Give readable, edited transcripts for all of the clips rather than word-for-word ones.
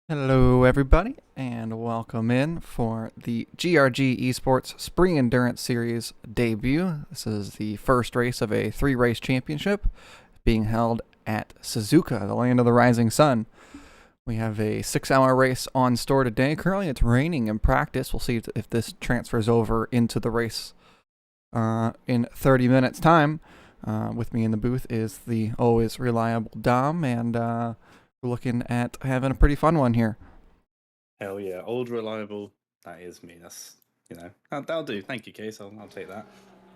Hello, everybody, and welcome in for the GRG Esports Spring Endurance Series debut. This is the first race of a three-race championship being held at Suzuka, the land of the rising sun. We have a 6-hour race on store today. Currently, it's raining in practice. We'll see if this transfers over into the race in 30 minutes' time. With me in the booth is the always reliable Dom, and we're looking at having a pretty fun one here. Hell yeah, old reliable. That is me. That's that'll do. Thank you, Case. I'll take that.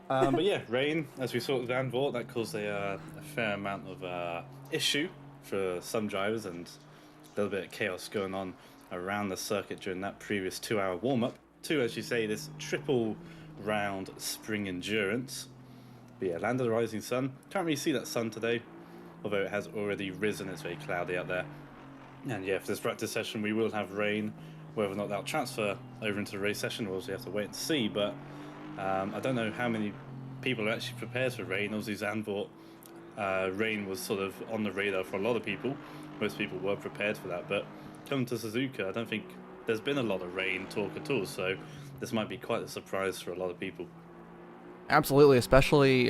But yeah, rain, as we saw at Van Voort, that caused a fair amount of issue for some drivers and a little bit of chaos going on around the circuit during that previous 2-hour warm up. To, as you say, this triple round spring endurance. But yeah, land of the rising sun. Can't really see that sun today, although it has already risen. It's very cloudy out there. And yeah, for this practice session, we will have rain. Whether or not that'll transfer over into the race session, we'll obviously have to wait and see. But I don't know how many people are actually prepared for rain. Obviously, Zandvoort, rain was sort of on the radar for a lot of people. Most people were prepared for that. But coming to Suzuka, I don't think there's been a lot of rain talk at all. So this might be quite a surprise for a lot of people. Absolutely, especially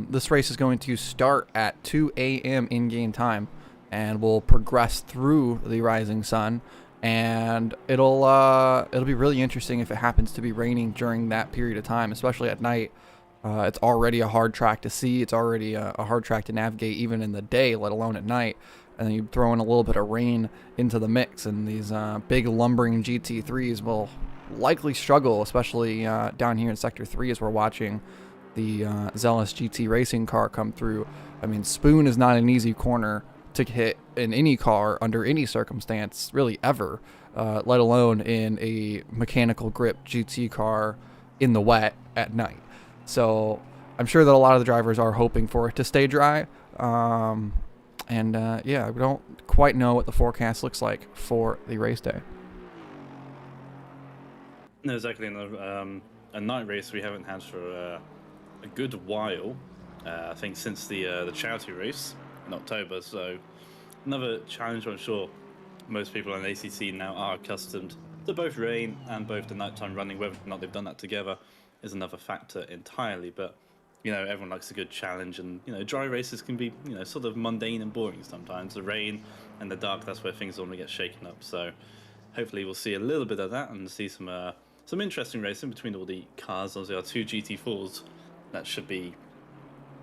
this race is going to start at 2 a.m. in-game time, and will progress through the rising sun. And it'll be really interesting if it happens to be raining during that period of time, especially at night. It's already a hard track to see. It's already a hard track to navigate, even in the day, let alone at night. And then you throw in a little bit of rain into the mix, and these big lumbering GT3s will likely struggle, especially down here in Sector 3 as we're watching the Zealous GT racing car come through. I mean, Spoon is not an easy corner to hit in any car under any circumstance, really ever, let alone in a mechanical grip GT car in the wet at night. So I'm sure that a lot of the drivers are hoping for it to stay dry. Yeah, we don't quite know what the forecast looks like for the race day. No, exactly. A night race we haven't had for a good while. I think since the charity race in October. So another challenge. I'm sure most people on ACC now are accustomed to both rain and both the nighttime running. Whether or not they've done that together is another factor entirely. But everyone likes a good challenge, and dry races can be sort of mundane and boring sometimes. The rain and the dark—that's where things normally get shaken up. So hopefully we'll see a little bit of that and see some interesting racing between all the cars. Obviously, our two GT4s that should be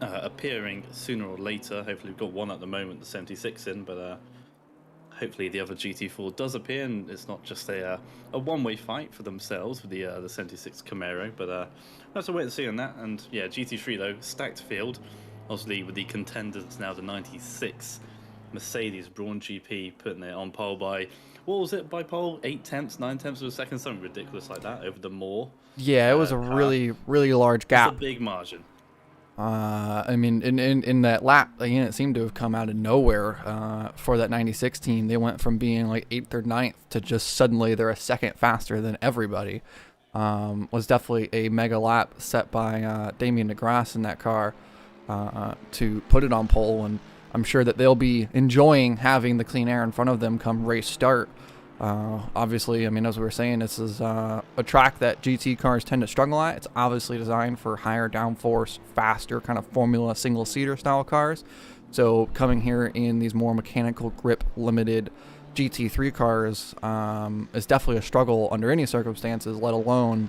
appearing sooner or later. Hopefully, we've got one at the moment, the 76 in, but hopefully the other GT4 does appear, and it's not just a one-way fight for themselves with the 76 Camaro. But we'll have to wait and see on that. And yeah, GT3 though, stacked field. Obviously, with the contenders now, the 96 Mercedes Brawn GP putting it on pole by, what was it, by pole? 8 tenths, 9 tenths of a second, something ridiculous like that over the Moore Yeah, it was a car. really large It's a gap. big margin. I mean, in that lap, again, it seemed to have come out of nowhere for that 96 team. They went from being like 8th or ninth to just suddenly they're a second faster than everybody. Was definitely a mega lap set by Damien DeGrasse in that car to put it on pole, and I'm sure that they'll be enjoying having the clean air in front of them come race start. Obviously, I mean, as we were saying, this is a track that GT cars tend to struggle at. It's obviously designed for higher downforce, faster kind of Formula single-seater style cars. So coming here in these more mechanical grip limited GT3 cars is definitely a struggle under any circumstances, let alone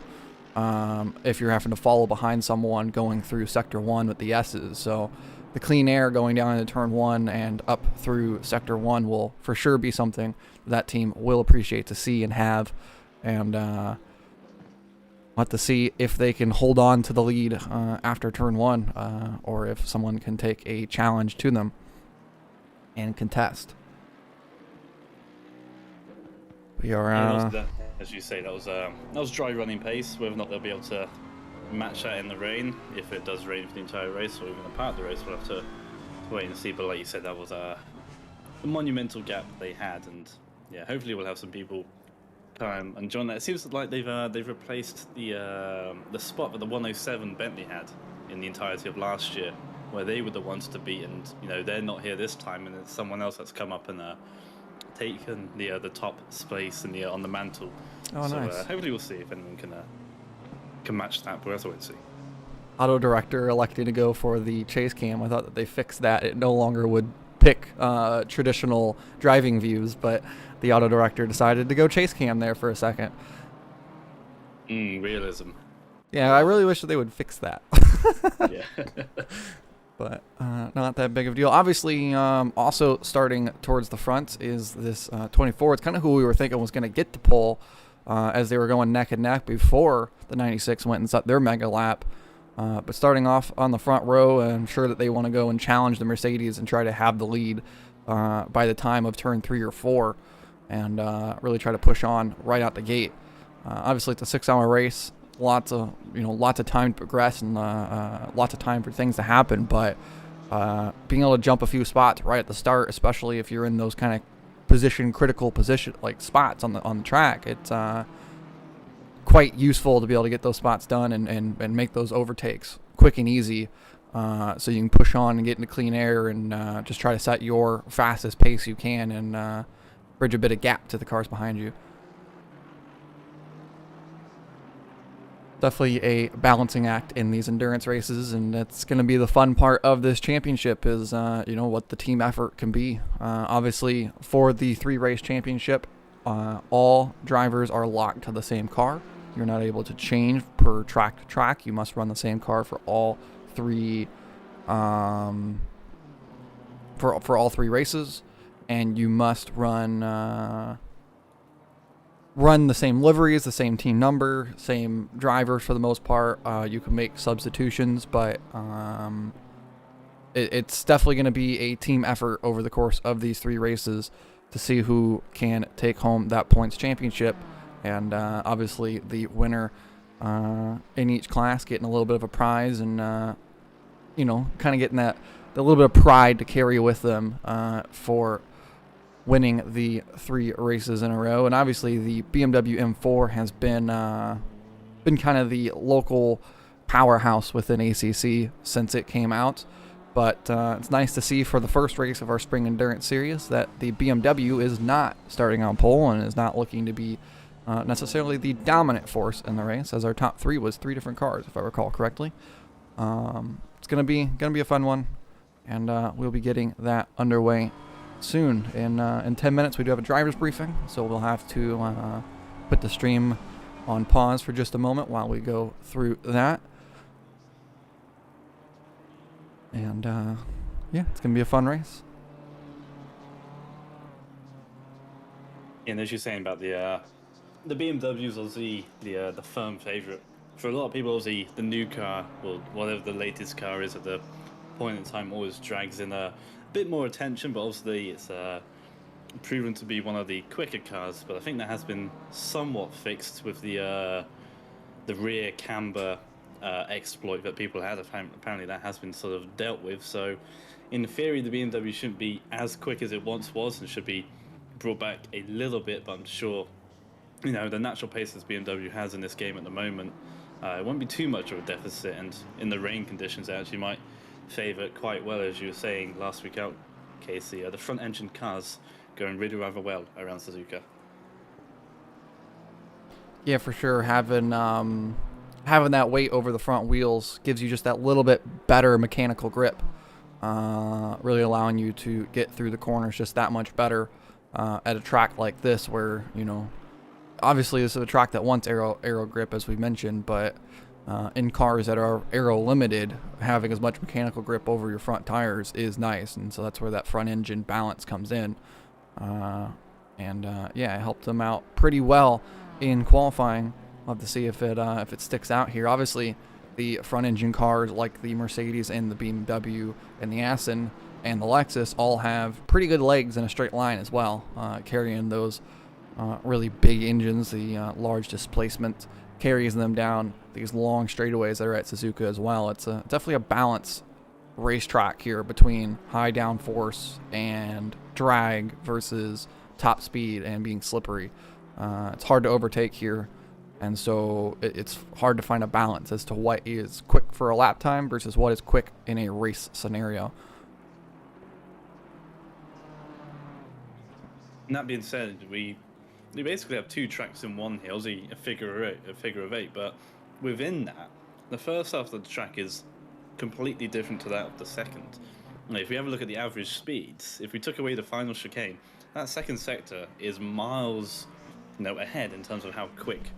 if you're having to follow behind someone going through Sector 1 with the S's. So the clean air going down into Turn 1 and up through Sector 1 will for sure be something that team will appreciate to see and have. And we'll have to see if they can hold on to the lead after Turn 1 or if someone can take a challenge to them and contest. We are... As you say, that was dry running pace. Whether or not they'll be able to match that in the rain, if it does rain for the entire race or even a part of the race, we'll have to wait and see. But like you said, that was a monumental gap they had, and yeah, hopefully we'll have some people come and join that. It seems like they've replaced the spot that the 107 Bentley had in the entirety of last year, where they were the ones to beat, and they're not here this time, and it's someone else that's come up and taken the top space in the on the mantle. Oh, So nice. hopefully we'll see if anyone can match that. But that's what we'll see. Auto director electing to go for the chase cam. I thought that they fixed that. It no longer would pick traditional driving views, but the auto director decided to go chase cam there for a second. Realism. Yeah, I really wish that they would fix that. Yeah. But not that big of a deal. Obviously, also starting towards the front is this 24. It's kind of who we were thinking was going to get the pole as they were going neck and neck before the 96 went and set their mega lap. But starting off on the front row, I'm sure that they want to go and challenge the Mercedes and try to have the lead by the time of turn 3 or 4 and really try to push on right out the gate. Obviously, it's a 6-hour race. Lots of time to progress and lots of time for things to happen, but being able to jump a few spots right at the start, especially if you're in those kind of critical position like spots on the track, it's quite useful to be able to get those spots done and make those overtakes quick and easy, so you can push on and get into clean air and just try to set your fastest pace you can and bridge a bit of gap to the cars behind you. Definitely a balancing act in these endurance races, and that's going to be the fun part of this championship is what the team effort can be. Obviously, for the 3-race championship, all drivers are locked to the same car. You're not able to change per track to track. You must run the same car for all 3 for all 3 races, and you must run the same liveries, the same team number, same drivers for the most part. You can make substitutions, but it's definitely going to be a team effort over the course of these 3 races to see who can take home that points championship. And obviously the winner in each class getting a little bit of a prize and, kind of getting the little bit of pride to carry with them for winning the 3 races in a row. And obviously the BMW M4 has been kind of the local powerhouse within ACC since it came out. But it's nice to see for the first race of our Spring Endurance Series that the BMW is not starting on pole and is not looking to be necessarily the dominant force in the race, as our top 3 was 3 different cars, if I recall correctly. It's gonna be a fun one, and we'll be getting that underway soon. In 10 minutes we do have a driver's briefing, so we'll have to put the stream on pause for just a moment while we go through that. And it's gonna be a fun race. And as you're saying about the BMW is obviously the firm favorite for a lot of people. Obviously, the new car, or whatever the latest car is at the point in time, always drags in a bit more attention. But obviously, it's proven to be one of the quicker cars. But I think that has been somewhat fixed with the rear camber exploit that people had. Apparently, that has been sort of dealt with. So, in theory, the BMW shouldn't be as quick as it once was, and should be brought back a little bit. But I'm sure, the natural pace that BMW has in this game at the moment, it won't be too much of a deficit, and in the rain conditions, it actually might favour it quite well, as you were saying last week out, Casey. The front engine cars going really rather well around Suzuka. Yeah, for sure. Having that weight over the front wheels gives you just that little bit better mechanical grip, really allowing you to get through the corners just that much better at a track like this, where obviously this is a track that wants aero grip, as we mentioned, but in cars that are aero limited, having as much mechanical grip over your front tires is nice, and so that's where that front engine balance comes in. It helped them out pretty well in qualifying. We'll have to see if it sticks out here. Obviously, the front engine cars like the Mercedes and the BMW and the Aston and the Lexus all have pretty good legs in a straight line as well, carrying those really big engines. The large displacement carries them down these long straightaways that are at Suzuka as well. It's definitely a balanced racetrack here between high downforce and drag versus top speed and being slippery. It's hard to overtake here, and so it's hard to find a balance as to what is quick for a lap time versus what is quick in a race scenario. And that being said, we basically have two tracks in one here, obviously a figure of eight, but within that, the first half of the track is completely different to that of the second. If we have a look at the average speeds, if we took away the final chicane, that second sector is miles, ahead in terms of how quick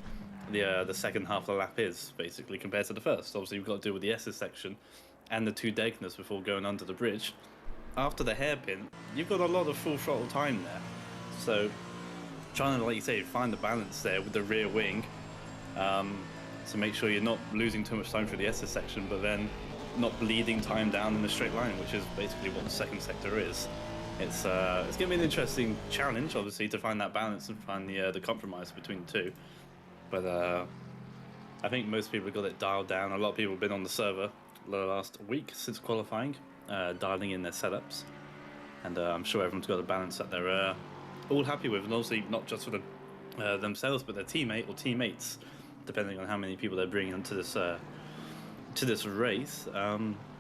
the second half of the lap is, basically, compared to the first. Obviously, we've got to deal with the S's section and the two Degners before going under the bridge. After the hairpin, you've got a lot of full throttle time there. So, trying to, like you say, find the balance there with the rear wing to make sure you're not losing too much time through the S's section, but then not bleeding time down in a straight line, which is basically what the second sector is. It's going to be an interesting challenge, obviously, to find that balance and find the compromise between the two. But I think most people have got it dialed down. A lot of people have been on the server the last week since qualifying, dialing in their setups. And I'm sure everyone's got a balance that they're all happy with. And obviously not just for themselves, but their teammate or teammates, depending on how many people they're bringing onto this race.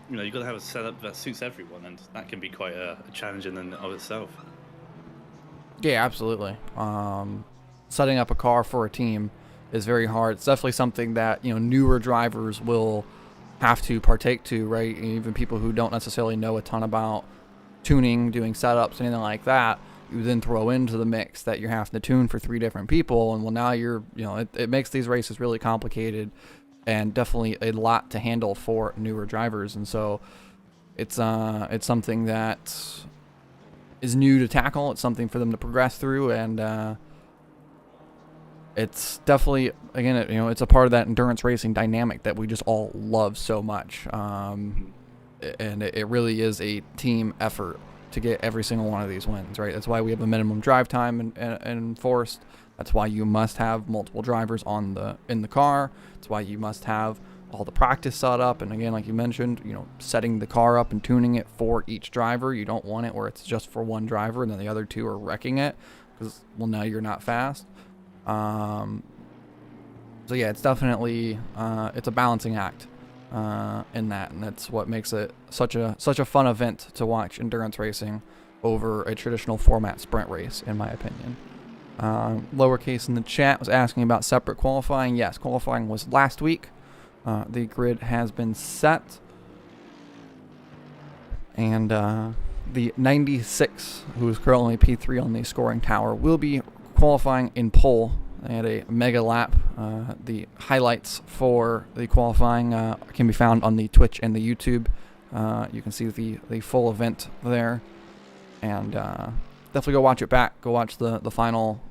You've got to have a setup that suits everyone, and that can be quite a challenge in and of itself. Yeah, absolutely. Setting up a car for a team is very hard. It's definitely something that newer drivers will have to partake to, right? Even people who don't necessarily know a ton about tuning, doing setups, anything like that. You then throw into the mix that you're having to tune for 3 different people, and well, now it makes these races really complicated. And definitely a lot to handle for newer drivers, and so it's something that is new to tackle. It's something for them to progress through, and it's definitely, again, it's a part of that endurance racing dynamic that we just all love so much. And it really is a team effort to get every single one of these wins, right? That's why we have a minimum drive time enforced. That's why you must have multiple drivers in the car. That's why you must have all the practice set up. And again, like you mentioned, setting the car up and tuning it for each driver. You don't want it where it's just for one driver and then the other two are wrecking it because, well, now you're not fast. So yeah, it's definitely it's a balancing act in that, and that's what makes it such a fun event to watch endurance racing over a traditional format sprint race, in my opinion. Lowercase in the chat was asking about separate qualifying. Yes, qualifying was last week. The grid has been set. And the 96, who is currently P3 on the scoring tower, will be qualifying in pole. They had a mega lap. The highlights for the qualifying can be found on the Twitch and the YouTube. You can see the full event there. And definitely go watch it back. Go watch the final,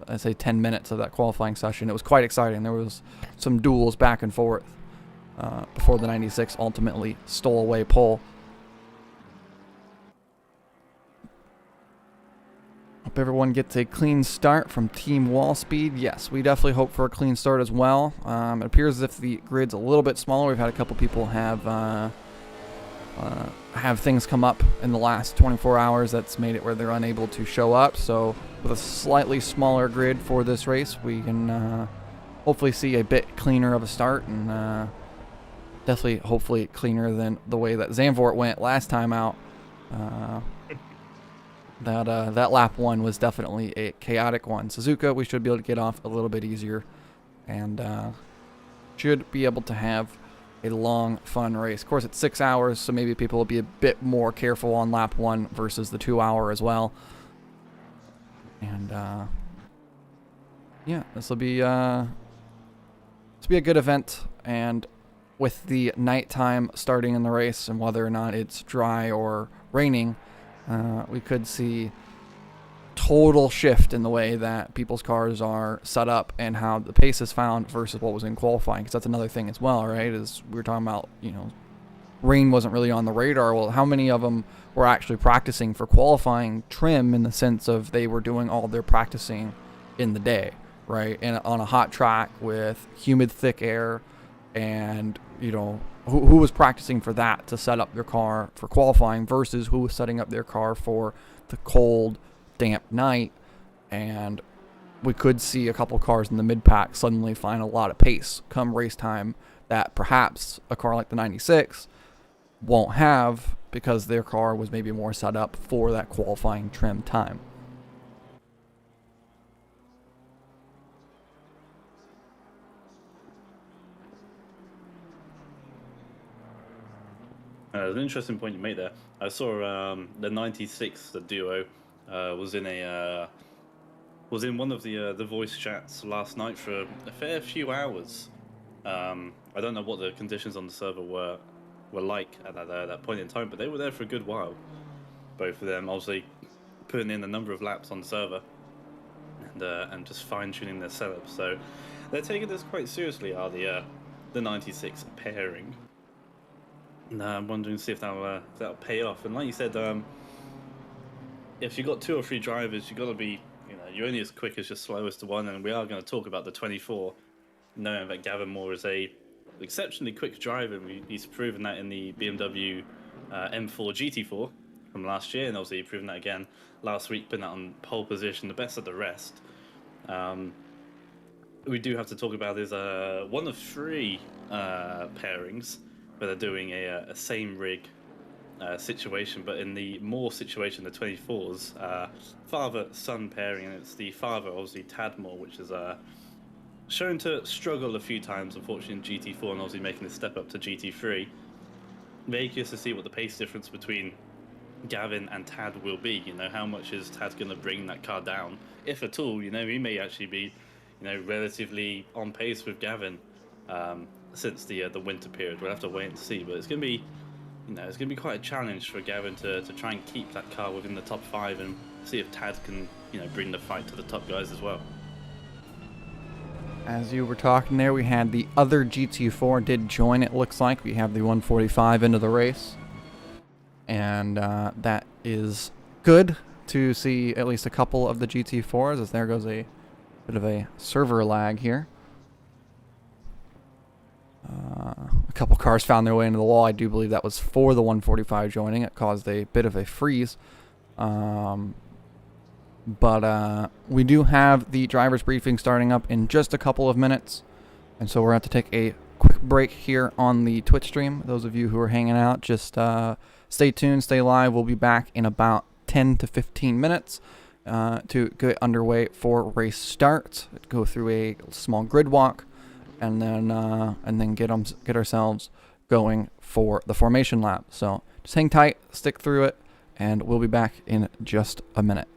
I'd say 10 minutes of that qualifying session. It was quite exciting. There was some duels back and forth before the 96 ultimately stole away pole. Hope everyone gets a clean start from Team Wall Speed. Yes, we definitely hope for a clean start as well. It appears as if the grid's a little bit smaller. We've had a couple people have things come up in the last 24 hours that's made it where they're unable to show up. So with a slightly smaller grid for this race, we can hopefully see a bit cleaner of a start, and definitely hopefully cleaner than the way that Zandvoort went last time out. That lap one was definitely a chaotic one. Suzuka, we should be able to get off a little bit easier, and should be able to have a long, fun race. Of course, it's 6 hours, so maybe people will be a bit more careful on lap one versus the 2 hour as well. And yeah, this will be a good event. And with the nighttime starting in the race, and whether or not it's dry or raining, we could see total shift in the way that people's cars are set up and how the pace is found versus what was in qualifying, because that's another thing as well, right? Is we were talking about, rain wasn't really on the radar. Well, how many of them were actually practicing for qualifying trim, in the sense of they were doing all their practicing in the day, right? And on a hot track with humid, thick air, and who was practicing for that to set up their car for qualifying versus who was setting up their car for the cold, damp night. And we could see a couple cars in the mid-pack suddenly find a lot of pace come race time that perhaps a car like the 96 won't have, because their car was maybe more set up for that qualifying trim time. There's an interesting point you made there. I saw the '96, the duo, was in a was in one of the voice chats last night for a fair few hours. I don't know what the conditions on the server were like at that point in time, but they were there for a good while. Both of them, obviously, putting in a number of laps on the server and just fine tuning their setup. So they're taking this quite seriously. Are the '96 pairing? And I'm wondering to see if that'll pay off. And like you said, if you got two or three drivers, you got to be, you're only as quick as your slowest one. And we are going to talk about the 24, knowing that Gavin Moore is a exceptionally quick driver. He's proven that in the BMW M4 GT4 from last year, and obviously he's proven that again last week, putting that on pole position, the best of the rest. We do have to talk about is one of three pairings where they're doing a same rig situation, but in the Moore situation, the 24s, father-son pairing, and it's the father, obviously Tad Moore, which is shown to struggle a few times, unfortunately, in GT4, and obviously making the step up to GT3. Very curious to see what the pace difference between Gavin and Tad will be. How much is Tad going to bring that car down, if at all? He may actually be, relatively on pace with Gavin since the winter period. We'll have to wait and see, but it's going to be, it's going to be quite a challenge for Gavin to try and keep that car within the top five and see if Tad can, bring the fight to the top guys as well. As you were talking there, we had the other GT4 did join, it looks like. We have the 145 into the race. And that is good to see at least a couple of the GT4s, as there goes a bit of a server lag here. A couple cars found their way into the wall. I do believe that was for the 145 joining. It caused a bit of a freeze. But we do have the driver's briefing starting up in just a couple of minutes. And so we're going to take a quick break here on the Twitch stream. Those of you who are hanging out, just stay tuned, stay live. We'll be back in about 10 to 15 minutes to get underway for race start. Go through a small grid walk, and then get ourselves going for the formation lap. So just hang tight, stick through it, and we'll be back in just a minute.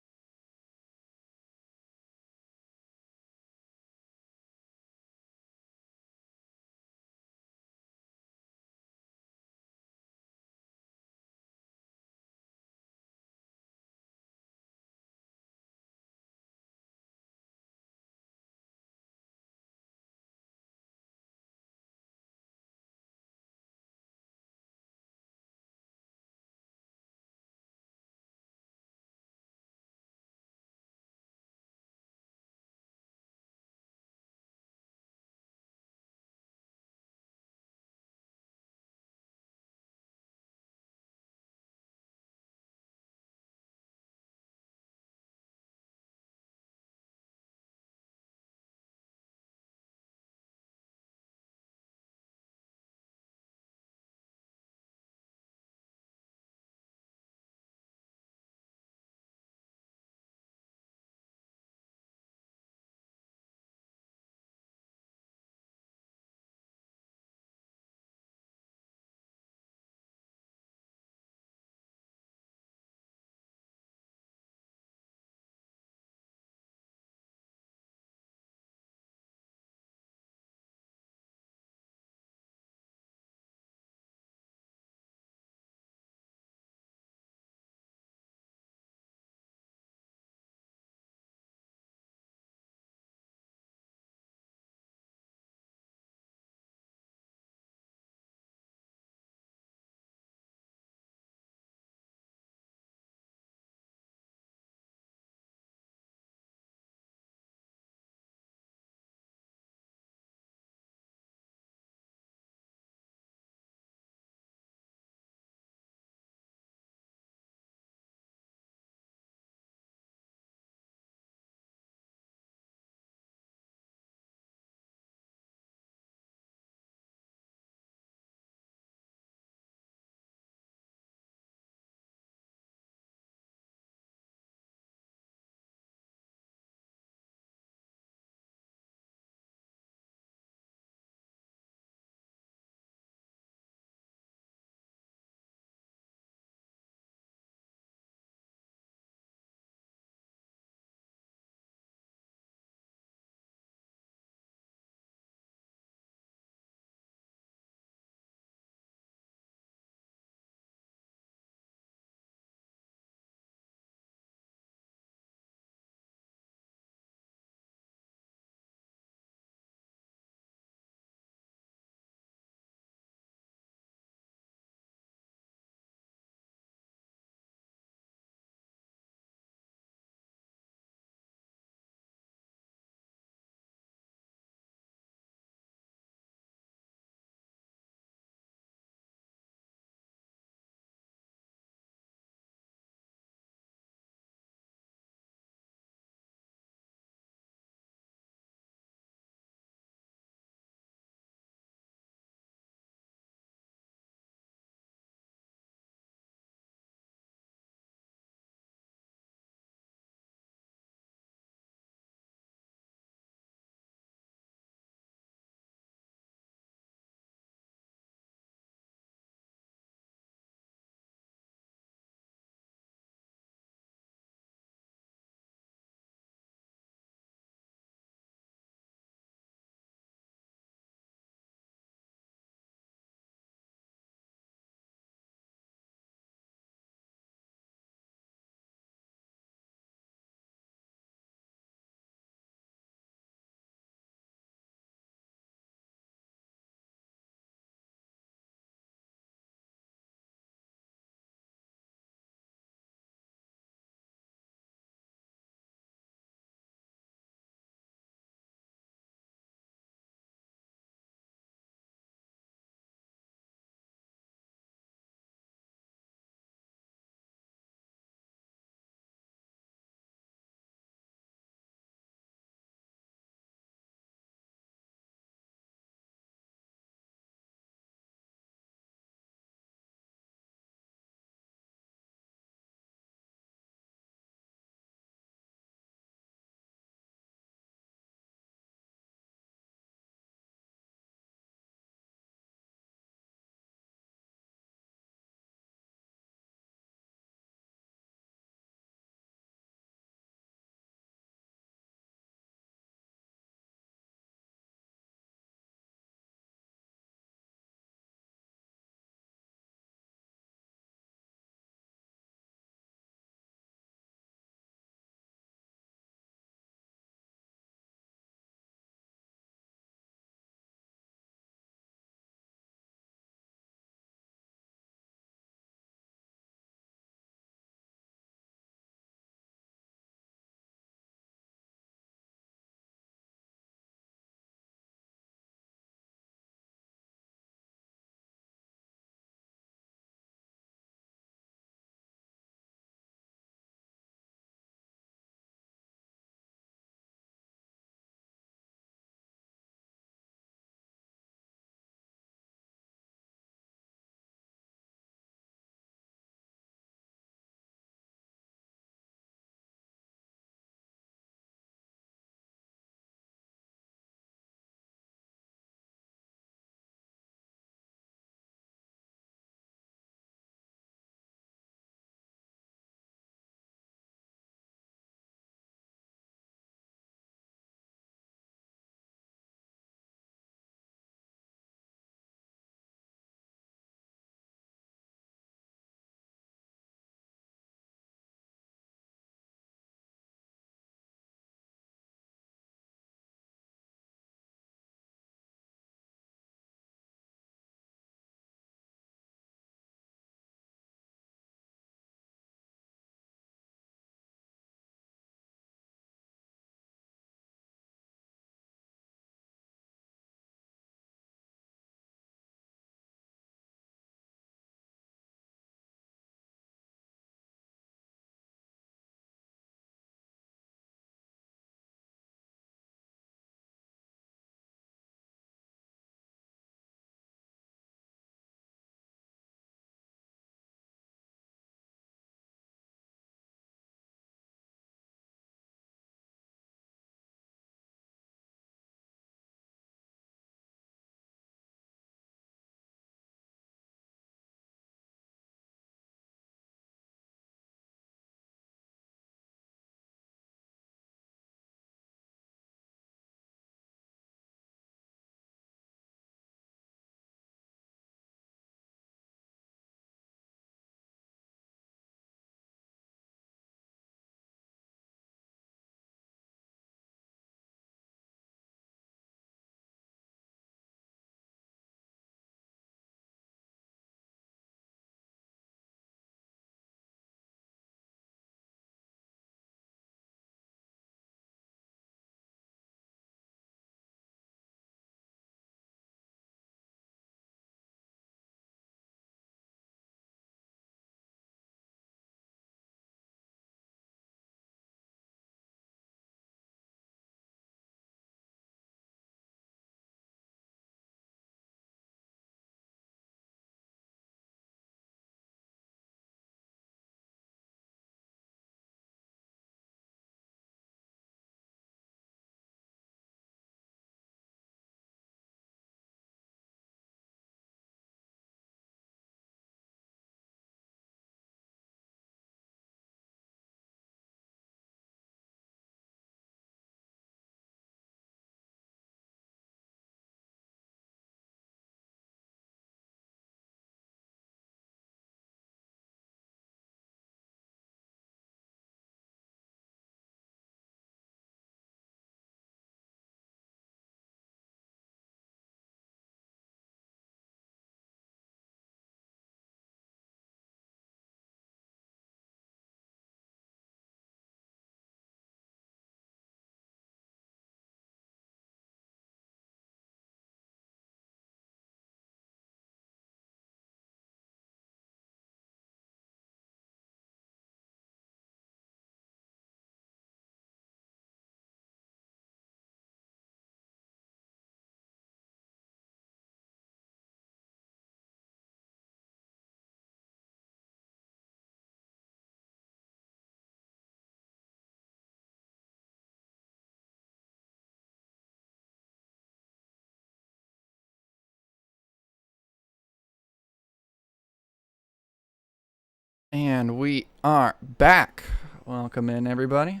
And we are back. Welcome in, everybody.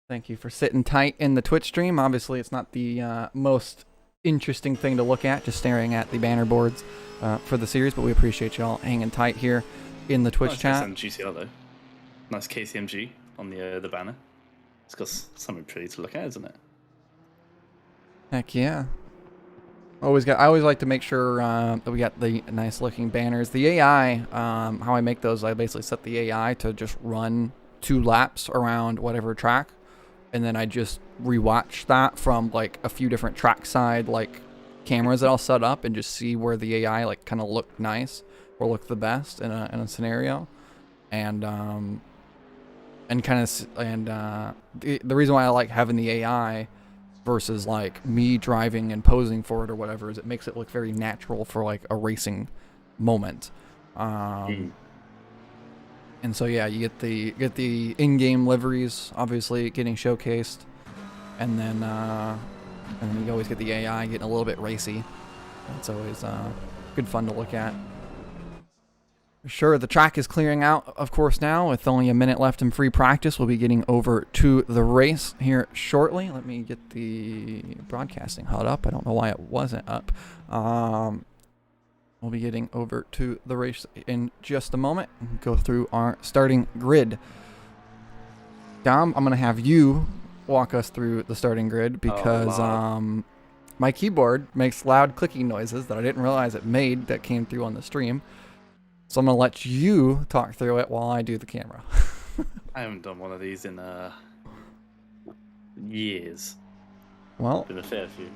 Thank you for sitting tight in the Twitch stream. Obviously, it's not the most interesting thing to look at, just staring at the banner boards for the series, but we appreciate y'all hanging tight here in the Twitch chat. Nice GCR though. Nice KCMG on the banner. It's got something pretty to look at, isn't it? Heck yeah. I always like to make sure that we got the nice looking banners. The AI, how I make those, I basically set the AI to just run 2 laps around whatever track, and then I just rewatch that from like a few different trackside like cameras that I'll set up and just see where the AI like kind of look nice or look the best in a scenario, and the reason why I like having the AI versus like me driving and posing for it or whatever is it makes it look very natural for like a racing moment. And so yeah, you get the in-game liveries obviously getting showcased, and then you always get the AI getting a little bit racy. It's always good fun to look at. Sure, the track is clearing out, of course, now. With only a minute left in free practice, we'll be getting over to the race here shortly. Let me get the broadcasting HUD up. I don't know why it wasn't up. We'll be getting over to the race in just a moment. Go through our starting grid. Dom, I'm going to have you walk us through the starting grid because my keyboard makes loud clicking noises that I didn't realize it made that came through on the stream. So I'm going to let you talk through it while I do the camera. I haven't done one of these in years. Well, been a fair few.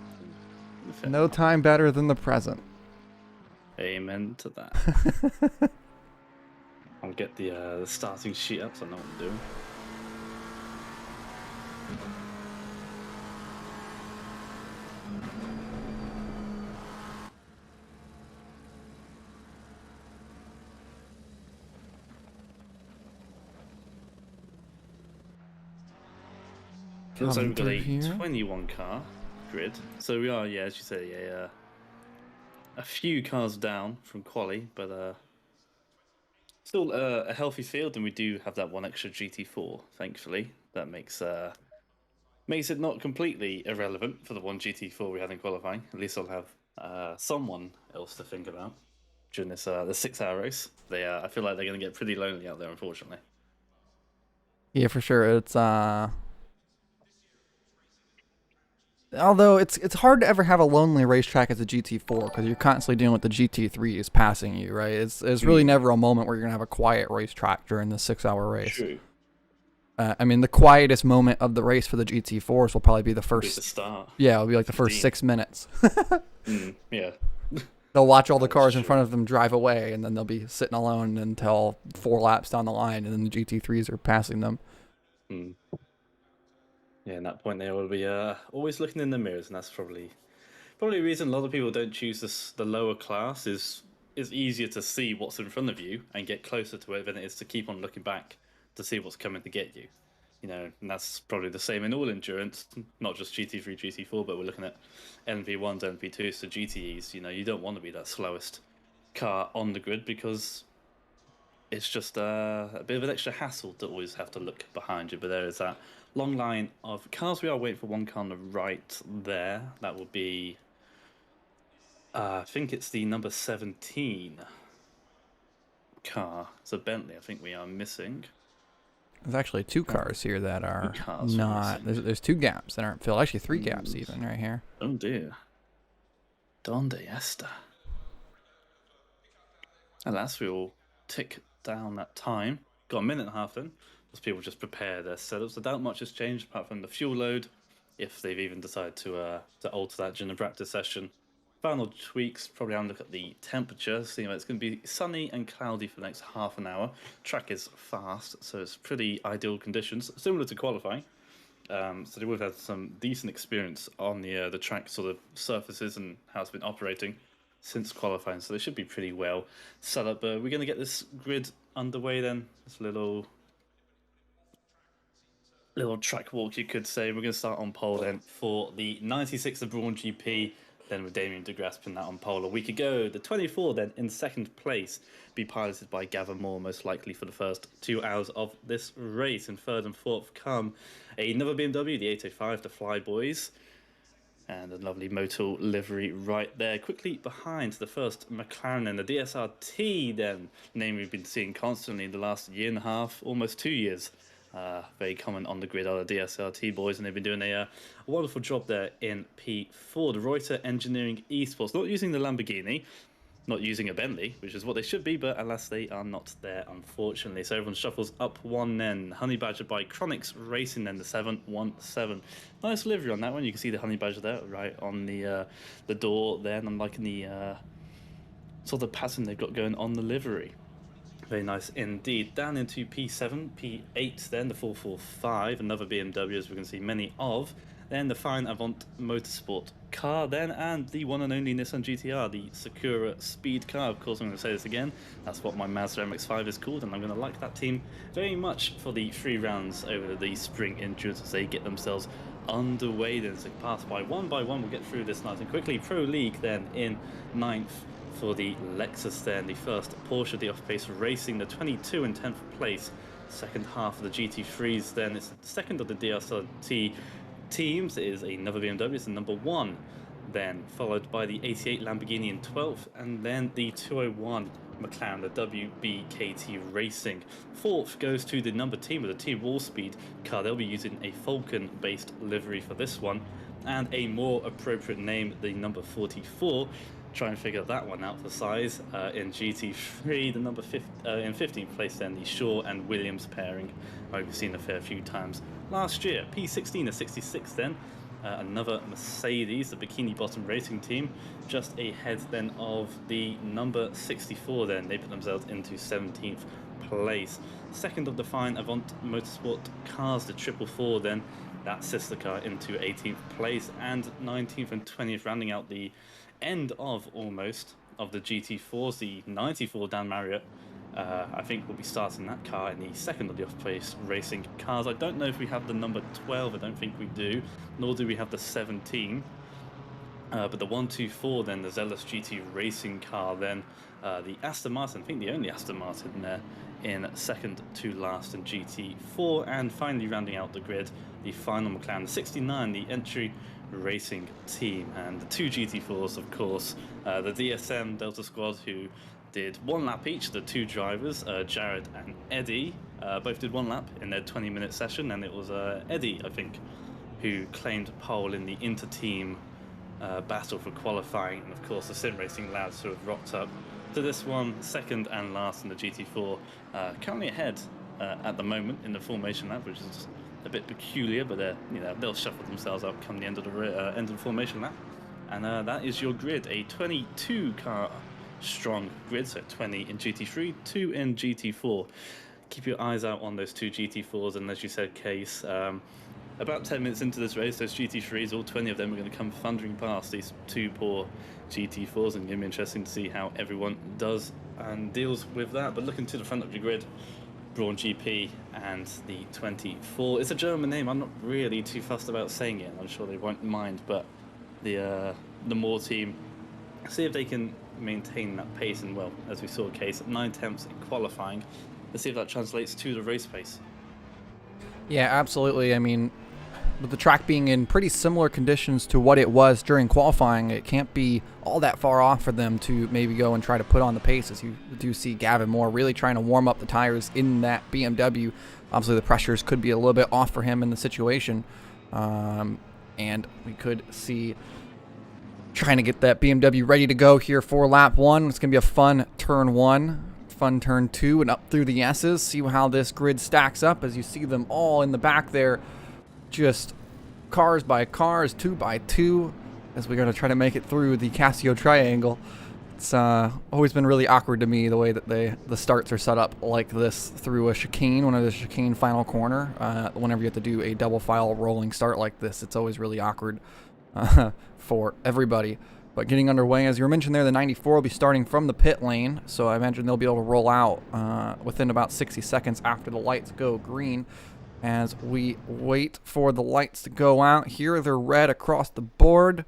No time better than the present. Amen to that. I'll get the starting sheet up so I know what I'm doing. So we've got a 21 car grid. So we are, yeah, as you say, a few cars down from quali, but still a healthy field, and we do have that one extra GT4. Thankfully, that makes it not completely irrelevant for the one GT4 we had in qualifying. At least I'll have someone else to think about during this the 6-hour race. I feel like they're going to get pretty lonely out there, unfortunately. Yeah, for sure. It's although it's hard to ever have a lonely racetrack as a GT4 because you're constantly dealing with the GT3s passing you, right? It's really never a moment where you're gonna have a quiet racetrack during the 6-hour race. True. I mean, the quietest moment of the race for the GT4s will probably be the first. The start. Yeah, it'll be like the first 6 minutes. Yeah. They'll watch all the cars in front of them drive away, and then they'll be sitting alone until 4 laps down the line, and then the GT3s are passing them. Yeah, at that point they will be always looking in the mirrors, and that's probably a reason a lot of people don't choose the lower class. Is easier to see what's in front of you and get closer to it than it is to keep on looking back to see what's coming to get you. You know, and that's probably the same in all endurance, not just GT3, GT4, but we're looking at LMP1s, LMP2s, so GTEs. You know, you don't want to be that slowest car on the grid because it's just a bit of an extra hassle to always have to look behind you. But there is that long line of cars. We are waiting for one car on the right there. That will be, I think it's the number 17 car. It's a Bentley. I think we are missing. There's actually 2 cars here that are not. There's 2 gaps that aren't filled. Actually, 3 gaps even right here. Oh dear. Donde esta? Alas, we will tick down that time. Got a minute and a half then. As people just prepare their setups. I doubt much has changed apart from the fuel load, if they've even decided to alter that during the practice session. Final tweaks, probably have a look at the temperature, seeing that it's going to be sunny and cloudy for the next half an hour. Track is fast, so it's pretty ideal conditions, similar to qualifying. So they would have had some decent experience on the track sort of surfaces and how it's been operating since qualifying, so they should be pretty well set up. We're going to get this grid underway then. This little track walk, you could say. We're going to start on pole then for the 96 of Brawn GP then with Damien DeGrasse putting that on pole a week ago. The 24 then in second place, be piloted by Gavin Moore, most likely for the first 2 hours of this race. In third and fourth come another BMW, the 805, the Flyboys. And a lovely Motul livery right there. Quickly behind the first McLaren and the DSRT, then, name we've been seeing constantly in the last year and a half, almost 2 years. Very common on the grid are the DSRT boys, and they've been doing a wonderful job there in P4. The Reuter Engineering Esports, not using the Lamborghini, not using a Bentley, which is what they should be, but alas, they are not there, unfortunately. So everyone shuffles up one then. Honey Badger by Chronix Racing then, the 717. Nice livery on that one. You can see the Honey Badger there, right on the door there, and I'm liking the sort of pattern they've got going on the livery. Very nice indeed. Down into P7, P8 then, the 445, another BMW as we can see many of. Then the fine Avant Motorsport car then, and the one and only Nissan GTR, the Sakura Speed car. Of course, I'm going to say this again. That's what my Mazda MX-5 is called, and I'm going to like that team very much for the 3 rounds over the spring endurance as they get themselves underway. Then so pass by one, we'll get through this nice and quickly. Pro League then in 9th for the Lexus then, the first Porsche, the off-pace racing, the 22 and 10th place. Second half of the GT3s then, it's the second of the DSRT teams. It is another BMW, it's the number 1 then, followed by the 88 Lamborghini in 12th, and then the 201 McLaren, the WBKT Racing. 4th goes to the number team with the T Wall Speed car. They'll be using a Falcon based livery for this one, and a more appropriate name, the number 44. Try and figure that one out for size. In GT3, the number in 15th place then, the Shaw and Williams pairing. I've seen a fair few times last year. P16 to 66 then, another Mercedes, the Bikini Bottom Racing team, just ahead then of the number 64 then. They put themselves into 17th place. Second of the fine Avant Motorsport cars, the 444 then, that sister car, into 18th place, and 19th and 20th rounding out the end of almost of the GT4s, the 94 Dan Marriott. I think we'll be starting that car in the second of the off-pace racing cars. I don't know if we have the number 12, I don't think we do, nor do we have the 17. But the 124 then, the Zealous GT racing car then, the Aston Martin, I think the only Aston Martin there, in second to last in GT4, and finally rounding out the grid, the final McLaren, the 69, the entry racing team, and the 2 GT4s, of course, the DSM Delta Squad, who did 1 lap each, the 2 drivers, Jared and Eddie, both did 1 lap in their 20-minute session, and it was Eddie, I think, who claimed pole in the inter-team battle for qualifying, and of course the sim racing lads who have rocked up to this one, second and last in the GT4, currently ahead at the moment in the formation lap, which is a bit peculiar, but they'll shuffle themselves up come the end of the formation lap, and that is your grid, a 22 car strong grid, so 20 in GT3, 2 in GT4. Keep your eyes out on those 2 GT4s, and as you said, Case, about 10 minutes into this race, those GT3s, all 20 of them are going to come thundering past these 2 poor GT4s, and it's going to be interesting to see how everyone does and deals with that. But looking to the front of your grid, Braun GP and the 24. It's a German name, I'm not really too fussed about saying it, I'm sure they won't mind, but the Moore team, see if they can maintain that pace, and well, as we saw a case at 9 attempts in qualifying, let's see if that translates to the race pace. Yeah, absolutely. I mean, with the track being in pretty similar conditions to what it was during qualifying, it can't be all that far off for them to maybe go and try to put on the pace, as you do see Gavin Moore really trying to warm up the tires in that BMW. Obviously, the pressures could be a little bit off for him in the situation, and we could see trying to get that BMW ready to go here for lap 1. It's going to be a fun turn 1, fun turn 2, and up through the S's. See how this grid stacks up as you see them all in the back there, just cars by cars, 2 by 2, as we're going to try to make it through the Casio Triangle. It's always been really awkward to me the way that the starts are set up like this through a chicane, one of the chicane final corner. Whenever you have to do a double file rolling start like this, it's always really awkward for everybody. But getting underway, as you were mentioned there, the 94 will be starting from the pit lane, so I imagine they'll be able to roll out within about 60 seconds after the lights go green. As we wait for the lights to go out here, they're red across the board.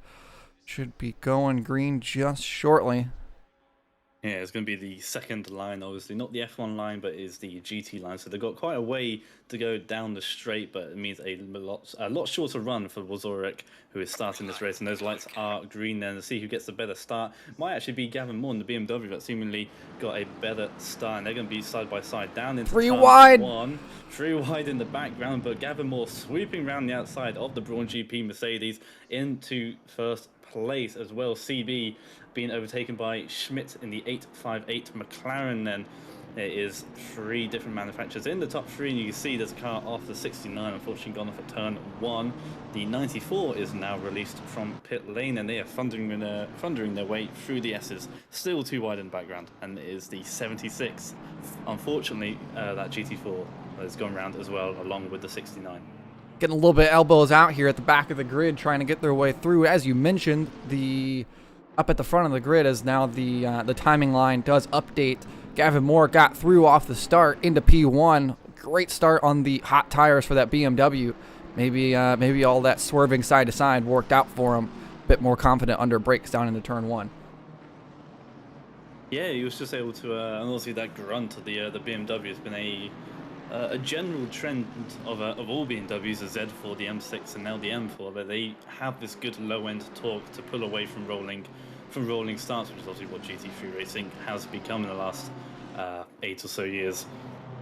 Should be going green just shortly. Yeah, it's going to be the second line, obviously. Not the F1 line, but is the GT line. So they've got quite a way to go down the straight, but it means a lot shorter run for Wozorek, who is starting this race. And those lights are green then. To see who gets the better start might actually be Gavin Moore in the BMW that seemingly got a better start. And they're going to be side by side down into Three turn wide. 1. 3 wide in the background, but Gavin Moore sweeping around the outside of the Braun GP Mercedes into first place as well. CB being overtaken by Schmidt in the 858 McLaren. Then there is 3 different manufacturers in the top 3, and you can see there's a car off the 69, unfortunately gone off at turn 1. The 94 is now released from pit lane, and they are thundering their way through the S's, still 2 wide in the background, and it is the 76. Unfortunately, that GT4 has gone round as well, along with the 69. Getting a little bit elbows out here at the back of the grid, trying to get their way through. As you mentioned, the up at the front of the grid, as now the timing line does update. Gavin Moore got through off the start into P1. Great start on the hot tires for that BMW. Maybe all that swerving side to side worked out for him. A bit more confident under brakes down into turn 1. Yeah, he was just able to, and obviously that grunt of the BMW has been a general trend of all BMWs, the Z4, the M6, and now the M4, that they have this good low-end torque to pull away from rolling starts, which is obviously what GT3 racing has become in the last 8 or so years.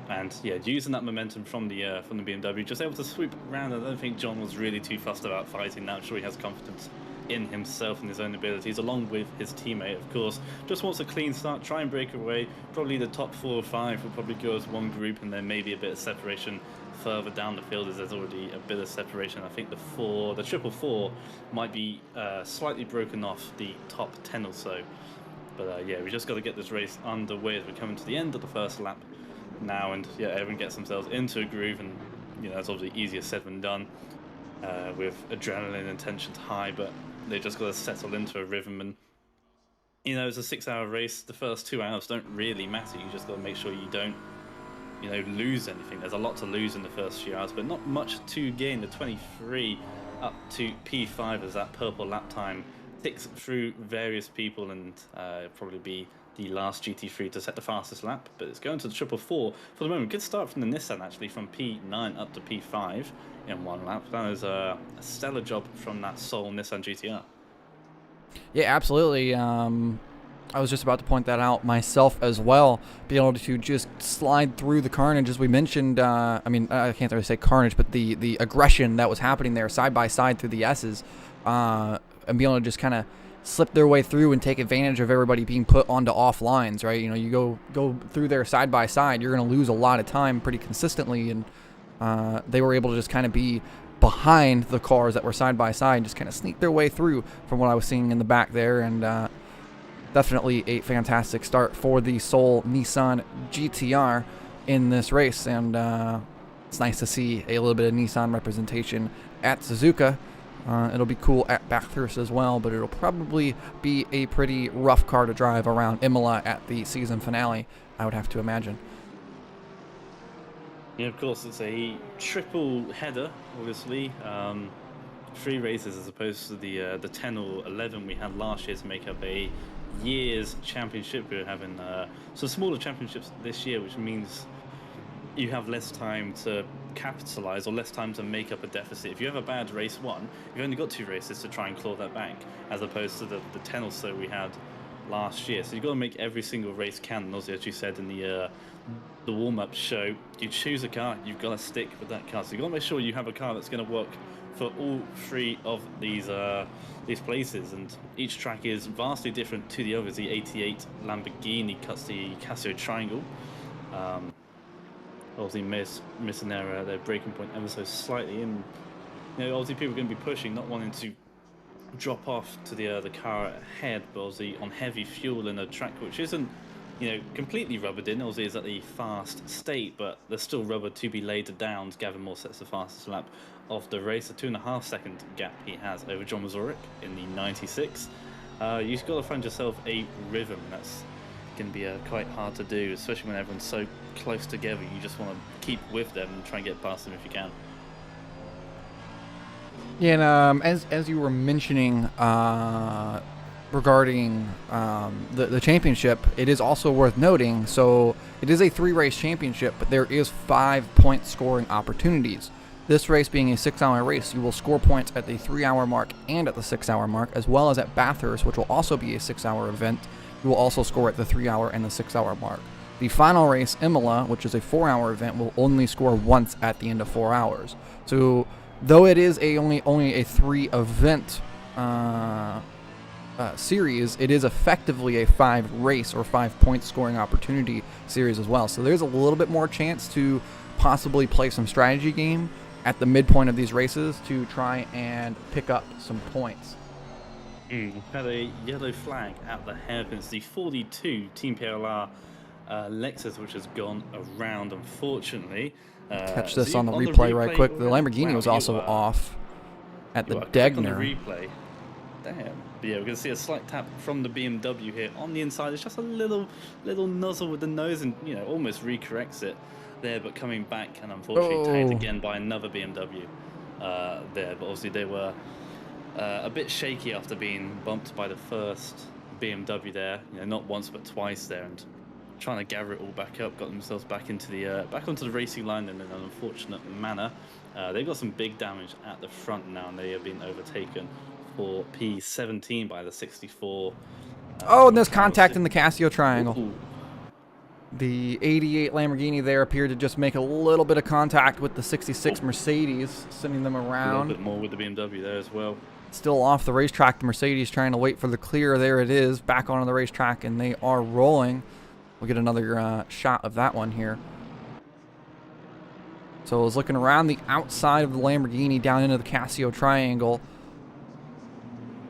And yeah, using that momentum from the BMW, just able to sweep around. I don't think John was really too fussed about fighting that. I'm sure he has confidence in himself and his own abilities, along with his teammate, of course. Just wants a clean start, try and break away. Probably the top 4 or 5 will probably go as one group, and then maybe a bit of separation further down the field, as there's already a bit of separation. I think the triple four might be slightly broken off the top 10 or so. But yeah, we just got to get this race underway as we're coming to the end of the first lap now, and yeah, everyone gets themselves into a groove, and you know, it's obviously easier said than done with adrenaline and tensions high, but they just got to settle into a rhythm. And you know, it's a 6-hour race. The first 2 hours don't really matter. You just got to make sure you don't, you know, lose anything. There's a lot to lose in the first few hours, but not much to gain. The 23 up to P5 as that purple lap time ticks through various people, and probably be the last GT3 to set the fastest lap. But it's going to the triple four for the moment. Good start from the Nissan, actually, from P9 up to P5 in 1 lap. That was a stellar job from that Seoul Nissan GTR. Yeah, absolutely. I was just about to point that out myself as well. Being able to just slide through the carnage, as we mentioned. I mean, I can't really say carnage, but the aggression that was happening there side by side through the S's, and being able to just kind of slip their way through and take advantage of everybody being put onto off lines, right? You know, you go through there side by side, you're going to lose a lot of time pretty consistently, and they were able to just kind of be behind the cars that were side by side, just kind of sneak their way through from what I was seeing in the back there. And definitely a fantastic start for the Seoul Nissan GTR in this race, and it's nice to see a little bit of Nissan representation at Suzuka. It'll be cool at Bathurst as well, but it'll probably be a pretty rough car to drive around Imola at the season finale, I would have to imagine. Yeah, of course, it's a triple header, obviously. 3 races as opposed to the 10 or 11 we had last year to make up a year's championship. We're having some smaller championships this year, which means you have less time to capitalize or less time to make up a deficit. If you have a bad race 1, you've only got 2 races to try and claw that back, as opposed to the 10 or so we had last year. So you've got to make every single race count. And also, as you said in the warm-up show, you choose a car, you've got to stick with that car. So you've got to make sure you have a car that's going to work for all 3 of these places, and each track is vastly different to the others. The 88 Lamborghini cuts the Casio Triangle. Obviously missing their braking point ever so slightly, and you know, obviously people are going to be pushing, not wanting to drop off to the car ahead, but obviously on heavy fuel in a track which isn't, you know, completely rubbered in. Obviously, is at the fast state, but there's still rubber to be laid down. Gavin Moore sets the fastest lap of the race, a 2.5 second gap he has over John Wozorek in the 96. You've got to find yourself a rhythm. That's going to be quite hard to do, especially when everyone's so close together. You just want to keep with them and try and get past them if you can. Yeah, and as you were mentioning regarding the championship, it is also worth noting. So it is a 3-race championship, but there is 5-point scoring opportunities. This race being a 6-hour race, you will score points at the 3-hour mark and at the 6-hour mark, as well as at Bathurst, which will also be a 6-hour event. You will also score at the 3-hour and the 6-hour mark. The final race, Imola, which is a 4-hour event, will only score once at the end of 4 hours. So though it is only a 3-event series, it is effectively a 5-race or 5-point scoring opportunity series as well. So there's a little bit more chance to possibly play some strategy game at the midpoint of these races to try and pick up some points. Had a yellow flag at the hairpins. The 42 Team PLR Lexus, which has gone around, unfortunately. Catch this on the replay right quick. The Lamborghini was also off at the Degner. On the replay. Damn. But yeah, we're going to see a slight tap from the BMW here on the inside. It's just a little nuzzle with the nose and, almost recorrects it there, but coming back and unfortunately tagged again by another BMW there. But obviously they were a bit shaky after being bumped by the first BMW there. Not once but twice there, and trying to gather it all back up, got themselves back into the back onto the racing line in an unfortunate manner. They've got some big damage at the front now, and they have been overtaken for P17 by the 64. And there's contact in the Casio triangle. Ooh. The 88 Lamborghini there appeared to just make a little bit of contact with the 66 Mercedes, sending them around. A little bit more with the BMW there as well. Still off the racetrack, the Mercedes trying to wait for the clear. There it is, back onto the racetrack, and they are rolling. We'll get another shot of that one here. So I was looking around the outside of the Lamborghini down into the Casio triangle.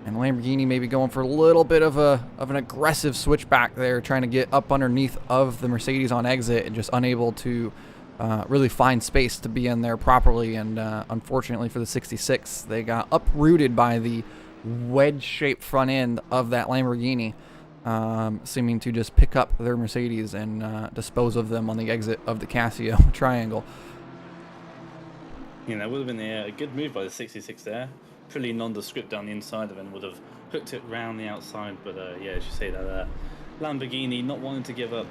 And the Lamborghini maybe going for a little bit of an aggressive switchback there, trying to get up underneath of the Mercedes on exit and just unable to really find space to be in there properly. And unfortunately for the 66, they got uprooted by the wedge-shaped front end of that Lamborghini, seeming to just pick up their Mercedes and dispose of them on the exit of the Casio triangle. That would have been a good move by the 66 there. Pretty nondescript down the inside of it, and would have hooked it round the outside. But yeah, as you say, that Lamborghini not wanting to give up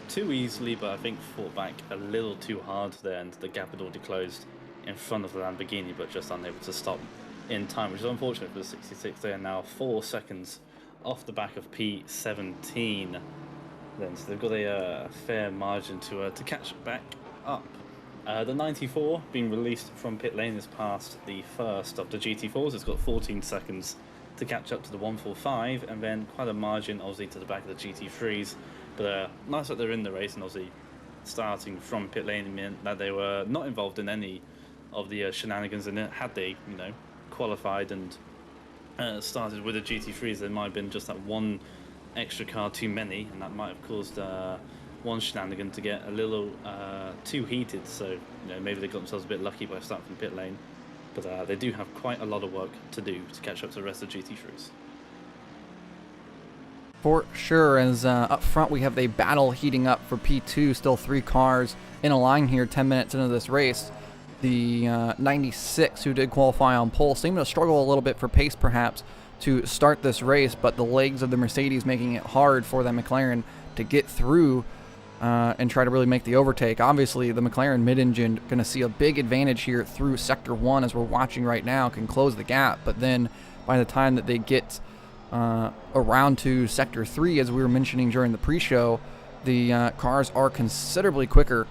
too easily, but I think fought back a little too hard there, and the gap had already closed in front of the Lamborghini, but just unable to stop in time, which is unfortunate for the 66. They are now 4 seconds off the back of P17. Then, so they've got a fair margin to catch back up. The 94 being released from pit lane is past the first of the GT4s. It's got 14 seconds to catch up to the 145, and then quite a margin obviously to the back of the GT3s. But nice that they're in the race, and obviously starting from pit lane meant that they were not involved in any of the shenanigans in it. Had they, qualified and started with the GT3s, there might have been just that one extra car too many, and that might have caused one shenanigan to get a little too heated. So maybe they got themselves a bit lucky by starting from pit lane, but they do have quite a lot of work to do to catch up to the rest of GT3s. For sure, as up front we have a battle heating up for P2. Still 3 cars in a line here 10 minutes into this race. The 96, who did qualify on pole, seemed to struggle a little bit for pace perhaps to start this race, but the legs of the Mercedes making it hard for that McLaren to get through and try to really make the overtake. Obviously, the McLaren mid-engine going to see a big advantage here through Sector 1, as we're watching right now, can close the gap. But then by the time that they get around to Sector 3, as we were mentioning during the pre-show, the cars are considerably quicker,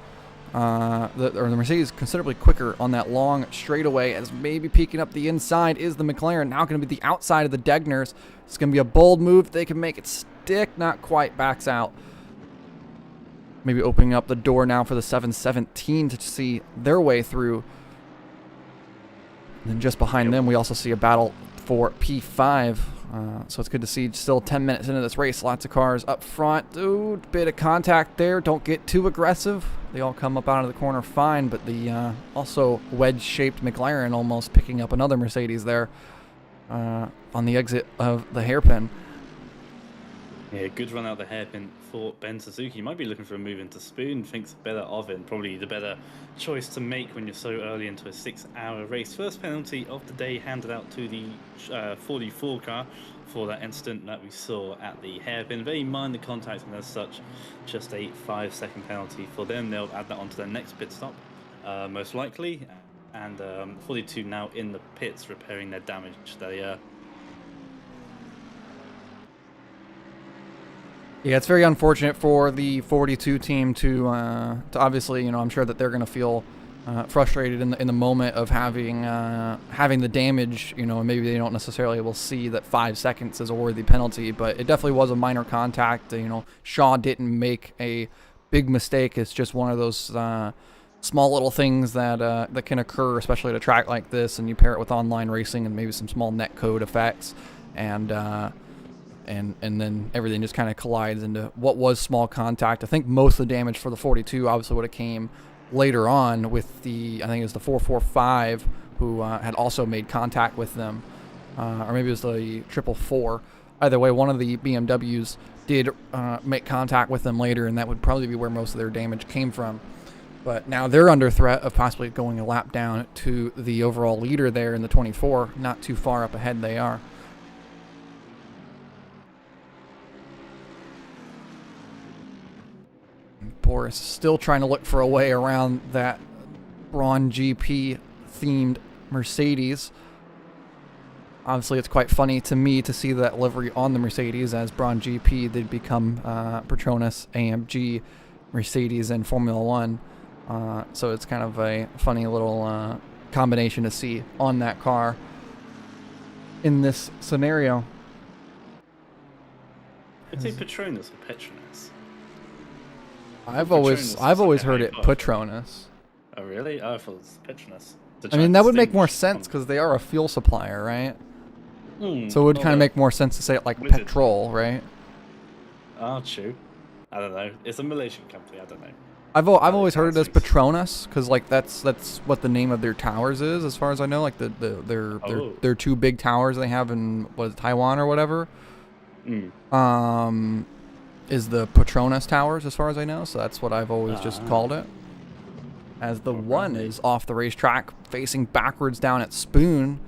the Mercedes considerably quicker on that long straightaway, as maybe peeking up the inside is the McLaren. Now going to be the outside of the Degners. It's going to be a bold move. They can make it stick, not quite, backs out. Maybe opening up the door now for the 717 to see their way through. And then just behind them, we also see a battle for P5. So it's good to see still 10 minutes into this race. Lots of cars up front. Ooh, bit of contact there. Don't get too aggressive. They all come up out of the corner fine, but the also wedge-shaped McLaren almost picking up another Mercedes there on the exit of the hairpin. Yeah, good run out the hairpin for Ben Suzuki. You might be looking for a move into Spoon, thinks better of it, and probably the better choice to make when you're so early into a 6-hour race. First penalty of the day handed out to the 44 car for that incident that we saw at the hairpin. Very minor contact, and as such, just a 5-second penalty for them. They'll add that onto their next pit stop, most likely. And 42 now in the pits repairing their damage. Yeah, it's very unfortunate for the 42 team to obviously, I'm sure that they're going to feel frustrated in the moment of having the damage, and maybe they don't necessarily will see that 5 seconds is a worthy penalty, but it definitely was a minor contact. Shaw didn't make a big mistake. It's just one of those small little things that can occur, especially at a track like this, and you pair it with online racing and maybe some small netcode effects, and then everything just kind of collides into what was small contact. I think most of the damage for the 42 obviously would have came later on with I think it was the 445 who had also made contact with them, or maybe it was the 444. Either way, one of the BMWs did make contact with them later, and that would probably be where most of their damage came from. But now they're under threat of possibly going a lap down to the overall leader there in the 24. Not too far up ahead they are. Boris still trying to look for a way around that Braun GP themed Mercedes. Obviously, it's quite funny to me to see that livery on the Mercedes, as Braun GP did become Petronas AMG Mercedes in Formula One. So it's kind of a funny little combination to see on that car in this scenario. Is it Petronas or Petronas? I've always heard it Petronas. Oh really? Oh, I thought it was Petronas. I mean, that would make more sense because they are a fuel supplier, right? So it would kind of make more sense to say it like petrol, right? Oh, true. I don't know. It's a Malaysian company. I don't know. I've always heard it as Petronas because like that's what the name of their towers is, as far as I know. Like their two big towers they have in Taiwan or whatever. Is the Petronas towers, as far as I know. So that's what I've always just called it. As the one is off the racetrack, facing backwards down at Spoon.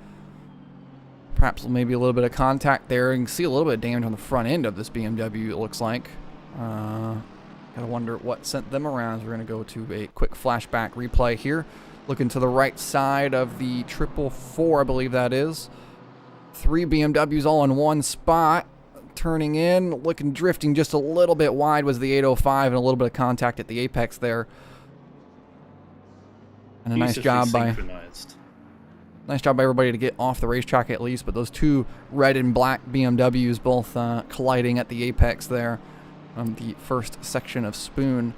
Perhaps maybe a little bit of contact there. You can see a little bit of damage on the front end of this BMW, it looks like. Gotta wonder what sent them around. We're gonna go to a quick flashback replay here. Looking to the right side of the 444, I believe that is. 3 BMWs all in one spot. Turning in, drifting just a little bit wide was the 805, and a little bit of contact at the apex there. And a nice job by everybody to get off the racetrack at least. But those 2 red and black BMWs both colliding at the apex there on the first section of Spoon.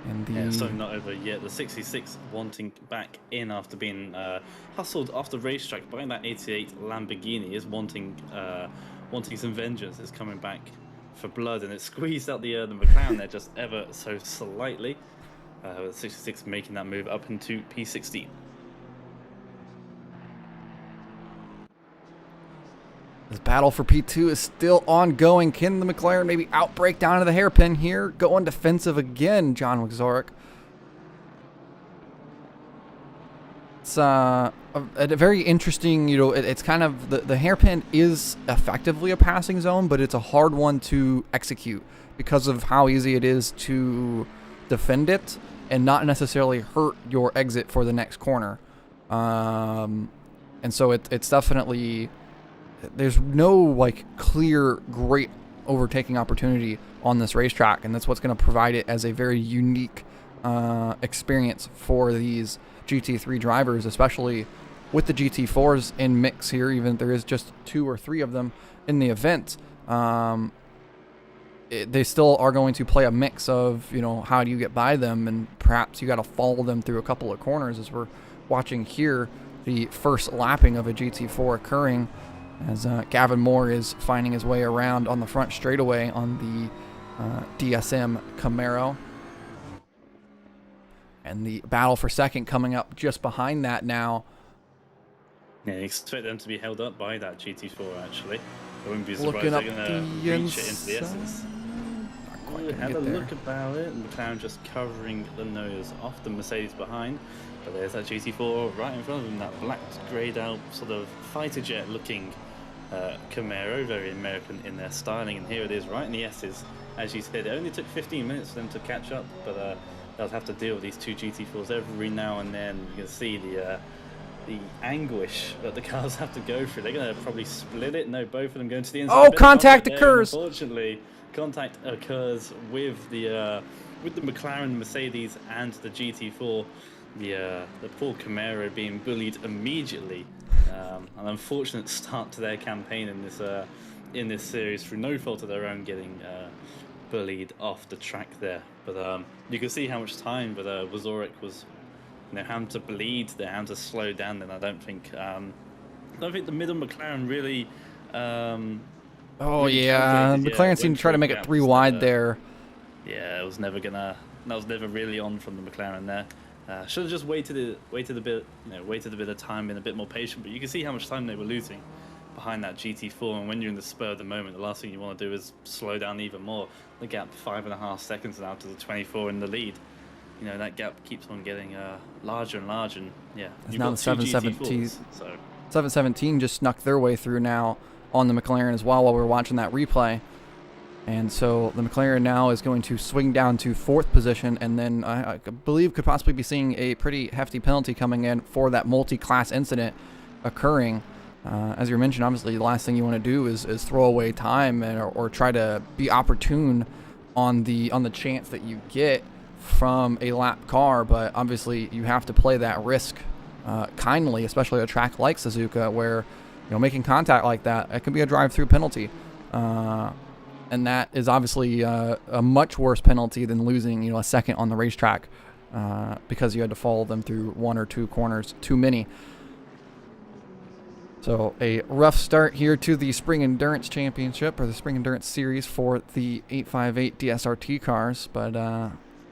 And yeah, so not over yet. The 66 wanting back in after being hustled off the racetrack by that 88 Lamborghini is wanting some vengeance. Is coming back for blood, and it squeezed out the McLaren there just ever so slightly. With 66 making that move up into P16. This battle for P2 is still ongoing. Can the McLaren maybe outbreak down to the hairpin here? Going defensive again, John Wigzorek. It's a very interesting, it's kind of, the hairpin is effectively a passing zone, but it's a hard one to execute because of how easy it is to defend it and not necessarily hurt your exit for the next corner. And so it's definitely... There's no clear great overtaking opportunity on this racetrack, and that's what's going to provide it as a very unique experience for these GT3 drivers, especially with the GT4s in mix here. Even if there is just 2 or 3 of them in the event, they still are going to play a mix of how do you get by them, and perhaps you got to follow them through a couple of corners, as we're watching here the first lapping of a GT4 occurring. As Gavin Moore is finding his way around on the front straightaway on the DSM Camaro. And the battle for second coming up just behind that now. Yeah, you expect them to be held up by that GT4, actually. I wouldn't be Looking surprised up they're going the to reach it into the inside. S's. Not quite Ooh, gonna had a get there. look about it, and McLaren just covering the nose off the Mercedes behind. But there's that GT4 right in front of them, that black greyed out sort of fighter jet looking Camaro, very American in their styling. And here it is right in the S's. As you said, it only took 15 minutes for them to catch up, but they'll have to deal with these two GT4s every now and then. You can see the anguish that the cars have to go through. They're going to probably split it. No, both of them going to the inside. Oh, contact occurs. Unfortunately, contact occurs with the McLaren, Mercedes, and the GT4. The poor Camaro being bullied immediately. An unfortunate start to their campaign in this series through no fault of their own, getting bullied off the track there. But you can see how much time Wazorek was, having to bleed there, having to slow down. Then I don't think the middle McLaren really. Oh Really yeah, calculated, McLaren seemed went to try for to a make it gap 3 instead, wide there. Yeah, it was never gonna. That was never really on from the McLaren there. Should have just waited a bit of time, been a bit more patient. But you can see how much time they were losing behind that GT4. And when you're in the spur of the moment, the last thing you want to do is slow down even more. The gap 5.5 seconds now to the 24 in the lead. That gap keeps on getting larger and larger. And yeah, It's you've now got the two 717. GT4s. So 717 just snuck their way through now on the McLaren as well while we were watching that replay. And so the McLaren now is going to swing down to 4th position, and then I believe could possibly be seeing a pretty hefty penalty coming in for that multi-class incident occurring. As you mentioned, obviously the last thing you want to do is throw away time or try to be opportune on the chance that you get from a lap car, but obviously you have to play that risk kindly, especially a track like Suzuka where making contact like that, it can be a drive-through penalty. And that is obviously a much worse penalty than losing, a second on the racetrack because you had to follow them through 1 or 2 corners too many. So a rough start here to the Spring Endurance Championship, or the Spring Endurance Series, for the 858 DSRT cars, but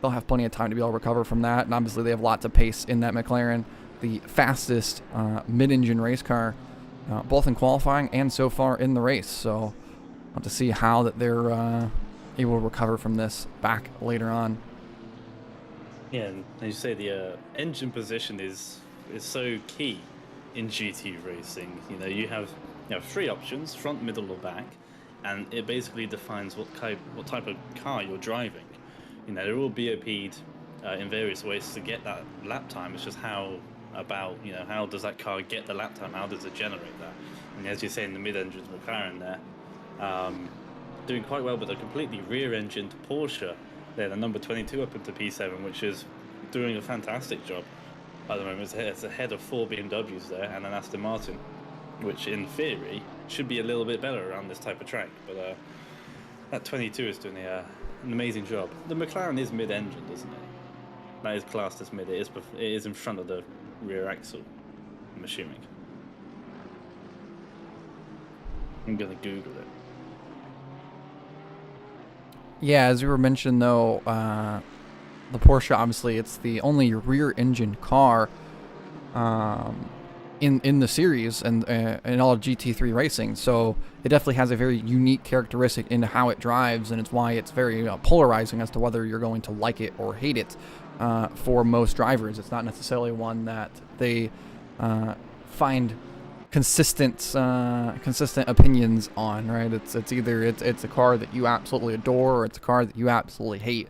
they'll have plenty of time to be able to recover from that. And obviously they have lots of pace in that McLaren, the fastest mid-engine race car, both in qualifying and so far in the race. So we'll have to see how that they're able to recover from this back later on. yeah, and as you say, the engine position is so key in GT racing. You have 3 options: front, middle, or back, and it basically defines what type of car you're driving. They're all BOP'd in various ways to get that lap time. It's just how does that car get the lap time? How does it generate that? And as you say, in the mid-engines McLaren there, doing quite well, but a completely rear-engined Porsche there, the number 22 up into P7, which is doing a fantastic job at the moment. It's ahead of 4 BMWs there and an Aston Martin, which in theory should be a little bit better around this type of track. But that 22 is doing an amazing job. The McLaren is mid-engine, isn't it? That is classed as mid. It is in front of the rear axle, I'm assuming. I'm going to Google it. Yeah, as we were mentioning though, the Porsche, obviously it's the only rear engine car in the series and in all of GT3 racing, so it definitely has a very unique characteristic in how it drives, and it's why it's very polarizing as to whether you're going to like it or hate it. For most drivers, it's not necessarily one that they find consistent opinions on, right? It's either it's a car that you absolutely adore, or it's a car that you absolutely hate.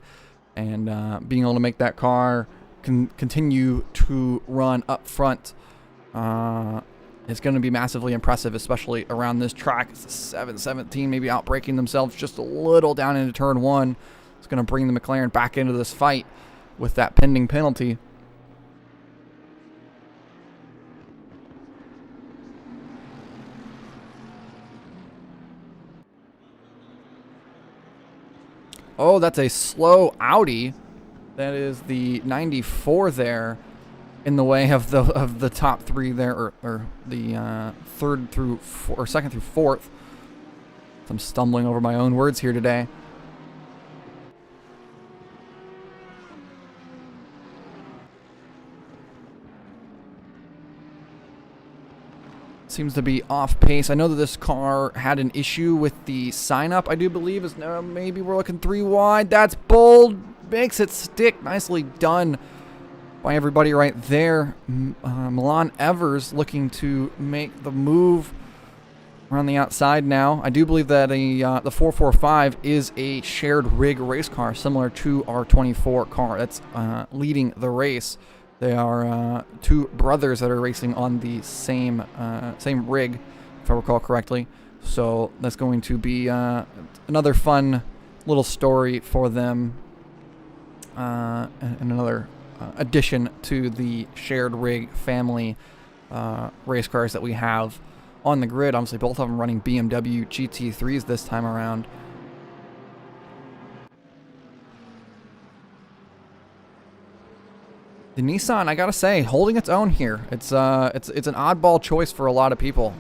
And being able to make that car continue to run up front is going to be massively impressive, especially around this track. It's the 717 maybe outbraking themselves just a little down into turn 1. It's going to bring the McLaren back into this fight with that pending penalty. Oh, that's a slow Audi. That is the 94 there, in the way of the top 3 there, or the second through fourth. I'm stumbling over my own words here today. seems to be off pace. I know that this car had an issue with the sign up, I do believe. Is now maybe we're looking 3 wide. That's bold. Makes it stick. Nicely done by everybody right there. Milan Evers looking to make the move around the outside now. I do believe that the 445 is a shared rig race car similar to our 24 car that's leading the race. They are 2 brothers that are racing on the same rig, if I recall correctly. So that's going to be another fun little story for them, and another addition to the shared rig family race cars that we have on the grid. Obviously, both of them running BMW GT3s this time around. The Nissan, I gotta say, holding its own here. It's an oddball choice for a lot of people.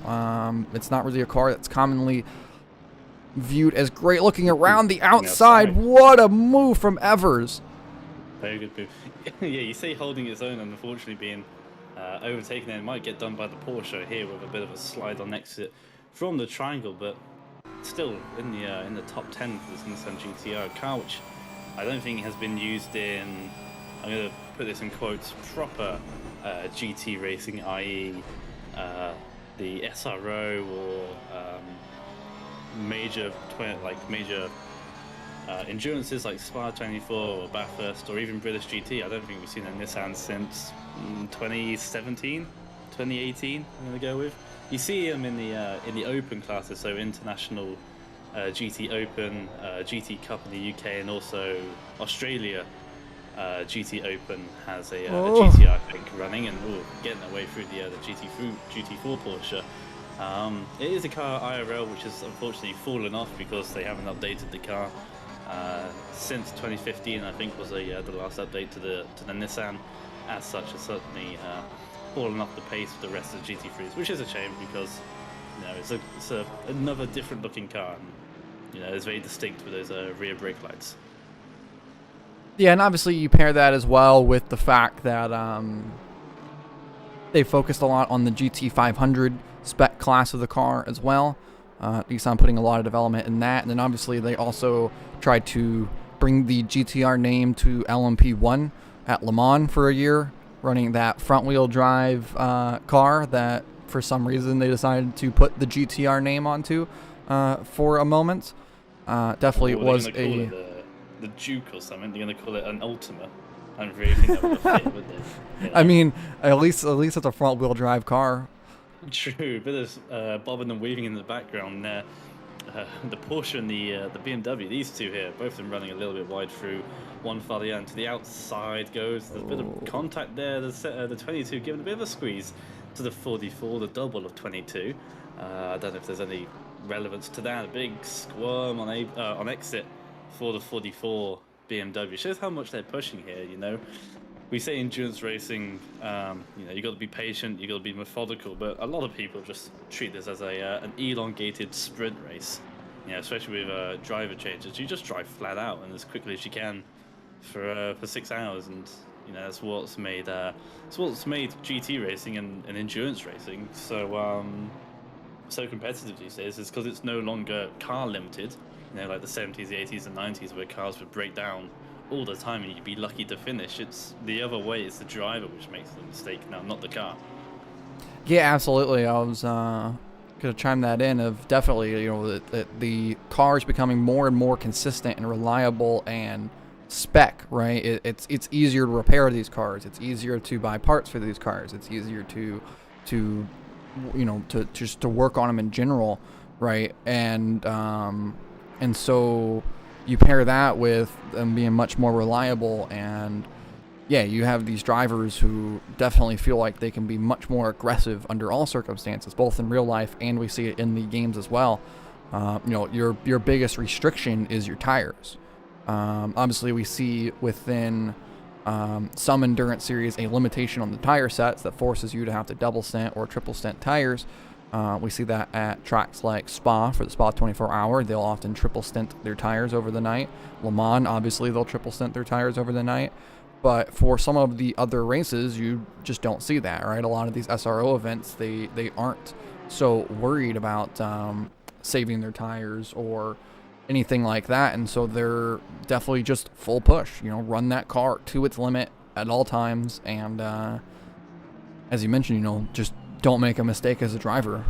It's not really a car that's commonly viewed as great. Looking around the outside, what a move from Evers. Very good move. Yeah, you say holding its own, and unfortunately being overtaken, and it might get done by the Porsche here with a bit of a slide on exit from the triangle, but still in the top 10 for this Nissan GTR car, which I don't think has been used in, I'm going to put this in quotes, proper GT racing, i.e. The SRO or major endurances like Spa 24 or Bathurst or even British GT. I don't think we've seen a Nissan since 2017, 2018. I'm going to go with. You see them in the open classes, so international GT Open, GT Cup in the UK, and also Australia. GT Open has a GTR, I think, running, and getting their way through the GT4 Porsche. It is a car IRL which has unfortunately fallen off because they haven't updated the car since 2015. I think was the last update to the Nissan. As such, it's certainly fallen off the pace with the rest of the GT3s, which is a shame because it's another different looking car. And, it's very distinct with those rear brake lights. Yeah, and obviously you pair that as well with the fact that they focused a lot on the GT500 spec class of the car as well. Nissan putting a lot of development in that. And then obviously they also tried to bring the GTR name to LMP1 at Le Mans for a year, running that front-wheel drive car that for some reason they decided to put the GTR name onto for a moment. Definitely was the Duke or something. They're going to call it an Ultima. I don't really think that would have fit with it. I mean, at least it's a front-wheel drive car. True, a bit of bobbing and weaving in the background there. The Porsche and the BMW, these two here, both of them running a little bit wide through one farther and to the outside goes. There's a bit of contact there. The 22 giving a bit of a squeeze to the 44, the double of 22. I don't know if there's any relevance to that. A big squirm on exit for the 44 BMW. Shows how much they're pushing here, We say endurance racing, you got to be patient, you got to be methodical, but a lot of people just treat this as an elongated sprint race. Especially with driver changes, you just drive flat out and as quickly as you can for 6 hours, and that's what's made GT racing and endurance racing so competitive these days. Is because it's no longer car limited. Like the 70s, the 80s, and 90s, where cars would break down all the time and you'd be lucky to finish. It's the other way. It's the driver which makes the mistake now, not the car. Yeah, absolutely. I was gonna chime that in of definitely, that the car is becoming more and more consistent and reliable and spec, right? It's easier to repair these cars. It's easier to buy parts for these cars. It's easier to just to work on them in general, right? And so you pair that with them being much more reliable, and yeah, you have these drivers who definitely feel like they can be much more aggressive under all circumstances, both in real life and we see it in the games as well. Your biggest restriction is your tires. Obviously, we see within some endurance series a limitation on the tire sets that forces you to have to double stint or triple stint tires. We see that at tracks like Spa for the Spa 24 hour. They'll often triple stint their tires over the night. Le Mans, obviously, they'll triple stint their tires over the night. But for some of the other races, you just don't see that, right? A lot of these SRO events, they aren't so worried about saving their tires or anything like that, and so they're definitely just full push. Run that car to its limit at all times, and as you mentioned, just don't make a mistake as a driver.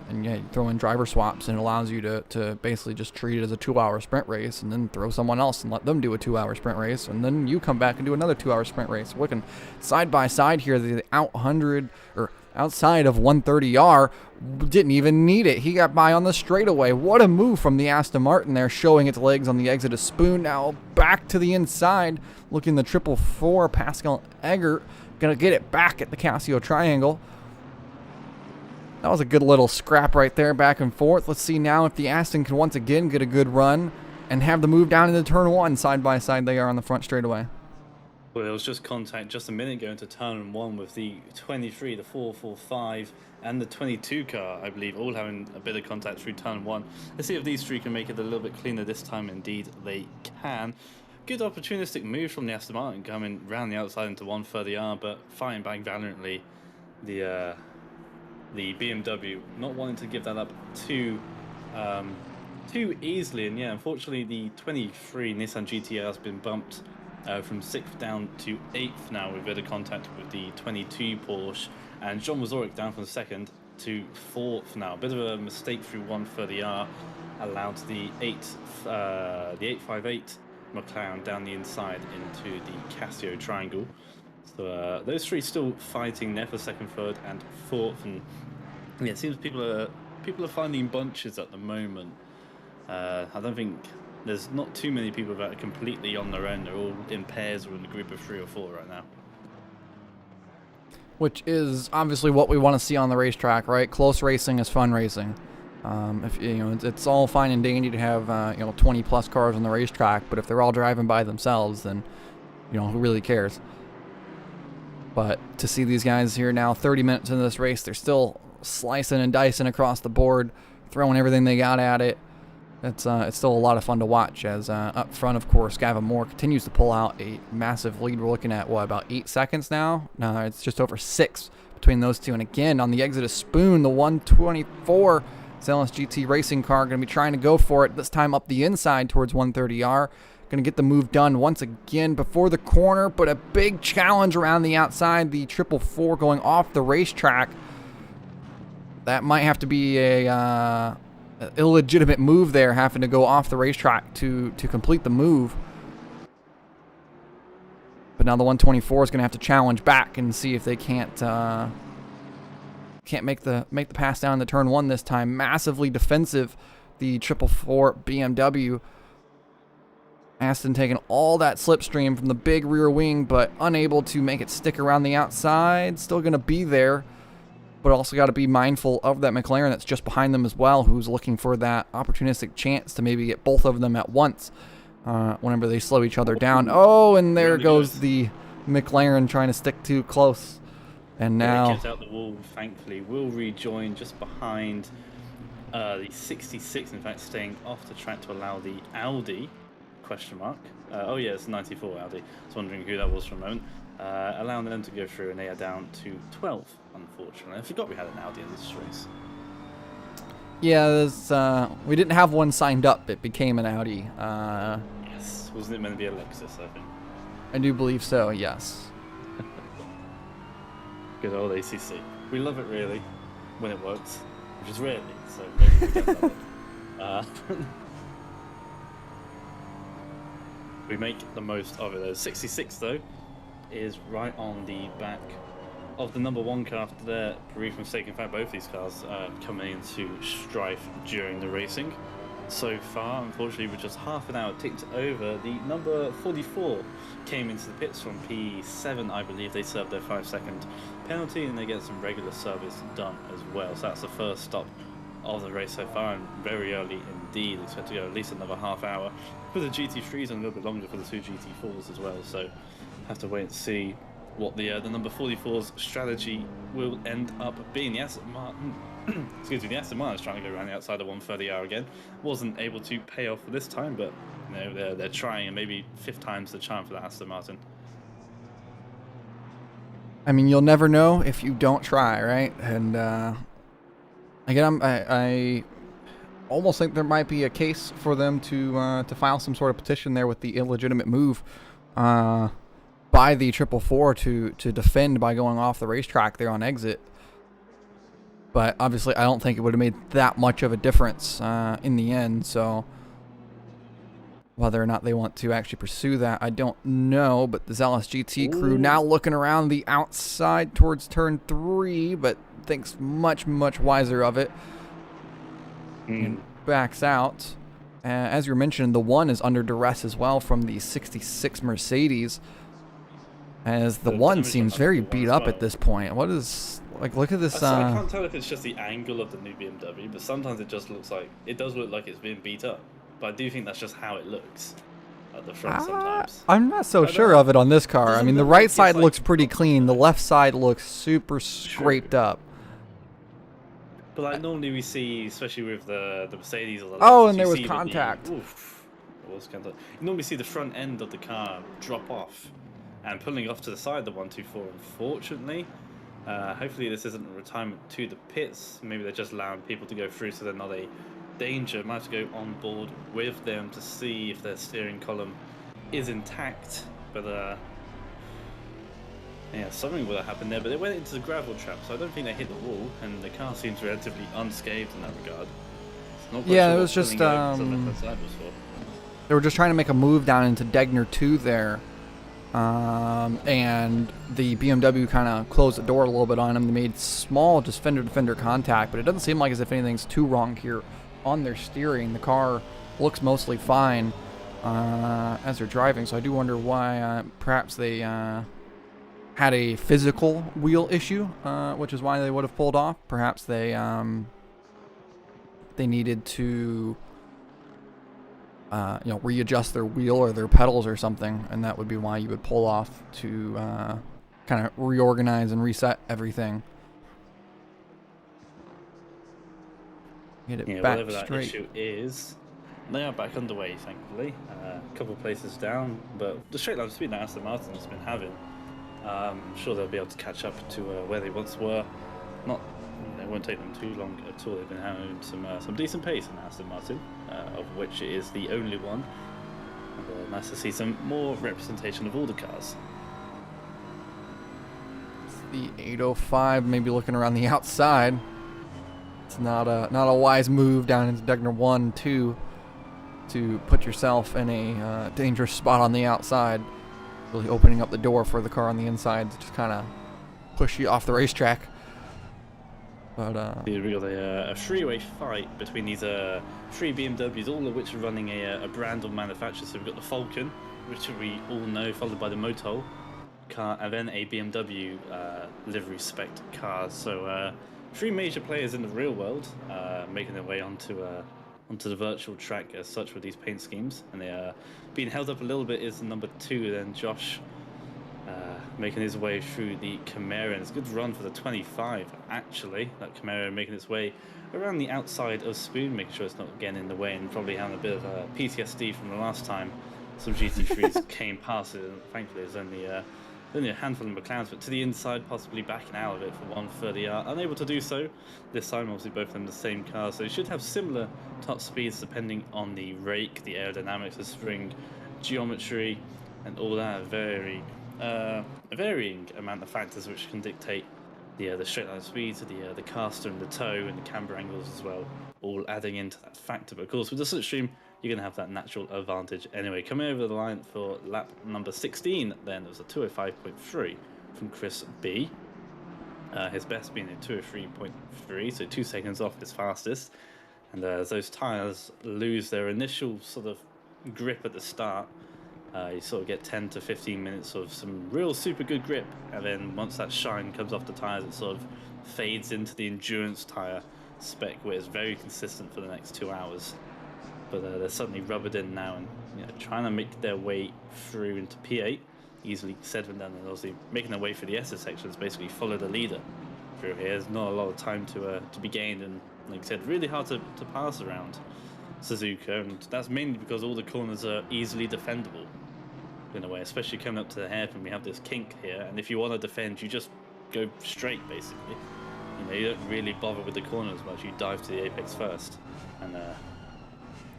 And yeah, you throw in driver swaps, and it allows you to basically just treat it as a 2-hour sprint race, and then throw someone else and let them do a 2-hour sprint race, and then you come back and do another 2-hour sprint race. Looking side by side here, the outside of 130R didn't even need it. He got by on the straightaway. What a move from the Aston Martin there, showing its legs on the exit of Spoon. Now back to the inside, looking the 444 Pascal Eggert. Gonna get it back at the Casio Triangle. That was a good little scrap right there, back and forth. Let's see now if the Aston can once again get a good run and have the move down into turn 1. Side by side they are on the front straightaway. Well, there was just contact just a minute ago into turn 1 with the 23, the 445, and the 22 car, I believe, all having a bit of contact through turn 1. Let's see if these three can make it a little bit cleaner this time. Indeed, they can. Good opportunistic move from the Aston Martin, coming round the outside into 130R, but fighting back valiantly. The BMW not wanting to give that up too easily, and yeah, unfortunately the 23 Nissan GTR has been bumped from 6th down to 8th now, with a bit of contact with the 22 Porsche, and John Wazorek down from 2nd to 4th now. A bit of a mistake through 130R allowed the 858 McLaren down the inside into the Casio Triangle. So those three still fighting there for 2nd, 3rd, and 4th, and yeah, it seems people are finding bunches at the moment. I don't think there's not too many people that are completely on their own. They're all in pairs or in a group of 3 or 4 right now. Which is obviously what we want to see on the racetrack, right? Close racing is fun racing. If it's all fine and dandy to have 20 plus cars on the racetrack, but if they're all driving by themselves, then who really cares? But to see these guys here now, 30 minutes into this race, they're still slicing and dicing across the board, throwing everything they got at it. It's still a lot of fun to watch, as up front, of course, Gavin Moore continues to pull out a massive lead. We're looking at, about 8 seconds now? No, it's just over 6 between those two. And again, on the exit of Spoon, the 124 Zealous GT racing car going to be trying to go for it, this time up the inside towards 130R. Going to get the move done once again before the corner, but a big challenge around the outside. The 444 going off the racetrack. That might have to be a illegitimate move there, having to go off the racetrack to complete the move. But now the 124 is going to have to challenge back and see if they can't make the pass down to turn 1 this time. Massively defensive, the 444 BMW. Aston taking all that slipstream from the big rear wing, but unable to make it stick around the outside. Still going to be there, but also got to be mindful of that McLaren that's just behind them as well, who's looking for that opportunistic chance to maybe get both of them at once whenever they slow each other down. Oh, and there goes the McLaren trying to stick too close. And now gets out the wall, thankfully. Will rejoin just behind the 66, in fact, staying off the track to allow the Audi, question mark. Oh yeah, it's 94 Audi. I was wondering who that was for a moment. Allowing them to go through, and they are down to 12, unfortunately. I forgot we had an Audi in this race. Yeah, we didn't have one signed up. It became an Audi. Yes, wasn't it meant to be a Lexus, I think? I do believe so, yes. Good old ACC. We love it, really, when it works, which is rarely, so maybe we don't love it. We make the most of it. 66, though, is right on the back of the number 1 car after their brief mistake. In fact, both these cars coming into strife during the racing. So far, unfortunately, with just half an hour ticked over, the number 44 came into the pits from P7, I believe. They served their 5-second penalty, and they get some regular service done as well. So that's the first stop of the race so far, and very early indeed. Expect to go at least another half hour for the GT3s and a little bit longer for the 2 GT4s as well. So have to wait and see what the number 44's strategy will end up being. The Aston Martin, excuse me, the Aston Martin is trying to go around the outside of 130R again. Wasn't able to pay off for this time, but they're trying, and maybe 5th time's the charm for the Aston Martin. I mean, you'll never know if you don't try, right? And Again, I almost think there might be a case for them to file some sort of petition there with the illegitimate move by the 444 to defend by going off the racetrack there on exit. But obviously, I don't think it would have made that much of a difference in the end. So whether or not they want to actually pursue that, I don't know. But the Zealous GT crew now looking around the outside towards turn 3, but thinks much wiser of it and backs out. As you mentioned, the 1 is under duress as well from the 66 Mercedes, as the 1 seems very beat up at this point. What is, like, look at this. I can't tell if it's just the angle of the new BMW, but sometimes it just looks like, it does look like it's being beat up. But I do think that's just how it looks at the front sometimes. I'm not so sure of it on this car. I mean, the right side looks pretty clean. The left side looks super scraped up. But like normally we see, especially with the Mercedes or the Lexus, and there was contact. There was contact. You normally see the front end of the car drop off, and pulling off to the side, the 124. Unfortunately, hopefully this isn't a retirement to the pits. Maybe they're just allowing people to go through, so they're not a danger. Might have to go on board with them to see if their steering column is intact. But yeah, something would have happened there, but they went into the gravel trap, so I don't think they hit the wall, and the car seems relatively unscathed in that regard. Yeah, it was just they were just trying to make a move down into Degner 2 there, and the BMW kind of closed the door a little bit on them. They made small just fender-to-fender contact, but it doesn't seem like as if anything's too wrong here on their steering. The car looks mostly fine as they're driving, so I do wonder why perhaps they had a physical wheel issue, which is why they would have pulled off. Perhaps they needed to readjust their wheel or their pedals or something, and that would be why you would pull off to kind of reorganize and reset everything. Get it back whatever straight. That issue is, they are back underway, thankfully. A couple of places down, but the straight line speed that Aston Martin's been having, I'm sure they'll be able to catch up to where they once were. It won't take them too long at all. They've been having some decent pace in Aston Martin, of which it is the only one. And, nice to see some more representation of all the cars. It's the 805, maybe looking around the outside. It's not a wise move down into Degner 1, 2 to put yourself in a dangerous spot on the outside. Really opening up the door for the car on the inside to just kind of push you off the racetrack. But we got a three-way fight between these three BMWs, all of which are running a brand of manufacturer. So we've got the Falcon, which we all know, followed by the Motol car, and then a BMW livery spec car. So three major players in the real world making their way onto the virtual track as such with these paint schemes, and they are being held up a little bit is number 2 then Josh making his way through the Camaro, and it's a good run for the 25 actually. That Camaro making its way around the outside of Spoon, making sure it's not getting in the way, and probably having a bit of PTSD from the last time some GT3s came past it, and thankfully there's only a handful of McLarens, but to the inside, possibly backing out of it for 130. Unable to do so this time. Obviously, both of them the same car, so they should have similar top speeds depending on the rake, the aerodynamics, the spring geometry, and all that. A varying amount of factors which can dictate the straight line speed, to the caster and the toe and the camber angles as well, all adding into that factor. But of course, with the slipstream, you're going to have that natural advantage anyway. Coming over the line for lap number 16, then, it was a 205.3 from Chris B. His best being a 203.3, so 2 seconds off his fastest. And as those tyres lose their initial sort of grip at the start, you sort of get 10 to 15 minutes of some real super good grip, and then once that shine comes off the tyres, it sort of fades into the endurance tyre spec, where it's very consistent for the next 2 hours. But they're suddenly rubbered in now, and trying to make their way through into P8. Easily said and done, and obviously making their way through the SS sections, basically follow the leader through here. There's not a lot of time to be gained, and like I said, really hard to pass around Suzuka, and that's mainly because all the corners are easily defendable in a way, especially coming up to the hairpin. We have this kink here, and if you want to defend, you just go straight basically. You don't really bother with the corner as much. You dive to the apex first, and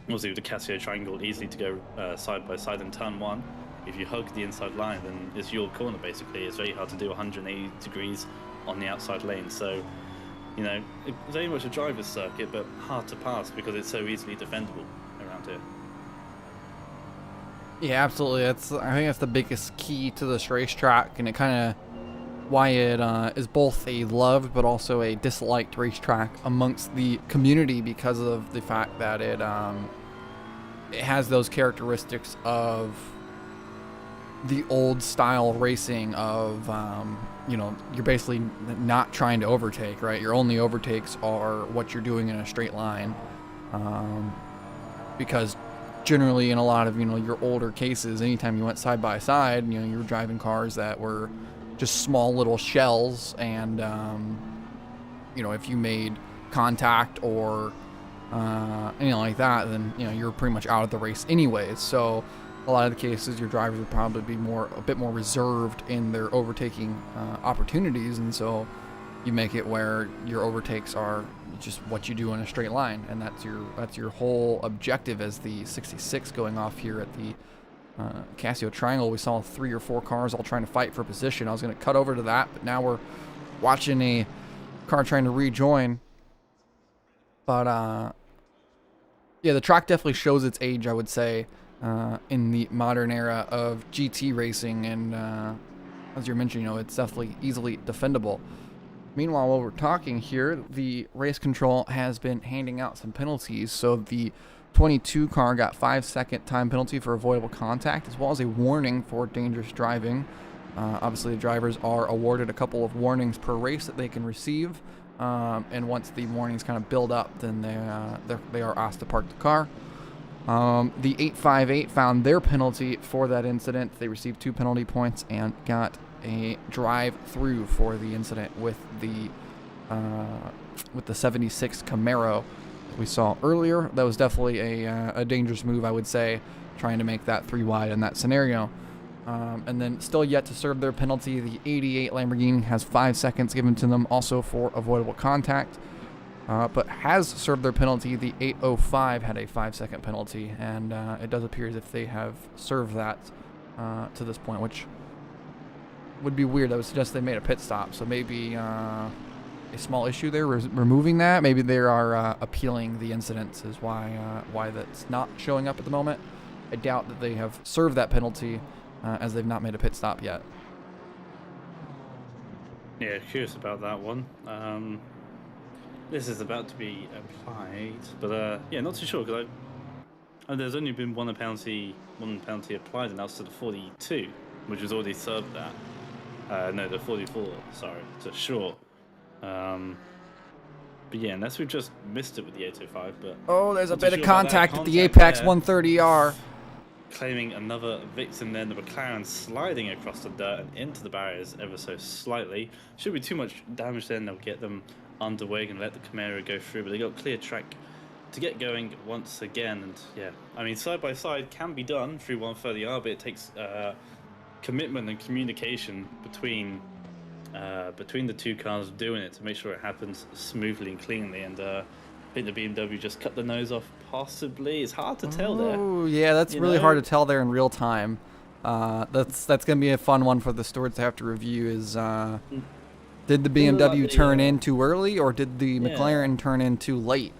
obviously with the Casio triangle, easily to go side by side in turn one. If you hug the inside line, then it's your corner basically. It's very hard to do 180 degrees on the outside lane. So, it's very much a driver's circuit, but hard to pass because it's so easily defendable around here. Yeah, absolutely. I think that's the biggest key to this racetrack, and it kind of why it is both a loved but also a disliked racetrack amongst the community because of the fact that it has those characteristics of the old style racing of you're basically not trying to overtake, right? Your only overtakes are what you're doing in a straight line, because generally in a lot of your older cases, anytime you went side by side, you were driving cars that were just small little shells, and if you made contact or anything like that, then you're pretty much out of the race anyways. So a lot of the cases, your drivers would probably be a bit more reserved in their overtaking opportunities, and so you make it where your overtakes are just what you do in a straight line, and that's your whole objective as the 66 going off here at the Casio Triangle. We saw 3 or 4 cars all trying to fight for position. I was going to cut over to that, but now we're watching a car trying to rejoin. But yeah, the track definitely shows its age, I would say, in the modern era of GT racing, and as you mentioned, it's definitely easily defendable. Meanwhile, while we're talking here, the race control has been handing out some penalties. So the 22 car got 5-second time penalty for avoidable contact, as well as a warning for dangerous driving. Obviously, the drivers are awarded a couple of warnings per race that they can receive, and once the warnings kind of build up, then they are asked to park the car. The 858 found their penalty for that incident. They received 2 penalty points and got a drive-through for the incident with the 76 Camaro we saw earlier. That was definitely a dangerous move, I would say, trying to make that 3 wide in that scenario. And then still yet to serve their penalty, the 88 Lamborghini has 5 seconds given to them also for avoidable contact, but has served their penalty. The 805 had a 5-second penalty, and it does appear as if they have served that to this point, which would be weird. That would suggest they made a pit stop, so maybe a small issue there, removing that. Maybe they are appealing the incident is why that's not showing up at the moment. I doubt that they have served that penalty, as they've not made a pit stop yet. Yeah, curious about that one. This is about to be applied, but yeah, not too sure, because there's only been one penalty applied, and that's to the 42, which was already served that. No, the 44, sorry, to short. But yeah, unless we've just missed it with the 805, but... Oh, there's a bit of contact at the Apex 130R. Claiming another victim there, the McLaren sliding across the dirt and into the barriers ever so slightly. Should be too much damage then, they'll get them underway and let the Camaro go through, but they got clear track to get going once again. And yeah, I mean, side by side can be done through 130R, but it takes commitment and communication between the 2 cars doing it to make sure it happens smoothly and cleanly. And I think the BMW just cut the nose off, possibly. It's hard to tell there. Oh, yeah, that's really hard to tell there in real time. That's going to be a fun one for the stewards to have to review is, did the BMW turn in too early, or did the McLaren turn in too late?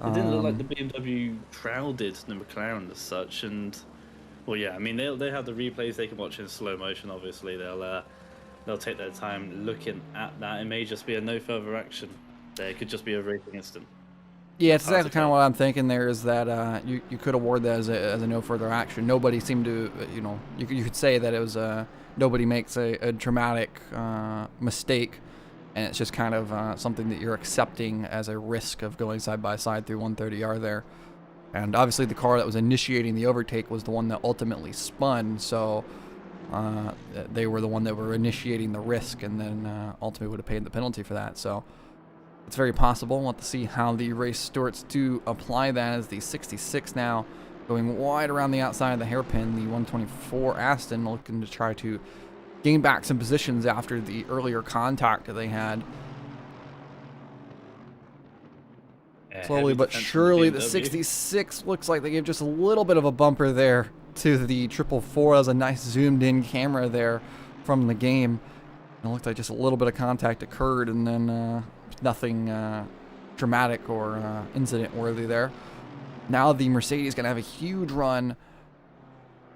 It didn't look like the BMW crowded the McLaren as such, and well, yeah, I mean they have the replays they can watch in slow motion. Obviously, they'll take their time looking at that. It may just be a no further action. It could just be a racing incident. Yeah, it's exactly kind of what I'm thinking there, is that you could award that as a no further action. Nobody seemed to, you could say that it was nobody makes a dramatic mistake, and it's just kind of something that you're accepting as a risk of going side by side through 130R there. And obviously the car that was initiating the overtake was the one that ultimately spun, so they were the one that were initiating the risk, and then ultimately would have paid the penalty for that. So it's very possible. We'll have to see how the race stewards do apply that, as the 66 now going wide around the outside of the hairpin. The 124 Aston looking to try to gain back some positions after the earlier contact that they had. Yeah, Slowly heavy but defense from surely, the BMW. 66 looks like they gave just a little bit of a bumper there to the 444. That was a nice zoomed-in camera there from the game. It looked like just a little bit of contact occurred, and then nothing dramatic or incident-worthy there. Now the Mercedes going to have a huge run.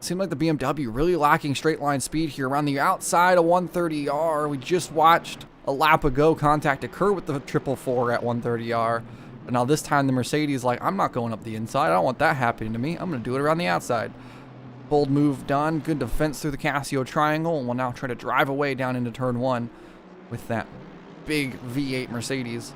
Seemed like the BMW really lacking straight line speed here around the outside of 130R. We just watched a lap ago contact occur with the 444 at 130R. But now this time the Mercedes like, I'm not going up the inside. I don't want that happening to me. I'm going to do it around the outside. Bold move done. Good defense through the Casio triangle. And we'll now try to drive away down into turn 1 with that big V8 Mercedes.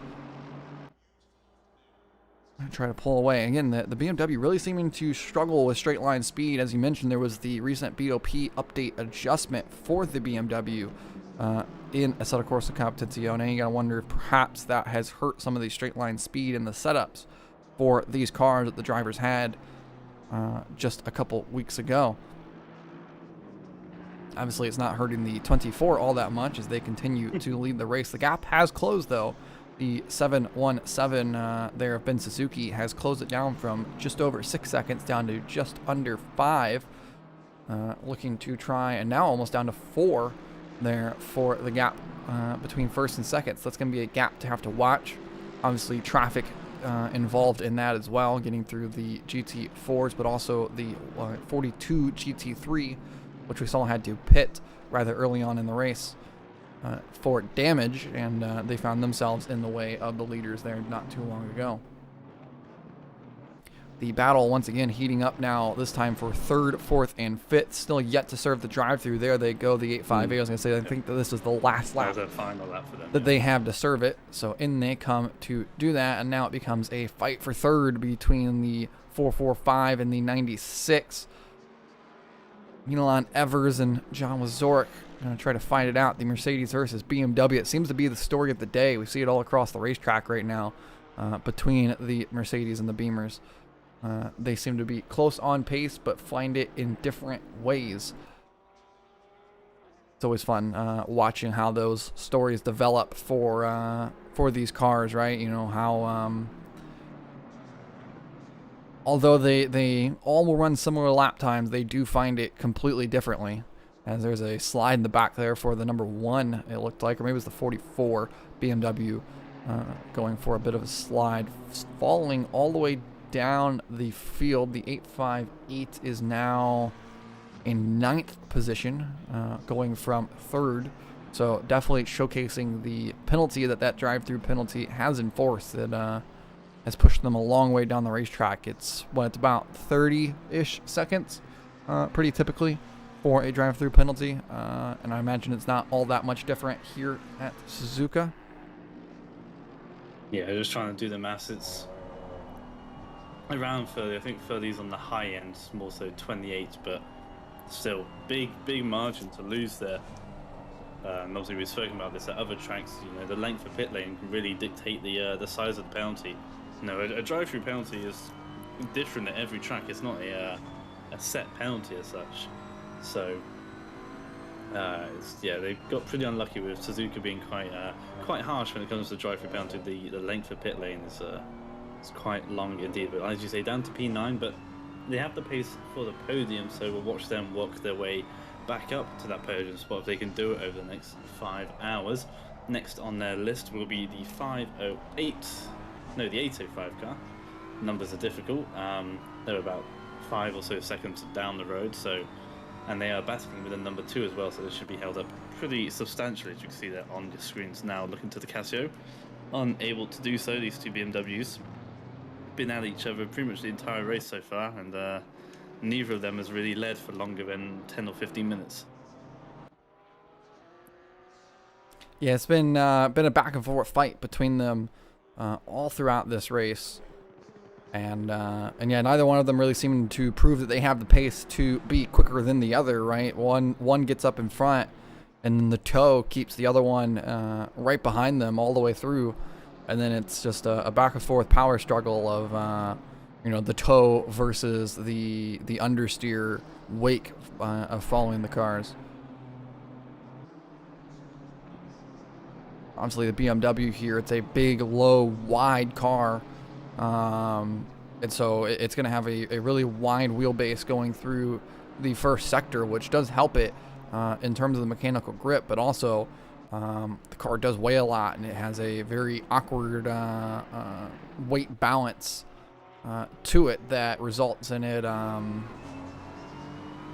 Try to pull away. Again, the BMW really seeming to struggle with straight line speed. As you mentioned, there was the recent BOP update adjustment for the BMW in Assetto Corsa Competizione. You gotta wonder if perhaps that has hurt some of the straight line speed in the setups for these cars that the drivers had just a couple weeks ago. Obviously, it's not hurting the 24 all that much as they continue to lead the race. The gap has closed, though. The 717 there of Ben Suzuki has closed it down from just over 6 seconds down to just under 5. Looking to try, and now almost down to 4 there for the gap between first and second. So that's going to be a gap to have to watch. Obviously, traffic involved in that as well, getting through the GT4s, but also the 42 GT3, which we saw had to pit rather early on in the race for damage, and they found themselves in the way of the leaders there not too long ago. The battle once again heating up now, this time for 3rd, 4th, and 5th. Still yet to serve the drive-through. There they go, the 858. I was going to say, I think that this is the last lap That was a final lap for them, that they have to serve it. So in they come to do that, and now it becomes a fight for 3rd between the 445 and the 96. Milan Evers and John Wazorek going to try to fight it out. The Mercedes versus BMW. It seems to be the story of the day. We see it all across the racetrack right now between the Mercedes and the Beamers. They seem to be close on pace, but find it in different ways. It's always fun watching how those stories develop for these cars, right? You know, how although they all will run similar lap times, they do find it completely differently. As there's a slide in the back there for the number 1, it looked like, or maybe it was the 44 BMW going for a bit of a slide, falling all the way down the field. The 858 is now in 9th position, going from 3rd. So definitely showcasing the penalty that drive-through penalty has enforced. That has pushed them a long way down the racetrack. It's about 30-ish seconds, pretty typically, for a drive-through penalty. And I imagine it's not all that much different here at Suzuka. Yeah, just trying to do the maths. It's around 30. I think 30 is on the high end, more so 28, but still big margin to lose there. And obviously we've spoken about this at other tracks. You know, the length of pit lane can really dictate the size of the penalty. You know, a drive-through penalty is different at every track. It's not a set penalty as such. So yeah, they got pretty unlucky with Suzuka being quite harsh when it comes to drive-through penalty. The length of pit lane is quite long indeed. But as you say, down to P9, but they have the pace for the podium, so we'll watch them work their way back up to that podium spot if they can do it over the next 5 hours. Next on their list will be the 805 car. Numbers are difficult. They're about 5 or so seconds down the road, and they are battling with a number 2 as well, so they should be held up pretty substantially, as you can see there on the screens now. Looking to the Casio, unable to do so. These two BMWs been at each other pretty much the entire race so far, and neither of them has really led for longer than 10 or 15 minutes. Yeah, it's been a back and forth fight between them all throughout this race, and yeah, neither one of them really seeming to prove that they have the pace to be quicker than the other. Right, one gets up in front, and then the toe keeps the other one right behind them all the way through, and then it's just a back and forth power struggle of the toe versus the understeer wake of following the cars. Obviously the BMW here, it's a big, low, wide car. And so it's going to have a really wide wheelbase going through the first sector, which does help it in terms of the mechanical grip, but also the car does weigh a lot, and it has a very awkward weight balance to it that results in it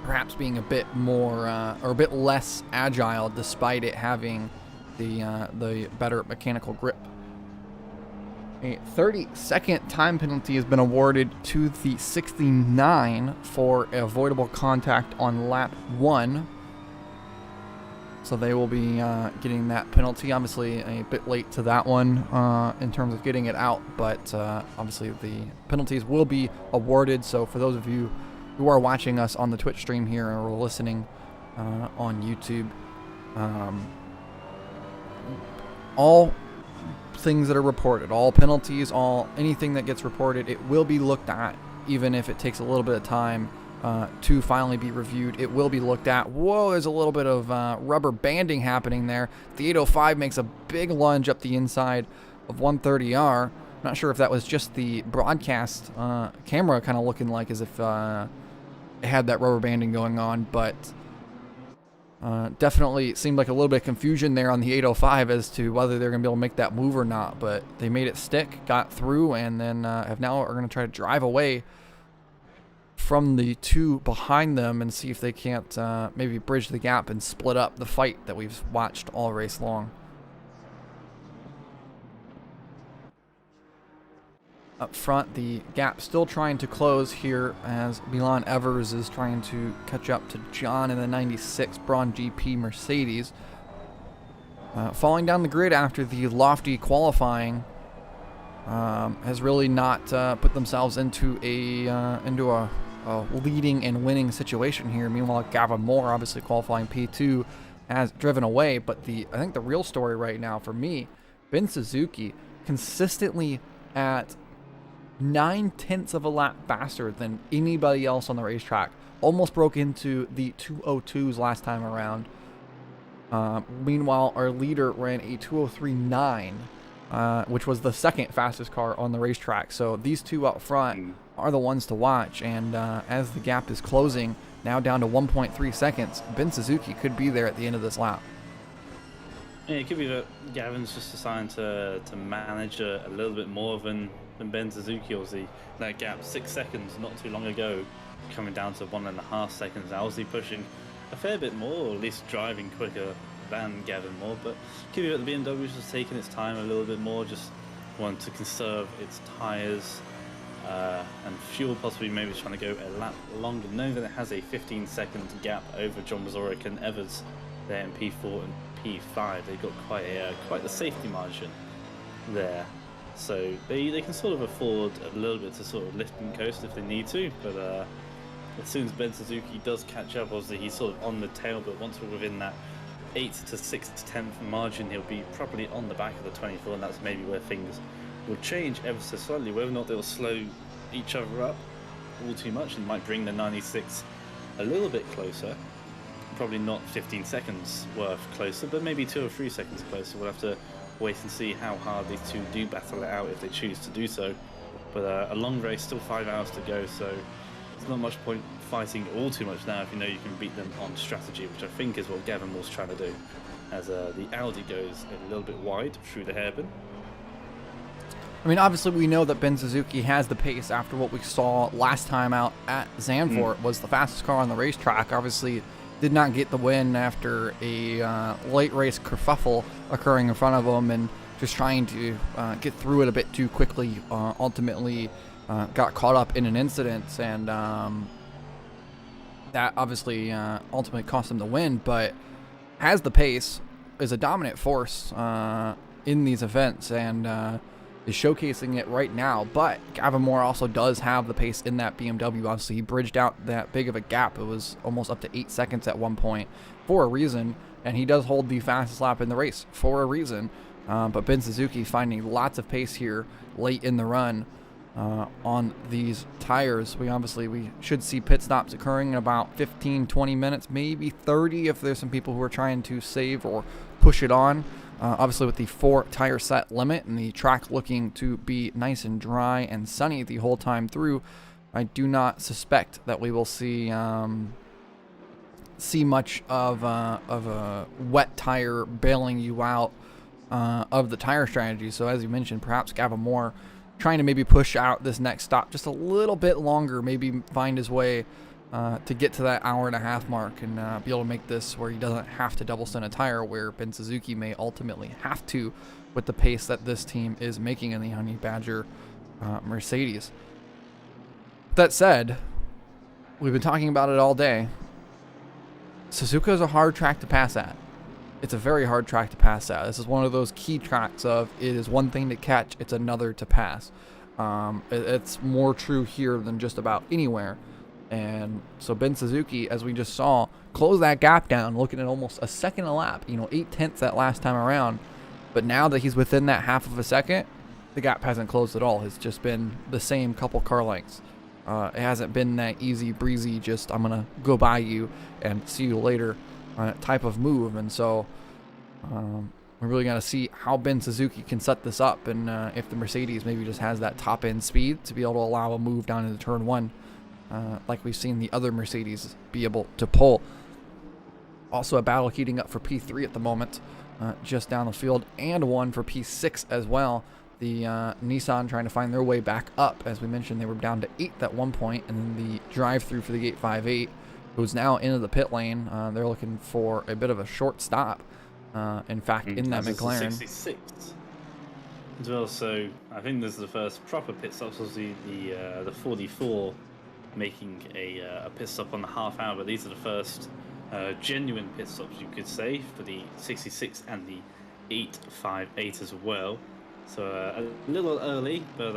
perhaps being a bit more or a bit less agile, despite it having the better mechanical grip. A 30-second time penalty has been awarded to the 69 for avoidable contact on lap 1. So they will be getting that penalty. Obviously a bit late to that one in terms of getting it out, but obviously the penalties will be awarded. So for those of you who are watching us on the Twitch stream here or listening on YouTube, all things that are reported, all penalties, anything that gets reported, it will be looked at, even if it takes a little bit of time to finally be reviewed. It will be looked at. Whoa, there's a little bit of rubber banding happening there. The 805 makes a big lunge up the inside of 130R. Not sure if that was just the broadcast camera kind of looking like as if it had that rubber banding going on, but definitely seemed like a little bit of confusion there on the 805 as to whether they're going to be able to make that move or not, but they made it stick, got through, and then are going to try to drive away from the two behind them and see if they can't maybe bridge the gap and split up the fight that we've watched all race long. Up front, the gap still trying to close here as Milan Evers is trying to catch up to John in the 96 Braun GP Mercedes. Falling down the grid after the lofty qualifying has really not put themselves into a leading and winning situation here. Meanwhile, Gavin Moore, obviously qualifying P2, has driven away. But I think the real story right now for me, Ben Suzuki consistently at 9/10 of a lap faster than anybody else on the racetrack. Almost broke into the 202s last time around. Meanwhile, our leader ran a 203.9, which was the second fastest car on the racetrack. So these two up front are the ones to watch. And as the gap is closing, now down to 1.3 seconds, Ben Suzuki could be there at the end of this lap. Yeah, it could be that Gavin's just deciding to manage a little bit more than Ben Suzuki. Obviously, that gap 6 seconds not too long ago, coming down to 1.5 seconds. Now, obviously pushing a fair bit more, or at least driving quicker than Gavin Moore. But could be that the BMW's just taking its time a little bit more, just wanting to conserve its tyres and fuel, possibly maybe trying to go a lap longer, knowing that it has a 15-second gap over John Mazurek and Evers there in P4 and P5. They've got quite the safety margin there. So they can sort of afford a little bit to sort of lift and coast if they need to, but as soon as Ben Suzuki does catch up, obviously he's sort of on the tail, but once we're within that 8 to 6 to 10th margin, he'll be properly on the back of the 24, and that's maybe where things will change ever so slightly. Whether or not they'll slow each other up all too much and might bring the 96 a little bit closer. Probably not 15 seconds worth closer, but maybe 2 or 3 seconds closer. We'll have to wait and see how hard these two do battle it out if they choose to do so. But a long race, still 5 hours to go, so there's not much point fighting all too much now if you know you can beat them on strategy, which I think is what Gavin was trying to do, as the Audi goes a little bit wide through the hairpin. I mean, obviously we know that Ben Suzuki has the pace after what we saw last time out at Zandvoort. Was the fastest car on the racetrack. Obviously did not get the win after a late race kerfuffle occurring in front of him and just trying to get through it a bit too quickly. Ultimately got caught up in an incident, and that obviously ultimately cost him the win, but has the pace, is a dominant force in these events, and is showcasing it right now. But Gavin Moore also does have the pace in that BMW. Obviously, he bridged out that big of a gap. It was almost up to 8 seconds at one point for a reason, and he does hold the fastest lap in the race for a reason. But Ben Suzuki finding lots of pace here late in the run on these tires. We should see pit stops occurring in about 15-20 minutes, maybe 30 if there's some people who are trying to save or push it on. Obviously, with the 4 tire set limit and the track looking to be nice and dry and sunny the whole time through, I do not suspect that we will see much of a wet tire bailing you out of the tire strategy. So as you mentioned, perhaps Gavin Moore trying to maybe push out this next stop just a little bit longer, maybe find his way to get to that hour and a half mark and be able to make this where he doesn't have to double stint a tire, where Ben Suzuki may ultimately have to with the pace that this team is making in the Honey Badger Mercedes. That said, we've been talking about it all day. Suzuka is a hard track to pass at. It's a very hard track to pass at. This is one of those key tracks of it is one thing to catch, it's another to pass. It's more true here than just about anywhere. And so Ben Suzuki, as we just saw, close that gap down, looking at almost a second a lap, 8/10 that last time around. But now that he's within that half of a second, the gap hasn't closed at all. It's just been the same couple car lengths. It hasn't been that easy breezy, just I'm going to go by you and see you later type of move. And so we're really going to see how Ben Suzuki can set this up, and if the Mercedes maybe just has that top end speed to be able to allow a move down into turn 1. Like we've seen the other Mercedes be able to pull. Also a battle heating up for P3 at the moment, just down the field, and one for P6 as well. The Nissan trying to find their way back up. As we mentioned, they were down to 8th at one point, and then the drive-through for the 858, who's now into the pit lane. They're looking for a bit of a short stop. In fact, in that McLaren. 66 as well, so I think this is the first proper pit stop. Obviously, the 44 making a pit stop on the half hour, but these are the first genuine pit stops, you could say, for the 66 and the 858 as well. So a little early, but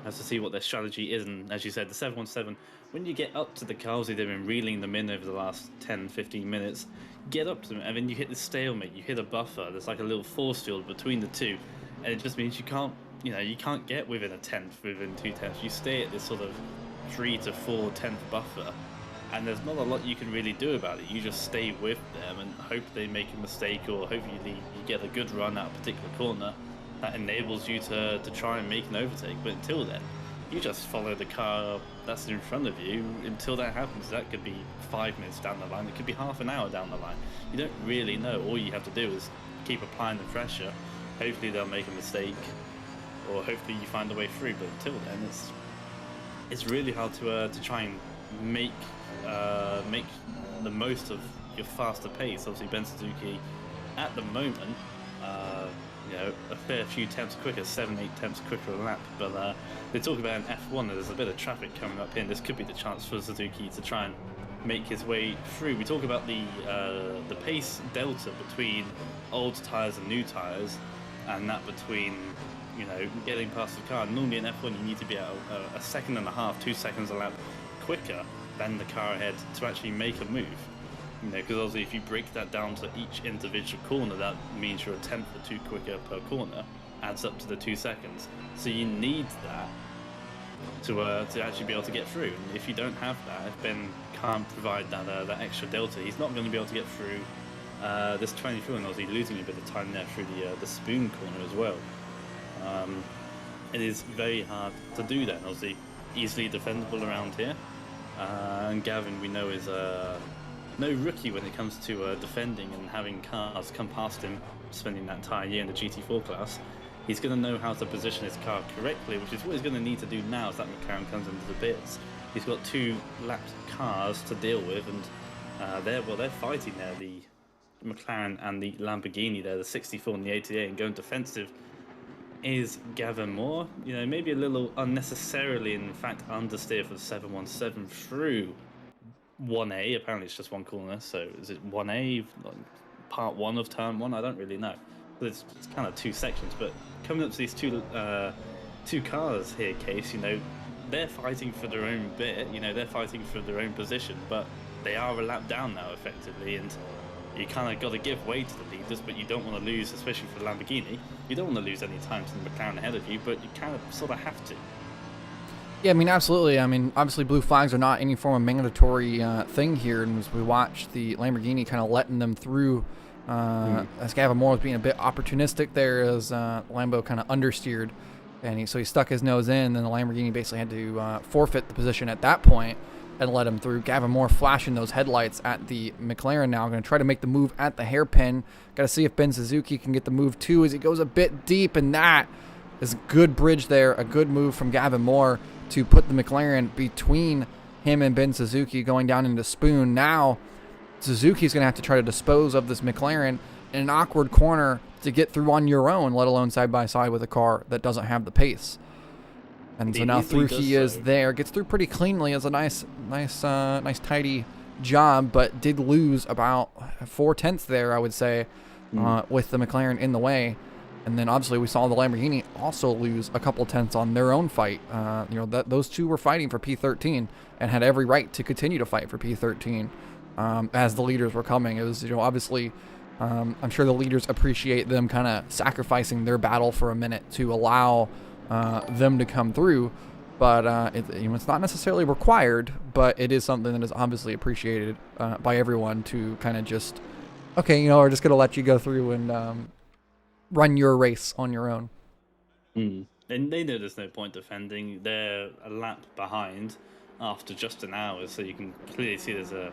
has to see what their strategy is. And as you said, the 717, when you get up to the cars, they've been reeling them in over the last 10-15 minutes, get up to them, and then you hit the stalemate, you hit a buffer. There's like a little force field between the two, and it just means you can't get within a tenth, within 2 tenths. You stay at this sort of 3 to 4 tenth buffer, and there's not a lot you can really do about it. You just stay with them and hope they make a mistake, or hopefully you get a good run out a particular corner that enables you to try and make an overtake. But until then, you just follow the car that's in front of you until that happens. That could be 5 minutes down the line, it could be half an hour down the line. You don't really know. All you have to do is keep applying the pressure. Hopefully they'll make a mistake, or hopefully you find a way through. But until then, it's really hard to try and make the most of your faster pace. Obviously, Ben Suzuki at the moment, a fair few tenths quicker, 7-8 tenths quicker a lap. But they talk about an F1. There's a bit of traffic coming up here, and this could be the chance for Suzuki to try and make his way through. We talk about the pace delta between old tires and new tires, and that between getting past the car. Normally in F1 you need to be at a second and a half, 2 seconds a lap quicker than the car ahead to actually make a move. Because obviously if you break that down to each individual corner, that means you're a tenth or 2 quicker per corner, adds up to the 2 seconds. So you need that to actually be able to get through. And if you don't have that, if Ben can't provide that extra delta, he's not going to be able to get through this 24, and obviously losing a bit of time there through the spoon corner as well. It is very hard to do that, and obviously easily defendable around here. And Gavin, we know, is no rookie when it comes to defending and having cars come past him, spending that entire year in the GT4 class. He's going to know how to position his car correctly, which is what he's going to need to do now as that McLaren comes into the pits. He's got 2 lapped cars to deal with, and they're fighting there, the McLaren and the Lamborghini there, the 64 and the 88, and going defensive is Gavin Moore. Maybe a little unnecessarily, in fact, understeer for the 717 through 1A. Apparently it's just one corner, so is it 1A, like part 1 of turn 1? I don't really know. But it's kind of 2 sections, but coming up to these two cars here, Case, they're fighting for their own bit, they're fighting for their own position, but they are a lap down now effectively, and you kind of got to give way to the leaders, but you don't want to lose, especially for the Lamborghini. You don't want to lose any time to the McLaren ahead of you, but you kind of sort of have to. Yeah, absolutely. Obviously blue flags are not any form of mandatory thing here, and as we watch the Lamborghini kind of letting them through As Gavin Moore was being a bit opportunistic there as Lambo kind of understeered. And so he stuck his nose in, and then the Lamborghini basically had to forfeit the position at that point and let him through. Gavin Moore flashing those headlights at the McLaren now. Going to try to make the move at the hairpin. Got to see if Ben Suzuki can get the move too as he goes a bit deep, and that is a good bridge there. A good move from Gavin Moore to put the McLaren between him and Ben Suzuki going down into Spoon. Now Suzuki's going to have to try to dispose of this McLaren in an awkward corner to get through on your own, let alone side by side with a car that doesn't have the pace. And so now through he is there, gets through pretty cleanly as a nice tidy job, but did lose about 4/10 there, I would say, with the McLaren in the way. And then obviously we saw the Lamborghini also lose a couple tenths on their own fight. Those two were fighting for P13 and had every right to continue to fight for P13 as the leaders were coming. It was, obviously, I'm sure the leaders appreciate them kind of sacrificing their battle for a minute to allow them to come through. But it's not necessarily required, but it is something that is obviously appreciated by everyone to kind of just, okay, we're just going to let you go through and run your race on your own. And they know there's no point defending. They're a lap behind after just an hour, so you can clearly see there's a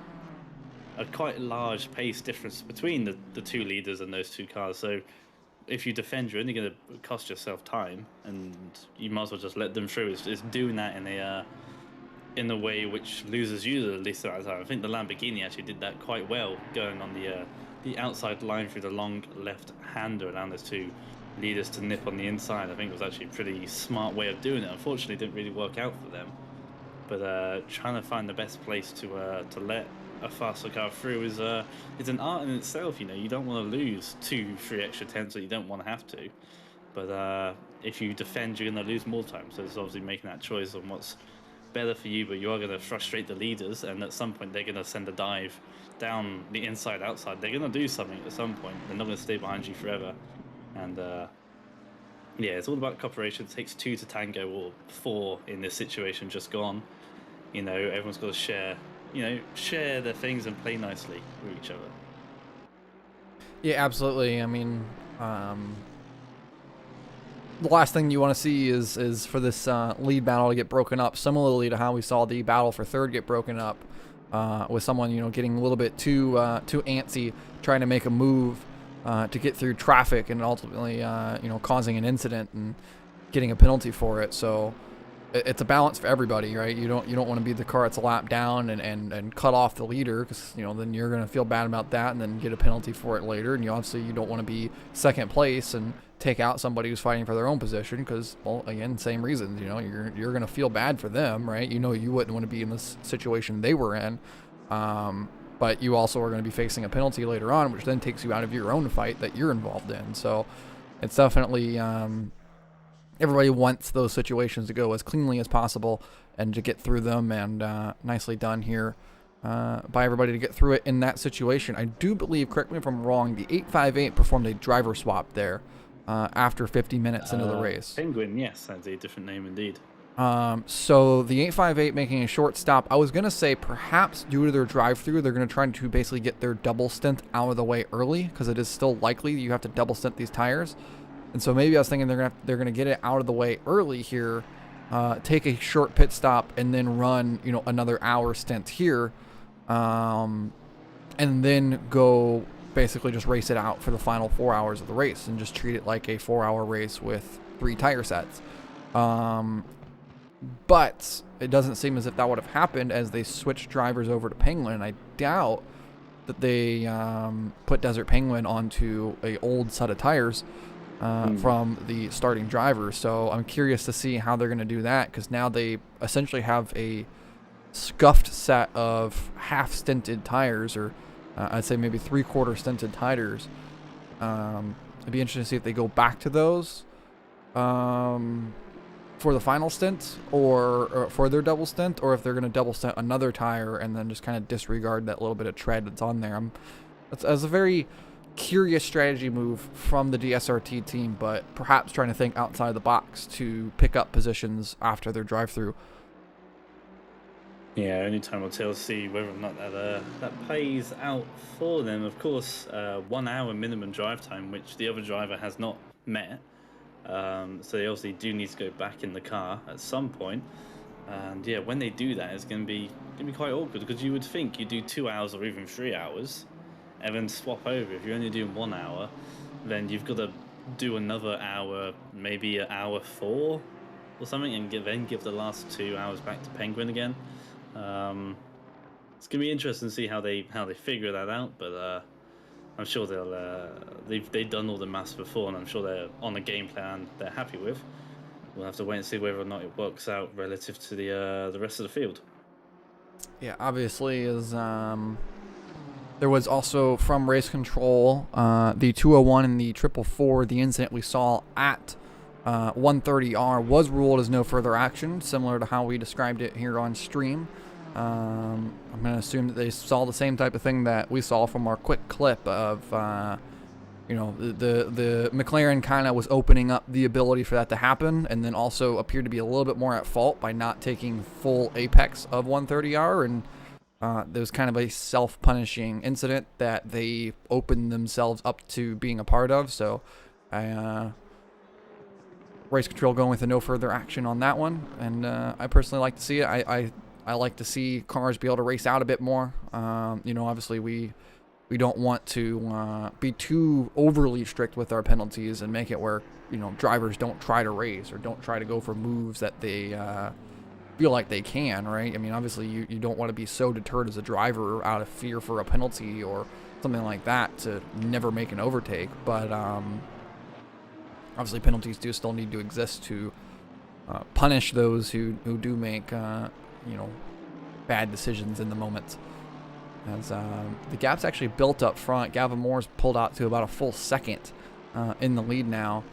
quite large pace difference between the two leaders and those two cars. So if you defend, you're only going to cost yourself time, and you might as well just let them through. It's doing that in a way which loses you the least amount of time. I think the Lamborghini actually did that quite well, going on the outside line through the long left-hander, allowing those two leaders to nip on the inside. I think it was actually a pretty smart way of doing it. Unfortunately, it didn't really work out for them. But trying to find the best place to let a faster car through is an art in itself. You don't want to lose 2-3 extra tenths that you don't want to have to. But if you defend, you're going to lose more time. So it's obviously making that choice on what's better for you, but you are going to frustrate the leaders, and at some point they're going to send a dive down the inside outside. They're going to do something at some point. They're not going to stay behind you forever. And it's all about cooperation. It takes 2 to tango, or 4 in this situation just gone. Everyone's got to share their things and play nicely with each other. Yeah, absolutely. I mean, the last thing you want to see is for this lead battle to get broken up, similarly to how we saw the battle for third get broken up, with someone getting a little bit too antsy, trying to make a move to get through traffic, and ultimately causing an incident and getting a penalty for it. So it's a balance for everybody, right? You don't want to be the car that's a lap down and cut off the leader, because then you're going to feel bad about that and then get a penalty for it later. And obviously you don't want to be second place and take out somebody who's fighting for their own position, because, well, again, same reasons. You're going to feel bad for them, right? You wouldn't want to be in this situation they were in, but you also are going to be facing a penalty later on, which then takes you out of your own fight that you're involved in. So it's definitely everybody wants those situations to go as cleanly as possible and to get through them, and nicely done here by everybody to get through it in that situation. I do believe, correct me if I'm wrong, the 858 performed a driver swap there after 50 minutes into the race. Penguin, yes, that's a different name indeed. So the 858 making a short stop. I was going to say perhaps due to their drive-through, they're going to try to basically get their double stint out of the way early, because it is still likely you have to double stint these tires. And so maybe I was thinking they're going to get it out of the way early here, take a short pit stop, and then run another hour stint here, and then go basically just race it out for the final 4 hours of the race and just treat it like a 4-hour race with 3 tire sets. But it doesn't seem as if that would have happened as they switched drivers over to Penguin. And I doubt that they put Desert Penguin onto a old set of tires from the starting driver. So I'm curious to see how they're going to do that, because now they essentially have a scuffed set of half-stinted tires, or I'd say maybe 3/4 stinted tires. It'd be interesting to see if they go back to those for the final stint, or for their double stint, or if they're going to double stint another tire and then just kind of disregard that little bit of tread that's on there. That's a very curious strategy move from the DSRT team, but perhaps trying to think outside the box to pick up positions after their drive-through. Yeah, only time will tell. See whether or not that plays out for them. Of course, 1 hour minimum drive time, which the other driver has not met. So they obviously do need to go back in the car at some point. And yeah, when they do that, it's gonna be quite awkward because you would think you do 2 hours or even 3 hours, and then swap over. If you're only doing 1 hour, then you've got to do another hour, maybe an hour four or something, and then give the last 2 hours back to Penguin again. Um, it's gonna be interesting to see how they figure that out, but I'm sure they've done all the maths before, and I'm sure they're on a game plan they're happy with. We'll have to wait and see whether or not it works out relative to the rest of the field. Yeah, obviously is there was also from race control the 201 and the 444. The incident we saw at 130R was ruled as no further action, similar to how we described it here on stream. I'm going to assume that they saw the same type of thing that we saw from our quick clip of, the McLaren kind of was opening up the ability for that to happen, and then also appeared to be a little bit more at fault by not taking full apex of 130R, and there was kind of a self-punishing incident that they opened themselves up to being a part of. So race control going with a no further action on that one, and I personally like to see it. I like to see cars be able to race out a bit more. Obviously we don't want to be too overly strict with our penalties and make it where drivers don't try to race or don't try to go for moves that they feel like they can, right? I mean, obviously you don't want to be so deterred as a driver out of fear for a penalty or something like that to never make an overtake, but obviously penalties do still need to exist to punish those who do make bad decisions in the moment. As the gap's actually built up front, Gavin Moore's pulled out to about a full second in the lead now,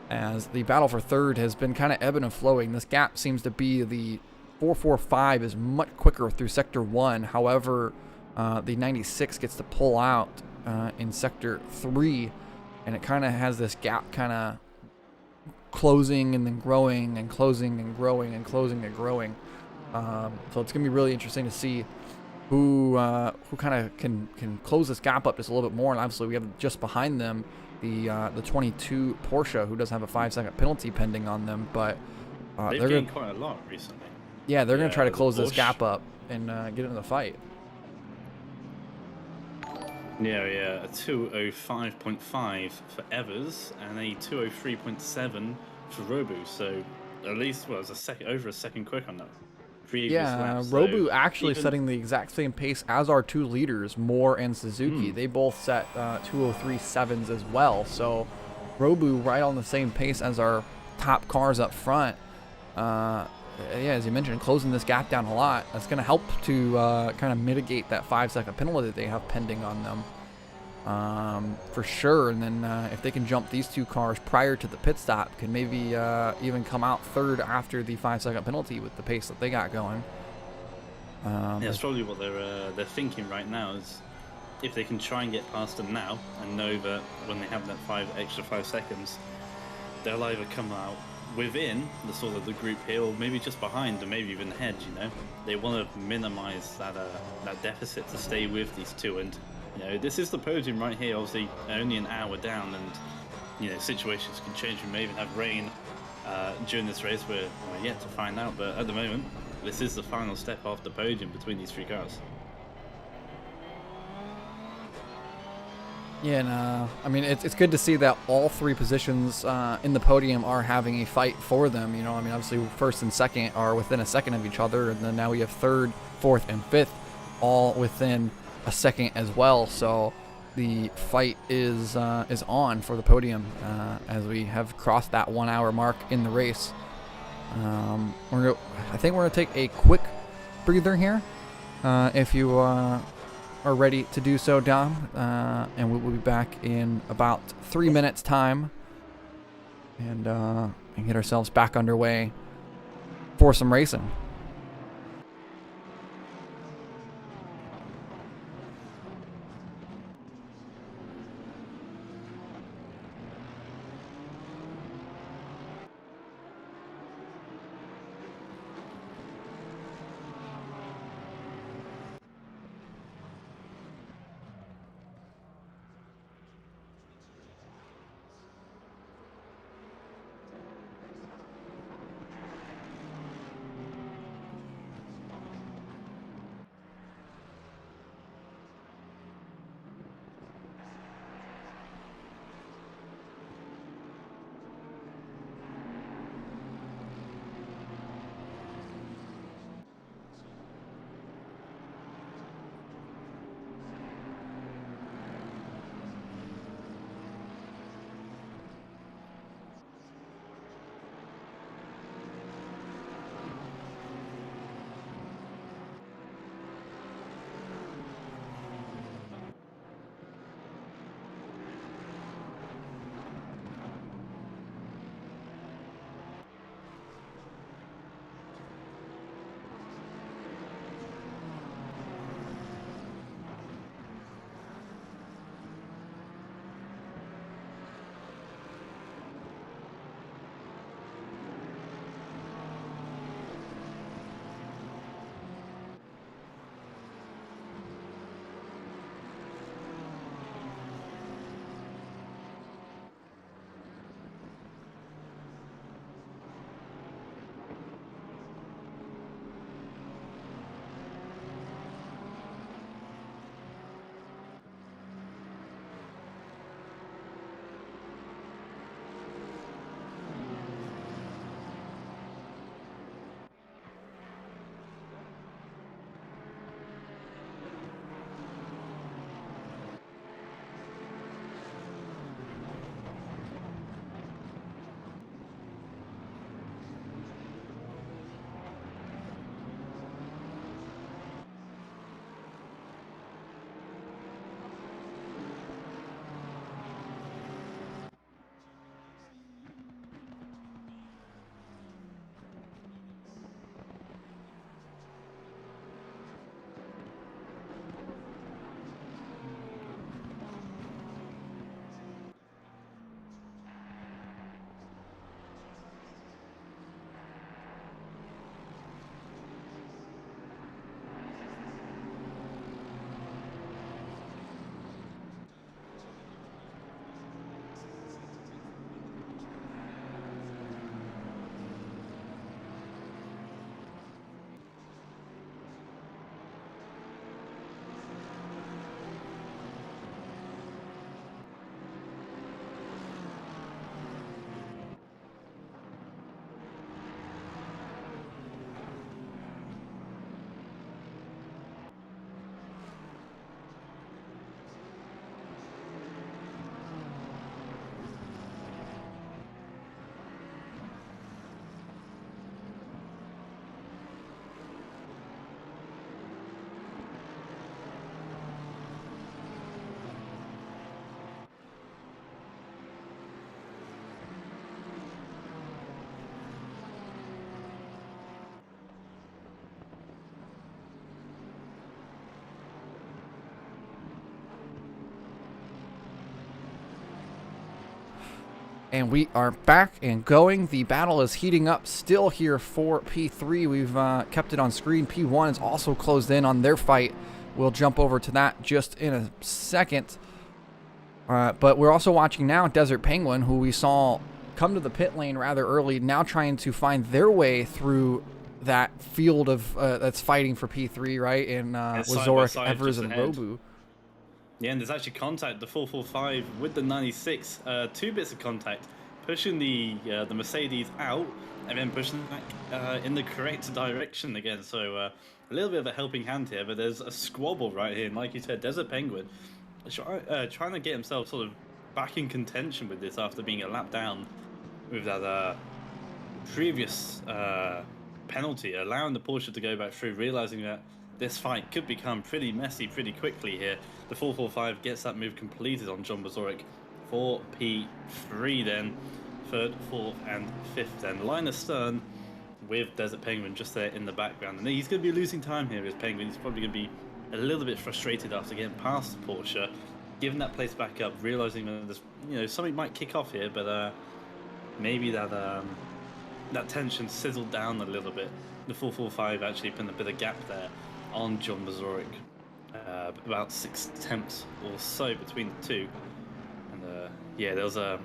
as the battle for third has been kind of ebbing and flowing. This gap seems to be the 445 is much quicker through sector 1. However, the 96 gets to pull out in sector 3, and it kind of has this gap kind of closing and then growing and closing and growing and closing and growing. So it's going to be really interesting to see who kind of can close this gap up just a little bit more. And obviously we have just behind them the 22 Porsche, who does have a 5-second penalty pending on them, but They've they're gained gonna, quite a lot recently. yeah, they're going to try to close this Porsche. gap up and get into the fight. Yeah, a 205.5 for Evers and a 203.7 for Robu. So at least it was over a second quick on that previous Yeah, lap. So Robu actually even- setting the exact same pace as our two leaders, Moore and Suzuki. They both set 203.7s as well. So Robu right on the same pace as our top cars up front. Yeah, as you mentioned, closing this gap down a lot. That's going to help to kind of mitigate that 5-second penalty that they have pending on them. For sure. And then if they can jump these two cars prior to the pit stop, can maybe even come out third after the 5-second penalty with the pace that they got going. Yeah, that's probably what they're thinking right now, is if they can try and get past them now and know that when they have that extra 5 seconds, they'll either come out within the sort of the group here, or maybe just behind, or maybe even ahead. They want to minimize that deficit to stay with these two. And this is the podium right here, obviously only an hour down, and situations can change. We may even have rain during this race. We're yet to find out, but at the moment this is the final step off the podium between these three cars. Yeah, and I mean, it's good to see that all three positions in the podium are having a fight for them. I mean, obviously first and second are within a second of each other, and then now we have third, fourth, and fifth all within a second as well. So the fight is on for the podium as we have crossed that 1 hour mark in the race. I think we're gonna take a quick breather here. If you are ready to do so, Dom, and we will be back in about 3 minutes time, and get ourselves back underway for some racing. And we are back and going. The battle is heating up still here for P3. We've kept it on screen. P1 is also closed in on their fight. We'll jump over to that just in a second. But we're also watching now Desert Penguin, who we saw come to the pit lane rather early, now trying to find their way through that field of that's fighting for P3, right? And Wazorek, Evers, and Robu. Yeah, and there's actually contact, the 445 with the 96, 2 bits of contact, pushing the Mercedes out and then pushing back in the correct direction again. So a little bit of a helping hand here, but there's a squabble right here. And like you said, Desert Penguin trying to get himself sort of back in contention with this after being a lap down with that previous penalty, allowing the Porsche to go back through, realizing that this fight could become pretty messy pretty quickly here. The 445 gets that move completed on John Wazorek for P3 then. 3rd, 4th, and 5th then. Linus Stern with Desert Penguin just there in the background. And he's going to be losing time here as Penguin. He's probably going to be a little bit frustrated after getting past the Porsche, giving that place back up, realizing that there's, you know, something might kick off here, but maybe that tension sizzled down a little bit. The 445 actually put a bit of gap there on John Wazorek, about 6 attempts or so between the two, and yeah, there was a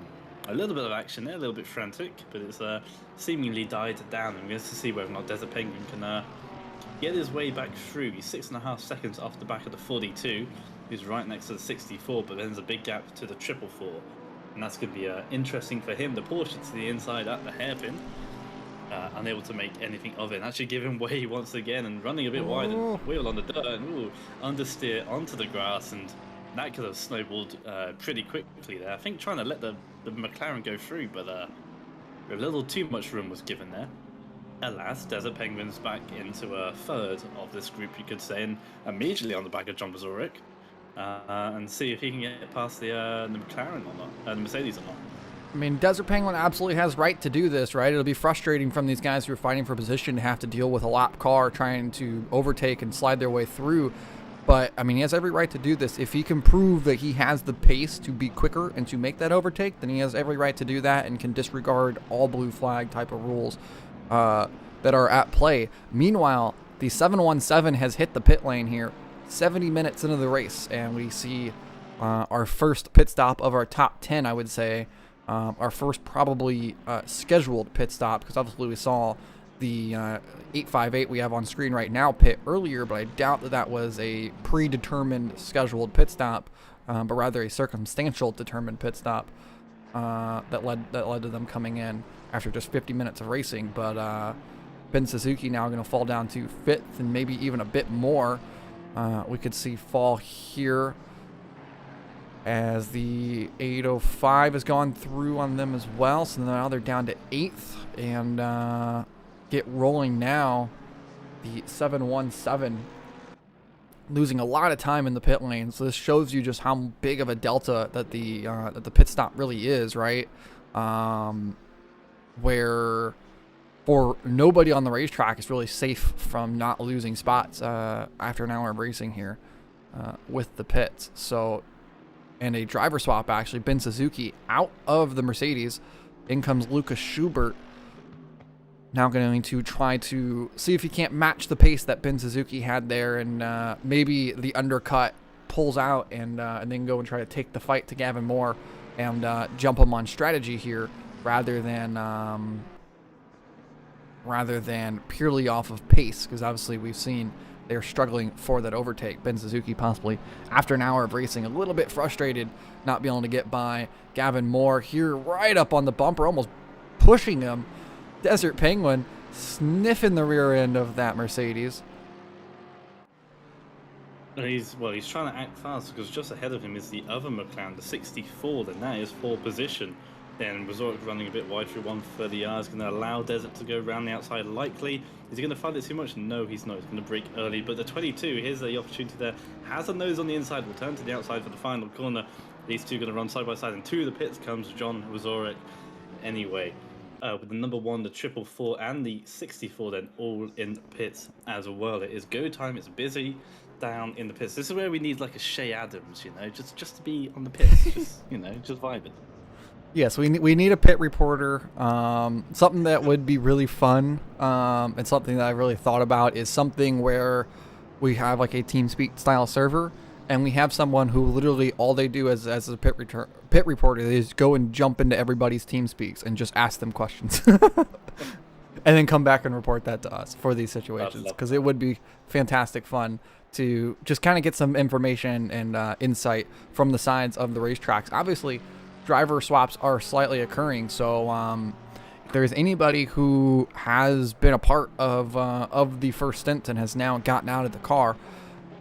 little bit of action there, a little bit frantic, but it's seemingly died down, and we have to see whether or not Desert Penguin can get his way back through. He's 6.5 seconds off the back of the 42. He's right next to the 64, but then there's a big gap to the 444, and that's going to be interesting for him. The Porsche to the inside at the hairpin. Unable to make anything of it, and actually giving way once again and running a bit wide and wheel on the dirt and understeer onto the grass, and that could have snowballed pretty quickly there. I think trying to let the McLaren go through, but a little too much room was given there. Alas, Desert Penguin's back into a 3rd of this group, you could say, and immediately on the back of John Wazorek, and see if he can get past the McLaren or not, the Mercedes or not. I mean, Desert Penguin absolutely has right to do this, right? It'll be frustrating from these guys who are fighting for position to have to deal with a lap car trying to overtake and slide their way through. But, I mean, he has every right to do this. If he can prove that he has the pace to be quicker and to make that overtake, then he has every right to do that and can disregard all blue flag type of rules that are at play. Meanwhile, the 717 has hit the pit lane here 70 minutes into the race, and we see our first pit stop of our top 10, I would say. Our first probably scheduled pit stop, because obviously we saw the 858 we have on screen right now pit earlier, but I doubt that was a predetermined scheduled pit stop, but rather a circumstantial determined pit stop that led to them coming in after just 50 minutes of racing. But Ben Suzuki now going to fall down to 5th and maybe even a bit more. We could see fall here, as the 805 has gone through on them as well. So now they're down to 8th, and get rolling now. The 717 losing a lot of time in the pit lane. So this shows you just how big of a delta that the pit stop really is, right? Where for nobody on the racetrack is really safe from not losing spots after an hour of racing here with the pits. So, and a driver swap, actually. Ben Suzuki out of the Mercedes. In comes Lucas Schubert. Now going to try to see if he can't match the pace that Ben Suzuki had there, and maybe the undercut pulls out, and then go and try to take the fight to Gavin Moore and jump him on strategy here, rather than purely off of pace, because obviously we've seen they're struggling for that overtake. Ben Suzuki possibly, after an hour of racing, a little bit frustrated not being able to get by Gavin Moore here right up on the bumper, almost pushing him. Desert Penguin sniffing the rear end of that Mercedes. He's trying to act fast, because just ahead of him is the other McLaren, the 64, then that is for position. Then Wazorek running a bit wide through 130 yards, going to allow Desert to go around the outside likely. Is he going to fight it too much? No, he's not. He's going to break early. But the 22, here's the opportunity there. Has a nose on the inside, will turn to the outside for the final corner. These two going to run side by side, and to the pits comes John Wazorek anyway. With the number 1, the 444, and the 64 then all in pits as well. It is go time. It's busy down in the pits. This is where we need like a Shea Adams, you know, just to be on the pits, just, you know, just vibing. Yes, we need a pit reporter. Something that would be really fun, and something that I really thought about is something where we have like a TeamSpeak style server, and we have someone who literally all they do as a pit reporter is go and jump into everybody's TeamSpeaks and just ask them questions, and then come back and report that to us for these situations, because it would be fantastic fun to just kind of get some information and insight from the sides of the racetracks. Obviously, driver swaps are slightly occurring, so if there's anybody who has been a part of the first stint and has now gotten out of the car,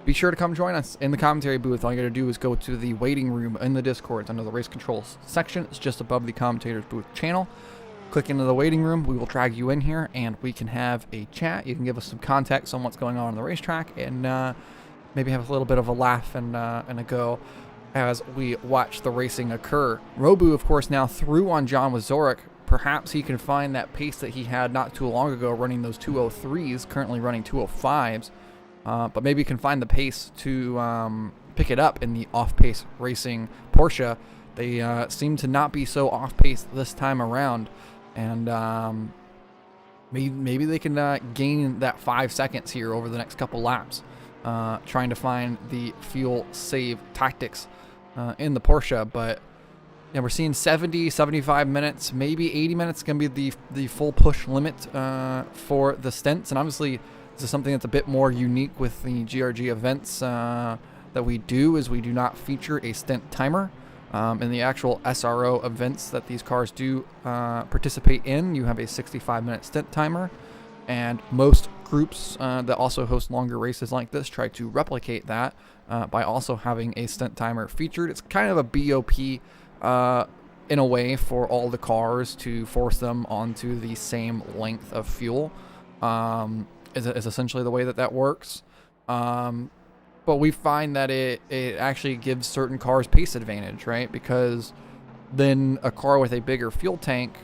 be sure to come join us in the commentary booth. All you got to do is go to the waiting room in the Discord. It's under the race controls section. It's just above the commentators booth channel. Click into the waiting room. We will drag you in here, and we can have a chat. You can give us some context on what's going on the racetrack, and maybe have a little bit of a laugh and a go as we watch the racing occur. Robu, of course, now through on John with Zorik. Perhaps he can find that pace that he had not too long ago running those 203s, currently running 205s. But maybe he can find the pace to pick it up in the off-pace racing Porsche. They seem to not be so off-pace this time around. And maybe they can gain that 5 seconds here over the next couple laps, trying to find the fuel save tactics in the Porsche. But yeah, we're seeing 70, 75 minutes, maybe 80 minutes going to be the full push limit for the stints. And obviously, this is something that's a bit more unique with the GRG events that we do, is we do not feature a stint timer. In the actual SRO events that these cars do participate in, you have a 65-minute stint timer, and most groups that also host longer races like this try to replicate that by also having a stint timer featured. It's kind of a BOP in a way for all the cars to force them onto the same length of fuel, is essentially the way that works. But we find that it actually gives certain cars pace advantage, right? Because then a car with a bigger fuel tank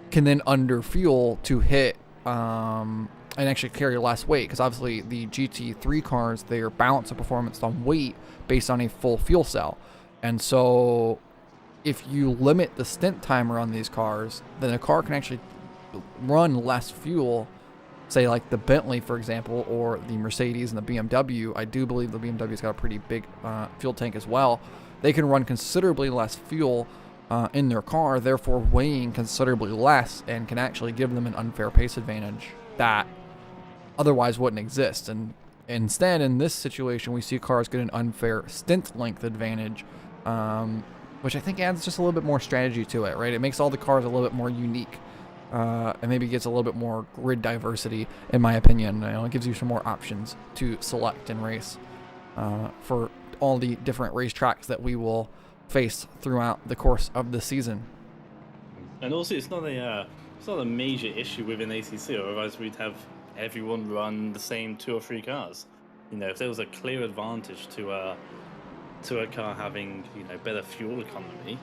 can then under fuel to hit and actually carry less weight. Because obviously the GT3 cars, they are balanced of performance on weight based on a full fuel cell. And so if you limit the stint timer on these cars, then a car can actually run less fuel. Say like the Bentley, for example, or the Mercedes and the BMW. I do believe the BMW's got a pretty big fuel tank as well. They can run considerably less fuel in their car, therefore weighing considerably less, and can actually give them an unfair pace advantage that otherwise wouldn't exist. And instead, in this situation, we see cars get an unfair stint length advantage, which I think adds just a little bit more strategy to it, right? It makes all the cars a little bit more unique. And maybe gets a little bit more grid diversity, in my opinion. It gives you some more options to select and race for all the different racetracks that we will face throughout the course of the season. And also, it's not a major issue within ACC, or otherwise we'd have everyone run the same 2 or 3 cars. If there was a clear advantage to a car having better fuel economy,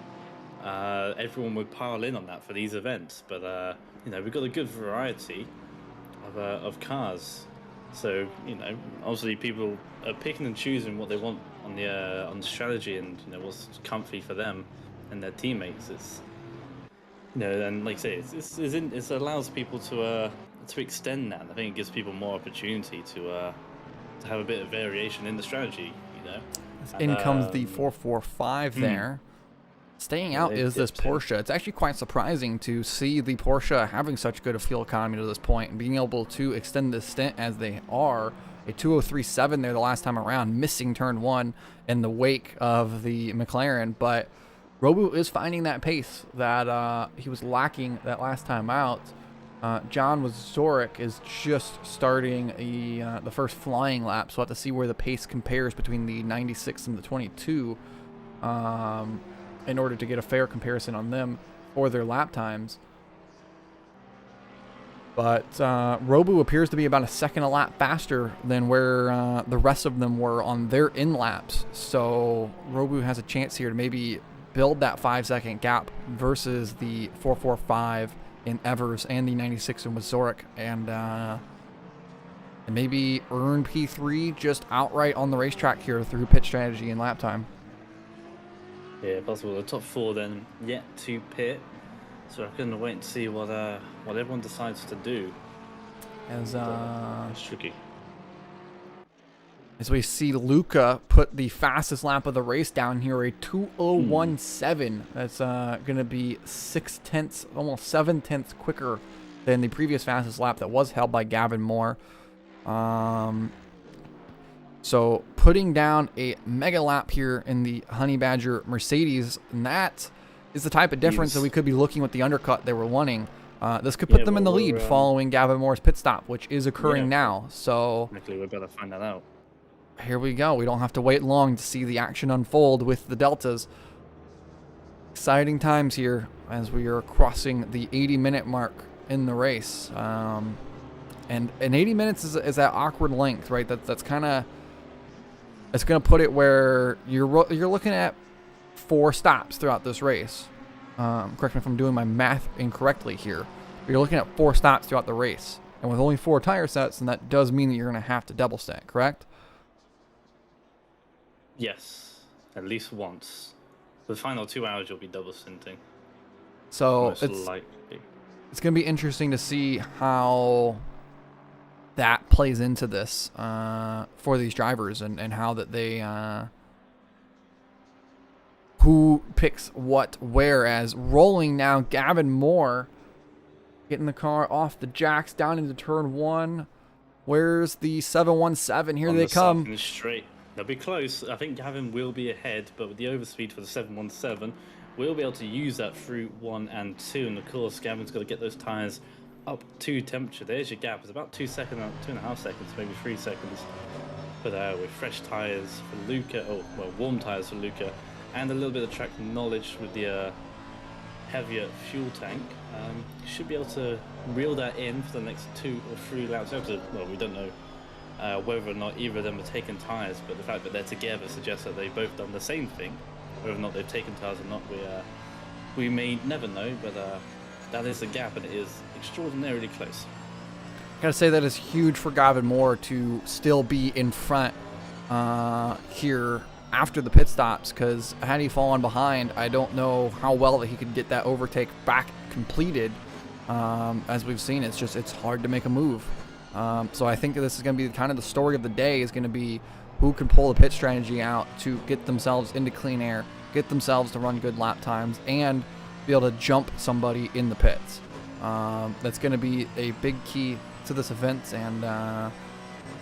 everyone would pile in on that for these events. But we've got a good variety of cars, so obviously people are picking and choosing what they want on the strategy, and what's comfy for them and their teammates. It's and like I say, it allows people to extend that. And I think it gives people more opportunity to have a bit of variation in the strategy. In comes the 445 there. Staying out is this Porsche. It's actually quite surprising to see the Porsche having such good a fuel economy to this point and being able to extend this stint as they are. A 203.7 there the last time around, missing turn 1 in the wake of the McLaren. But Robu is finding that pace that he was lacking that last time out. John with Zorik is just starting the first flying lap, so we'll have to see where the pace compares between the 96 and the 22. In order to get a fair comparison on them or their lap times. But Robu appears to be about a second a lap faster than where the rest of them were on their in-laps. So Robu has a chance here to maybe build that 5-second gap versus the 445 in Evers and the 96 in Zorik, and maybe earn P3 just outright on the racetrack here through pit strategy and lap time. Yeah, possible. The top four then yet to pit. So I'm gonna wait and see what everyone decides to do. As It's tricky. As we see Luca put the fastest lap of the race down here, a 2:01.7. That's going to be 6/10, almost 7/10 quicker than the previous fastest lap that was held by Gavin Moore. So putting down a mega lap here in the Honey Badger Mercedes, and that is the type of difference that we could be looking with the undercut they were wanting. This could put them in the lead following Gavin Moore's pit stop, which is occurring now. So we better find that out. Here we go. We don't have to wait long to see the action unfold with the Deltas. Exciting times here as we are crossing the 80-minute mark in the race. And 80 minutes is that awkward length, right? That's kind of, it's going to put it where you're looking at 4 stops throughout this race. Correct me if I'm doing my math incorrectly here. You're looking at 4 stops throughout the race. And with only 4 tire sets, and that does mean that you're going to have to double stack, correct? Yes, at least once. For the final 2 hours, you'll be double stinting. So Most likely. It's going to be interesting to see how that plays into this for these drivers and how that they who picks what where. As rolling now, Gavin Moore getting the car off the jacks down into turn 1. Where's the 717? Here they come. Straight. They'll be close. I think Gavin will be ahead, but with the overspeed for the 717, we'll be able to use that through 1 and 2. And of course, Gavin's got to get those tyres up to temperature. There's your gap. It's about 2 seconds, 2.5 seconds, maybe 3 seconds. But with fresh tyres for Luca, warm tyres for Luca, and a little bit of track knowledge with the heavier fuel tank, you should be able to reel that in for the next 2 or 3 laps. Well, we don't know whether or not either of them are taking tyres, but the fact that they're together suggests that they've both done the same thing. Whether or not they've taken tyres or not, we may never know, but that is the gap, and it is extraordinarily close. Gotta say that is huge for Gavin Moore to still be in front here after the pit stops, because had he fallen behind, I don't know how well that he could get that overtake back completed. As we've seen, it's hard to make a move. So I think that this is going to be kind of the story of the day, is going to be who can pull the pit strategy out to get themselves into clean air, get themselves to run good lap times, and be able to jump somebody in the pits. That's going to be a big key to this event, and I'm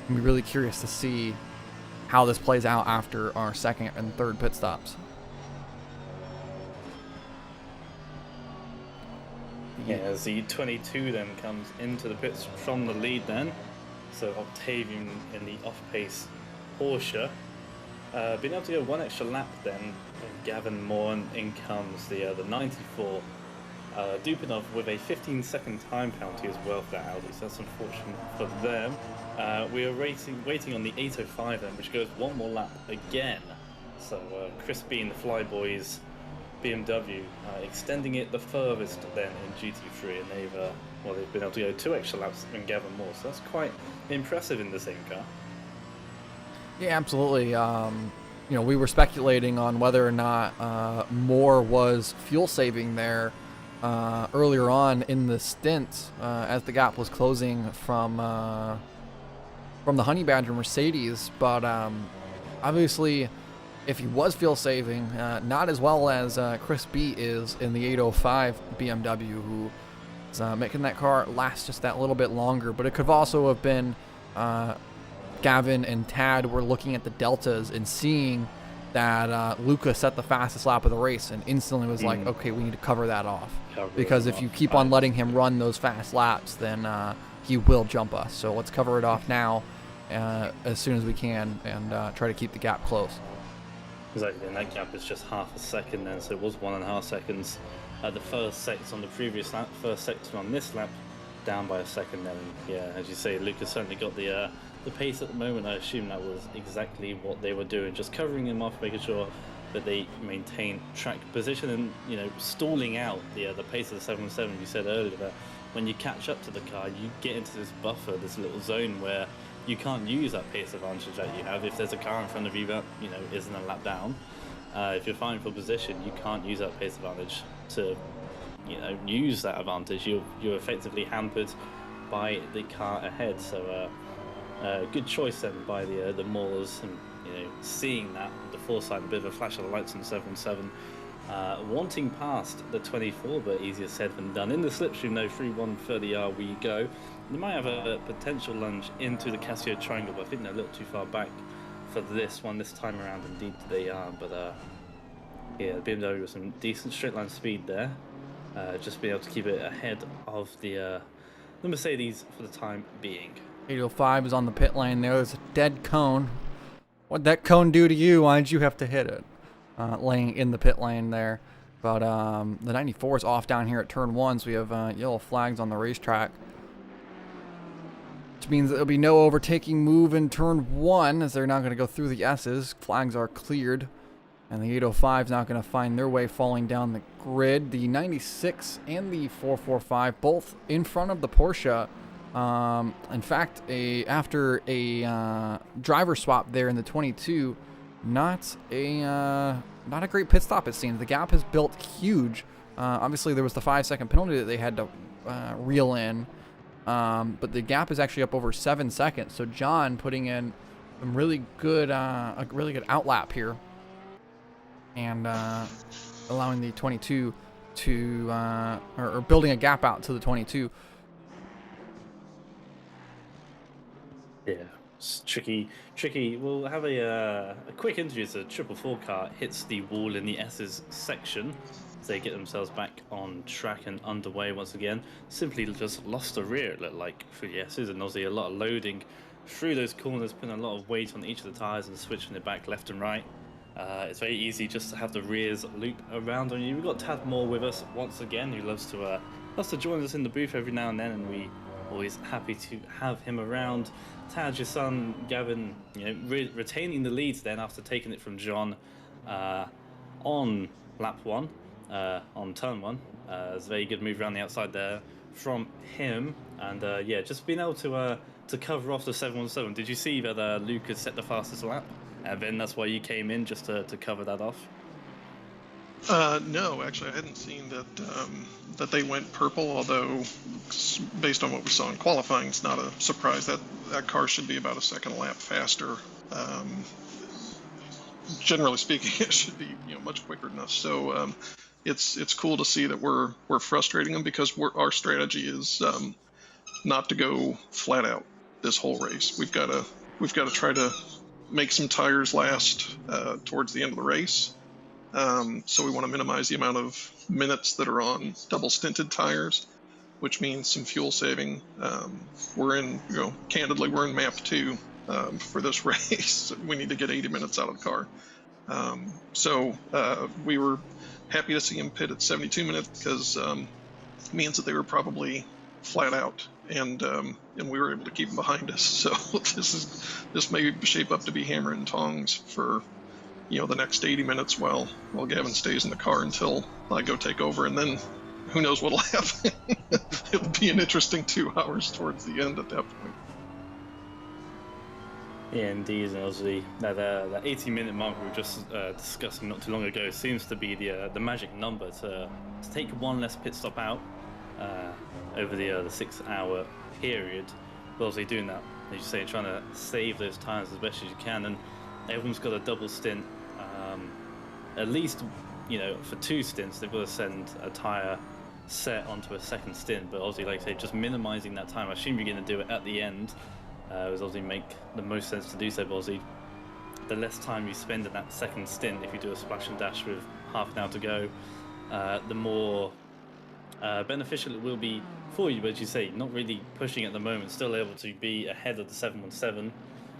really curious to see how this plays out after our 2nd and 3rd pit stops. Yeah, as the 22 then comes into the pits from the lead then. So Octavian in the off-pace Porsche. Being able to go 1 extra lap then, and Gavin Moore, and in comes the 94. Dupinov with a 15-second time penalty as well for that Audi, so that's unfortunate for them. We are waiting on the 805 then, which goes 1 more lap again. So Chris B and the Flyboys BMW extending it the furthest then in GT3, and they've been able to go 2 extra laps than Gavin Moore, so that's quite impressive in the same car. Yeah, absolutely. We were speculating on whether or not Moore was fuel saving there earlier on in the stint as the gap was closing from the Honey Badger Mercedes, but obviously, if he was fuel saving, not as well as Chris B is in the 805 BMW, who is making that car last just that little bit longer. But it could also have been Gavin and Tad were looking at the deltas and seeing that Luca set the fastest lap of the race and instantly was like, okay, we need to cover that off. Because if you keep on letting him run those fast laps, then he will jump us. So let's cover it off now as soon as we can and try to keep the gap close. Exactly, and that gap is just half a second then, so it was 1.5 seconds at the first sector on the previous lap, first sector on this lap, down by a second then. Yeah, as you say, Lucas certainly got the pace at the moment. I assume that was exactly what they were doing, just covering him off, making sure that they maintain track position and, stalling out the pace of the 717. You said earlier that when you catch up to the car, you get into this buffer, this little zone where you can't use that pace advantage that you have if there's a car in front of you that isn't a lap down. if you're fighting for position, you can't use that pace advantage to, use that advantage. You're effectively hampered by the car ahead. So, good choice then by the Maulers, and seeing that the foresight, a bit of a flash of the lights on the 717. Wanting past the 24, but easier said than done. In the slipstream, though, 3-1-30R we go. They might have a potential lunge into the Casio triangle, but I think they're a little too far back for this one this time around. Indeed, they are. But yeah, BMW with some decent straight line speed there. Just being able to keep it ahead of the Mercedes for the time being. 805 is on the pit lane there. There's a dead cone. What'd that cone do to you? Why'd you have to hit it? Laying in the pit lane there. But the 94 is off down here at turn 1, so we have yellow flags on the racetrack. Which means that there'll be no overtaking move in turn 1, as they're not going to go through the S's. Flags are cleared. And the 805 is not going to find their way falling down the grid. The 96 and the 445 both in front of the Porsche. In fact, after a driver swap there in the 22, not a great pit stop, it seems. The gap has built huge. Obviously, there was the 5-second penalty that they had to reel in, but the gap is actually up over 7 seconds. So John putting in some really good, a really good outlap here, and allowing the 22 to, or building a gap out to the 22. Yeah, it's tricky. We'll have a quick interview as the 444 car hits the wall in the S's section. As they get themselves back on track and underway once again. Simply just lost the rear, it looked like, through the S's, and obviously a lot of loading through those corners, putting a lot of weight on each of the tyres and switching it back left and right. It's very easy just to have the rears loop around on you. We've got Tad Moore with us once again, who loves to join us in the booth every now and then, and we always happy to have him around. Tad, your son Gavin, retaining the leads then after taking it from John on lap 1, on turn 1. It's a very good move around the outside there from him, and just being able to cover off the 717. Did you see that Luke had set the fastest lap? And then that's why you came in, just to cover that off? No, actually, I hadn't seen that they went purple, although based on what we saw in qualifying, it's not a surprise. That car should be about a second lap faster. Generally speaking, it should be much quicker than us. So it's cool to see that we're frustrating them, because our strategy is not to go flat out this whole race. We've got to try to make some tires last towards the end of the race. So we want to minimize the amount of minutes that are on double stinted tires, which means some fuel saving. Candidly, we're in map 2 for this race. We need to get 80 minutes out of the car. So we were happy to see him pit at 72 minutes, because it means that they were probably flat out, and we were able to keep them behind us. So this may shape up to be hammer and tongs for the next 80 minutes while Gavin stays in the car until I go take over, and then who knows what'll happen. It'll be an interesting 2 hours towards the end at that point. Yeah, indeed, and obviously that 80-minute mark we were just discussing not too long ago seems to be the magic number to take one less pit stop out over the 6-hour period. But obviously doing that, as you say, trying to save those tires as best as you can, and everyone's got a double stint. At least, for 2 stints, they've got to send a tire set onto a second stint. But obviously, like I say, just minimizing that time. I assume you're going to do it at the end. Would obviously make the most sense to do so. But obviously, the less time you spend in that second stint, if you do a splash and dash with half an hour to go, the more beneficial it will be for you. But as you say, not really pushing at the moment, still able to be ahead of the 717.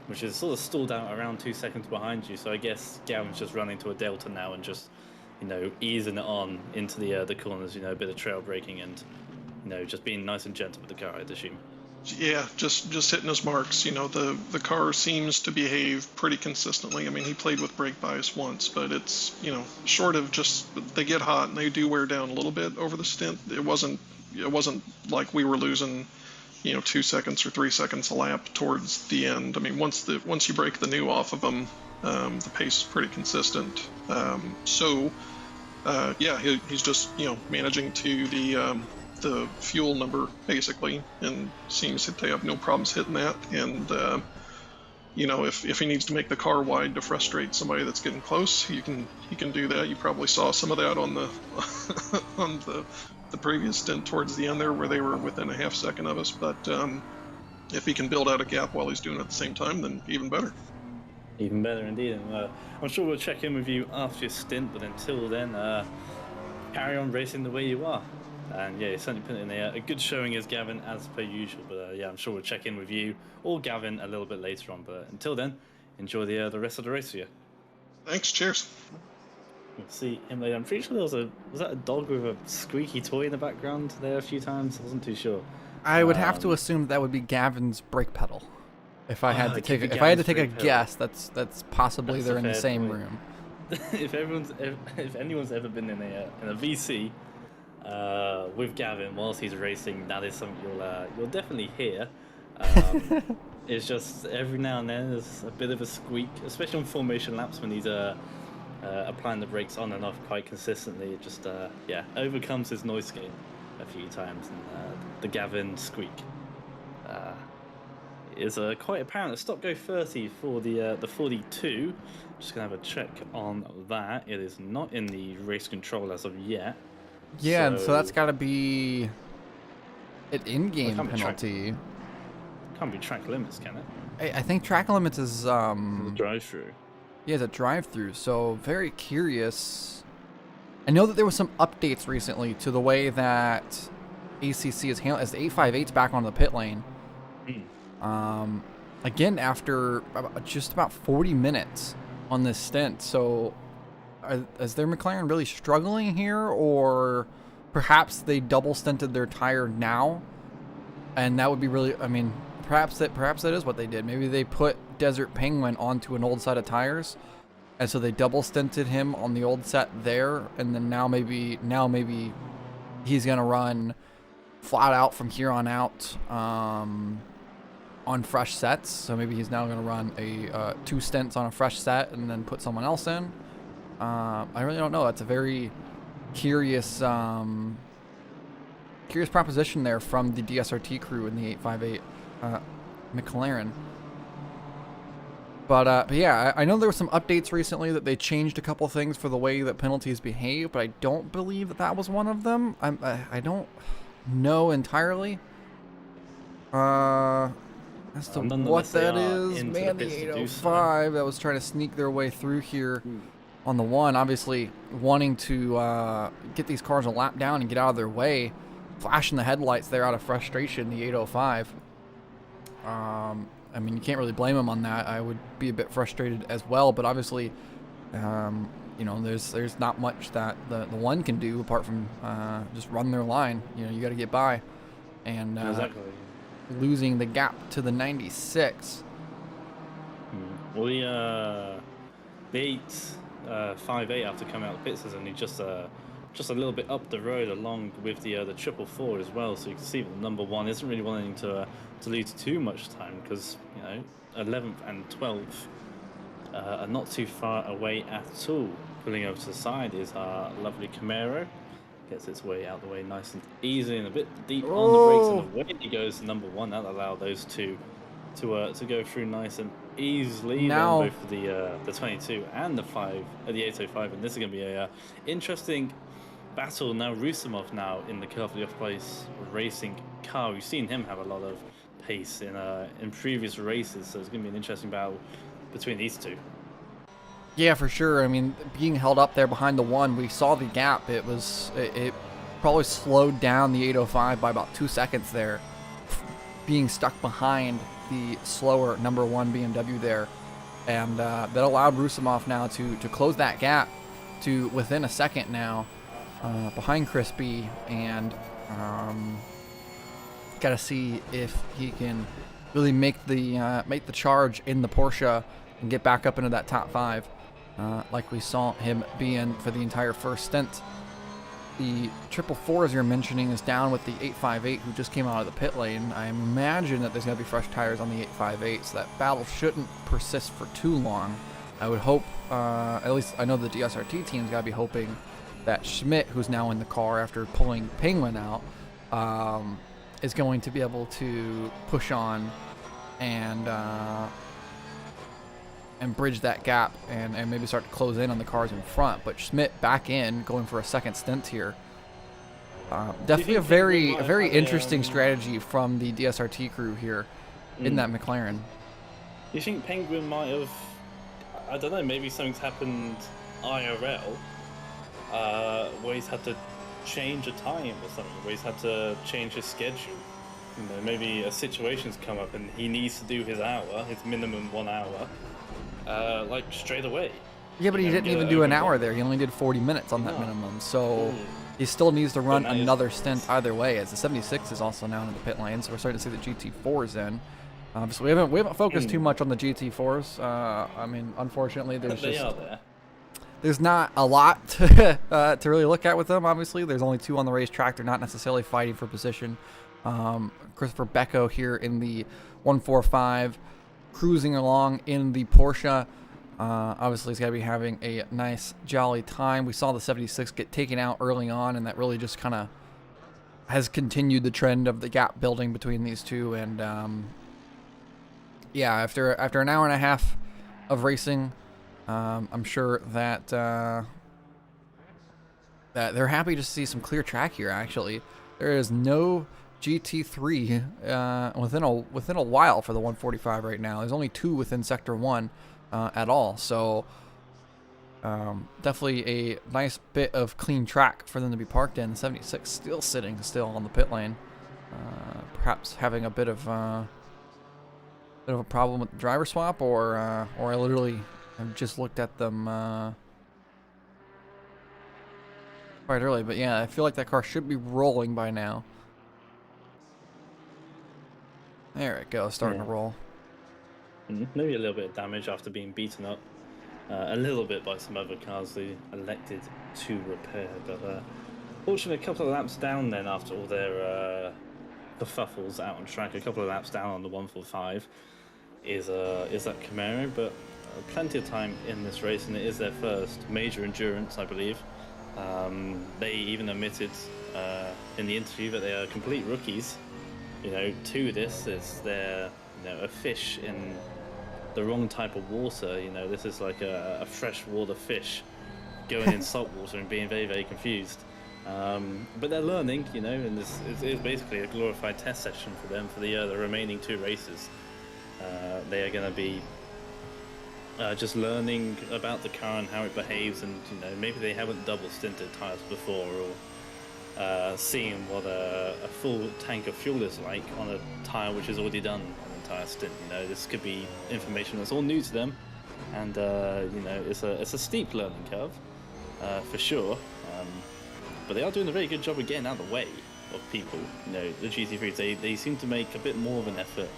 Which is sort of stalled out around 2 seconds behind you. So I guess Gavin's just running to a delta now and just, easing it on into the corners. A bit of trail braking and, just being nice and gentle with the car, I'd assume. Yeah, just hitting his marks. The car seems to behave pretty consistently. I mean, he played with brake bias once, but it's short of just they get hot and they do wear down a little bit over the stint. It wasn't like we were losing 2 seconds or 3 seconds a lap towards the end. I mean, once you break the new off of them, The pace is pretty consistent. He's just managing to the fuel number basically, and seems to have no problems hitting that. And if he needs to make the car wide to frustrate somebody that's getting close, he can do that. You probably saw some of that on the on the previous stint towards the end there, where they were within a half second of us. But if he can build out a gap while he's doing it at the same time, then even better. Even better indeed. And I'm sure we'll check in with you after your stint, but until then, carry on racing the way you are. And yeah, you're certainly putting in a good showing as Gavin, as per usual. But I'm sure we'll check in with you or Gavin a little bit later on. But until then, enjoy the rest of the race for you. Thanks. Cheers. We'll see him later. I'm pretty sure was that a dog with a squeaky toy in the background there a few times? I wasn't too sure. I would have to assume that would be Gavin's brake pedal. If I had to take a guess, that's possibly they're in the same room. If anyone's ever been in a VC with Gavin whilst he's racing, that is something you'll definitely hear. It's just every now and then there's a bit of a squeak, especially on formation laps when he's applying the brakes on and off quite consistently. It just overcomes his noise gate a few times, and the Gavin squeak is quite apparent. A stop go 30 for the 42. Just gonna have a check on that. It is not in the race control as of yet. Yeah, so that's got to be an in-game penalty. Can't be track limits, can it? I think track limits is drive-through. Yeah, it's a drive-through. So very curious. I know that there was some updates recently to the way that ACC is handled as the 858's back on the pit lane. Again, after just about 40 minutes on this stint. So is their McLaren really struggling here, or perhaps they double stinted their tire now? And that would be really, perhaps that is what they did. Maybe they put Desert Penguin onto an old set of tires, and so they double stinted him on the old set there, and then now maybe he's gonna run flat out from here on out on fresh sets. So maybe he's now gonna run a 2 stints on a fresh set and then put someone else in. I really don't know. That's a very curious proposition there from the DSRT crew in the 858 McLaren. But yeah, I know there were some updates recently that they changed a couple things for the way that penalties behave, but I don't believe that was one of them. I don't know entirely as to what that is. Man, the 805 that was trying to sneak their way through here on the one, obviously wanting to get these cars a lap down and get out of their way, flashing the headlights there out of frustration, the 805. You can't really blame him on that. I would be a bit frustrated as well, but obviously, there's not much that the one can do apart from just run their line. You got to get by, and exactly. Losing the gap to the 96. Well, the 858 after coming out of the pits is only just a little bit up the road along with the 444 as well, so you can see that the number one isn't really wanting to lose too much time, because 11th and 12th are not too far away at all. Pulling over to the side is our lovely Camaro. Gets its way out the way nice and easy, and a bit deep on the brakes, and away he goes to number one. That'll allow those two to go through nice and easily. Now both for the 22 and the 805, and this is going to be a interesting battle. Now Rusumov now in the carefully off place racing car. We've seen him have a lot of pace in previous races, so it's going to be an interesting battle between these two. Yeah, for sure. Being held up there behind the one, we saw the gap. It probably slowed down the 805 by about 2 seconds there, being stuck behind the slower number one BMW there, and that allowed Rusumov now to close that gap to within a second now, behind Crispy, and got to see if he can really make the charge in the Porsche and get back up into that top 5. Like we saw him being for the entire first stint. The 444, as you're mentioning, is down with the 858, who just came out of the pit lane. I imagine that there's going to be fresh tires on the 858, so that battle shouldn't persist for too long. I would hope, at least I know the DSRT team's got to be hoping that Schmidt, who's now in the car after pulling Penguin out, is going to be able to push on and bridge that gap and maybe start to close in on the cars in front. But Schmidt back in, going for a second stint here. Definitely a very interesting strategy from the DSRT crew here in that McLaren. You think Penguin might have, I don't know, maybe something's happened IRL, where he's had to change a time or something, where he's had to change his schedule. You know, maybe a situation's come up and he needs to do his hour, his minimum 1 hour, like straight away. Yeah, but he didn't even do an hour there. He only did 40 minutes on that minimum. So he still needs to run another stint either way, as the 76 is also now in the pit lane. So we're starting to see the GT4s in. So we haven't focused too much on the GT4s. I mean, unfortunately, there's not a lot to really look at with them. Obviously, there's only 2 on the racetrack. They're not necessarily fighting for position. Christopher Becco here in the 145, cruising along in the Porsche. Obviously, he's got to be having a nice, jolly time. We saw the 76 get taken out early on, and that really just kind of has continued the trend of the gap building between these two. And yeah, after an hour and a half of racing, I'm sure that that they're happy to see some clear track here. Actually, there is no GT3 within a while for the 145 right now. There's only 2 within Sector 1 at all. So definitely a nice bit of clean track for them to be parked in. The 76 still on the pit lane, perhaps having a bit of a problem with the driver swap, or I literally have just looked at them quite early. But yeah, I feel like that car should be rolling by now. There it goes, starting to roll. Maybe a little bit of damage after being beaten up a little bit by some other cars they elected to repair. But fortunately, a couple of laps down then after all their kerfuffles out on track, a couple of laps down on the 145 is that Camaro. But plenty of time in this race, and it is their first major endurance, I believe. They even admitted in the interview that they are complete rookies. You know, to this is they're a fish in the wrong type of water. You know, this is like a freshwater fish going in salt water and being very, very confused. But they're learning, you know, and this is basically a glorified test session for them for the remaining 2 races. They are going to be just learning about the car and how it behaves, and you know, maybe they haven't double stinted tires before, or seeing what a full tank of fuel is like on a tire which is already done an entire stint. You know, this could be information that's all new to them, and you know, it's a steep learning curve for sure. But they are doing a very good job of getting out of the way of people. You know, the GT3s, they seem to make a bit more of an effort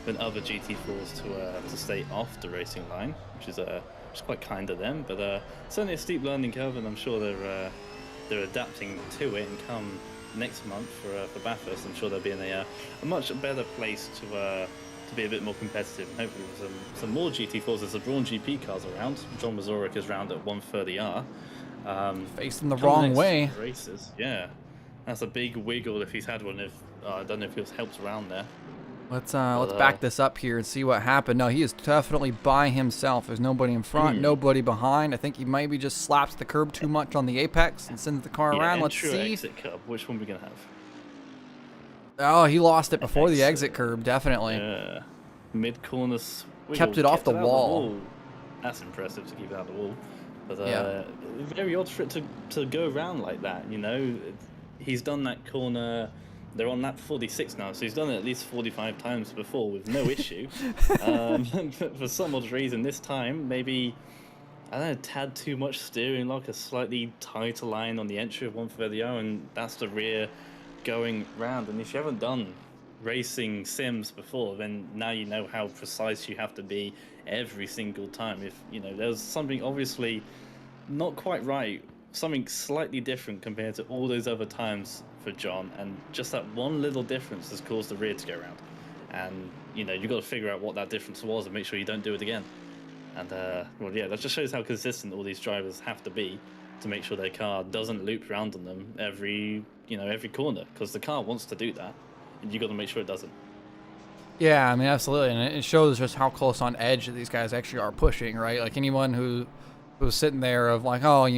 than other GT4s to stay off the racing line, which is quite kind of them. But certainly a steep learning curve, and I'm sure they're adapting to it. And come next month for Bathurst, I'm sure they'll be in a much better place to be a bit more competitive, and hopefully with some more GT4s. There's a Brawn GP cars around. John Mazurek is round at 130R. Facing the wrong way. Races, yeah. That's a big wiggle if he's had one. I don't know if he was helped around there. Let's back this up here and see what happened. No, he is definitely by himself. There's nobody in front, nobody behind. I think he maybe just slaps the curb too much on the apex and sends the car around. Let's see. Exit curb. Which one are we gonna have? Oh, he lost it before the exit curb, definitely. Yeah. Mid corner. Kept it off the wall. That's impressive to keep it out the wall. But yeah. Very odd for it to go around like that. You know, he's done that corner. They're on lap 46 now, so he's done it at least 45 times before with no issue. But for some odd reason, this time, maybe, I don't know, a tad too much steering lock, a slightly tighter line on the entry of 130R, and that's the rear going round. And if you haven't done racing sims before, then now you know how precise you have to be every single time. If, you know, there's something obviously not quite right, something slightly different compared to all those other times for John, and just that one little difference has caused the rear to go around. And you know, you've got to figure out what that difference was and make sure you don't do it again. And well, yeah, that just shows how consistent all these drivers have to be to make sure their car doesn't loop around on them every corner, because the car wants to do that, and you got to make sure it doesn't. Yeah, I mean, absolutely, and it shows just how close on edge these guys actually are pushing, right? Like anyone who's sitting there of like, oh,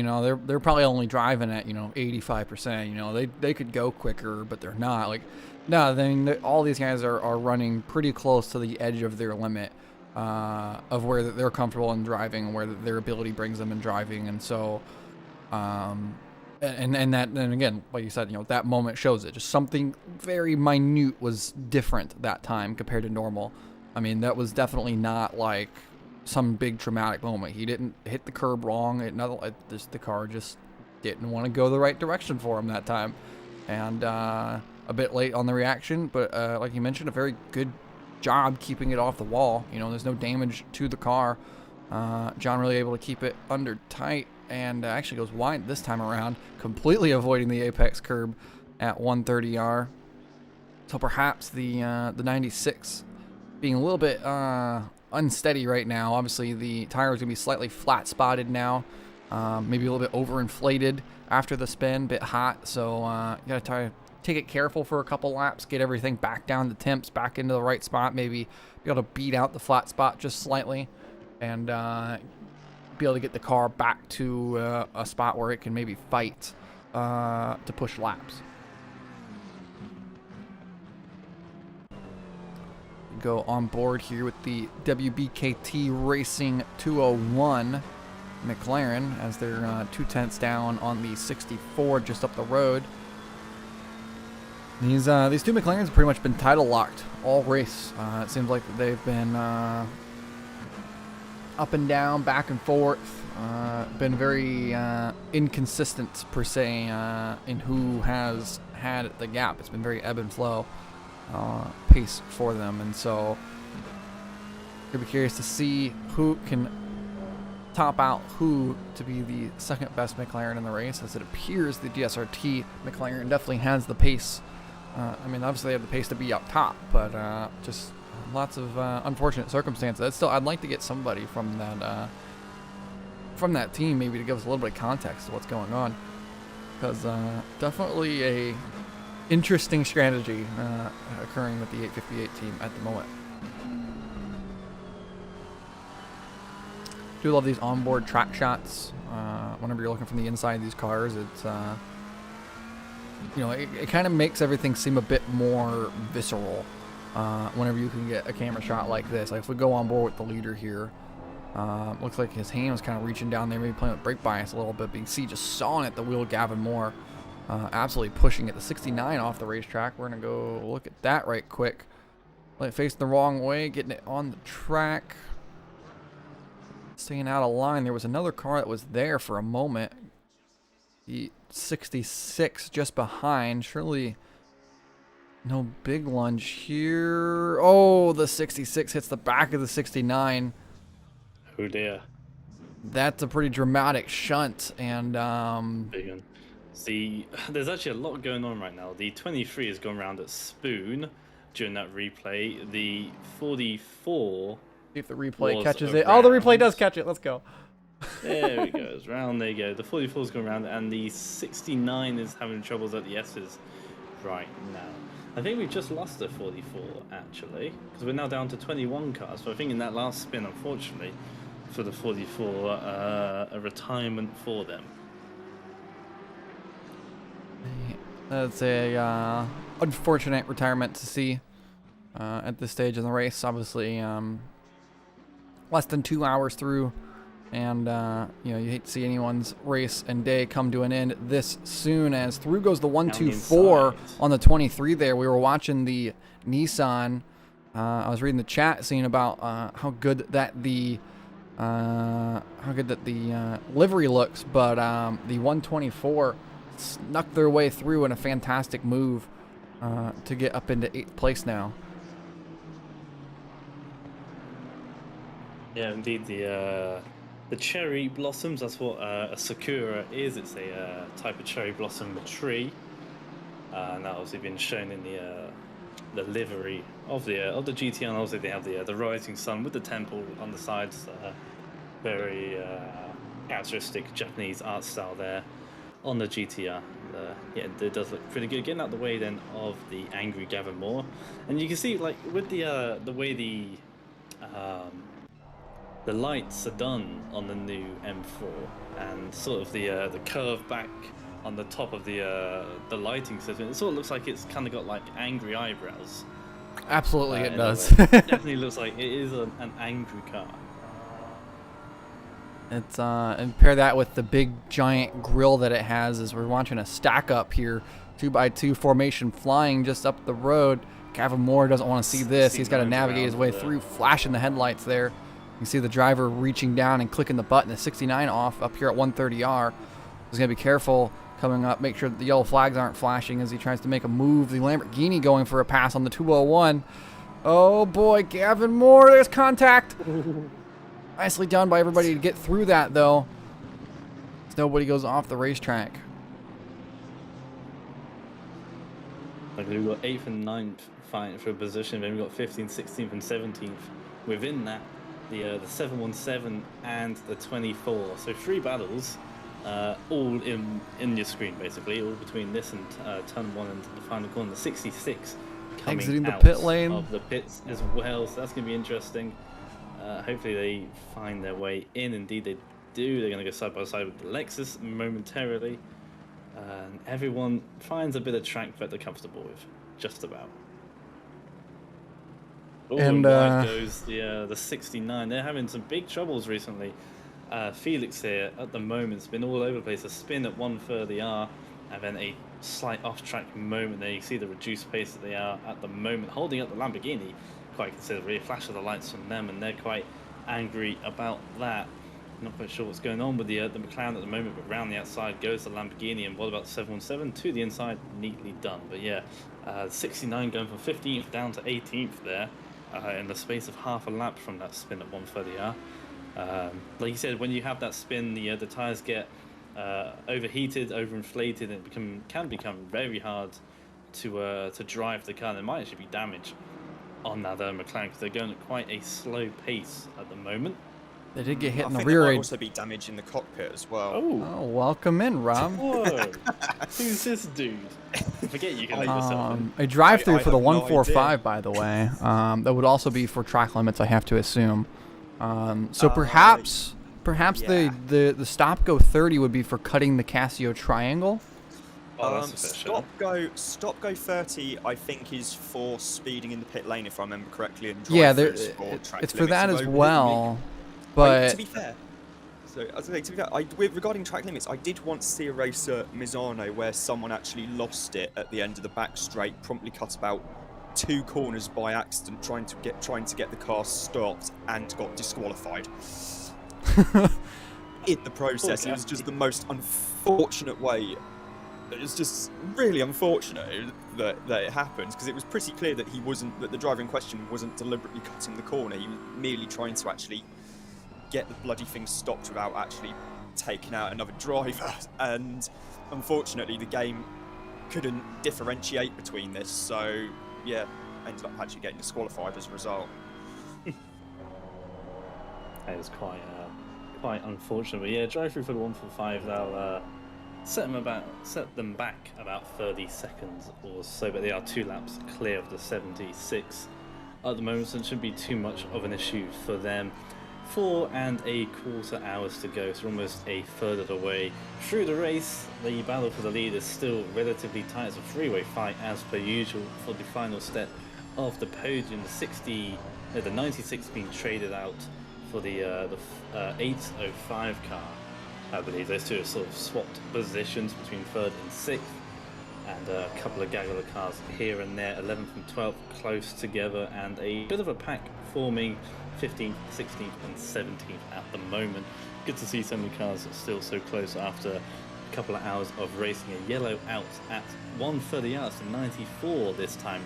they're probably only driving at 85%. They could go quicker, but they're not. Like, no, I mean, all these guys are running pretty close to the edge of their limit of where they're comfortable in driving and where their ability brings them in driving, and so. And again, like you said, that moment shows it. Just something very minute was different that time compared to normal. I mean, that was definitely not like some big traumatic moment. He didn't hit the curb wrong. The car just didn't want to go the right direction for him that time. And a bit late on the reaction, but like you mentioned, a very good job keeping it off the wall. There's no damage to the car. John really able to keep it under tight. And actually goes wide this time around, completely avoiding the apex curb at 130R. So perhaps the 96 being a little bit unsteady right now. Obviously, the tire is going to be slightly flat spotted now, maybe a little bit overinflated after the spin, bit hot. So you got to try to take it careful for a couple laps, get everything back down to temps, back into the right spot, maybe be able to beat out the flat spot just slightly, and be able to get the car back to a spot where it can maybe fight to push laps. Go on board here with the WBKT Racing 201 McLaren as they're 2/10 down on the 64 just up the road. These two McLarens have pretty much been title locked all race. It seems like they've been up and down, back and forth. Been very inconsistent per se in who has had the gap. It's been very ebb and flow pace for them, and so you'll be curious to see who can top out who to be the second best McLaren in the race, as it appears the DSRT McLaren definitely has the pace. I mean, obviously they have the pace to be up top, but just lots of unfortunate circumstances. Still, I'd like to get somebody from that team maybe to give us a little bit of context to what's going on, because definitely a interesting strategy occurring with the 858 team at the moment. Do love these onboard track shots. Whenever you're looking from the inside of these cars, it's it kind of makes everything seem a bit more visceral. Whenever you can get a camera shot like this. Like if we go on board with the leader here, looks like his hand was kind of reaching down there, maybe playing with brake bias a little bit, but you can see just sawing at the wheel Gavin Moore, absolutely pushing it. The 69 off the racetrack. We're going to go look at that right quick. Let it face the wrong way, getting it on the track. Staying out of line. There was another car that was there for a moment. The 66 just behind. Surely no big lunge here. Oh, the 66 hits the back of the 69. Oh dear. That's a pretty dramatic shunt, and Big one. See, there's actually a lot going on right now. The 23 has gone round at Spoon during that replay. The 44. See if the replay was catches it. Oh, the replay around. does catch it. Let's go. There it goes. Round they go. The 44's gone round, and the 69 is having troubles at the S's right now. I think we've just lost the 44, actually, because we're now down to 21 cars. So I think in that last spin, unfortunately, for the 44, a retirement for them. That's a unfortunate retirement to see at this stage in the race. Obviously, less than 2 hours through, and you hate to see anyone's race and day come to an end this soon. As through goes the 124 on the 23. There, we were watching the Nissan. I was reading the chat, seeing about how good that the livery looks, but the 124 snuck their way through in a fantastic move to get up into 8th place now. Yeah, indeed. The cherry blossoms, that's what a sakura is. It's a type of cherry blossom tree. And that obviously been shown in the livery of the GT, and obviously they have the rising sun with the temple on the sides very characteristic Japanese art style there on the GTR. Yeah, it does look pretty good. Getting out the way then of the angry Gavin Moore, and you can see like with the way the lights are done on the new M4, and sort of the curve back on the top of the lighting system. It sort of looks like it's kind of got like angry eyebrows. Absolutely, it does. Definitely looks like it is an angry car. It's and pair that with the big giant grill that it has as we're watching a stack up here, 2x2 formation flying just up the road. Gavin Moore doesn't want to see this. He's got to navigate his way through, flashing the headlights there. You can see the driver reaching down and clicking the button. The 69 off up here at 130R. He's going to be careful coming up, make sure that the yellow flags aren't flashing as he tries to make a move. The Lamborghini going for a pass on the 201. Oh boy, Gavin Moore, there's contact. Nicely done by everybody to get through that, though. Nobody goes off the racetrack. Like we've got 8th and 9th fighting for a position, then we've got 15th, 16th, and 17th. Within that, the 717 and the 24. So 3 battles, all in your screen basically, all between this and turn 1 and the final corner. The 66 coming exiting the out pit lane of the pits as well. So that's going to be interesting. Hopefully they find their way in. Indeed they do. They're going to go side by side with the Lexus momentarily. And everyone finds a bit of track that they're comfortable with, just about. Oh, and wide goes the 69. They're having some big troubles recently. Felix here at the moment's been all over the place. A spin at 130R and then a slight off-track moment there. You see the reduced pace that they are at the moment, holding up the Lamborghini quite considerably. A flash of the lights from them, and they're quite angry about that. Not quite sure what's going on with the McLaren at the moment, but round the outside goes the Lamborghini, and what about 717 to the inside? Neatly done. But yeah, 69 going from 15th down to 18th there in the space of half a lap from that spin at 130R. Like you said, when you have that spin, the tires get overheated, overinflated, and it can become very hard to drive the car. There might actually be damage on that McLaren because they're going at quite a slow pace at the moment. They did get hit in the rear rear end. There end. might also be damage in the cockpit as well. Oh, welcome in, Rob. Whoa, who's this dude? I forget you can make yourself. A drive-through for the have no 145, by the way. That would also be for track limits, I have to assume. So perhaps yeah. the stop go 30 would be for cutting the Casio triangle. Oh, that's stop go 30 I think is for speeding in the pit lane, if I remember correctly, and Yeah, it's for that as well. But to be fair, regarding track limits, I did once see a race at Misano where someone actually lost it at the end of the back straight, promptly cut about 2 corners by accident trying to get the car stopped, and got disqualified. In the process, it was just the most unfortunate way. It was just really unfortunate that it happened, because it was pretty clear that the driver in question wasn't deliberately cutting the corner. He was merely trying to actually get the bloody thing stopped without actually taking out another driver. And unfortunately, the game couldn't differentiate between this, so yeah, ended up actually getting disqualified as a result. That is quite unfortunate. But yeah, drive through for the 145. They'll set them back about 30 seconds or so, but they are 2 laps clear of the 76 at the moment, so it shouldn't be too much of an issue for them. 4.25 hours to go, so almost a third of the way through the race. The battle for the lead is still relatively tight. It's a three-way fight as per usual for the final step of the podium. The 96 being traded out for the 805 car. I believe those two are sort of swapped positions between 3rd and 6th, and a couple of gaggle of cars here and there, 11th and 12th close together, and a bit of a pack forming 15th, 16th and 17th at the moment. Good to see so many cars still so close after a couple of hours of racing. A yellow out at 130 yards to 94 this time.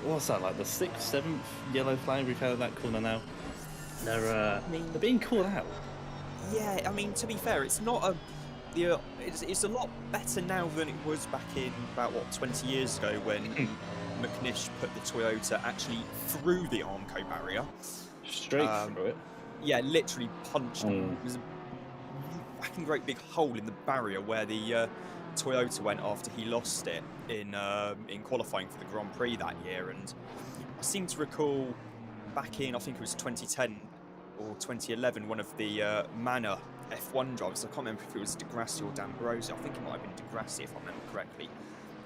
What's that, like the 6th, 7th yellow flag we've had at that corner now? They're being called out. Yeah, I mean, to be fair, it's not it's a lot better now than it was back in about 20 years ago when McNish put the Toyota actually through the Armco barrier. Straight through it. yeah, literally punched. There was a fucking great big hole in the barrier where the Toyota went after he lost it in qualifying for the Grand Prix that year. And I seem to recall back in, I think it was 2010 or 2011, one of the Manor F1 drivers, I can't remember if it was Degrassi or D'Ambrosio, I think it might have been Degrassi if I remember correctly,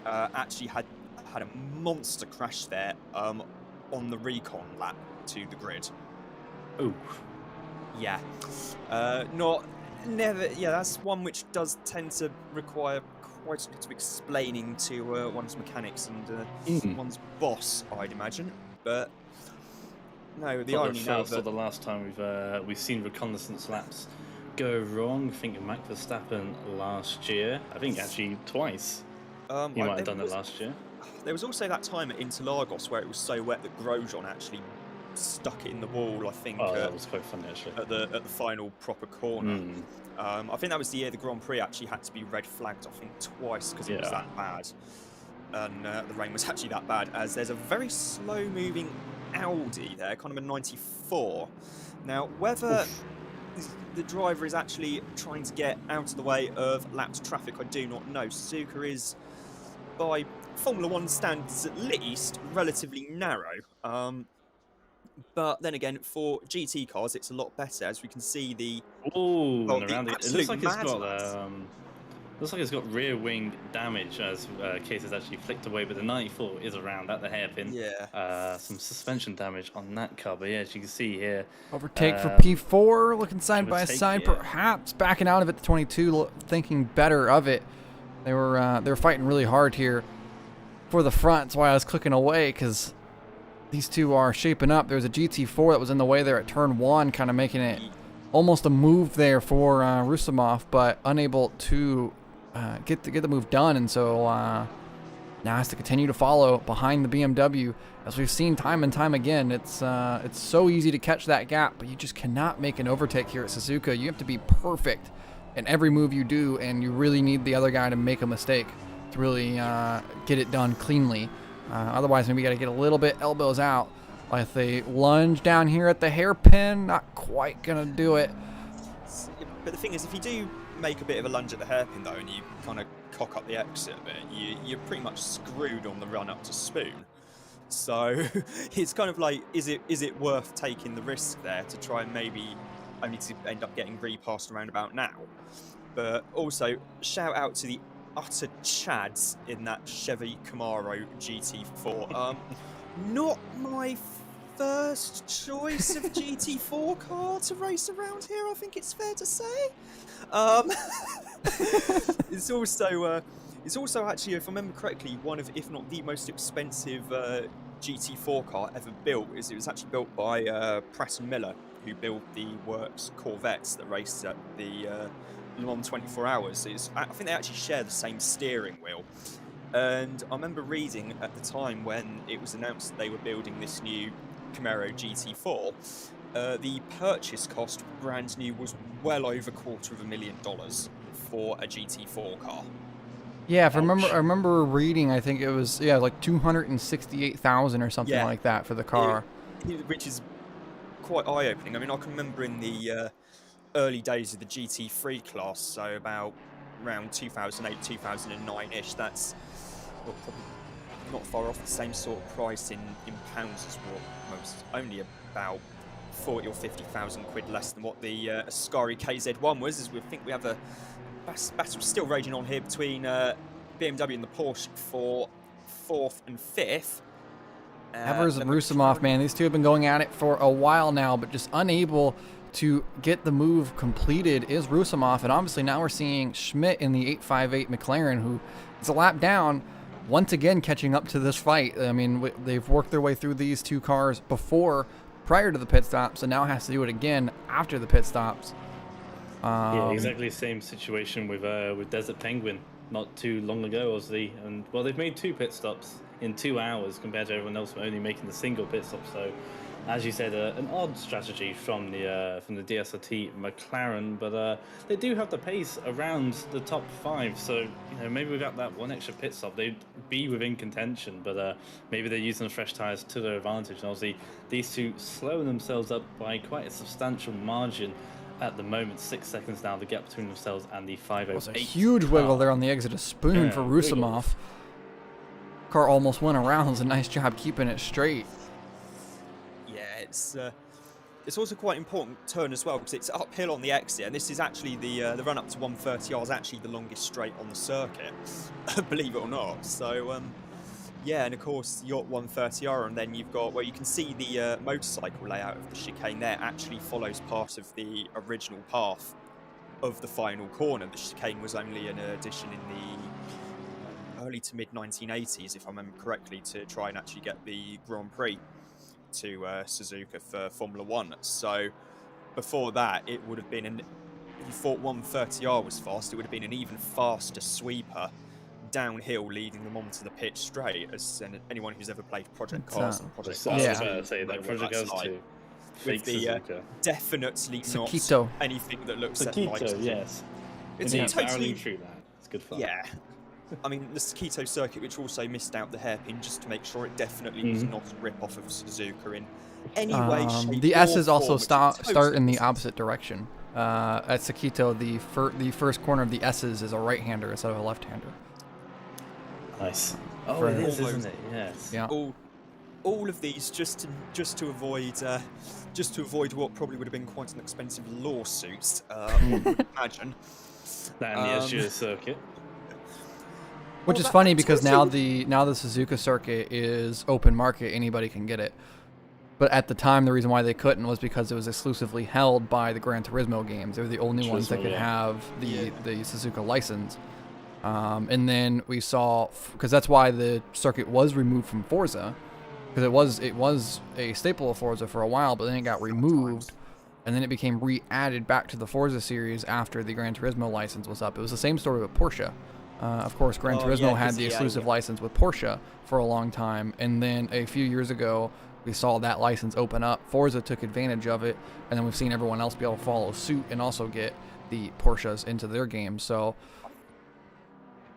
actually had a monster crash there on the recon lap to the grid. Oh. Yeah. That's one which does tend to require quite a lot of explaining to one's mechanics and one's boss, I'd imagine. But no, the irony now that the last time we've seen reconnaissance laps go wrong. I think Max Verstappen last year. I think actually twice. He might have done it last year. There was also that time at Interlagos where it was so wet that Grosjean actually stuck it in the wall. I think. Oh, that was quite funny actually. At the final proper corner. I think that was the year the Grand Prix actually had to be red flagged. I think twice because it was that bad, and the rain was actually that bad. As there's a very slow moving Audi there, kind of a 94. Now whether the driver is actually trying to get out of the way of lapped traffic, I do not know. Suzuka is, by Formula One standards at least, relatively narrow. But then again, for GT cars, it's a lot better, as we can see the. And around it looks like it's got rear wing damage as Case has actually flicked away, but the 94 is around at the hairpin. Yeah. Some suspension damage on that car, but yeah, as you can see here. Overtake for P4, looking side by side, yeah. perhaps backing out of it to 22, thinking better of it. They were fighting really hard here for the front. That's why I was clicking away, because these two are shaping up. There's a GT4 that was in the way there at turn 1, kind of making it almost a move there for Rusumov, but unable to get the move done, and so now has to continue to follow behind the BMW. As we've seen time and time again, it's so easy to catch that gap, but you just cannot make an overtake here at Suzuka. You have to be perfect in every move you do, and you really need the other guy to make a mistake to really get it done cleanly. Otherwise, maybe you got to get a little bit elbows out. Like the lunge down here at the hairpin, not quite gonna do it. But the thing is, if you do make a bit of a lunge at the hairpin though, and you kind of cock up the exit a bit, you're pretty much screwed on the run up to Spoon. So it's kind of like, is it worth taking the risk there to try and maybe only to end up getting repassed around about now? But also, shout out to the utter chads in that Chevy Camaro GT4. Not my first choice of GT4 car to race around here, I think it's fair to say. It's also actually, if I remember correctly, one of, if not the most expensive GT4 car ever built. It was actually built by Pratt & Miller, who built the works Corvettes that raced at the Le Mans 24 Hours. I think they actually share the same steering wheel. And I remember reading at the time when it was announced that they were building this new Camaro GT4, the purchase cost brand new was well over $250,000 for a GT4 car. Yeah, if I remember reading, I think it was like 268,000 or something like that for the car, which is quite eye-opening. I mean, I can remember in the early days of the GT3 class, so about around 2008, 2009-ish. That's probably not far off the same sort of price in pounds as what most, only about 40 or 50,000 quid less than what the Ascari KZ1 was. As we think we have a battle still raging on here between BMW and the Porsche for 4th and 5th. Evers and Rusumov, man, these two have been going at it for a while now, but just unable to get the move completed is Rusumov. And obviously now we're seeing Schmidt in the 858 McLaren, who is a lap down, once again catching up to this fight. I mean, they've worked their way through these two cars before, prior to the pit stops, and now has to do it again after the pit stops. Yeah, exactly the same situation with Desert Penguin not too long ago, obviously. And well, they've made 2 pit stops in 2 hours compared to everyone else only making the single pit stop. So as you said, an odd strategy from the DSRT McLaren, but they do have the pace around the top 5. So maybe without that one extra pit stop, they'd be within contention. But maybe they're using the fresh tyres to their advantage. And obviously, these two slowing themselves up by quite a substantial margin. At the moment, 6 seconds now, the gap between themselves and the 508. Was a huge wiggle there on the exit of Spoon for Rusimov. Car almost went around. It was a nice job keeping it straight. Yeah, it's also quite an important turn as well because it's uphill on the exit, and this is actually the run up to 130R is actually the longest straight on the circuit, believe it or not. So yeah, and of course you're at 130R, and then you've got, well, you can see the motorcycle layout of the chicane there actually follows part of the original path of the final corner. The chicane was only an addition in the early to mid 1980s, if I remember correctly, to try and actually get the Grand Prix to Suzuka for Formula One. So before that, it would have been if you thought 130R was fast, it would have been an even faster sweeper downhill, leading them onto the pitch straight. As anyone who's ever played Project Cars and Project Cars, yeah, say that Project Cars too. With the definitely Sakito. not anything that looks like Sakito, yes. It's totally through that. It's good fun. Yeah. I mean, the Sakito circuit, which also missed out the hairpin, just to make sure it definitely was not a rip-off of Suzuka in any way, shape, the or S's also form, start in the opposite direction. At Sakito, the first corner of the S's is a right-hander instead of a left-hander. Nice. Oh, it is, isn't it? Yes. Yeah. All of these just to avoid what probably would have been quite an expensive lawsuit, I would imagine. That and the SGS circuit. Which is funny because now the Suzuka circuit is open market, anybody can get it. But at the time, the reason why they couldn't was because it was exclusively held by the Gran Turismo games. They were the only ones that could have the Suzuka license. And then we saw, because that's why the circuit was removed from Forza, because it was a staple of Forza for a while, but then it got removed, and then it became re-added back to the Forza series after the Gran Turismo license was up. It was the same story with Porsche. Of course, Gran Turismo had the exclusive license with Porsche for a long time, and then a few years ago, we saw that license open up. Forza took advantage of it, and then we've seen everyone else be able to follow suit and also get the Porsches into their games. So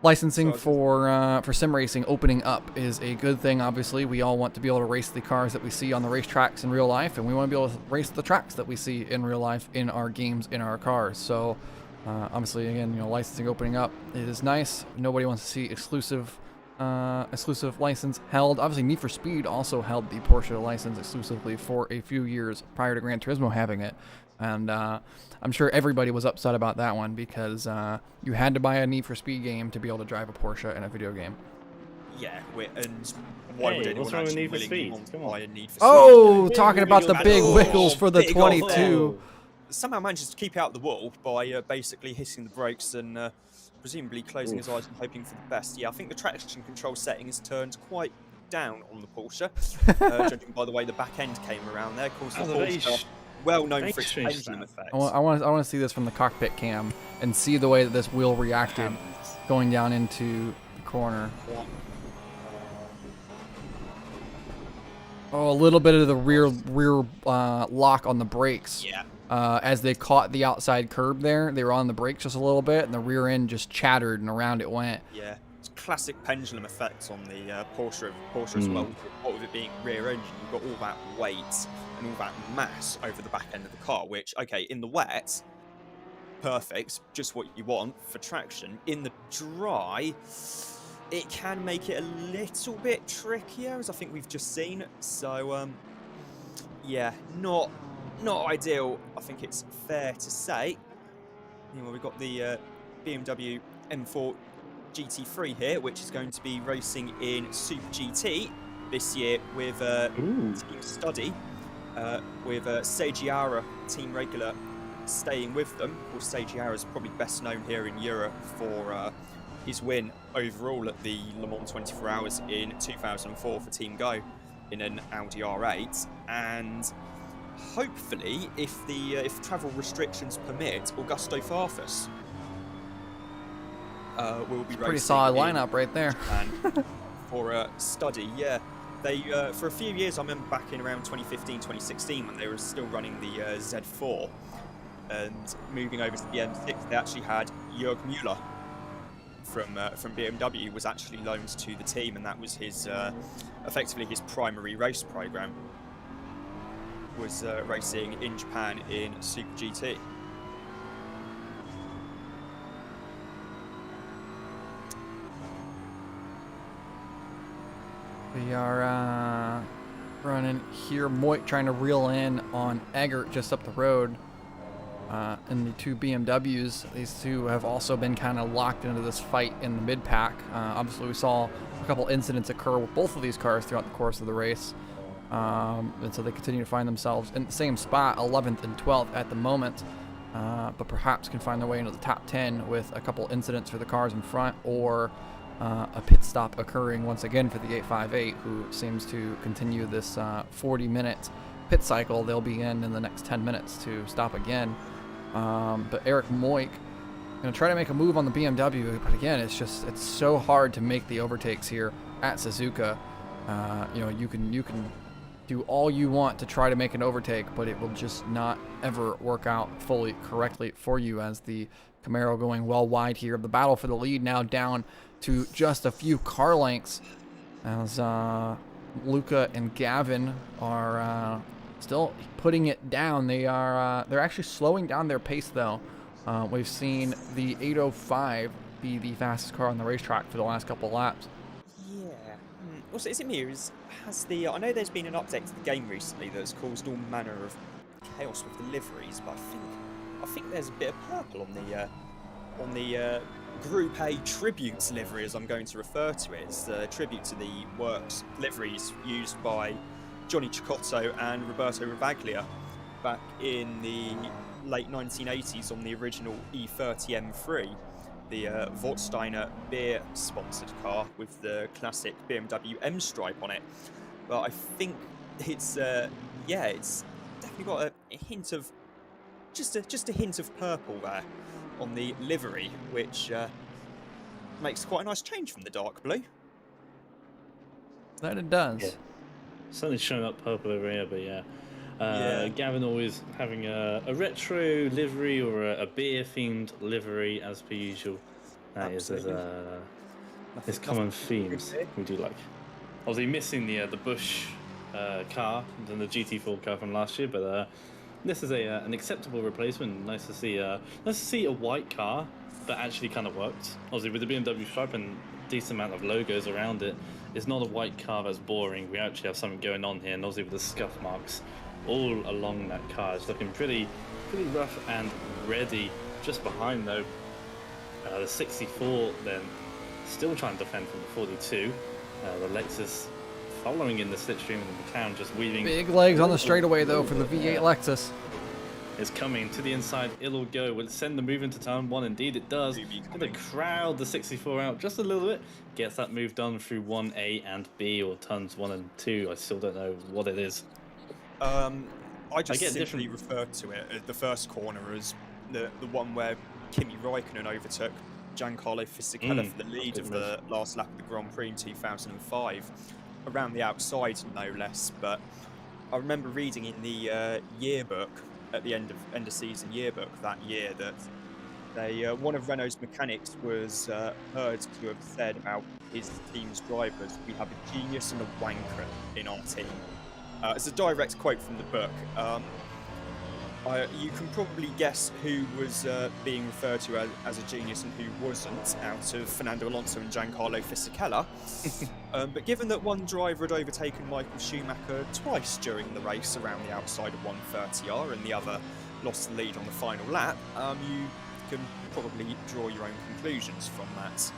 licensing for sim racing opening up is a good thing. Obviously, we all want to be able to race the cars that we see on the racetracks in real life, and we want to be able to race the tracks that we see in real life in our games, in our cars. So obviously, again, licensing opening up, it is nice. Nobody wants to see exclusive license held. Obviously, Need for Speed also held the Porsche license exclusively for a few years prior to Gran Turismo having it. And I'm sure everybody was upset about that one because you had to buy a Need for Speed game to be able to drive a Porsche in a video game. Yeah, and why would anyone actually willingly want to buy a Need for Speed? Oh, talking about the big wiggles for the 22. Somehow manages to keep out the wall by basically hitting the brakes and presumably closing his eyes and hoping for the best. Yeah, I think the traction control setting has turned quite down on the Porsche, judging by the way the back end came around there. Of course, the Porsche well known for its pendulum effects. I want to see this from the cockpit cam and see the way that this wheel reacted going down into the corner. Oh, a little bit of the rear lock on the brakes. Yeah. As they caught the outside curb there, they were on the brakes just a little bit, and the rear end just chattered, and around it went. Yeah, it's classic pendulum effects on the Porsche as well. What with it being rear engine, you've got all that weight and all that mass over the back end of the car, which, okay, in the wet, perfect, just what you want for traction. In the dry, it can make it a little bit trickier, as I think we've just seen. So, yeah, not ideal, I think it's fair to say. Anyway, we've got the BMW M4 GT3 here, which is going to be racing in Super GT this year with Team Study, with Seiji team regular staying with them. Of course, Seiji is probably best known here in Europe for his win overall at the Le Mans 24 Hours in 2004 for Team Go in an Audi R8, and hopefully, if travel restrictions permit, Augusto Farfus will be racing. Pretty solid lineup right there. For a Study, yeah. They for a few years, I remember back in around 2015, 2016, when they were still running the Z4 and moving over to the M6, they actually had Jörg Müller from BMW was actually loaned to the team, and that was his effectively his primary race program was racing in Japan in Super GT. We are running here. Moik trying to reel in on Eggert just up the road. And the two BMWs, these two have also been kind of locked into this fight in the mid-pack. Obviously, we saw a couple incidents occur with both of these cars throughout the course of the race. And so they continue to find themselves in the same spot, 11th and 12th at the moment. But perhaps can find their way into the top 10 with a couple incidents for the cars in front, or a pit stop occurring once again for the 858, who seems to continue this 40-minute pit cycle they'll be in the next 10 minutes to stop again. But Eric Moik going to try to make a move on the BMW, but again, it's so hard to make the overtakes here at Suzuka. You can do all you want to try to make an overtake, but it will just not ever work out fully correctly for you, as the Camaro going well wide here. The battle for the lead now down to just a few car lengths, as Luca and Gavin are still putting it down. They're actually slowing down their pace though. We've seen the 805 be the fastest car on the racetrack for the last couple of laps. Yeah. Also, is it me, or I know there's been an update to the game recently that's caused all manner of chaos with the liveries, but I think there's a bit of purple on the Group A Tributes livery, as I'm going to refer to it. It's the tribute to the works liveries used by Johnny Cicotto and Roberto Ravaglia back in the late 1980s on the original E30 M3, the Wortsteiner beer sponsored car with the classic BMW M stripe on it. But I think it's definitely got a hint of just a hint of purple there on the livery, which makes quite a nice change from the dark blue. That it does. Yeah. Certainly showing up purple over here, but yeah. Gavin always having a retro livery or a beer-themed livery as per usual. That is his common themes we do like. Obviously missing the Bush car and the GT4 car from last year, but this is an acceptable replacement. Nice to see a white car that actually kind of worked. Obviously with the BMW stripe and decent amount of logos around it, it's not a white car that's boring. We actually have something going on here, and obviously with the scuff marks all along that car. It's looking pretty rough and ready. Just behind though, the 64 then still trying to defend from the 42. The Lexus following in the slipstream, and the McLaren just weaving. Big legs on the straightaway though for the V8 Lexus. Is coming to the inside. It'll go. Will it send the move into turn one? Indeed it does. Gonna crowd the 64 out just a little bit. Gets that move done through 1A and B, or turns 1 and 2. I still don't know what it is. I just simply referred to it as the first corner as the one where Kimi Räikkönen overtook Giancarlo Fisichella for the lead of the last lap of the Grand Prix in 2005, around the outside no less. But I remember reading in the yearbook at the end of season yearbook that year that one of Renault's mechanics was heard to have said about his team's drivers, "We have a genius and a wanker in our team." It's a direct quote from the book. You can probably guess who was being referred to as a genius and who wasn't, out of Fernando Alonso and Giancarlo Fisichella. But given that one driver had overtaken Michael Schumacher twice during the race around the outside of 130R, and the other lost the lead on the final lap, you can probably draw your own conclusions from that.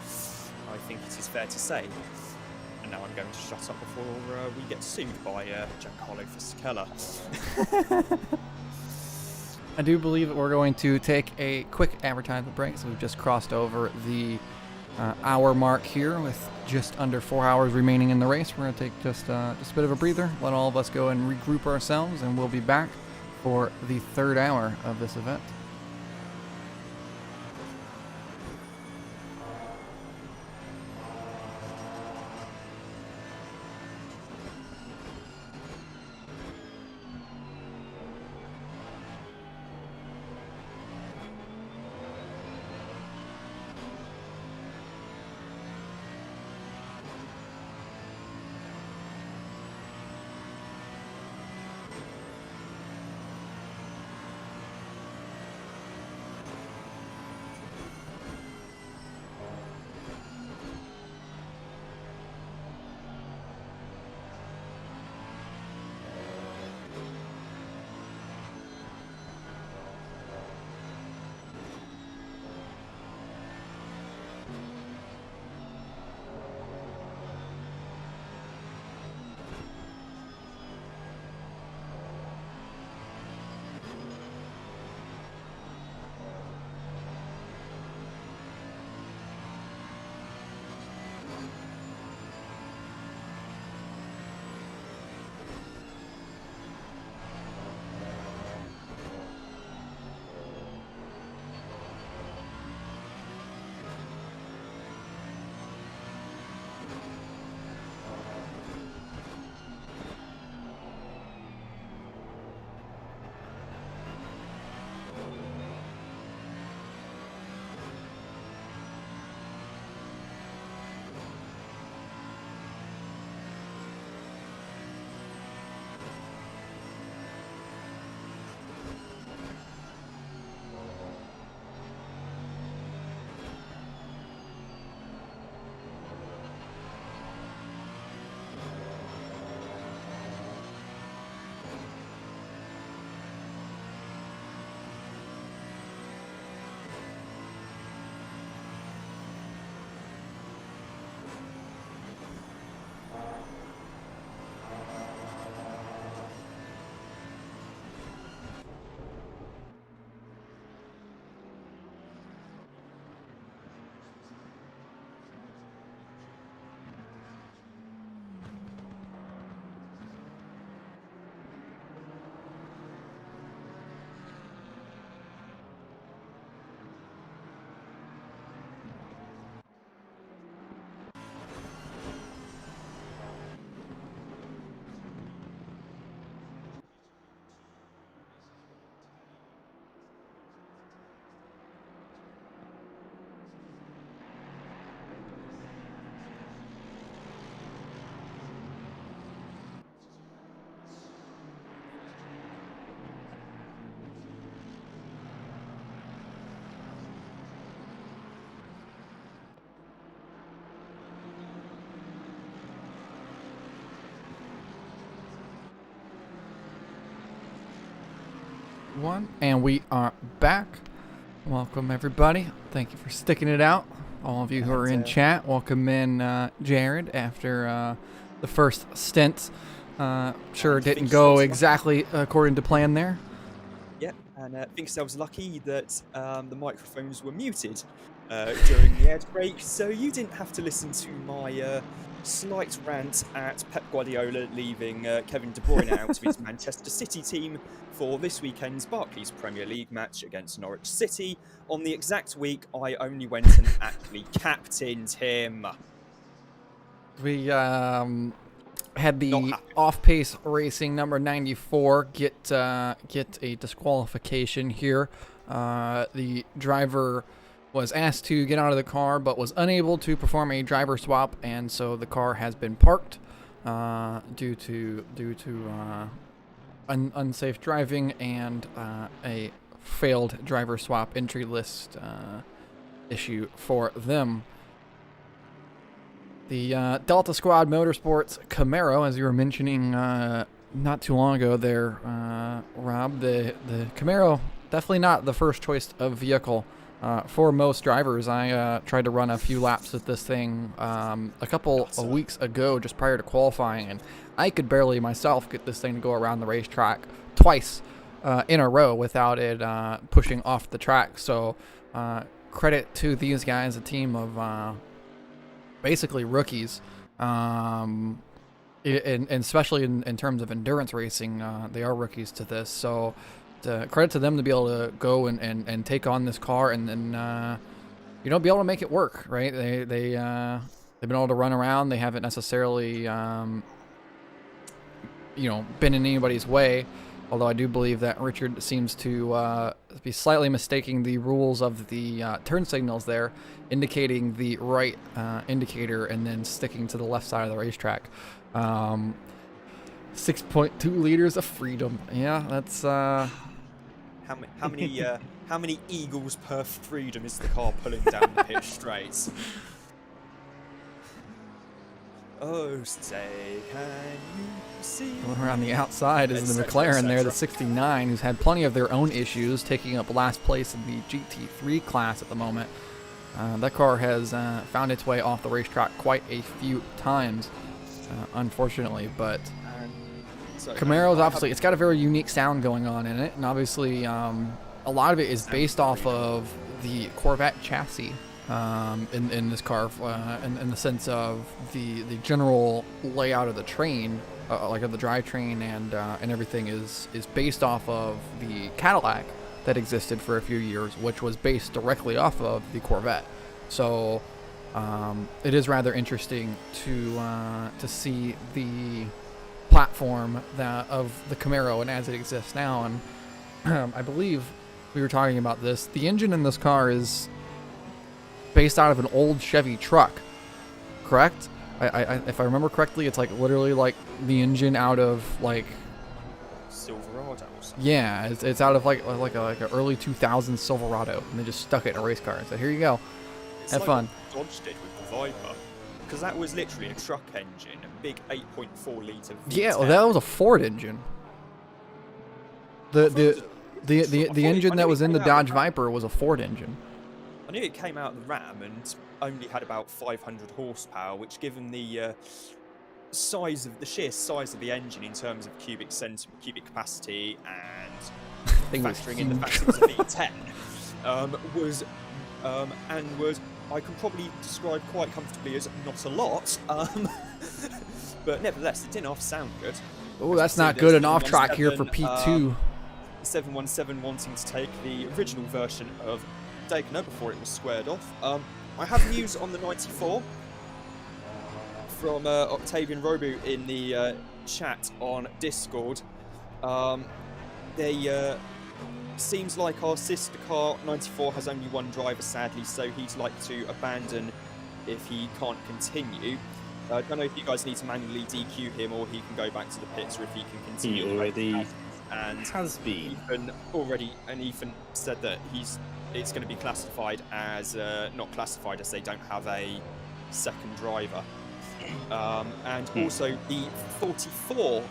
I think it is fair to say. And now I'm going to shut up before we get sued by Giancarlo Fisichella. I do believe that we're going to take a quick advertisement break, so we've just crossed over the hour mark here with just under 4 hours remaining in the race. We're going to take just a bit of a breather, let all of us go and regroup ourselves, and we'll be back for the third hour of this event. 1, and we are back. Welcome everybody. Thank you for sticking it out. All of you who are in chat, welcome in Jared after the first stint. Sure, it didn't go exactly according to plan there. Yeah, and I think I was lucky that the microphones were muted during the ad break, so you didn't have to listen to my slight rant at Pep Guardiola leaving Kevin De Bruyne out of his Manchester City team for this weekend's Barclays Premier League match against Norwich City on the exact week I only went and actually captained him. We had the off-pace racing number 94 get a disqualification here. The driver was asked to get out of the car but was unable to perform a driver swap, and so the car has been parked due to unsafe driving and a failed driver swap entry list issue for them. The Delta Squad Motorsports Camaro, as you were mentioning not too long ago there, Rob, the Camaro, definitely not the first choice of vehicle for most drivers. I tried to run a few laps with this thing a couple of weeks ago, just prior to qualifying, and I could barely myself get this thing to go around the racetrack twice in a row without it pushing off the track. So credit to these guys, a team of basically rookies, and especially in terms of endurance racing, they are rookies to this. So credit to them to be able to go and take on this car and then be able to make it work, right? They've been able to run around. They haven't necessarily been in anybody's way, although I do believe that Richard seems to be slightly mistaking the rules of the turn signals there, indicating the right indicator and then sticking to the left side of the racetrack. 6.2 liters of freedom. Yeah, that's how many eagles per freedom is the car pulling down the pit straight? Oh, say, can you see? Going around the outside is the McLaren there, the 69, who's had plenty of their own issues, taking up last place in the GT3 class at the moment. That car has found its way off the racetrack quite a few times, unfortunately, but Camaro's obviously, it's got a very unique sound going on in it, and obviously a lot of it is based off of the Corvette chassis in this car, in the sense of the general layout of the train, like of the drivetrain and everything is based off of the Cadillac that existed for a few years, which was based directly off of the Corvette. So it is rather interesting to see the platform of the Camaro and as it exists now. And I believe we were talking about this. The engine in this car is based out of an old Chevy truck, correct? If I remember correctly, it's like literally like the engine out of like Silverado or something. Yeah, it's out of like a early 2000s Silverado, and they just stuck it in a race car and said, "Here you go, have fun." Dodge did with the Viper, because that was literally a truck engine, a big 8.4 litre V10. Yeah, well, that was a Ford engine. The engine that was in the Dodge Viper was a Ford engine. I knew it came out of the Ram and only had about 500 horsepower, which, given the sheer size of the engine in terms of cubic capacity and factoring in the fact it was a V10, was I can probably describe quite comfortably as not a lot, but nevertheless, it didn't sound good. Oh, that's not good. An off track here for P2. 717 wanting to take the original version of Daytona before it was squared off. I have news on the 94 from Octavian Robu in the chat on Discord. Seems like our sister car 94 has only one driver, sadly, so he'd like to abandon if he can't continue. I don't know if you guys need to manually DQ him or he can go back to the pits, or if he can continue. He already has been. Ethan said that it's going to be classified as not classified, as they don't have a second driver. And also the 44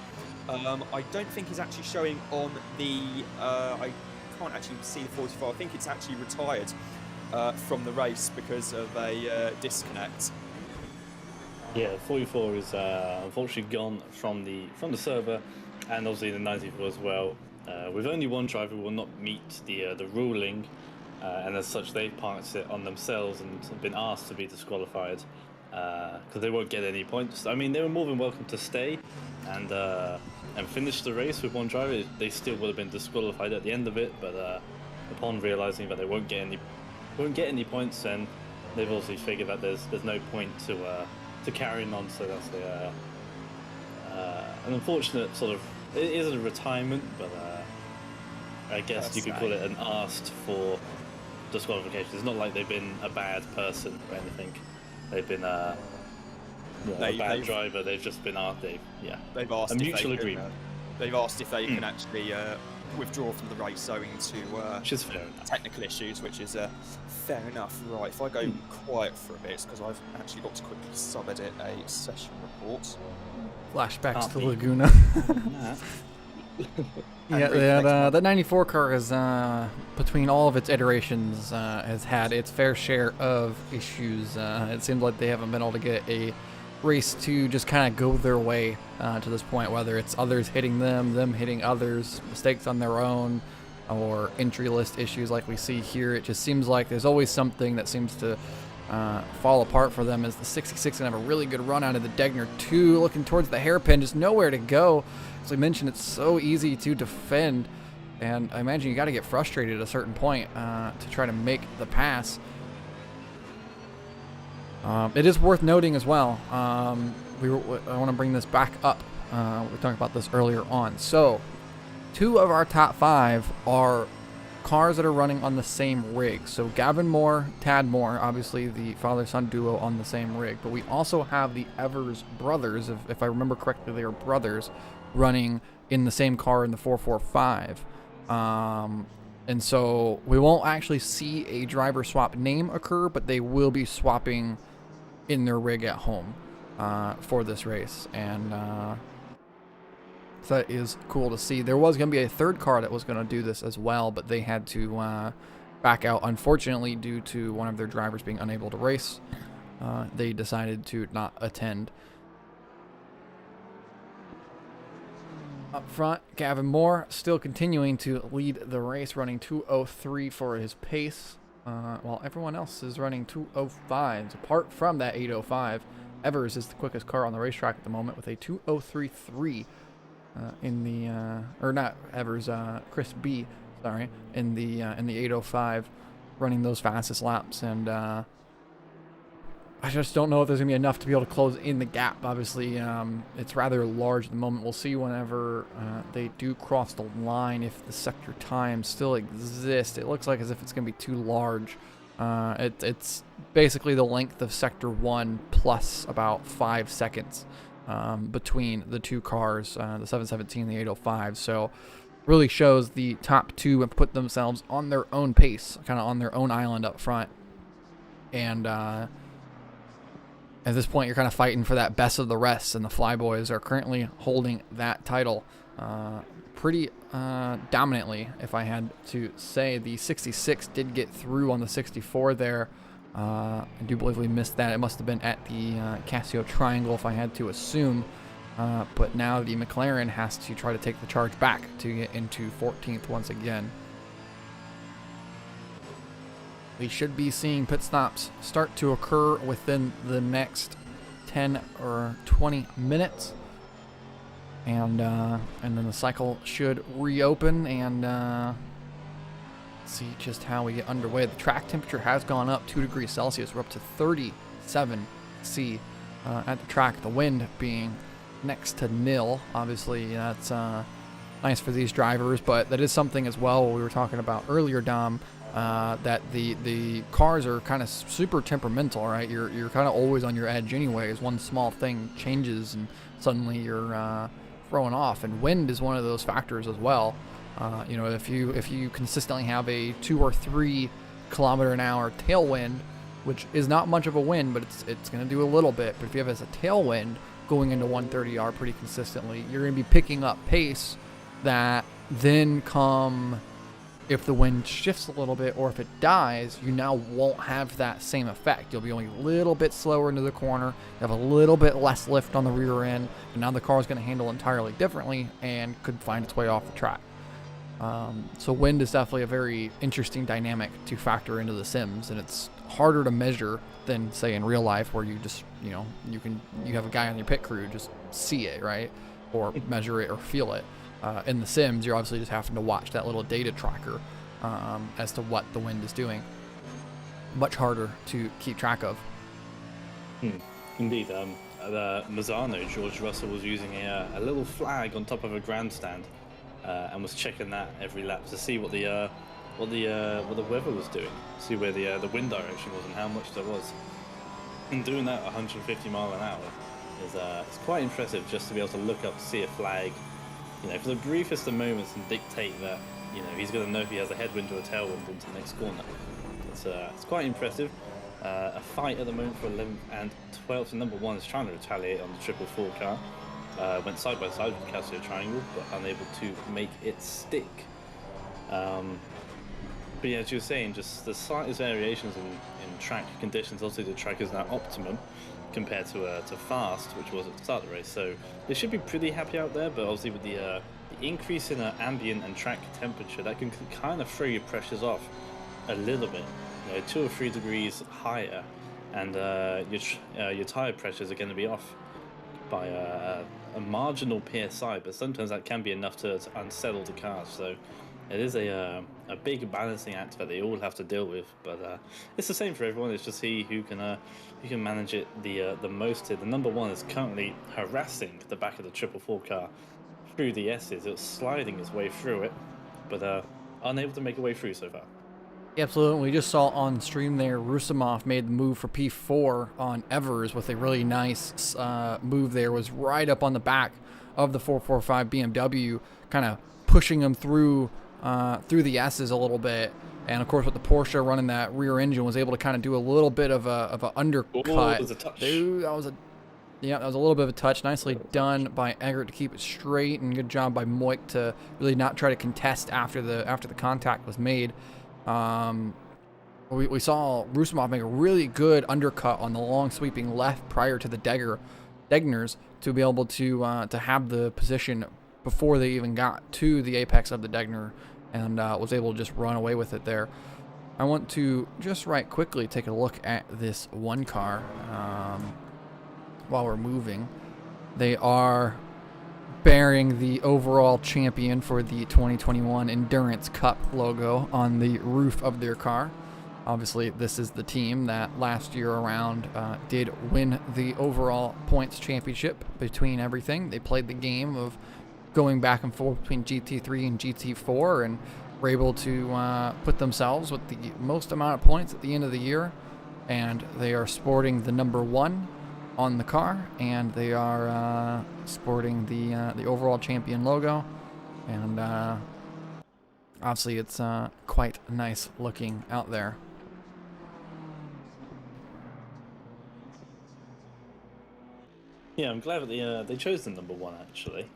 I don't think he's actually showing on the. I can't actually see the 44. I think it's actually retired from the race because of a disconnect. Yeah, 44 is unfortunately gone from the server, and obviously the 94 as well. With only one driver who will not meet the ruling, and as such they've parked it on themselves and been asked to be disqualified because they won't get any points. I mean, they were more than welcome to stay and finish the race with one driver. They still would have been disqualified at the end of it, but upon realizing that they won't get any points, then they've obviously figured that there's no point to carrying on. So that's an unfortunate sort of. It is a retirement, but I guess you could call it an asked for disqualification. It's not like they've been a bad person or anything. They've been a bad driver. They've just been They've asked a mutual agreement. They've asked if they can actually withdraw from the race owing to which is fair enough. Technical issues, which is fair enough. Right, if I go quiet for a bit, because I've actually got to quickly sub-edit a session report. Flashbacks to Laguna. Yeah, that 94 car is, between all of its iterations, has had its fair share of issues. It seems like they haven't been able to get a race to just kind of go their way to this point, whether it's others hitting them hitting others, mistakes on their own, or entry list issues like we see here. It just seems like there's always something that seems to fall apart for them, as the 66 can have a really good run out of the Degner 2, looking towards the hairpin, just nowhere to go. As I mentioned, it's so easy to defend, and I imagine you got to get frustrated at a certain point to try to make the pass. It is worth noting as well, I want to bring this back up. We were talking about this earlier on. So 2 of our top 5 are cars that are running on the same rig. So Gavin Moore, Tad Moore, obviously the father-son duo on the same rig. But we also have the Evers brothers, if I remember correctly, they are brothers, running in the same car in the 445. And so we won't actually see a driver swap name occur, but they will be swapping in their rig at home for this race. And so that is cool to see. There was going to be a third car that was going to do this as well, but they had to back out, unfortunately, due to one of their drivers being unable to race. They decided to not attend. Up front, Gavin Moore still continuing to lead the race, running 2:03 for his pace, while everyone else is running 2:05s. Apart from that 8:05, Evers is the quickest car on the racetrack at the moment with a 2:03.3 in the or not Evers, Chris B, sorry, in the 8:05, running those fastest laps. And I just don't know if there's going to be enough to be able to close in the gap. Obviously, it's rather large at the moment. We'll see whenever they do cross the line if the sector time still exists. It looks like as if it's going to be too large. It's basically the length of Sector 1 plus about 5 seconds between the 2 cars, the 717 and the 805. So really shows the top 2 have put themselves on their own pace, kind of on their own island up front. And at this point, you're kind of fighting for that best of the rest, and the Flyboys are currently holding that title pretty dominantly, if I had to say. The 66 did get through on the 64 there. I do believe we missed that. It must have been at the Casio Triangle, if I had to assume. But now the McLaren has to try to take the charge back to get into 14th once again. We should be seeing pit stops start to occur within the next 10 or 20 minutes. And then the cycle should reopen, and see just how we get underway. The track temperature has gone up 2 degrees Celsius. We're up to 37 C at the track. The wind being next to nil. Obviously, that's nice for these drivers, but that is something as well we were talking about earlier, Dom. That the cars are kind of super temperamental, right? You're kind of always on your edge anyways. One small thing changes and suddenly you're thrown off, and wind is one of those factors as well. If you consistently have a 2 or 3 km/h tailwind, which is not much of a wind, but it's going to do a little bit. But if you have it as a tailwind, going into 130R pretty consistently. You're going to be picking up pace that then come if the wind shifts a little bit or if it dies, you now won't have that same effect. You'll be going a little bit slower into the corner, you have a little bit less lift on the rear end, and now the car is going to handle entirely differently and could find its way off the track. So wind is definitely a very interesting dynamic to factor into the sims, and it's harder to measure than say in real life where you just, you have a guy on your pit crew just see it, right? Or measure it or feel it. In the sims, you're obviously just having to watch that little data tracker as to what the wind is doing. Much harder to keep track of. Indeed. The Mazzano, George Russell, was using a little flag on top of a grandstand and was checking that every lap to see what the weather was doing, see where the wind direction was and how much there was. And doing that 150 mile an hour is it's quite impressive, just to be able to look up, see a flag, for the briefest of moments, and dictate that he's going to know if he has a headwind or a tailwind into the next corner. It's quite impressive. A fight at the moment for 11th and 12th, and number 1 is trying to retaliate on the 444 car. Went side by side with the Casio Triangle, but unable to make it stick. But yeah, as you were saying, just the slightest variations in track conditions. Also, the track is now optimum compared to fast, which was at the start of the race. So they should be pretty happy out there. But obviously, with the increase in ambient and track temperature, that can kind of throw your pressures off a little bit. 2 or 3 degrees higher, and your tire pressures are going to be off by a marginal PSI. But sometimes that can be enough to unsettle the cars. So it is a big balancing act that they all have to deal with, but it's the same for everyone. It's just who can manage it the most here. The number 1 is currently harassing the back of the 444 car through the S's. It was sliding its way through it, but unable to make a way through so far. Absolutely. We just saw on stream there, Rusimov made the move for P4 on Evers with a really nice move there. Was right up on the back of the 445 BMW, kind of pushing him through the S's a little bit. And of course, with the Porsche running that rear engine, was able to kind of do a little bit of a undercut. That was a touch. Dude, that was a little bit of a touch. Nicely done by Eggert to keep it straight, and good job by Moik to really not try to contest after the contact was made. We saw Rusimov make a really good undercut on the long sweeping left prior to the Degners to be able to have the position before they even got to the apex of the Degner, and was able to just run away with it there. I want to just right quickly take a look at this one car while we're moving. They are bearing the overall champion for the 2021 Endurance Cup logo on the roof of their car. Obviously, this is the team that last year around did win the overall points championship between everything. They played the game of going back and forth between GT3 and GT4 and were able to put themselves with the most amount of points at the end of the year. And they are sporting the number 1 on the car, and they are sporting the overall champion logo, and obviously it's quite nice looking out there. Yeah, I'm glad that they chose the number 1 actually.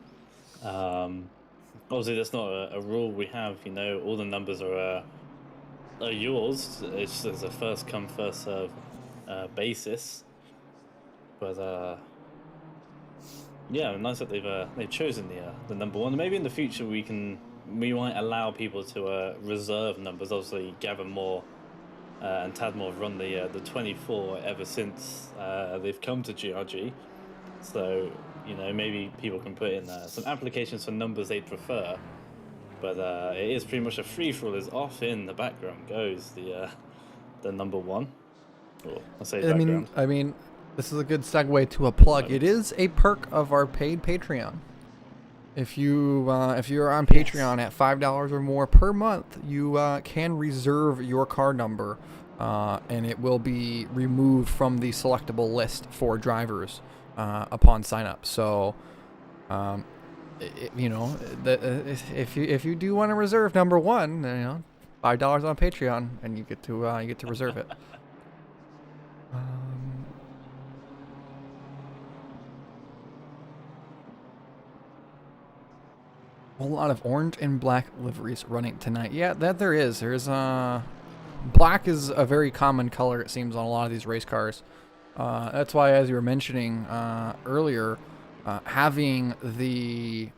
Obviously, that's not a rule we have. All the numbers are yours. It's a first come first serve basis. But yeah, nice that they've chosen the number 1. Maybe in the future we might allow people to reserve numbers. Obviously, Gavin Moore and Tad Moore have run the 24 ever since they've come to GRG. So maybe people can put in some applications for numbers they prefer. But it is pretty much a free for all. Is off in the background goes the number 1. Or I say background. I mean. This is a good segue to a plug. It is a perk of our paid Patreon. If you're on Patreon at $5 or more per month, you can reserve your car number, and it will be removed from the selectable list for drivers upon sign up. So, if you do want to reserve number 1, $5 on Patreon, and you get to reserve it. A whole lot of orange and black liveries running tonight. Yeah, that there is. There's black is a very common color, it seems, on a lot of these race cars. That's why, as you were mentioning earlier, having the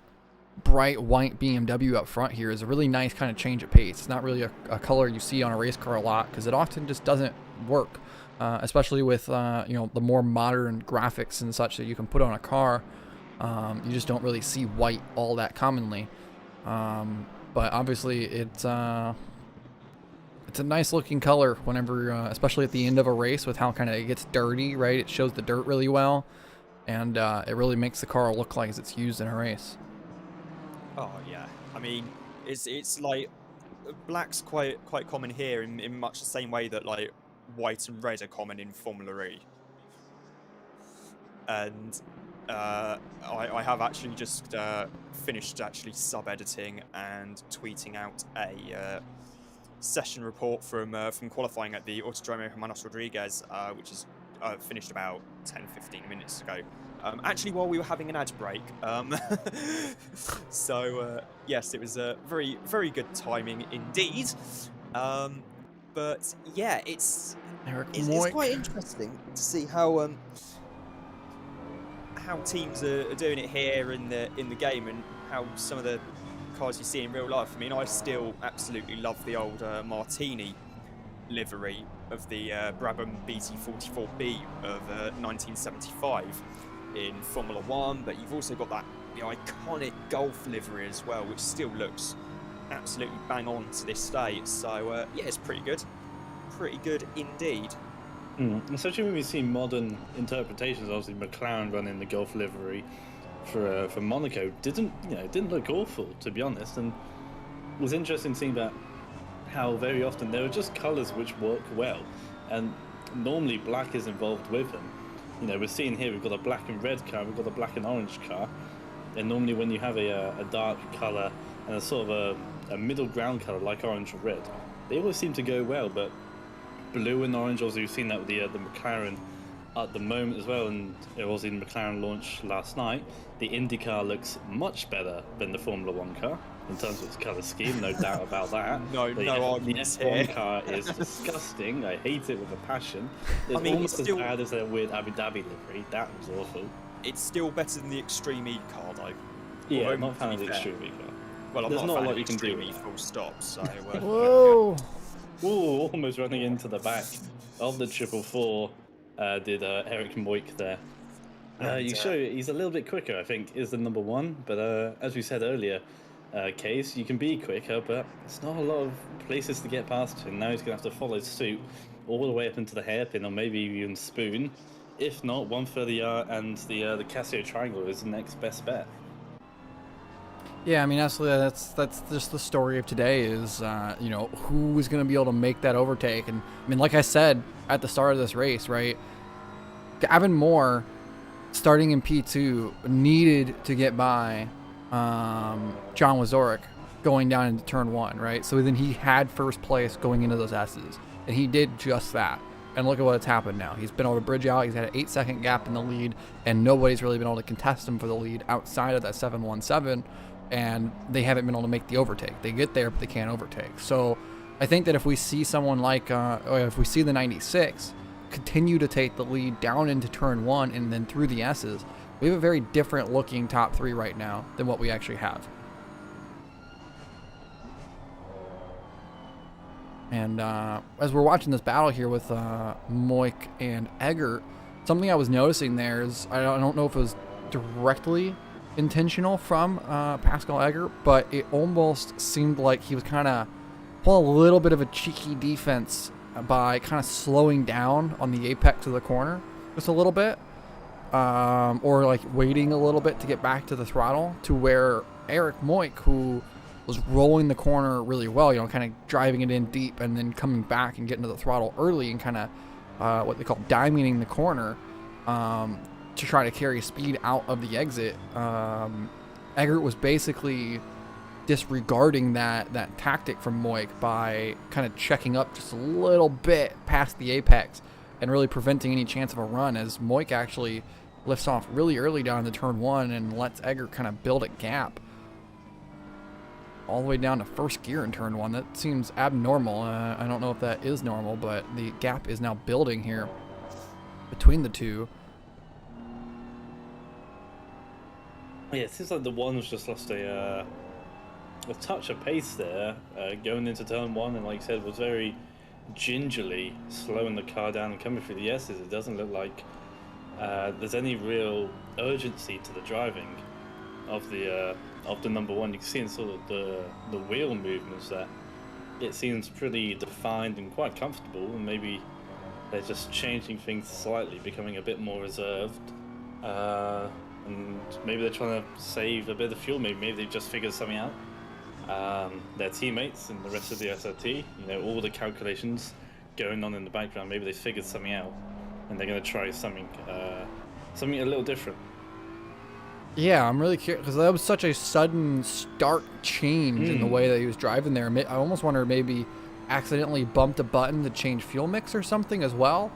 bright white BMW up front here is a really nice kind of change of pace. It's not really a color you see on a race car a lot because it often just doesn't work, especially with the more modern graphics and such that you can put on a car. You just don't really see white all that commonly, but obviously it's a nice looking color whenever, especially at the end of a race with how kind of it gets dirty, right? It shows the dirt really well, and it really makes the car look like it's used in a race. Oh yeah, I mean, it's like black's quite common here in much the same way that like white and red are common in Formula E. And I have actually just finished sub-editing and tweeting out a session report from qualifying at the Autodromo Hermanos Rodriguez, which is finished about 10-15 minutes ago. Actually, while we were having an ad break. So yes, it was very, very good timing indeed. But yeah, it's quite interesting to see how teams are doing it here in the game, and how some of the cars you see in real life. I mean, I still absolutely love the old Martini livery of the Brabham BT44B of 1975 in Formula 1, but you've also got the iconic Golf livery as well, which still looks absolutely bang on to this day. So yeah, it's pretty good indeed. Especially when we see modern interpretations. Obviously, McLaren running the Golf livery for Monaco didn't look awful, to be honest, and it was interesting seeing that how very often there are just colours which work well, and normally black is involved with them. We're seeing here we've got a black and red car, we've got a black and orange car, and normally when you have a dark colour and a sort of a middle ground colour like orange or red, they always seem to go well. But blue and orange, also you've seen that with the McLaren at the moment as well, and it was in McLaren launch last night. The IndyCar looks much better than the Formula 1 car in terms of its colour scheme, no doubt about that. No arguments here. The F1 car is disgusting. I hate it with a passion. It's almost as bad as their weird Abu Dhabi livery. That was awful. It's still better than the Extreme E car, though. Yeah, I'm not a fan of the Extreme E car. Well, I'm There's not a not fan a lot of you can do Extreme E with that. full stop, so... Whoa! Ooh, almost running into the back of the 444 did Eric Moik there. You show he's a little bit quicker, I think, is the number one. But as we said earlier, Case, you can be quicker, but it's not a lot of places to get past him. Now he's going to have to follow suit all the way up into the hairpin, or maybe even spoon. If not, 130R and the Casio Triangle is the next best bet. Yeah, I mean, absolutely. That's just the story of today is, who is going to be able to make that overtake. And, I mean, like I said at the start of this race, right, Gavin Moore, starting in P2, needed to get by John Wazorek going down into turn one, right? So then he had first place going into those S's, and he did just that. And look at what's happened now. He's been able to bridge out. He's had an 8-second gap in the lead, and nobody's really been able to contest him for the lead outside of that 717. And they haven't been able to make the overtake. They get there, but they can't overtake. So I think that if we see someone like, or if we see the 96 continue to take the lead down into turn one and then through the S's, we have a very different looking top three right now than what we actually have. And as we're watching this battle here with Moik and Egger, something I was noticing there is, I don't know if it was directly intentional from Pascal Egger, but it almost seemed like he was kind of pulling a little bit of a cheeky defense by kind of slowing down on the apex of the corner just a little bit, or like waiting a little bit to get back to the throttle, to where Eric Moik, who was rolling the corner really well, kind of driving it in deep and then coming back and getting to the throttle early and kind of what they call diamonding the corner, to try to carry speed out of the exit. Eggert was basically disregarding that tactic from Moik by kind of checking up just a little bit past the apex and really preventing any chance of a run, as Moik actually lifts off really early down into turn one and lets Eggert kind of build a gap. all the way down to first gear in turn 1. That seems abnormal. I don't know if that is normal, but the gap is now building here between the two. Yeah, it seems like the one's just lost a touch of pace there, going into turn 1, and like I said, was very gingerly slowing the car down and coming through the S's. It doesn't look like there's any real urgency to the driving of the number 1. You can see in sort of the wheel movements that it seems pretty defined and quite comfortable, and maybe they're just changing things slightly, becoming a bit more reserved. And maybe they're trying to save a bit of fuel. Maybe they've just figured something out. Their teammates and the rest of the SRT, all the calculations going on in the background. Maybe they figured something out, and they're going to try something a little different. Yeah, I'm really curious because that was such a sudden stark change in the way that he was driving there. I almost wonder maybe accidentally bumped a button to change fuel mix or something as well.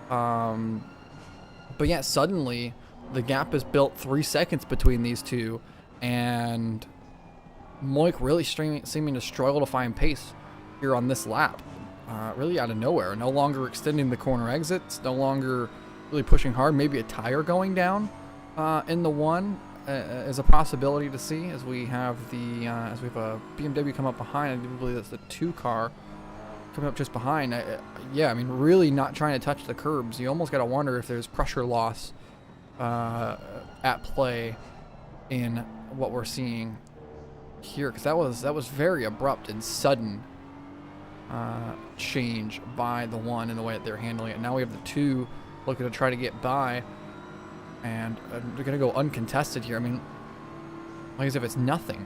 But yeah, suddenly the gap is built 3 seconds between these two, and Moik really seeming to struggle to find pace here on this lap. Really out of nowhere. No longer extending the corner exits, no longer really pushing hard. Maybe a tire going down in the 1 is a possibility to see as we have as we have a BMW come up behind. I do believe that's the 2 car coming up just behind. Yeah, I mean, really not trying to touch the curbs. You almost got to wonder if there's pressure loss at play in what we're seeing here, because that was very abrupt and sudden change by the 1 in the way that they're handling it. Now we have the 2 looking to try to get by, and they're going to go uncontested here. I mean, like as if it's nothing.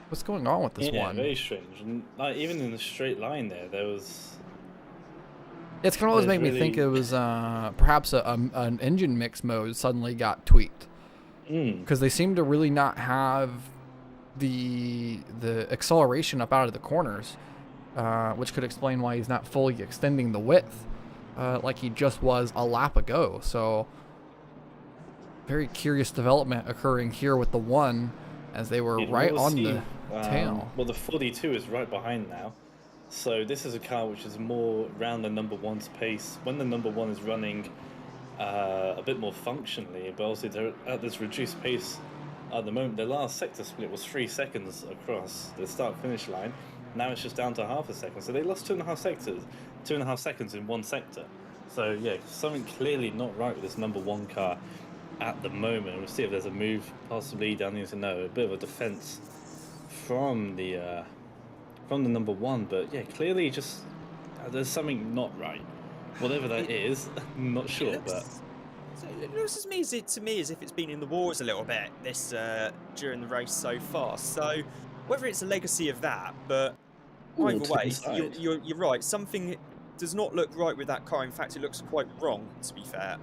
What's going on with this one? Yeah, very strange. And even in the straight line there was... It's kind of always made me think it was perhaps an engine mix mode suddenly got tweaked, because they seem to really not have the acceleration up out of the corners, which could explain why he's not fully extending the width like he just was a lap ago. So very curious development occurring here with the 1 as they were right on the tail. Well, the 42 is right behind now. So this is a car which is more around the number 1's pace. When the number 1 is running a bit more functionally, but also they're at this reduced pace at the moment. Their last sector split was 3 seconds across the start-finish line. Now it's just down to half a second. So they lost 2.5 seconds in 1 sector. So yeah, something clearly not right with this number 1 car at the moment. We'll see if there's a move possibly down here to know. A bit of a defense from the number 1, but yeah, clearly just there's something not right. Whatever that is, I'm not sure, but so it looks to me as if it's been in the wars a little bit this during the race so far. So whether it's a legacy of that, but either way, you're right. Something does not look right with that car. In fact, it looks quite wrong, to be fair.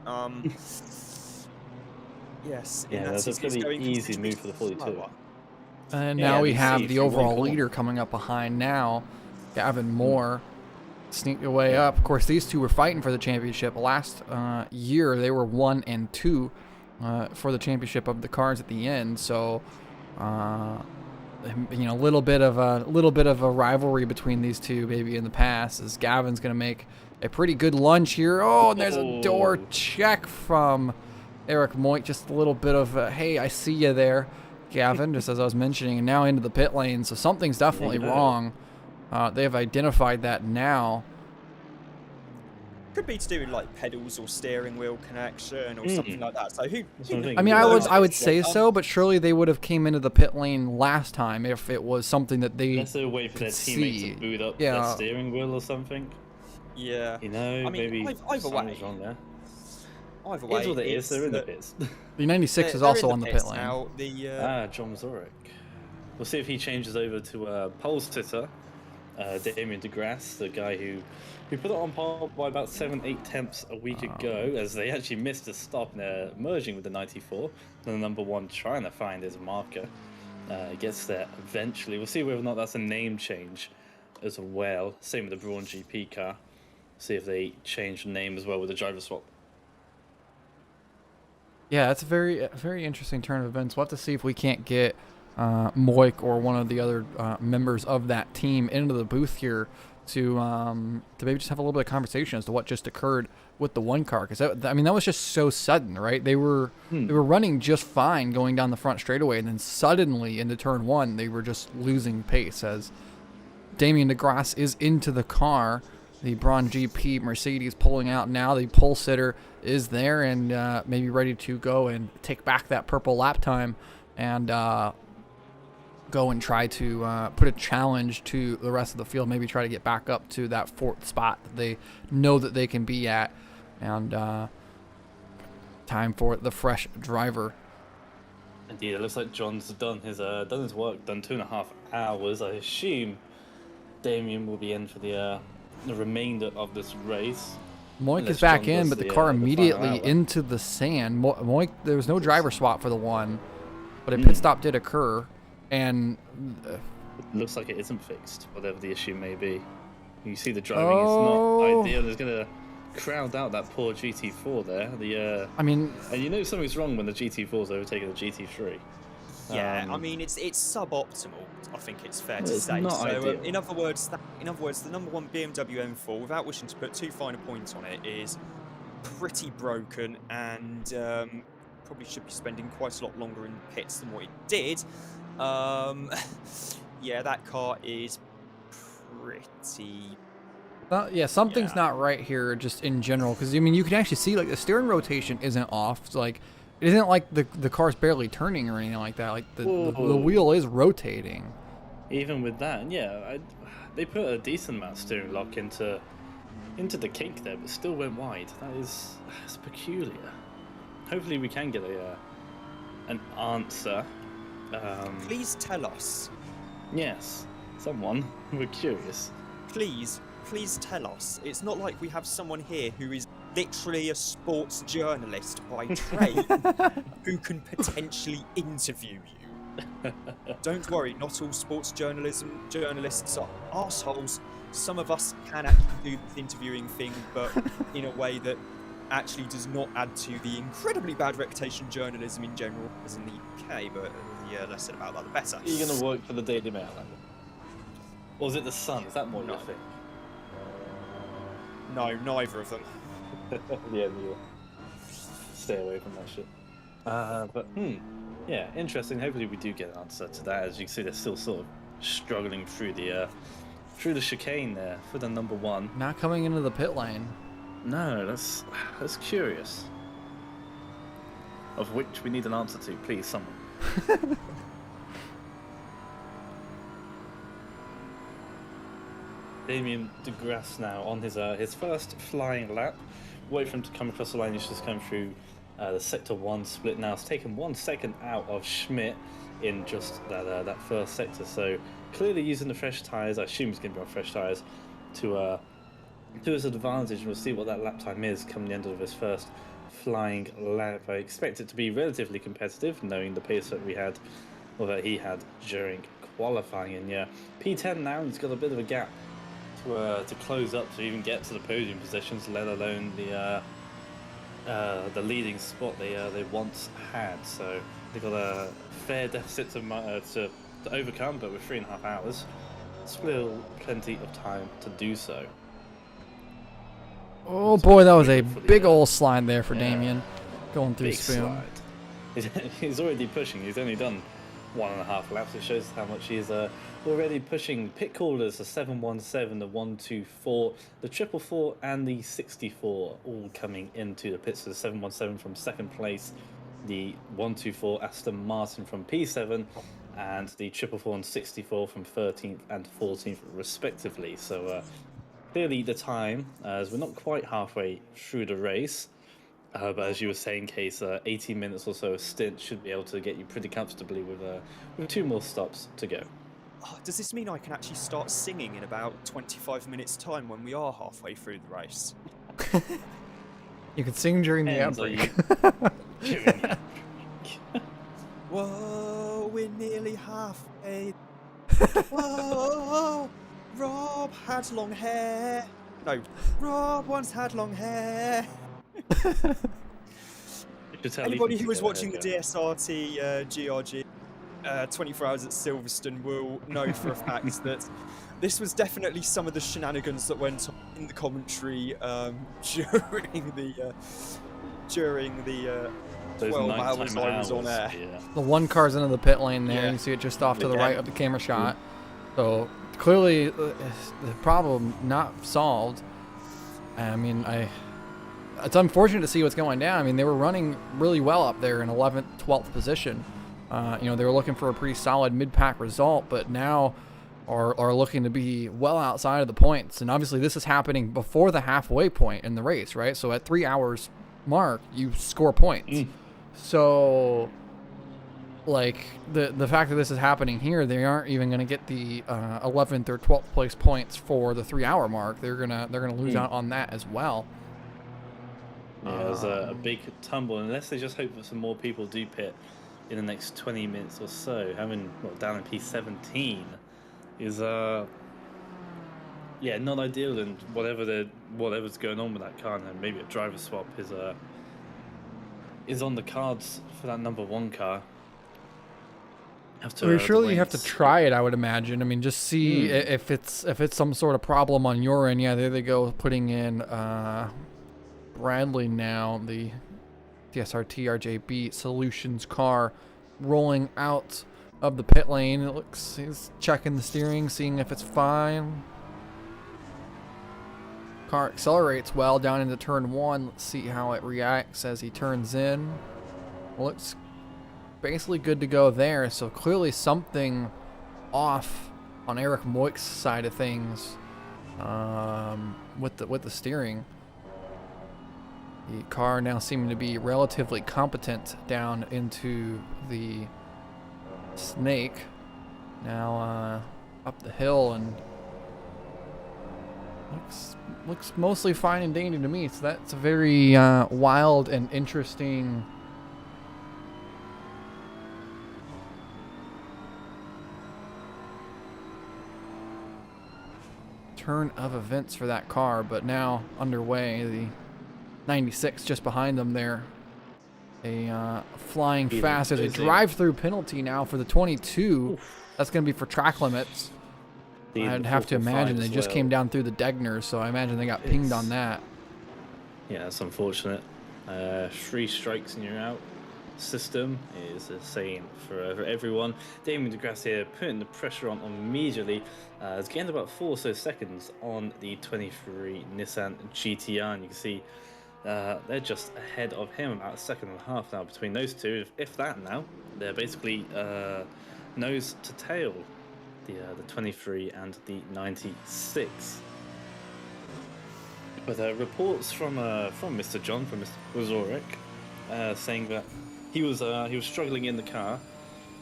Yes, yeah, that's a pretty easy move for the 42. And now we have the overall leader coming up behind now, Gavin Moore, sneaked away up. Of course, these two were fighting for the championship. Last year, they were 1 and 2 for the championship of the cars at the end. So, a little bit of a rivalry between these two, maybe in the past, as Gavin's going to make a pretty good lunge here. Oh, and there's a door check from Eric Moik. Just a little bit of, hey, I see you there, Gavin, just as I was mentioning, and now into the pit lane. So something's definitely wrong. They have identified that now. Could be to do with like pedals or steering wheel connection or something like that. So who I mean, I would say so, but surely they would have came into the pit lane last time if it was something that they Unless they wait for their teammates to boot up their steering wheel or something. Yeah. I mean, maybe either way. Wrong there. Either way, it's what it is. They're in the pits. The 96 is also on the pit lane. Now, John Zorek. We'll see if he changes over to pole sitter, Damien DeGrasse, the guy who put it on pole by about 7-8 tenths a week ago, as they actually missed a stop and they're merging with the 94. And the number 1 trying to find his marker. Gets there eventually. We'll see whether or not that's a name change as well. Same with the Braun GP car. See if they change the name as well with the driver swap. Yeah, that's a very interesting turn of events. We'll have to see if we can't get Moik or one of the other members of that team into the booth here to maybe just have a little bit of conversation as to what just occurred with the one car, because that was just so sudden, right? They were running just fine going down the front straightaway, and then suddenly into turn one they were just losing pace as Damien DeGrasse is into the car. The Braun GP Mercedes pulling out now. The pole sitter is there and maybe ready to go and take back that purple lap time and go and try to put a challenge to the rest of the field, maybe try to get back up to that 4th spot that they know that they can be at. And time for the fresh driver. Indeed, it looks like John's done his work, done 2.5 hours. I assume Damien will be in for the remainder of this race. Moik is back in, but the car immediately into the sand. Moik, there was no driver swap for the one, but a pit stop did occur, and it looks like it isn't fixed, whatever the issue may be. You see the driving is not ideal. It's going to crowd out that poor GT4 there. And something's wrong when the GT4's overtaking the GT3. Yeah, it's suboptimal. I think it's fair to say. Not so, ideal. in other words, the number one BMW M4, without wishing to put too fine a point on it, is pretty broken and probably should be spending quite a lot longer in pits than what it did. Yeah, that car is pretty. Something's not right here, just in general, because you can actually see the steering rotation isn't off. It's it isn't like the car's barely turning or anything like that. Like the wheel is rotating. Even with that, they put a decent amount of steering lock into the kink there, but still went wide. That's peculiar. Hopefully we can get an answer. Please tell us. Yes, someone. We're curious. Please tell us. It's not like we have someone here who is literally a sports journalist by trade who can potentially interview you. Don't worry, not all sports journalists are arseholes. Some of us can actually do the interviewing thing, but in a way that actually does not add to the incredibly bad reputation journalism in general as in the UK, but the less said about that, the better. Are you going to work for the Daily Mail, or is it the Sun? Is that more your thing? No, neither of them. Yeah, neither. Stay away from that shit. But yeah, interesting. Hopefully we do get an answer to that. As you can see, they're still sort of struggling through the chicane there for the number one. Not coming into the pit lane. No, that's curious. Of which we need an answer to, please, someone. Damien DeGrasse now on his first flying lap. Wait for him to come across the line. He's just come through the sector 1 split now. It's taken 1 second out of Schmidt in just that first sector. So clearly using the fresh tyres. I assume he's going to be on fresh tyres to his advantage. And we'll see what that lap time is come the end of his first flying lap. I expect it to be relatively competitive, knowing the pace that he had during qualifying. And yeah, P10 now. He's got a bit of a gap to close up to even get to the podium positions, let alone the leading spot they once had. So they've got a fair deficit to overcome, but with 3.5 hours, still plenty of time to do so. Oh boy, that was a big old slide there for Damien, going through big Spoon. Slide. He's already pushing. He's only done 1.5 laps. It shows how much he's already pushing. Pit callers, the 717, the 124, the 444, and the 64, all coming into the pits. So the 717 from second place, the 124 Aston Martin from P7, and the 444 and 64 from 13th and 14th respectively. So clearly the time, as we're not quite halfway through the race, but as you were saying, Case, 18 minutes or so of stint should be able to get you pretty comfortably with 2 more stops to go. Oh, does this mean I can actually start singing in about 25 minutes' time when we are halfway through the race? You could sing during the outbreak. Whoa, we're nearly halfway. Whoa, Rob had long hair. No, Rob once had long hair. Anybody who was watching the DSRT GRG 24 Hours at Silverstone will know for a fact that this was definitely some of the shenanigans that went on in the commentary during the Those 12 nighttime hours I was on air. Yeah. The one car's into the pit lane there. Yeah. You see it just off to the Again. right of the camera shot. So clearly, the problem not solved. I mean, it's unfortunate to see what's going down. I mean, they were running really well up there in 11th, 12th position. You know, they were looking for a pretty solid mid-pack result, but now are looking to be well outside of the points. And obviously, this is happening before the halfway point in the race, right? So at 3 hours mark, you score points. So, like, the fact that this is happening here, they aren't even going to get the 11th or 12th place points for the 3 hour mark. They're gonna lose out on that as well. Yeah, there's a big tumble, unless they just hope that some more people do pit in the next 20 minutes or so. Having down in P17 is yeah, not ideal, and whatever's going on with that car, and maybe a driver swap is on the cards for that number 1 car. Surely you have to try it, I would imagine. I mean, just see if it's some sort of problem on your end. Yeah, there they go, putting in Bradley now, the SRT RJB Solutions car, rolling out of the pit lane. It looks, he's checking the steering, seeing if it's fine. Car accelerates well down into turn 1. Let's see how it reacts as he turns in. Looks basically good to go there. So clearly something off on Eric Moik's side of things with the steering. The car now seeming to be relatively competent down into the snake. Now up the hill, and looks mostly fine and dandy to me. So that's a very wild and interesting turn of events for that car. But now underway, the 96 just behind them there. Flying fast as a drive-through penalty now for the 22. That's going to be for track limits. I'd have to imagine they just came down through the Degners, so I imagine they got pinged on that. Yeah, that's unfortunate. 3 strikes and you're out. System is the same for everyone. Damien DeGrasse here putting the pressure on immediately. Has gained about 4 or so seconds on the 23 Nissan GTR, and you can see they're just ahead of him, about 1.5 seconds now between those two. If that now, they're basically nose to tail, the 23 and the 96. But reports from Mr. John, from Mr. Wazorek, saying that he was struggling in the car,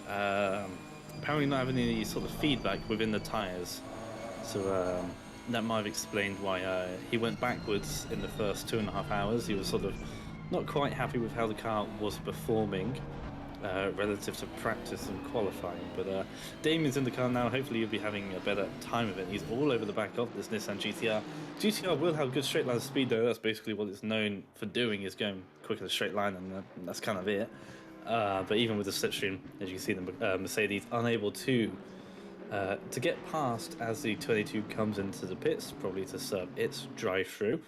apparently not having any sort of feedback within the tyres. So that might have explained why he went backwards in the first 2.5 hours. He was sort of not quite happy with how the car was performing relative to practice and qualifying. But Damien's in the car now. Hopefully he'll be having a better time of it. He's all over the back of this Nissan GTR. GTR will have good straight line speed though. That's basically what it's known for doing, is going quick in a straight line, and that's kind of it. But even with the slipstream, as you can see, the Mercedes unable to get past as the 22 comes into the pits, probably to serve its drive-through.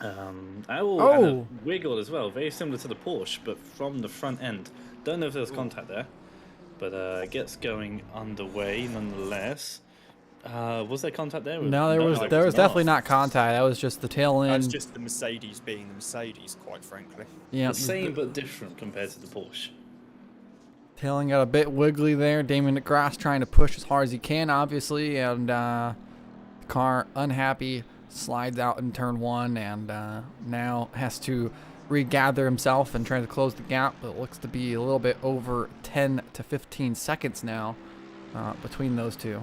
And a wiggle as well, very similar to the Porsche, but from the front end. Don't know if there's contact there, but gets going underway nonetheless. Was there contact there? No, there was definitely not contact. That was just the tail end. That's just the Mercedes being the Mercedes, quite frankly. Yeah, the same but different compared to the Porsche. Tail end got a bit wiggly there. Damien DeGrasse trying to push as hard as he can, obviously, and the car unhappy slides out in turn 1, and now has to regather himself and try to close the gap. But it looks to be a little bit over 10 to 15 seconds now between those two.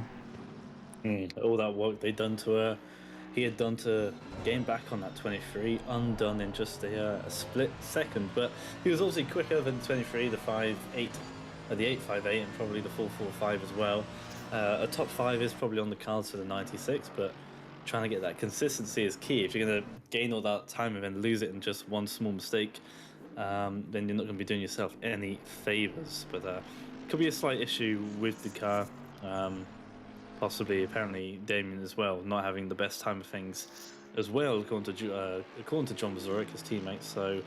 All that work he had done to gain back on that 23, undone in just a split second. But he was obviously quicker than the 23, the 5.8, the 8.58, and probably the 4.45 as well. A top 5 is probably on the cards for the 96, but trying to get that consistency is key. If you're going to gain all that time and then lose it in just one small mistake, then you're not going to be doing yourself any favors. But could be a slight issue with the car. Possibly, apparently, Damien as well, not having the best time of things as well, according to John Mazurek, his teammate. So,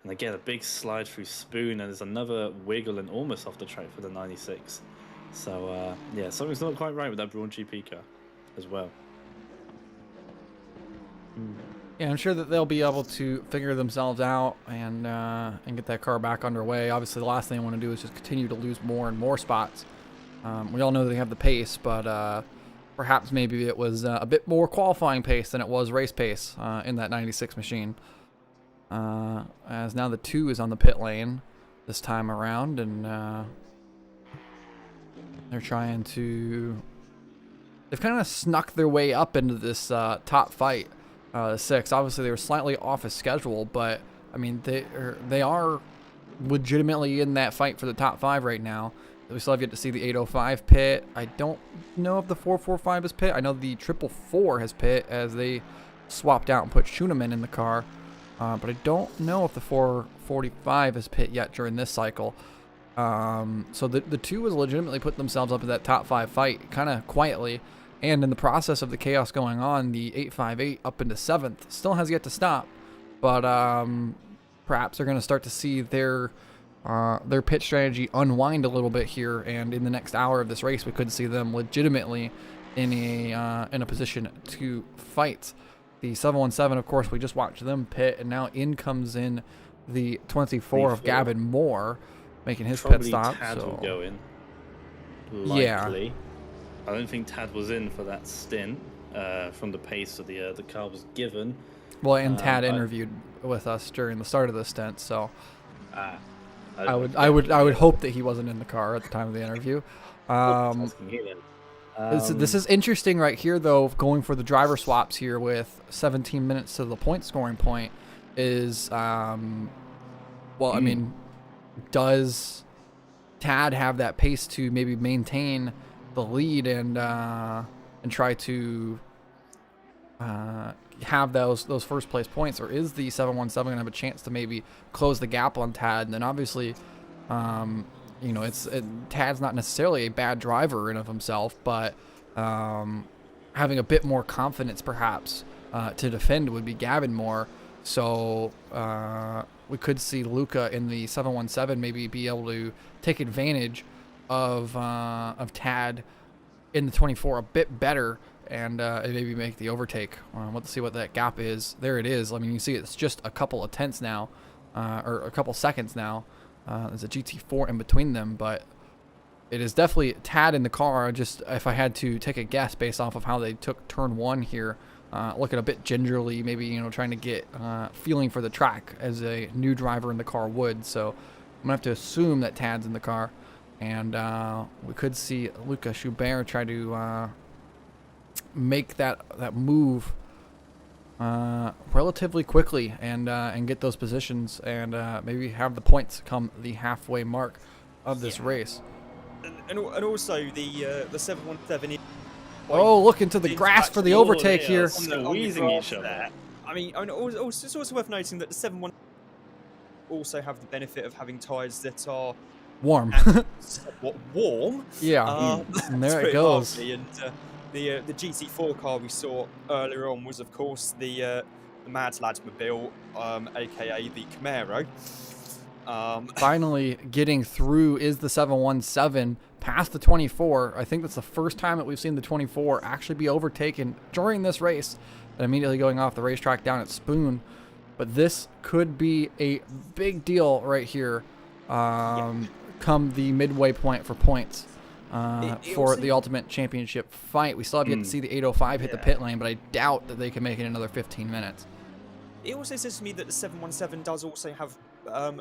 and again, a big slide through Spoon, and there's another wiggle and almost off the track for the 96. So, yeah, something's not quite right with that Braun GP car as well. Yeah, I'm sure that they'll be able to figure themselves out and get that car back underway. Obviously, the last thing they want to do is just continue to lose more and more spots. We all know they have the pace, but perhaps maybe it was a bit more qualifying pace than it was race pace in that 96 machine. As now the 2 is on the pit lane this time around, and they're trying to... They've kind of snuck their way up into this top fight. 6. Obviously, they were slightly off of schedule, but I mean, they are legitimately in that fight for the top 5 right now. We still have yet to see the 805 pit. I don't know if the 445 is pit. I know the 444 has pit as they swapped out and put Schunemann in the car, but I don't know if the 445 is pit yet during this cycle. So the 2 has legitimately put themselves up in that top 5 fight, kind of quietly. And in the process of the chaos going on, the 858 up into 7th still has yet to stop. But perhaps they're going to start to see their pit strategy unwind a little bit here. And in the next hour of this race, we could see them legitimately in a position to fight. The 717, of course, we just watched them pit. And now in comes in the 24 of Gavin Moore making his pit stop. Tad so. will go in. Likely. Yeah. I don't think Tad was in for that stint from the pace that the car was given. Well, and Tad interviewed with us during the start of the stint, so I would hope that he wasn't in the car at the time of the interview. This is interesting right here, though. Going for the driver swaps here with 17 minutes to the point scoring point is I mean, does Tad have that pace to maybe maintain the lead and try to have those first place points, or is the 717 gonna have a chance to maybe close the gap on Tad? And then obviously, Tad's not necessarily a bad driver in of himself, but having a bit more confidence perhaps to defend would be Gavin Moore. So we could see Luca in the 717 maybe be able to take advantage of Tad in the 24 a bit better and maybe make the overtake. Let's see what that gap is. There it is. I mean, you see it's just a couple of tenths now, or a couple seconds now. There's a GT4 in between them, but it is definitely Tad in the car. Just if I had to take a guess based off of how they took turn 1 here, looking a bit gingerly, maybe trying to get feeling for the track as a new driver in the car would. So I'm gonna have to assume that Tad's in the car, and we could see Luca Schubert try to make that move relatively quickly and get those positions and maybe have the points come the halfway mark of this race. And also the 717. Oh, look into the grass for the overtake here. Squeezing each other. I mean, it's also worth noting that the 717 also have the benefit of having tyres that are warm. Somewhat warm. Yeah, and there it goes. Lovely. And the GT4 car we saw earlier on was, of course, the Mad Ladsmobile, aka the Camaro. Finally getting through is the 717 past the 24. I think that's the first time that we've seen the 24 actually be overtaken during this race and immediately going off the racetrack down at Spoon. But this could be a big deal right here come the midway point for points for the Ultimate Championship fight. We still have yet to see the 805 hit the pit lane, but I doubt that they can make it another 15 minutes. It also says to me that the 717 does also have,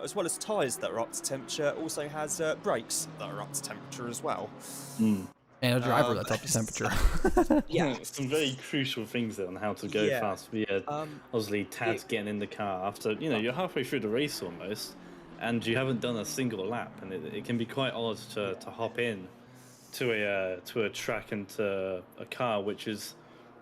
as well as tyres that are up to temperature, also has brakes that are up to temperature as well. And a driver that's up to temperature. Yeah, some very crucial things there on how to go fast. But yeah, obviously Tad's getting in the car after, you're halfway through the race almost, and you haven't done a single lap, and it can be quite odd to hop in to a track and to a car which is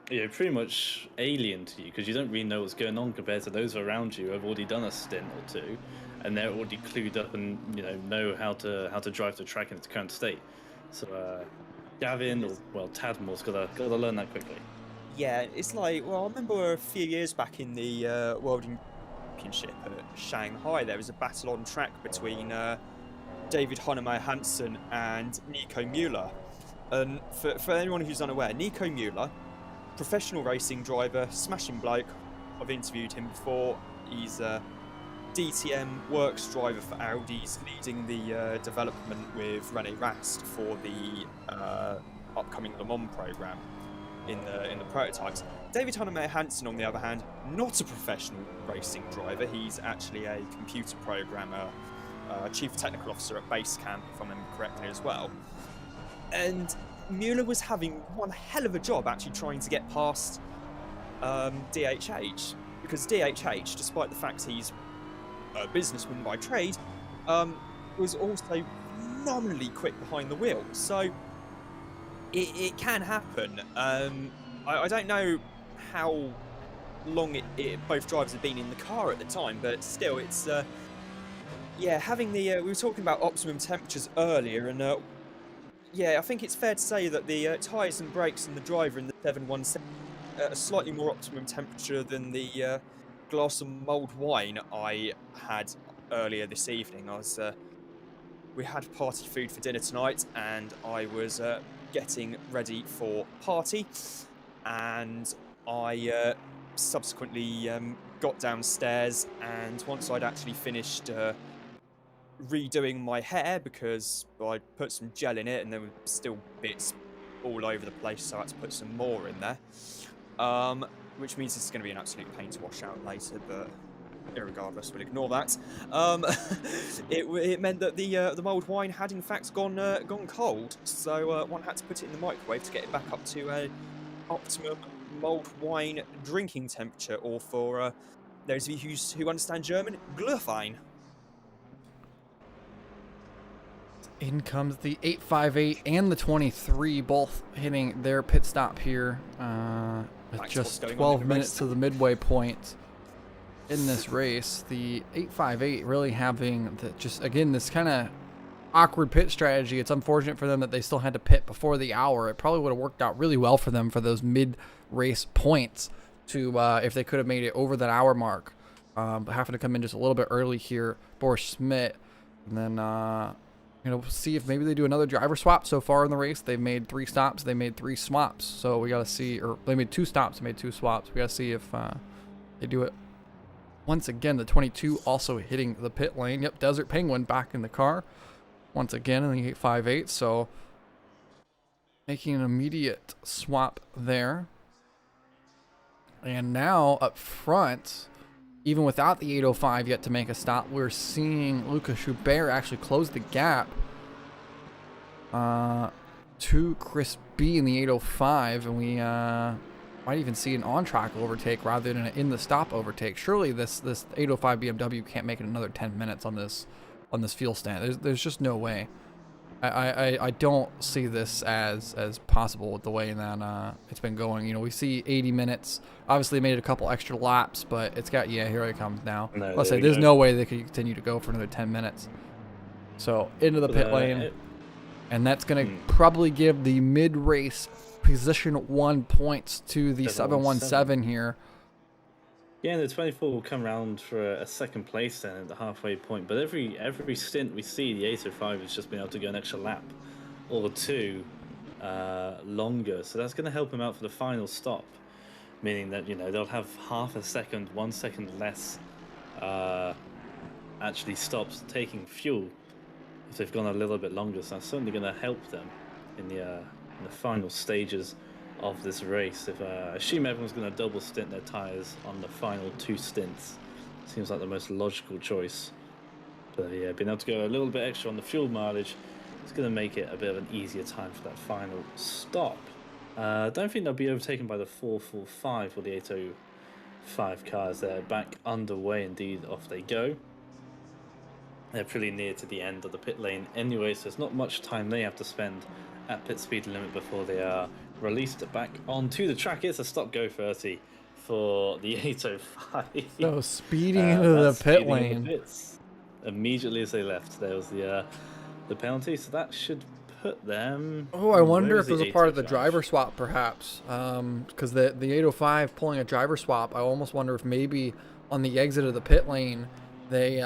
pretty much alien to you because you don't really know what's going on compared to those around you who have already done a stint or two, and they're already clued up and know how to drive the track in its current state. So Gavin or Tadmore's gotta learn that quickly. Yeah, it's like, well, I remember a few years back in the World Championship at Shanghai, there was a battle on track between David Honeymeyer Hansen and Nico Müller. And for anyone who's unaware, Nico Müller, professional racing driver, smashing bloke. I've interviewed him before. He's a DTM works driver for Audi. He's leading the development with Rene Rast for the upcoming Le Mans program in the prototypes. David Honeymeyer Hansen, on the other hand, not a professional racing driver. He's actually a computer programmer, chief technical officer at Basecamp, if I remember correctly, as well. And Müller was having one hell of a job actually trying to get past DHH, because DHH, despite the fact he's a businessman by trade, was also phenomenally quick behind the wheel. So it can happen. I don't know how long both drivers have been in the car at the time, but still, it's having the we were talking about optimum temperatures earlier, and I think it's fair to say that the tyres and brakes in the driver in the 717 at a slightly more optimum temperature than the glass of mulled wine I had earlier this evening. We had party food for dinner tonight, and I was getting ready for party, and I subsequently got downstairs, and once I'd actually finished redoing my hair, because I put some gel in it and there were still bits all over the place, so I had to put some more in there, which means it's going to be an absolute pain to wash out later, but irregardless, we'll ignore that. It meant that the mulled wine had in fact gone cold, so one had to put it in the microwave to get it back up to a optimum mulled wine drinking temperature, or for those of you who understand German, Glühwein. In comes the 858 and the 23, both hitting their pit stop here with just 12 minutes to the midway point in this race. The 858 really having this kind of awkward pit strategy. It's unfortunate for them that they still had to pit before the hour. It probably would have worked out really well for them for those mid-race points to if they could have made it over that hour mark. But having to come in just a little bit early here, Boris Schmidt, and then see if maybe they do another driver swap. So far in the race, they've made 3 stops, they made 3 swaps. So we got to see, or they made 2 stops, they made 2 swaps. We got to see if they do it. Once again, the 22 also hitting the pit lane. Yep, Desert Penguin back in the car. Once again in the 858, so making an immediate swap there. And now up front, even without the 805 yet to make a stop, we're seeing Lucas Schubert actually close the gap to Chris B in the 805, and we might even see an on-track overtake rather than an in-the-stop overtake. Surely this 805 BMW can't make it another 10 minutes on this fuel stand. There's just no way. I don't see this as possible with the way that it's been going. We see 80 minutes. Obviously, made a couple extra laps, but it's got, here it comes now. Let's say there's no way they could continue to go for another 10 minutes. So into the pit lane, and that's going to probably give the mid-race position 1 points to the 717 here. Yeah, and the 24 will come around for a second place then at the halfway point. But every stint we see, the 805 has just been able to go an extra lap or 2 longer. So that's going to help him out for the final stop, meaning that they'll have half a second, 1 second less actually stops taking fuel if they've gone a little bit longer. So that's certainly going to help them in the final stages of this race. If I assume everyone's going to double stint their tyres on the final 2 stints, seems like the most logical choice. But yeah, being able to go a little bit extra on the fuel mileage is going to make it a bit of an easier time for that final stop. I don't think they'll be overtaken by the 445 or the 805 cars. They're back underway indeed. Off they go. They're pretty near to the end of the pit lane anyway, so there's not much time they have to spend at pit speed limit before they are released back onto the track. It's a stop-go 30 for the 805. So speeding into the That's pit speeding in lane. the pits immediately as they left. There was the penalty, so that should put them. Oh, I wonder where if is it was a part of the 805? driver swap, perhaps. Because the 805 pulling a driver swap, I almost wonder if maybe on the exit of the pit lane, they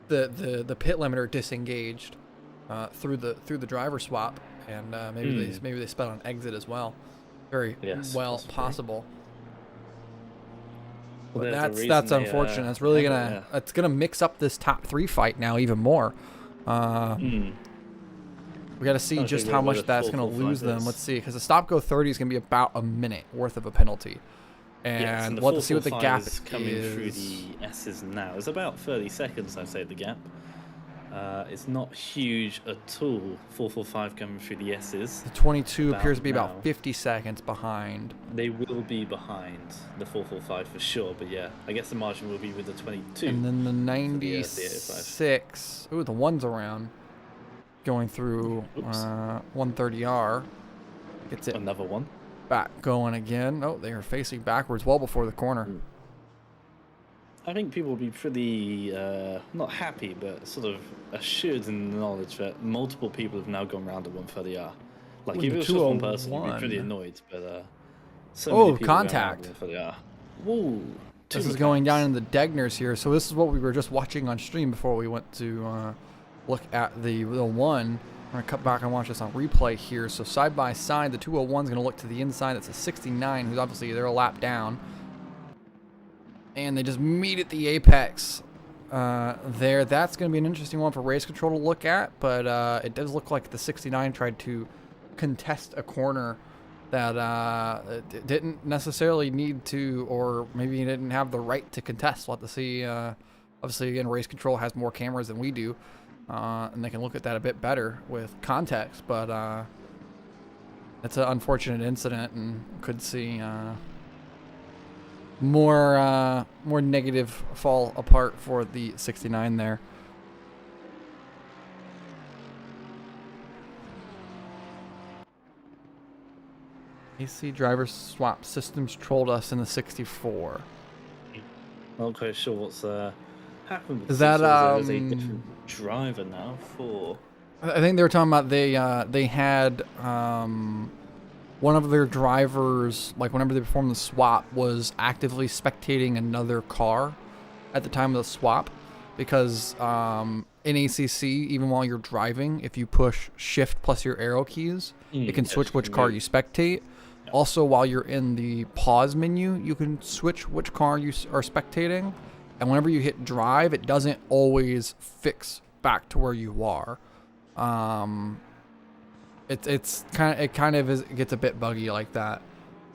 the pit limiter disengaged through the driver swap, and maybe they sped on exit as well. Very well possibly. possible. Well, But there's a that's reason they, unfortunate. It's really yeah. it's gonna mix up this top 3 fight now even more. We got to see Trying to just figure how out where much the that's going to 445 lose them. is. Let's see, because the stop go 30 is going to be about a minute worth of a penalty, and the we'll have to see what the 445 gap is coming through the S's now. It's about 30 seconds, I'd say, the gap. It's not huge at all. 445 coming through the S's. The 22 about appears to be now. about 50 seconds behind. They will be behind the 445 for sure, but yeah, I guess the margin will be with the 22. And then the the 96. Ooh, the one's around. Going through 130R. Gets it Another one. back going again. Oh, they are facing backwards well before the corner. I think people will be pretty, not happy, but sort of assured in the knowledge that multiple people have now gone round at 130R. Like, Ooh, if the it was just one person, you'd be 201. pretty annoyed, but so Oh, many people contact. going round at 130R. Whoa. This is going down in the Degners here. So this is what we were just watching on stream before we went to look at the one. I'm going to cut back and watch this on replay here. So side by side, the 201 is going to look to the inside. That's a 69, who's obviously they're a lap down. And they just meet at the apex there. That's going to be an interesting one for race control to look at. But it does look like the 69 tried to contest a corner that it didn't necessarily need to, or maybe he didn't have the right to contest. We'll have to see. Obviously, again, race control has more cameras than we do, and they can look at that a bit better with context. But it's an unfortunate incident, and could see more negative fall apart for the 69 there. AC driver swap systems trolled us in the 64. Not quite sure what's happened with Is the that, 64. There's a different driver now for... I think they were talking about they had one of their drivers, like whenever they performed the swap, was actively spectating another car at the time of the swap, because in ACC, even while you're driving, if you push shift plus your arrow keys, it can switch which car you spectate. Also, while you're in the pause menu, you can switch which car you are spectating, and whenever you hit drive, it doesn't always fix back to where you are. It gets a bit buggy like that.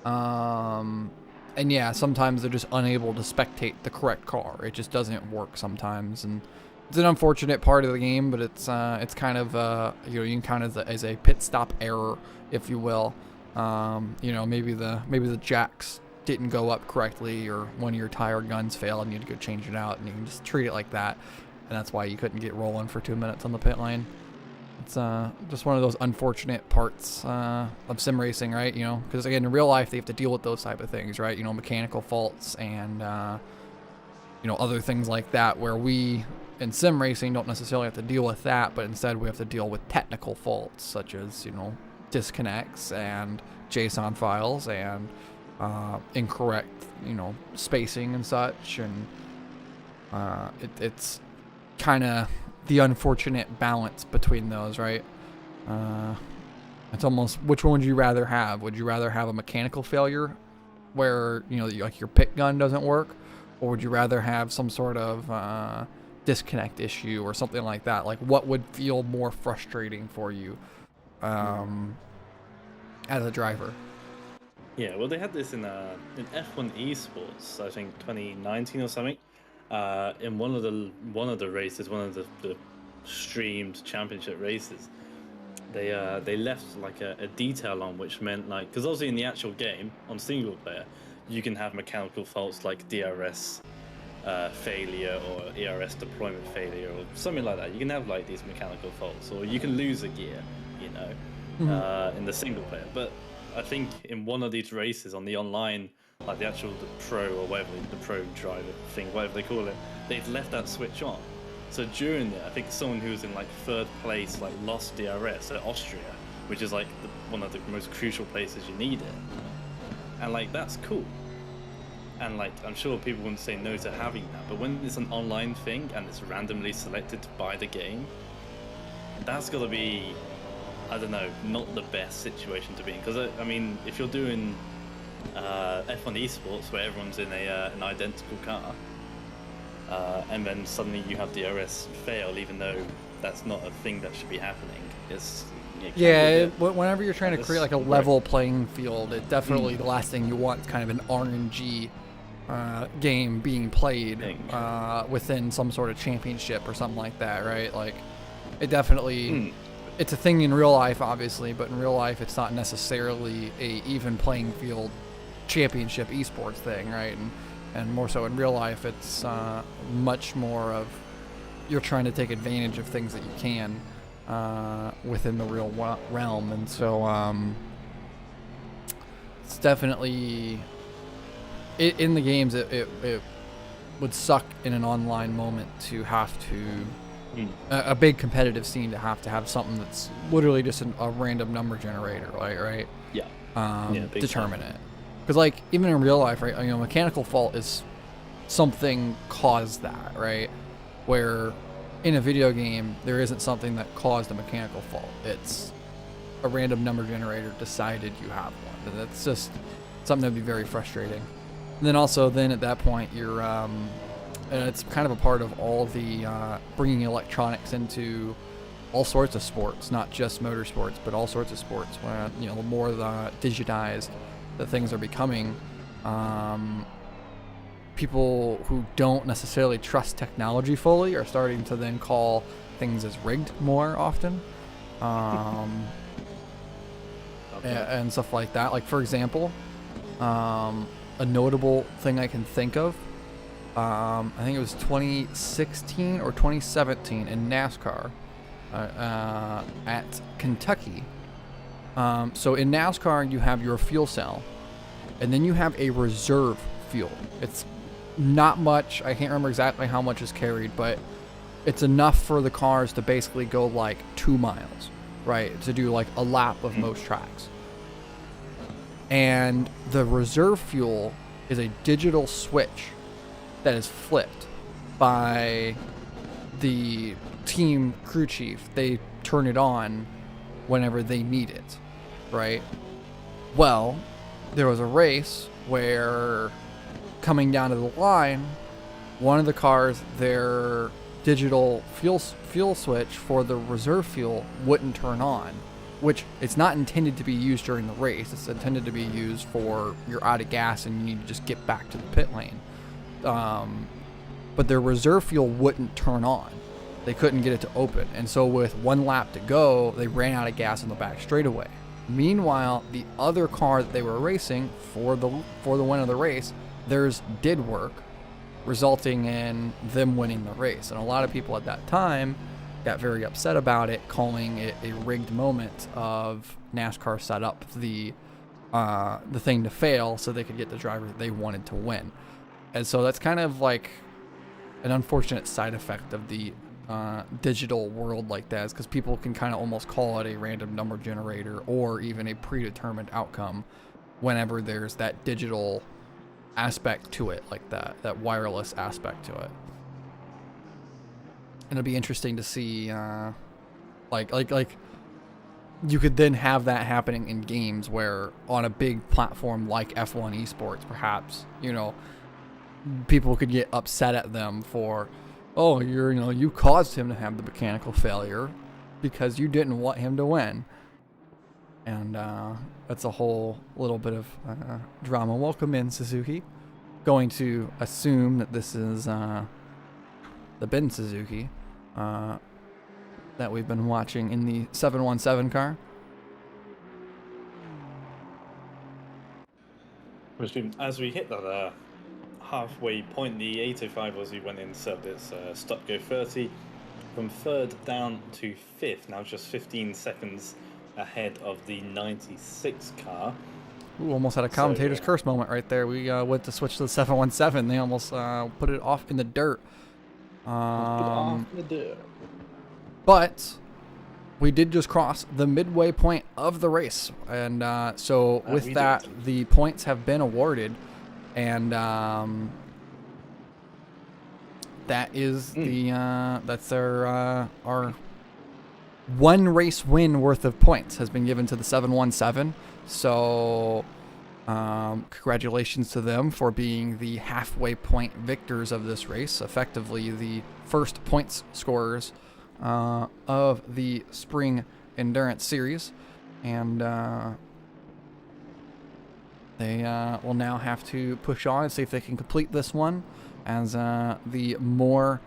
And yeah, sometimes they're just unable to spectate the correct car. It just doesn't work sometimes, and it's an unfortunate part of the game. But it's kind of you can count as a pit stop error, if you will. Maybe the jacks didn't go up correctly, or one of your tire guns failed and you had to go change it out, and you can just treat it like that. And that's why you couldn't get rolling for 2 minutes on the pit lane. It's just one of those unfortunate parts of sim racing, right? Because again, in real life, they have to deal with those type of things, right? Mechanical faults and other things like that, where we in sim racing don't necessarily have to deal with that, but instead we have to deal with technical faults such as disconnects and JSON files and incorrect spacing and such, and it's kind of the unfortunate balance between those, right? It's almost, which one would you rather have? Would you rather have a mechanical failure where like your pit gun doesn't work, or would you rather have some sort of disconnect issue or something like that? Like, what would feel more frustrating for you as a driver? Yeah, well, they had this in F1 Esports, I think 2019 or something. In one of the races, one of the streamed championship races, they left like a detail on, which meant, like, because obviously in the actual game on single player, you can have mechanical faults like DRS failure or ERS deployment failure or something like that. You can have like these mechanical faults, or you can lose a gear, in the single player. But I think in one of these races on the online, like the pro or whatever, the pro driver thing, whatever they call it, they've left that switch on. So during it, I think someone who was in like 3rd place like lost DRS at Austria, which is like one of the most crucial places you need it. And like that's cool. And like I'm sure people wouldn't say no to having that, but when it's an online thing and it's randomly selected by the game, that's got to be, I don't know, not the best situation to be in. Because I mean, if you're doing F1 esports where everyone's in an identical car, and then suddenly you have DRS fail, even though that's not a thing that should be happening. Whenever you're trying to create like a level playing field, it definitely the last thing you want is kind of an RNG game being played within some sort of championship or something like that, right? Like, it definitely, it's a thing in real life, obviously, but in real life, it's not necessarily a even playing field championship esports thing, right? And more so in real life, it's much more of you're trying to take advantage of things that you can within the real realm, and so it's definitely in the games. It would suck in an online moment to have to a big competitive scene to have something that's literally just a random number generator, right? Determine it. Because, like, even in real life, right, mechanical fault is something caused that, right? Where in a video game, there isn't something that caused a mechanical fault. It's a random number generator decided you have one. And that's just something that would be very frustrating. And then also, at that point, you're, and it's kind of a part of all the bringing electronics into all sorts of sports, not just motorsports, but all sorts of sports. Where, the more digitized that things are becoming, people who don't necessarily trust technology fully are starting to then call things as rigged more often, and stuff like that. Like, for example, a notable thing I can think of, I think it was 2016 or 2017 in NASCAR at Kentucky. So in NASCAR, you have your fuel cell, and then you have a reserve fuel. It's not much. I can't remember exactly how much is carried, but it's enough for the cars to basically go like 2 miles, right? To do like a lap of most tracks. And the reserve fuel is a digital switch that is flipped by the team crew chief. They turn it on whenever they need it, right? Well, there was a race where, coming down to the line, one of the cars, their digital fuel switch for the reserve fuel wouldn't turn on, which it's not intended to be used during the race. It's intended to be used for you're out of gas and you need to just get back to the pit lane. But their reserve fuel wouldn't turn on. They couldn't get it to open. And so with 1 lap to go, they ran out of gas in the back straightaway. Meanwhile, the other car that they were racing for the win of the race, theirs did work, resulting in them winning the race. And a lot of people at that time got very upset about it, calling it a rigged moment of NASCAR set up the thing to fail so they could get the driver that they wanted to win. And so that's kind of like an unfortunate side effect of the digital world like that, is because people can kind of almost call it a random number generator or even a predetermined outcome whenever there's that digital aspect to it, like that wireless aspect to it. And it'll be interesting to see like you could then have that happening in games where on a big platform like F1 esports, perhaps, people could get upset at them for, oh, you caused him to have the mechanical failure because you didn't want him to win. And that's a whole little bit of drama. Welcome in, Suzuki. Going to assume that this is the Ben Suzuki that we've been watching in the 717 car. As we hit that halfway point, the 805 Aussie went in, served its stop go 30 from 3rd down to 5th. Now just 15 seconds ahead of the 96 car. Ooh, almost had a commentator's curse moment right there. We went to switch to the 717. They almost put it off in the dirt. But we did just cross the midway point of the race, and so with that, the points have been awarded, and that is that's our one race win worth of points has been given to the 717. So congratulations to them for being the halfway point victors of this race, effectively the first points scorers of the Spring Endurance Series. And they will now have to push on and see if they can complete this one, as the Moore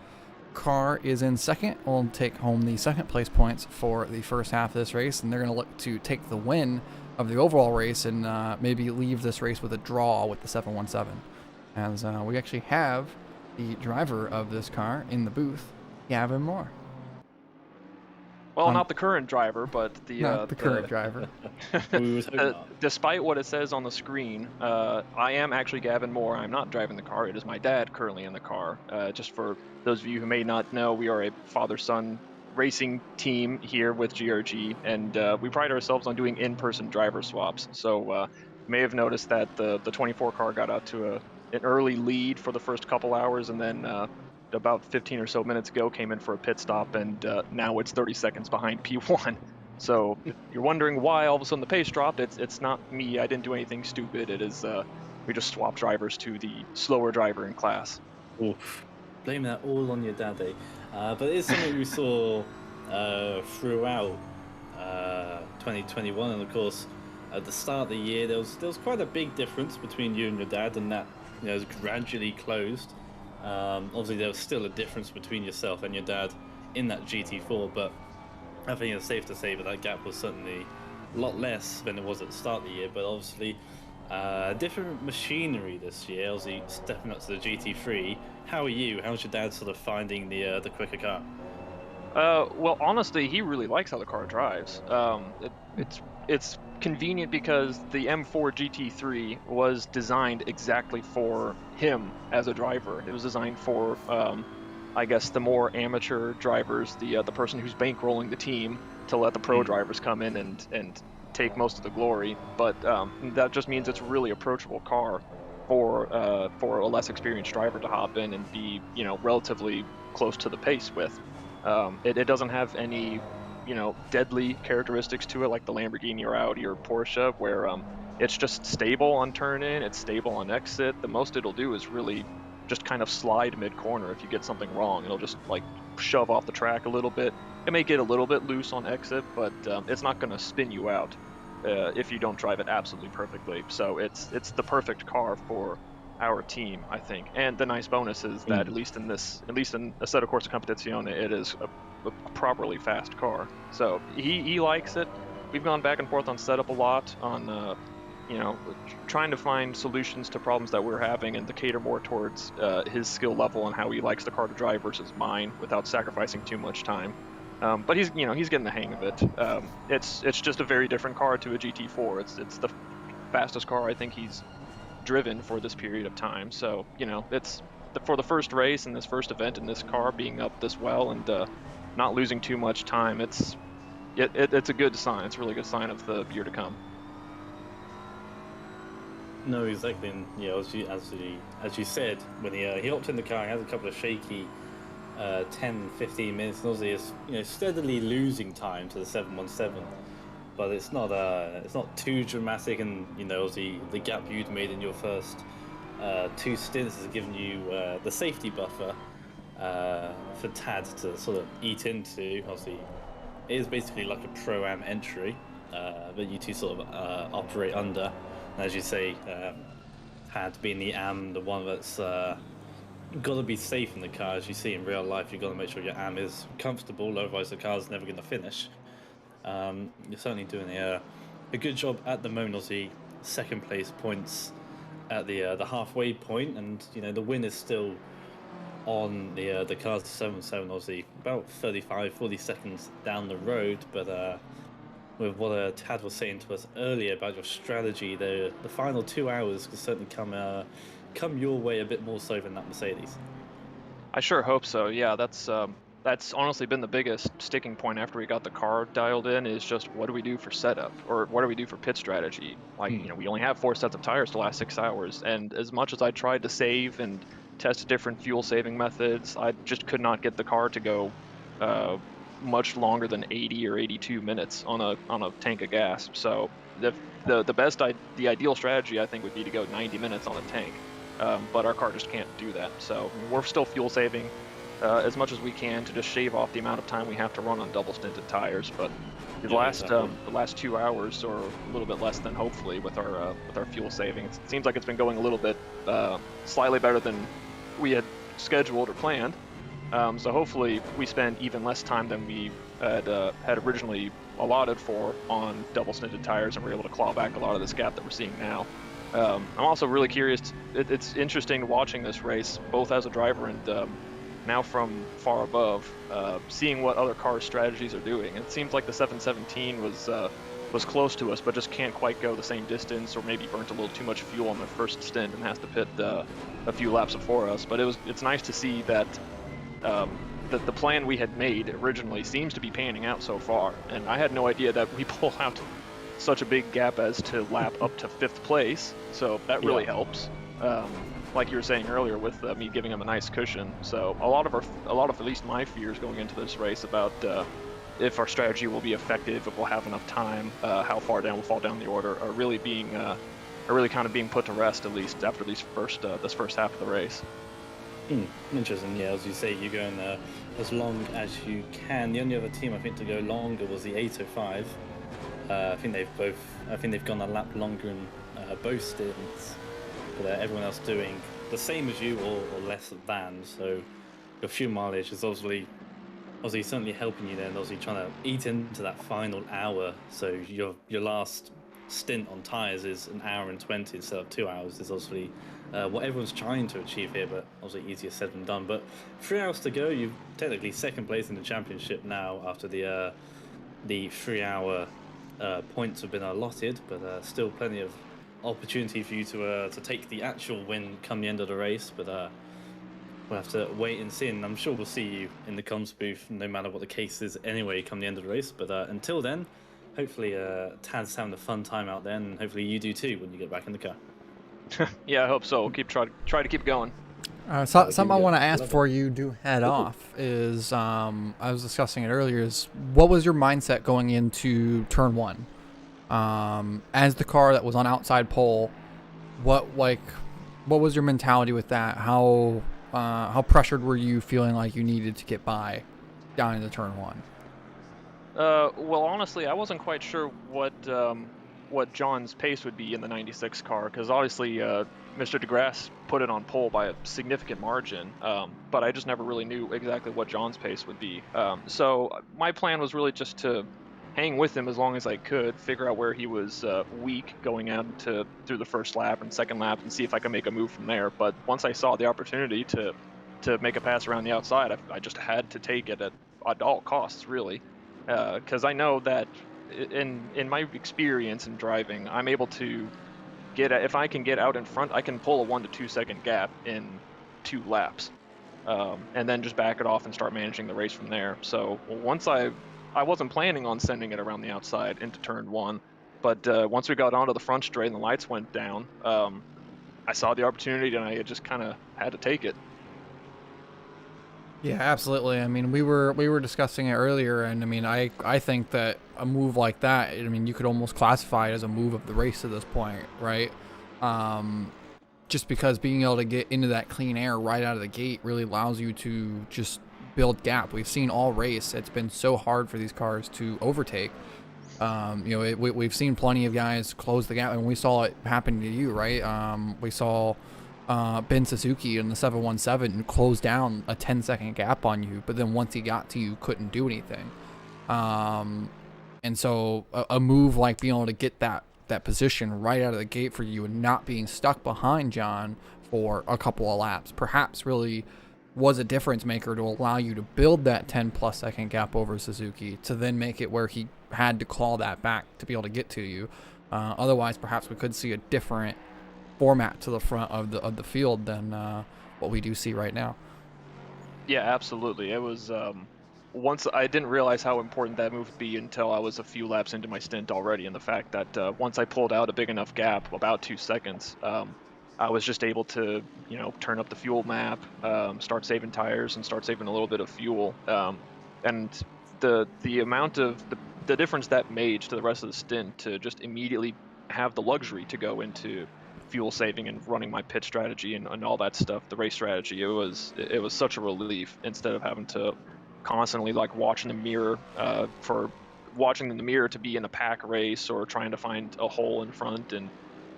car is in second. Will take home the second place points for the first half of this race, and they're going to look to take the win of the overall race and maybe leave this race with a draw with the 717, as we actually have the driver of this car in the booth, Gavin Moore. Well, not the current driver, but the current driver. Despite what it says on the screen, I am actually Gavin Moore. I'm not driving the car. It is my dad currently in the car. Just for those of you who may not know, we are a father-son racing team here with GRG, and we pride ourselves on doing in-person driver swaps. So you may have noticed that the 24 car got out to an early lead for the first couple hours, and then about 15 or so minutes ago came in for a pit stop, and now it's 30 seconds behind P1. So if you're wondering why all of a sudden the pace dropped, it's not me. I didn't do anything stupid. It is we just swapped drivers to the slower driver in class. Oof. Blame that all on your daddy. But it's something we saw throughout 2021, and of course at the start of the year there was quite a big difference between you and your dad, and that has gradually closed. Obviously there was still a difference between yourself and your dad in that GT4, but I think it's safe to say that gap was certainly a lot less than it was at the start of the year. But obviously different machinery this year, obviously stepping up to the GT3. How are you? How's your dad sort of finding the quicker car? Well, honestly, he really likes how the car drives. It's convenient because the M4 GT3 was designed exactly for him as a driver. It was designed for, I guess, the more amateur drivers, the person who's bankrolling the team, to let the pro drivers come in and take most of the glory. But that just means it's a really approachable car for a less experienced driver to hop in and be, relatively close to the pace with. It doesn't have any deadly characteristics to it like the Lamborghini or Audi or Porsche, where it's just stable on turn in, it's stable on exit. The most it'll do is really just kind of slide mid-corner. If you get something wrong, it'll just like shove off the track a little bit. It may get a little bit loose on exit, but it's not going to spin you out if you don't drive it absolutely perfectly. So it's the perfect car for our team, I think. And the nice bonus is that at least in Assetto Corsa Competizione, it is a properly fast car. So he likes it. We've gone back and forth on setup a lot, on trying to find solutions to problems that we're having and to cater more towards his skill level and how he likes the car to drive versus mine without sacrificing too much time. But he's getting the hang of it. It's just a very different car to a GT4. It's the fastest car I think he's driven for this period of time. So it's for the first race and this first event in this car being up this well and not losing too much time. It's a good sign. It's a really good sign of the year to come. No, exactly. And as you said, when he hopped in the car, he had a couple of shaky 10-15 minutes, and obviously is steadily losing time to the 717. But it's not too dramatic, and obviously the gap you'd made in your first two stints has given you the safety buffer for Tad to sort of eat into. Obviously, it is basically like a pro-am entry that you two sort of operate under. And as you say, Tad being the am, the one that's got to be safe in the car. As you see in real life, you've got to make sure your am is comfortable, otherwise the car's never going to finish. You're certainly doing a good job at the moment. Obviously, second place points at the halfway point, and the win is still on the cars 7-7. Obviously, about 35-40 seconds down the road, but with what Tad was saying to us earlier about your strategy, the final 2 hours could certainly come your way a bit more so than that Mercedes. I sure hope so. Yeah, that's honestly been the biggest sticking point after we got the car dialed in, is just what do we do for setup, or what do we do for pit strategy? Like, we only have 4 sets of tires to last 6 hours, and as much as I tried to save and test different fuel saving methods, I just could not get the car to go much longer than 80 or 82 minutes on a tank of gas. So the ideal strategy, I think, would be to go 90 minutes on a tank. But our car just can't do that. So we're still fuel saving as much as we can to just shave off the amount of time we have to run on double stinted tires. But the last 2 hours, or a little bit less than, hopefully, with our fuel saving, it seems like it's been going a little bit slightly better than we had scheduled or planned. So hopefully we spend even less time than we had originally allotted for on double stinted tires, and we're able to claw back a lot of this gap that we're seeing now. I'm also really curious. It's interesting watching this race, both as a driver and now from far above, seeing what other cars' strategies are doing. It seems like the 717 was close to us, but just can't quite go the same distance, or maybe burnt a little too much fuel on the first stint and has to pit a few laps before us. But it's nice to see that the plan we had made originally seems to be panning out so far. And I had no idea that we pull out such a big gap as to lap up to 5th place, so that really helps. Like you were saying earlier, with me giving him a nice cushion. So a lot of at least my fears going into this race about if our strategy will be effective, if we'll have enough time, how far down we'll fall down the order, are really kind of being put to rest, at least after this first half of the race. Interesting. Yeah, as you say, you're going as long as you can. The only other team I think to go longer was the 805. I think they've gone a lap longer in both stints, but everyone else doing the same as you or less than. So your fuel mileage is obviously certainly helping you there, and obviously trying to eat into that final hour. So your last stint on tires is 1 hour and 20 instead of 2 hours. Is obviously what everyone's trying to achieve here, but obviously easier said than done. But 3 hours to go. You're technically second place in the championship now after the 3 hour points have been allotted, but still plenty of opportunity for you to take the actual win come the end of the race. But we'll have to wait and see, and I'm sure we'll see you in the comms booth no matter what the case is anyway come the end of the race. But until then, hopefully Tad's having a fun time out there, and hopefully you do too when you get back in the car. Yeah, I hope so. We'll try to keep going. Something I want to ask before you do head off is, I was discussing it earlier, is what was your mindset going into turn 1? As the car that was on outside pole, what was your mentality with that? How pressured were you feeling like you needed to get by down into turn 1? Well, honestly, I wasn't quite sure what John's pace would be in the 96 car, because obviously Mr. DeGrasse put it on pole by a significant margin, but I just never really knew exactly what John's pace would be. So my plan was really just to hang with him as long as I could, figure out where he was weak going out through the first lap and second lap, and see if I could make a move from there. But once I saw the opportunity to make a pass around the outside, I just had to take it at all costs, really, because I know that in my experience in driving, I'm able to if I can get out in front, I can pull a 1 to 2 second gap in 2 laps, and then just back it off and start managing the race from there. So once I wasn't planning on sending it around the outside into turn 1, but once we got onto the front straight and the lights went down, I saw the opportunity and I just kind of had to take it. Yeah, absolutely. I mean, we were discussing it earlier, and I mean, I think that a move like that, I mean, you could almost classify it as a move of the race at this point, right? Just because being able to get into that clean air right out of the gate really allows you to just build gap. We've seen all race, it's been so hard for these cars to overtake. We've seen plenty of guys close the gap, and we saw it happen to you, right? We saw Ben Suzuki in the 717 closed down a 10-second gap on you, but then once he got to you, couldn't do anything. And so a move like being able to get that position right out of the gate for you and not being stuck behind John for a couple of laps perhaps really was a difference maker to allow you to build that 10+ second gap over Suzuki, to then make it where he had to claw that back to be able to get to you. Otherwise, perhaps we could see a different format to the front of the field than what we do see right now. Yeah, absolutely. It was once I didn't realize how important that move would be until I was a few laps into my stint already, and the fact that once I pulled out a big enough gap, about 2 seconds, I was just able to, turn up the fuel map, start saving tires, and start saving a little bit of fuel. And the amount of the difference that made to the rest of the stint to just immediately have the luxury to go into fuel saving and running my pit strategy and all that stuff, the race strategy, it was such a relief instead of having to constantly like watch in the mirror for watching in the mirror to be in a pack race or trying to find a hole in front, and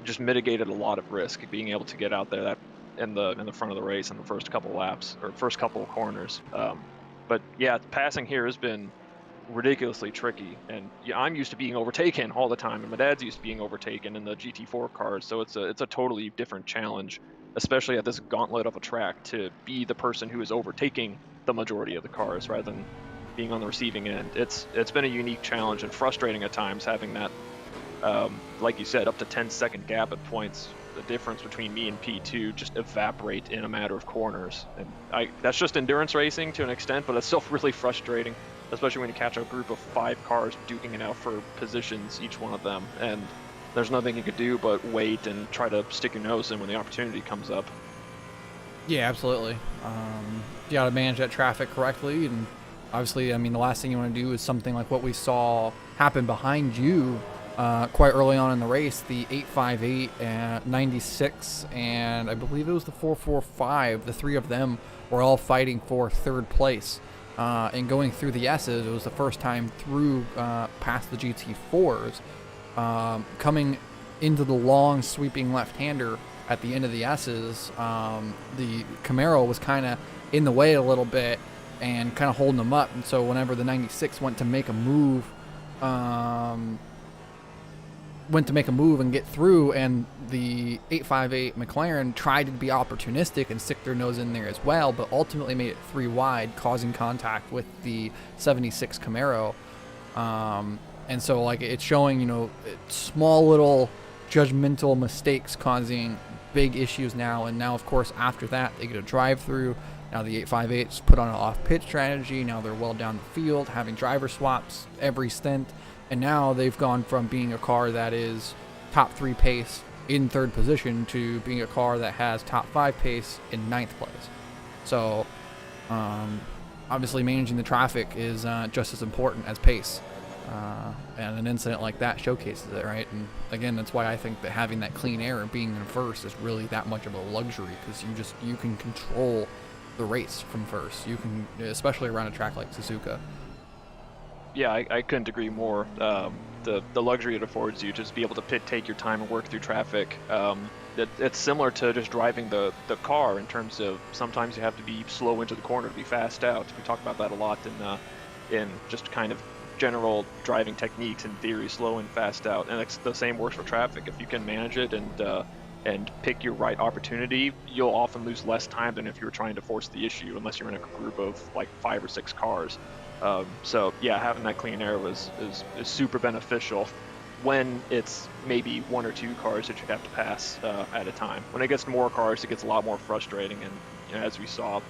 just mitigated a lot of risk being able to get out there that in the front of the race in the first couple laps or first couple of corners. But yeah, passing here has been ridiculously tricky, and yeah, I'm used to being overtaken all the time, and my dad's used to being overtaken in the GT4 cars, so it's a totally different challenge, especially at this gauntlet of a track, to be the person who is overtaking the majority of the cars rather than being on the receiving end. It's been a unique challenge and frustrating at times having that, like you said, up to 10-second gap at points. The difference between me and P2 just evaporate in a matter of corners, and that's just endurance racing to an extent, but it's still really frustrating, especially when you catch a group of 5 cars duking it out for positions, each one of them, and there's nothing you could do but wait and try to stick your nose in when the opportunity comes up. Yeah, absolutely. You got to manage that traffic correctly, and obviously, I mean, the last thing you want to do is something like what we saw happen behind you quite early on in the race, the 858 and 96, and I believe it was the 445. The 3 of them were all fighting for 3rd place. And going through the S's, it was the first time through past the GT4s, coming into the long sweeping left-hander at the end of the S's. The Camaro was kind of in the way a little bit and kind of holding them up, and so whenever the 96 went to make a move and get through, and the 858 McLaren tried to be opportunistic and stick their nose in there as well, but ultimately made it 3 wide, causing contact with the 76 Camaro. And so like it's showing, small little judgmental mistakes causing big issues now. And now, of course, after that, they get a drive through. Now the 858's put on an off-pit strategy. Now they're well down the field, having driver swaps every stint. And now they've gone from being a car that is top 3 pace in 3rd position to being a car that has top 5 pace in 9th place. So obviously managing the traffic is just as important as pace. And an incident like that showcases it, right? And again, that's why I think that having that clean air and being in first is really that much of a luxury, because you can control the race from first. You can, especially around a track like Suzuka. Yeah, I couldn't agree more. The luxury it affords you to just be able to take your time and work through traffic. It's similar to just driving the car in terms of sometimes you have to be slow into the corner to be fast out. We talk about that a lot in just kind of general driving techniques and theory, slow and fast out. And it's the same works for traffic. If you can manage it and pick your right opportunity, you'll often lose less time than if you were trying to force the issue, unless you're in a group of like 5 or 6 cars. So yeah, having that clean air is super beneficial when it's maybe 1 or 2 cars that you have to pass at a time. When it gets to more cars, it gets a lot more frustrating, and as we saw,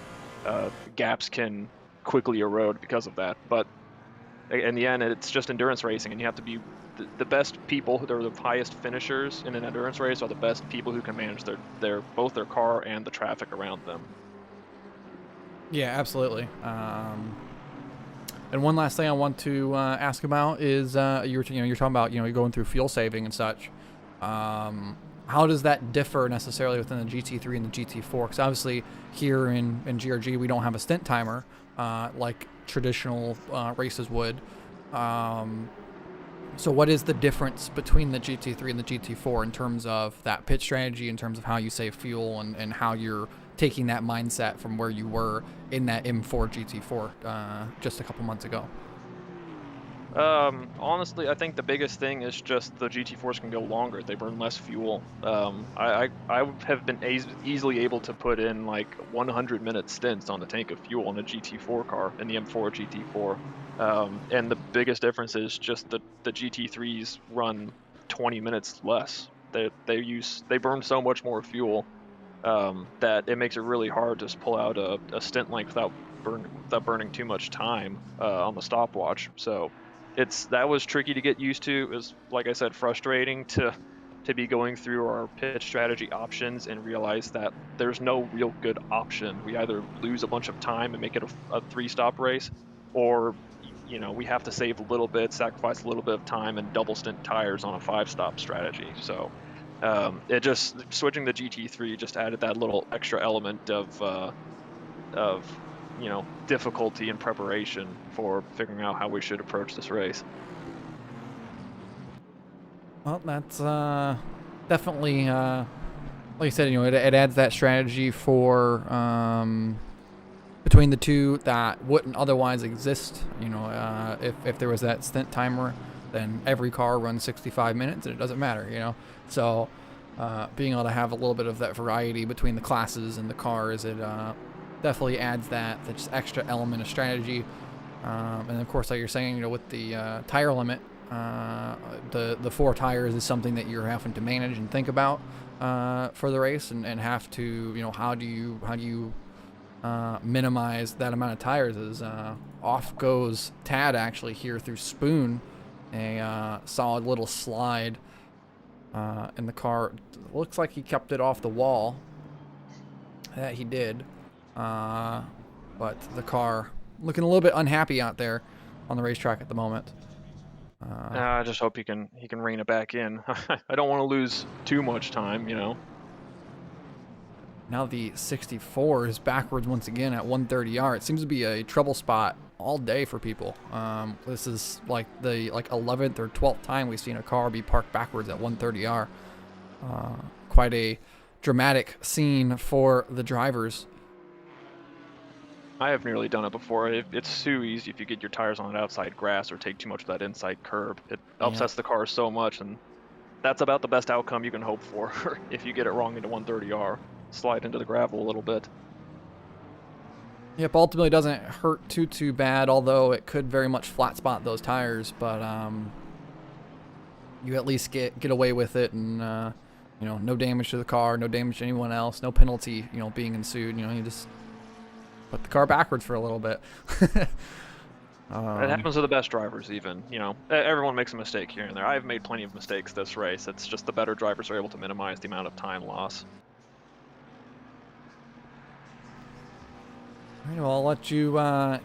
gaps can quickly erode because of that. But in the end, it's just endurance racing, and you have to be the best people who are the highest finishers in an endurance race are the best people who can manage both their car and the traffic around them. Yeah, absolutely. And one last thing I want to ask about is you're talking about you're going through fuel saving and such. How does that differ necessarily within the GT3 and the GT4? Because obviously here in GRG we don't have a stint timer like traditional races would. So what is the difference between the GT3 and the GT4 in terms of that pit strategy, in terms of how you save fuel, and how you're taking that mindset from where you were in that M4 GT4 just a couple months ago? Honestly, I think the biggest thing is just the GT4s can go longer. They burn less fuel. I would have been easily able to put in like 100-minute stints on the tank of fuel in a GT4 car, in the M4 GT4. And the biggest difference is just the GT3s run 20 minutes less. They burn so much more fuel that it makes it really hard to just pull out a stint length without burning too much time on the stopwatch. So that was tricky to get used to. It was, like I said, frustrating to be going through our pitch strategy options and realize that there's no real good option. We either lose a bunch of time and make it a 3-stop race, or we have to save a little bit, sacrifice a little bit of time, and double stint tires on a 5-stop strategy. So it just switching the GT3 just added that little extra element of difficulty and preparation for figuring out how we should approach this race. Well, that's definitely, like you said, it adds that strategy for between the two that wouldn't otherwise exist. If there was that stint timer, then every car runs 65 minutes and it doesn't matter. So being able to have a little bit of that variety between the classes and the cars, it definitely adds that just extra element of strategy. And of course, like you're saying, with the tire limit, the 4 tires is something that you're having to manage and think about for the race, and have to, how do you minimize that amount of tires? As off goes Tad actually here through Spoon, a solid little slide in the car. Looks like he kept it off the wall. That he did. But the car looking a little bit unhappy out there on the racetrack at the moment. I just hope he can rein it back in. I don't want to lose too much time. Now the 64 is backwards once again at 130R. It seems to be a trouble spot all day for people. This is like the 11th or 12th time we've seen a car be parked backwards at 130R. Quite a dramatic scene for the drivers. I have nearly done it before. It's so easy if you get your tires on that outside grass or take too much of that inside curb. It upsets the car so much, and that's about the best outcome you can hope for if you get it wrong into 130R. Slide into the gravel a little bit. Yep, ultimately doesn't hurt too bad, although it could very much flat spot those tires, but you at least get away with it, and no damage to the car, no damage to anyone else, no penalty, being ensued. You just put the car backwards for a little bit. It happens to the best drivers even, everyone makes a mistake here and there. I've made plenty of mistakes this race. It's just the better drivers are able to minimize the amount of time loss. All right, well, I'll let you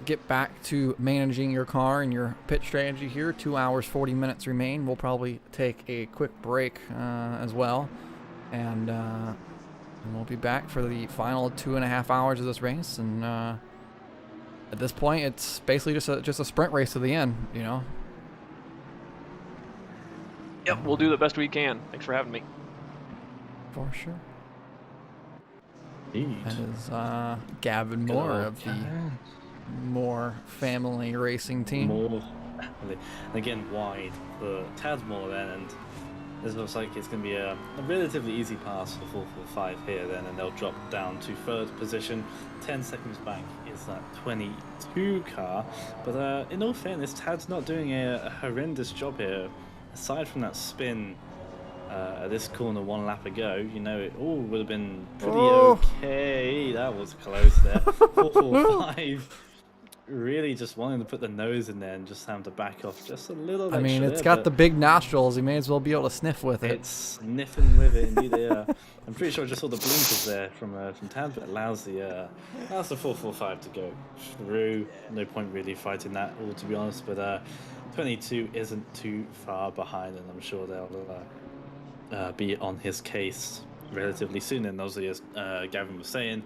get back to managing your car and your pit strategy here. 2 hours, 40 minutes remain. We'll probably take a quick break as well. And we'll be back for the final 2.5 hours of this race. And at this point, it's basically just a sprint race to the end, Yep, we'll do the best we can. Thanks for having me. For sure. Indeed. That is Gavin Moore of the Moore family racing team. More, again, wide for Tad Moore then, and this looks like it's going to be a relatively easy pass for 445 here then, and they'll drop down to 3rd position. 10 seconds back is that 22 car, but in all fairness, Tad's not doing a horrendous job here. Aside from that spin at this corner 1 lap ago, it all would have been pretty okay. That was close there. 445 really just wanting to put the nose in there and just having to back off just a little. I mean, it's got the big nostrils. He may as well be able to sniff with it. It's sniffing with it, indeed. I'm pretty sure I just saw the blinkers there from Tad, but allows the 445 to go through. No point really fighting that all, to be honest. But 22 isn't too far behind, and I'm sure they'll be on his case relatively soon. And obviously, as Gavin was saying,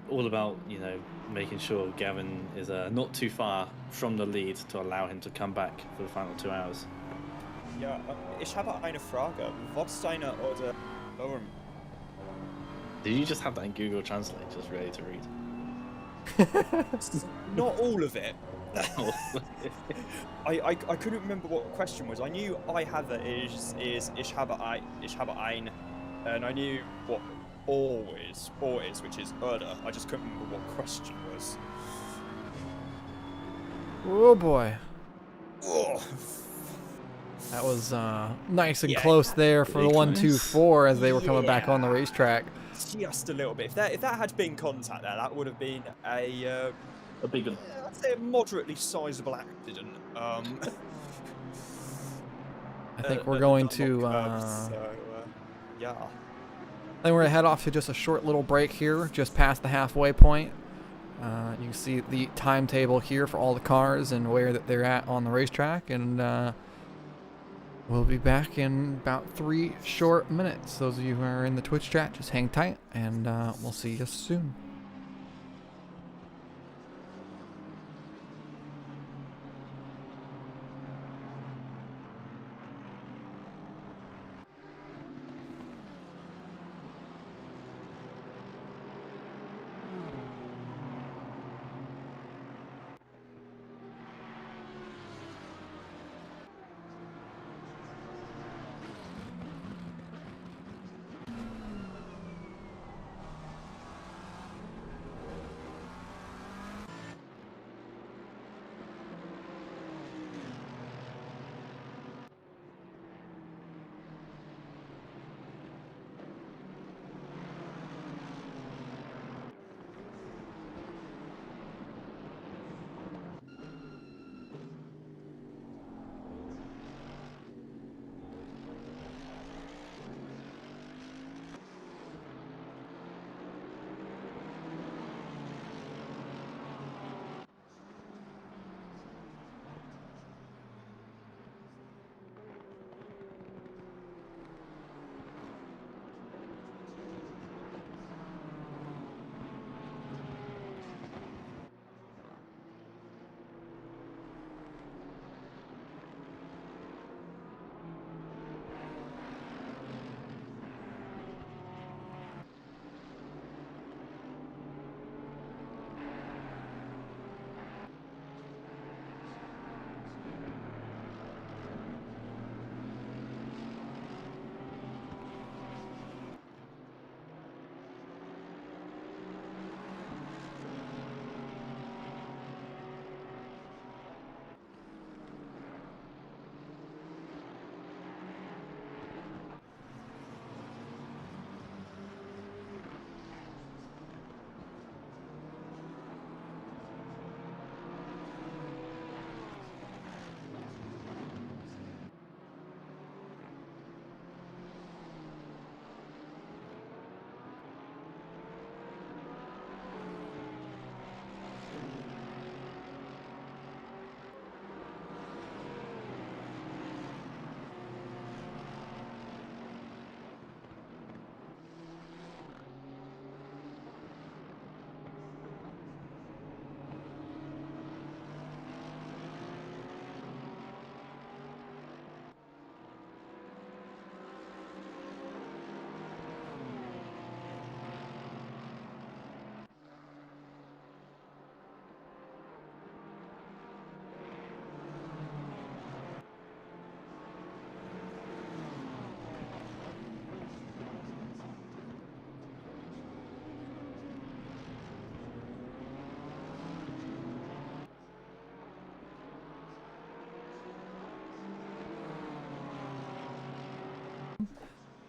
all about making sure Gavin is not too far from the lead to allow him to come back for the final 2 hours. Ja, ich habe eine Frage. Was ist deine oder Did you just have that in Google Translate just ready to read? Not all of it. I couldn't remember what the question was. I knew I have is Ishaba Ein, and I knew what or is, which is Urda. I just couldn't remember what question was. Oh boy. Oh. That was nice and Yeah. close there for the Really 1-2-4 as they were coming back on the Yeah. racetrack. Just a little bit. If that had been contact there, that would have been a big one. I'd say a moderately sizable accident. I think we're at the going Dunlop to curves, so, yeah. then we're gonna head off to just a short little break here, just past the halfway point. You can see the timetable here for all the cars and where that they're at on the racetrack, and we'll be back in about 3 short minutes. Those of you who are in the Twitch chat, just hang tight, and we'll see you soon.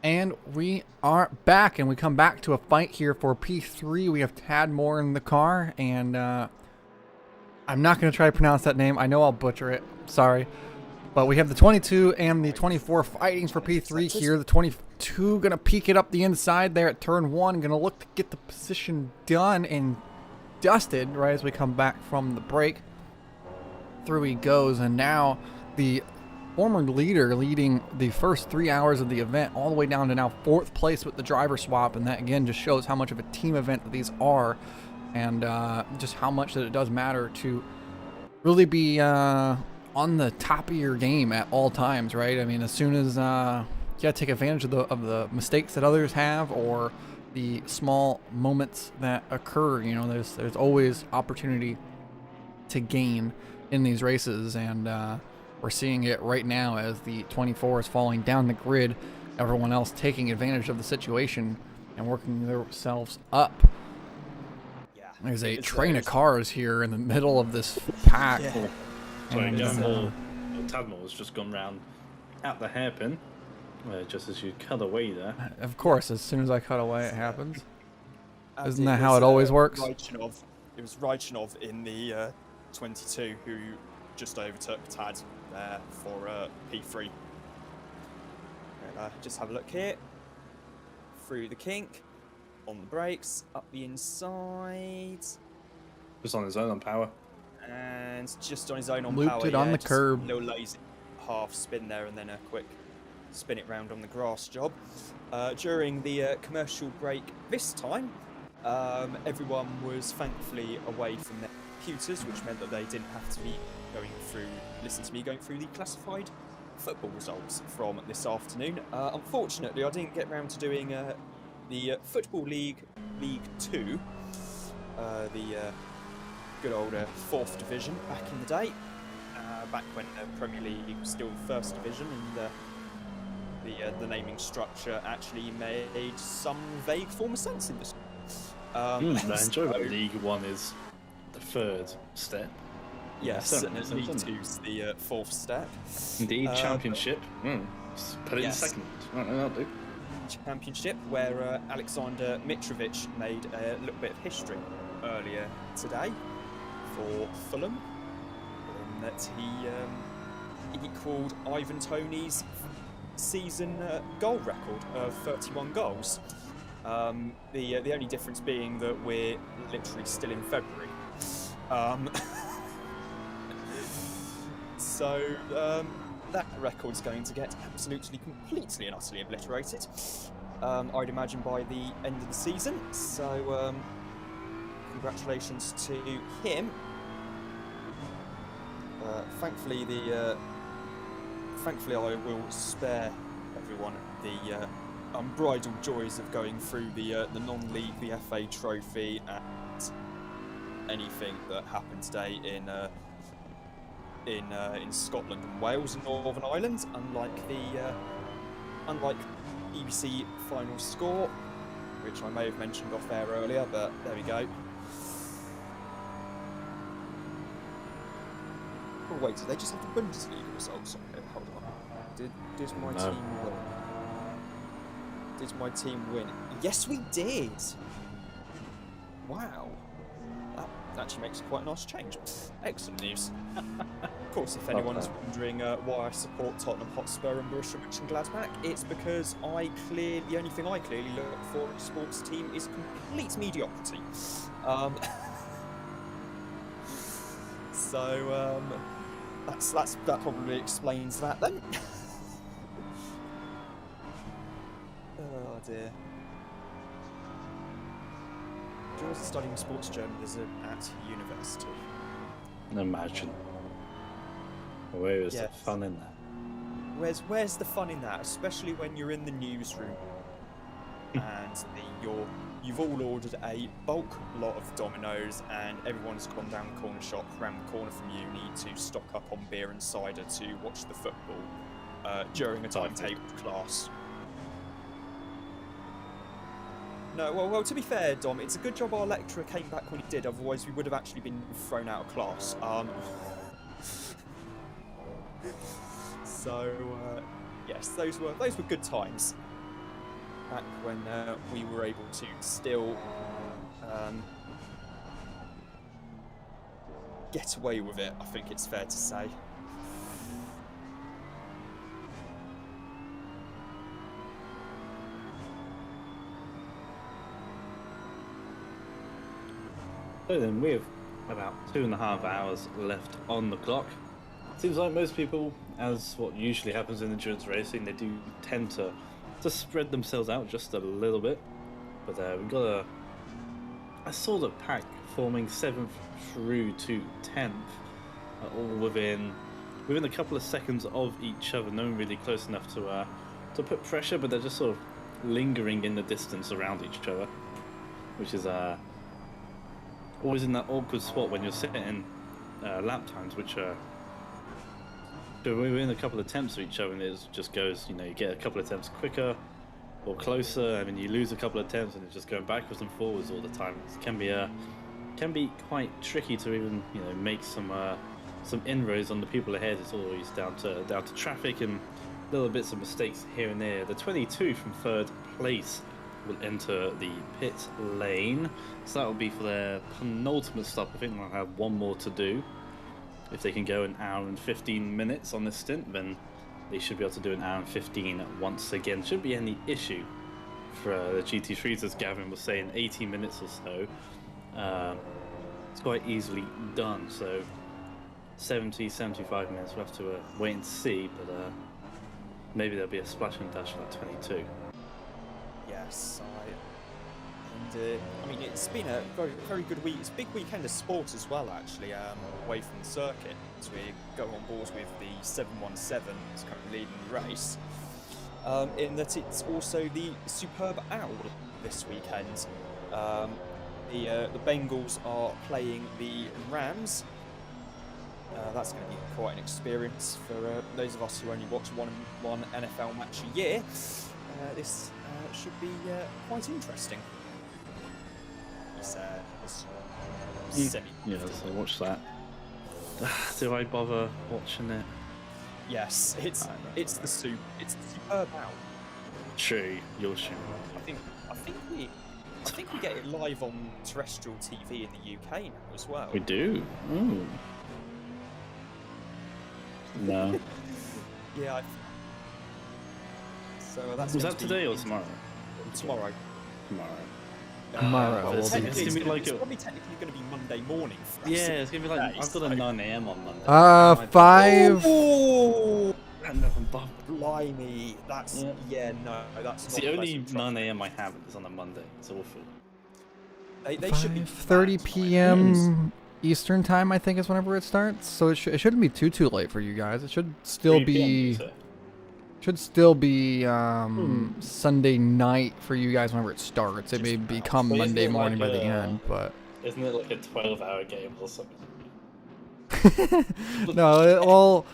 And we are back, and we come back to a fight here for P3. We have Tad Moore in the car, and I'm not going to try to pronounce that name. I know I'll butcher it. Sorry. But we have the 22 and the 24 fighting for P3 here. The 22 going to peek it up the inside there at turn 1. Going to look to get the position done and dusted right as we come back from the break. Through he goes, and now the former leader leading the first 3 hours of the event all the way down to now 4th place with the driver swap, and that again just shows how much of a team event that these are, and just how much that it does matter to really be on the top of your game at all times, right? I mean, as soon as you gotta take advantage of the mistakes that others have, or the small moments that occur, you know, there's always opportunity to gain in these races, and we're seeing it right now as the 24 is falling down the grid. Everyone else taking advantage of the situation and working themselves up. Yeah. There's a It's train of those- cars here in the middle of this pack. Yeah. Sorry, And, Gunmore, Tadmore has just gone round at the hairpin, just as you cut away there. of course, as soon as I cut away, it happens. As Isn't that was, how it always works? It was Raichanov in the 22 who just overtook Tad there for P3. And, just have a look here. Through the kink, on the brakes, up the inside, Just on his own on power. and just on his own on Looped power. it on the just curb. A little lazy half spin there, and then a quick spin it round on the grass job. During the commercial break this time, everyone was thankfully away from their computers, which meant that they didn't have to be going through the classified football results from this afternoon. Unfortunately, I didn't get round to doing the Football League 2, the good old 4th division back in the day, back when the Premier League was still 1st division, and the naming structure actually made some vague form of sense in this. I enjoy that League 1 is the 3rd step. Yes, and Certainly, League certainly. 2's the 4th step. Indeed, Championship. Put it yes. in 2nd. Right, that'll do. Championship, where Alexander Mitrovic made a little bit of history earlier today for Fulham, in that he equalled Ivan Toney's season goal record of 31 goals. The only difference being that we're literally still in February. So that record's going to get absolutely, completely and utterly obliterated, I'd imagine, by the end of the season. So congratulations to him. Thankfully, thankfully I will spare everyone the unbridled joys of going through the non-league, the FA Trophy, and anything that happened today in Scotland and Wales and Northern Ireland, unlike BBC final score, which I may have mentioned off air earlier, but there we go. Oh wait, did they just have the Bundesliga results on here? Hold on. Did my No. team win? Did my team win? Yes, we did! Wow. That actually makes quite a nice change. Excellent news. Of course, if anyone's wondering why I support Tottenham Hotspur and Borussia Mönchengladbach, it's because the only thing I clearly look for in a sports team is complete mediocrity. So that probably explains that then. Oh dear. Jules is studying sports journalism at university. Imagine. Where is the Yes. fun in that? Where's the fun in that, especially when you're in the newsroom and you've all ordered a bulk lot of Dominoes and everyone's gone down the corner shop round the corner from you, need to stock up on beer and cider to watch the football during a timetabled class. No, well, to be fair, Dom, it's a good job our lecturer came back when he did, otherwise we would have actually been thrown out of class. So, yes, those were good times. Back when we were able to still get away with it, I think it's fair to say. So then, we have about 2.5 hours left on the clock. Seems like most people, as what usually happens in endurance racing, they do tend to spread themselves out just a little bit. But we've got a sort of pack forming 7th through to 10th, all within a couple of seconds of each other. No one really close enough to put pressure, but they're just sort of lingering in the distance around each other, which is always in that awkward spot when you're sitting lap times, which are so we're in a couple of attempts of each other, and it just goes, you know, you get a couple of attempts quicker or closer, and then you lose a couple of attempts, and it's just going backwards and forwards all the time. It can be quite tricky to even, you know, make some inroads on the people ahead. It's always down to traffic and little bits of mistakes here and there. The 22 from third place will enter the pit lane, so that will be for their penultimate stop. I think they'll have one more to do. If they can go an hour and 15 minutes on this stint, then they should be able to do an hour and 15 once again. Shouldn't be any issue for the GT3s, as Gavin was saying, 18 minutes or so. It's quite easily done, so 75 minutes, we'll have to wait and see, but maybe there'll be a splash and dash like 22. Yes, I mean, it's been a very, very good week. It's a big weekend of sport as well, actually, away from the circuit. So we go on board with the 717, that's currently leading the race. In that it's also the Superb Owl this weekend. The Bengals are playing the Rams. That's going to be quite an experience for those of us who only watch one NFL match a year. This should be quite interesting. Yeah, so watch that. Do I bother watching it? Yes, it's the Superb Owl. True, you're sure. I think we get it live on terrestrial TV in the UK now as well. We do. Ooh. No. Yeah. So that's. Was that today or tomorrow? Tomorrow. Tomorrow. Well, it's gonna be like it's probably technically going to be Monday morning for us. Yeah, it's gonna be like I've got a 9 a.m. on Monday. 5. Oh, And I'm bothered. blimey! That's Yeah. that's It's not the only pleasant traffic. 9 a.m. I have is on a Monday. It's awful. They should be 5:30 back p.m. Eastern time, I think, is whenever it starts. So it shouldn't be too late for you guys. It should still 3 p.m., you be say? Sunday night for you guys whenever it starts. It may become But isn't Monday it morning by like the end, but Isn't it like a 12-hour game or something? no.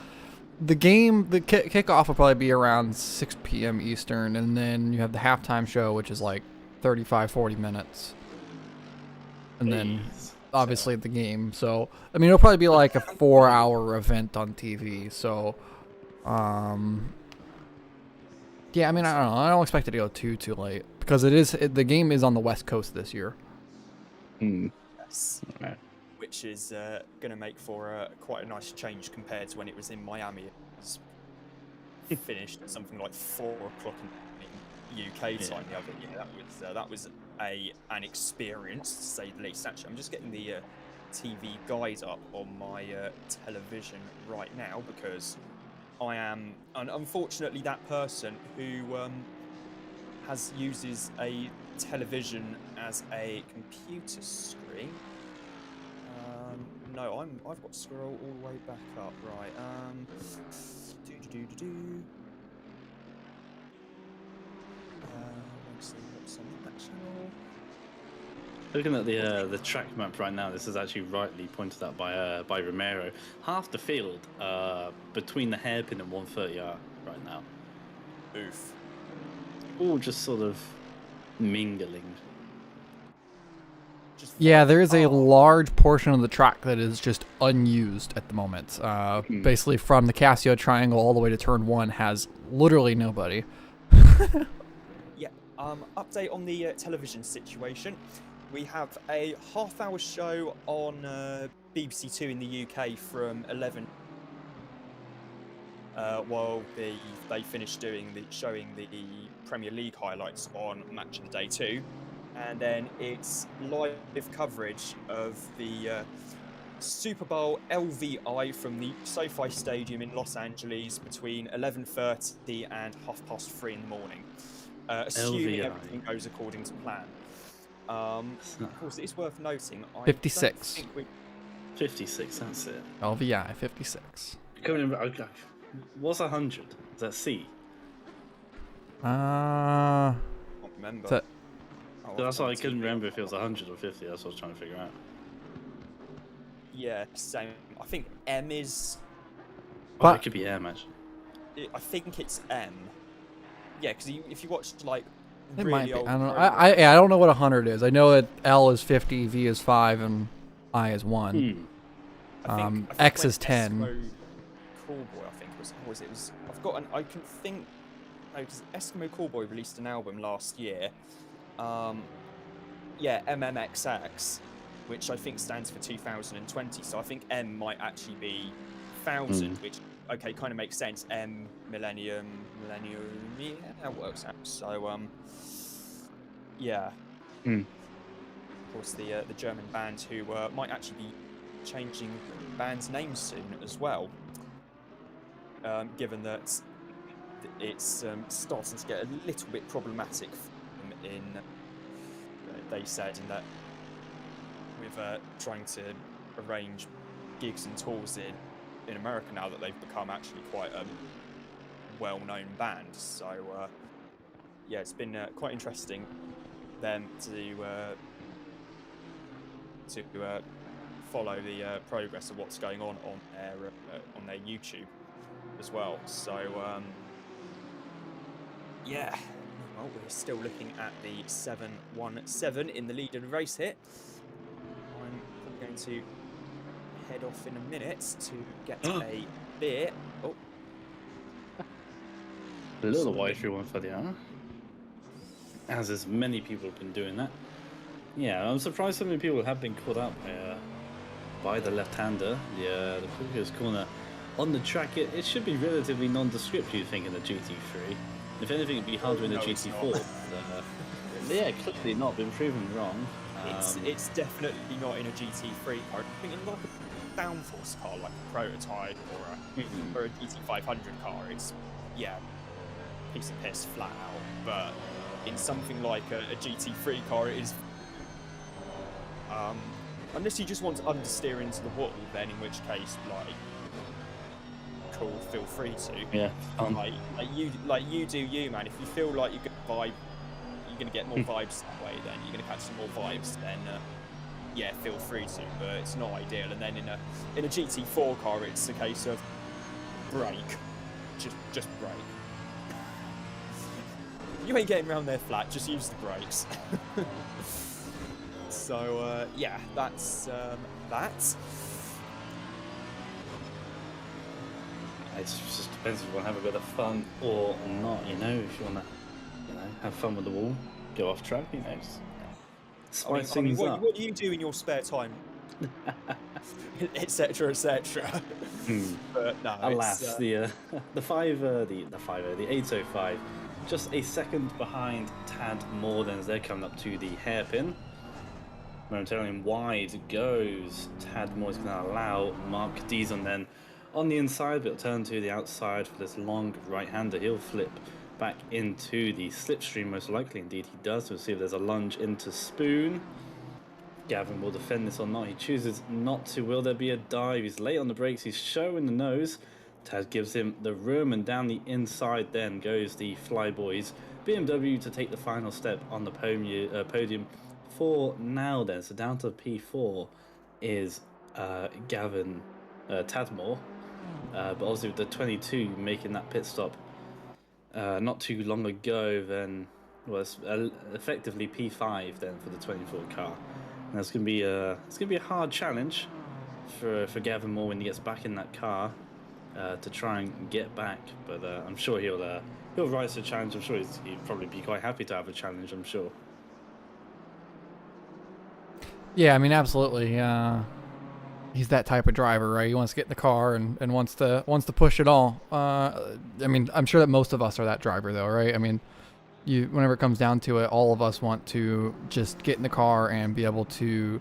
The kickoff will probably be around 6 p.m. Eastern, and then you have the halftime show, which is like 35-40 minutes, and then Jeez. obviously the game. So I mean, it'll probably be like a 4-hour event on TV. So, yeah, I mean, I don't know. I don't expect it to go too late because the game is on the West Coast this year. Yes. Right. Which is going to make for quite a nice change compared to when it was in Miami. It was finished at something like 4 o'clock in UK time the other year. That was an experience, to say the least. Actually, I'm just getting the TV guide up on my television right now because I am, unfortunately, that person who uses a television as a computer screen. No, I've got to scroll all the way back up. Right. Let's see what's on that channel. Looking at the track map right now, this is actually rightly pointed out by Romero. Half the field between the hairpin and 130R right now. Oof. All just sort of mingling. Yeah, there is a large portion of the track that is just unused at the moment. Basically, from the Casio Triangle all the way to Turn 1 has literally nobody. Yeah. Update on the television situation. We have a half-hour show on BBC Two in the UK from 11. While they finished showing the Premier League highlights on Match of the Day 2. And then it's live coverage of the Super Bowl LVI from the SoFi Stadium in Los Angeles between 11:30 and 3:30 in the morning. Assuming LVI. everything goes according to plan. Of course, it is worth noting. 56. 56, that's it. LVI 56. What's 100? Is that C? I can't remember. Is that- That's why I couldn't remember if it was 100 or 50. That's what I was trying to figure out. Yeah, same. I think M is. Oh, it could be M actually. I think it's M. Yeah, because if you watched like It really might be. old. I don't know. programs- I don't know what 100 is. I know that L is 50, V is 5, and I is 1. I think X when is 10. Eskimo Callboy, I think was it was. I've got an. I can think. No, because Eskimo Callboy released an album last year. Yeah, MMXX, which I think stands for 2020. So I think M might actually be 1000, which okay, kind of makes sense. M millennium, yeah, that works out. So yeah. Of course, the German band who might actually be changing band's name soon as well, given that it's starting to get a little bit problematic in they said in that with trying to arrange gigs and tours in America now that they've become actually quite a well-known band. So yeah, it's been quite interesting them to follow the progress of what's going on their YouTube as well. So yeah, well, we're still looking at the 717 in the lead of the race here. I'm probably going to head off in a minute to get a beer. Oh, A little wide one for the hour. As many people have been doing that. Yeah, I'm surprised so many people have been caught up by the left-hander. The previous corner on the track. It should be relatively nondescript, you'd think, in the GT3. If anything, it'd be harder in the GT4. Yeah, clearly not been proven wrong. It's definitely not in a GT3 car. I think in like a downforce car, like a prototype or a GT500 car, it's piece of piss flat out. But in something like a GT3 car, it is. Unless you just want to understeer into the wall, then in which case, like, cool, feel free to. Yeah. Like you do you, man. If you feel like you're gonna get more vibes that way, then you're gonna catch some more vibes. Then yeah, feel free to. But it's not ideal. And then in a GT4 car, it's a case of brake, just brake. You ain't getting around there flat. Just use the brakes. So yeah, that's that. It just depends if you want to have a bit of fun or not, you know. If you want to, have fun with the wall, go off track, spice things up. What do you do in your spare time? Etc. Etc. But no, alas, the 805, just a second behind tad more than as they're coming up to the hairpin. Momentarily wide goes Tadmore is going to allow Mark Deason then on the inside, but turn to the outside for this long right-hander. He'll flip back into the slipstream, most likely. Indeed, he does. We'll see if there's a lunge into Spoon. Gavin will defend this or not. He chooses not to. Will there be a dive? He's late on the brakes. He's showing the nose. Tad gives him the room, and down the inside then goes the Flyboys BMW to take the final step on the podium for now then. So down to P4 is Gavin Tadmore, but obviously with the 22 making that pit stop not too long ago, then was effectively P5 then for the 24 car. And that's going to be a hard challenge for Gavin Moore when he gets back in that car to try and get back. But I'm sure he'll rise to the challenge. I'm sure he'd probably be quite happy to have a challenge, I'm sure. Yeah, I mean, absolutely. He's that type of driver, right? He wants to get in the car and wants to push it all. I mean, I'm sure that most of us are that driver, though, right? I mean, whenever it comes down to it, all of us want to just get in the car and be able to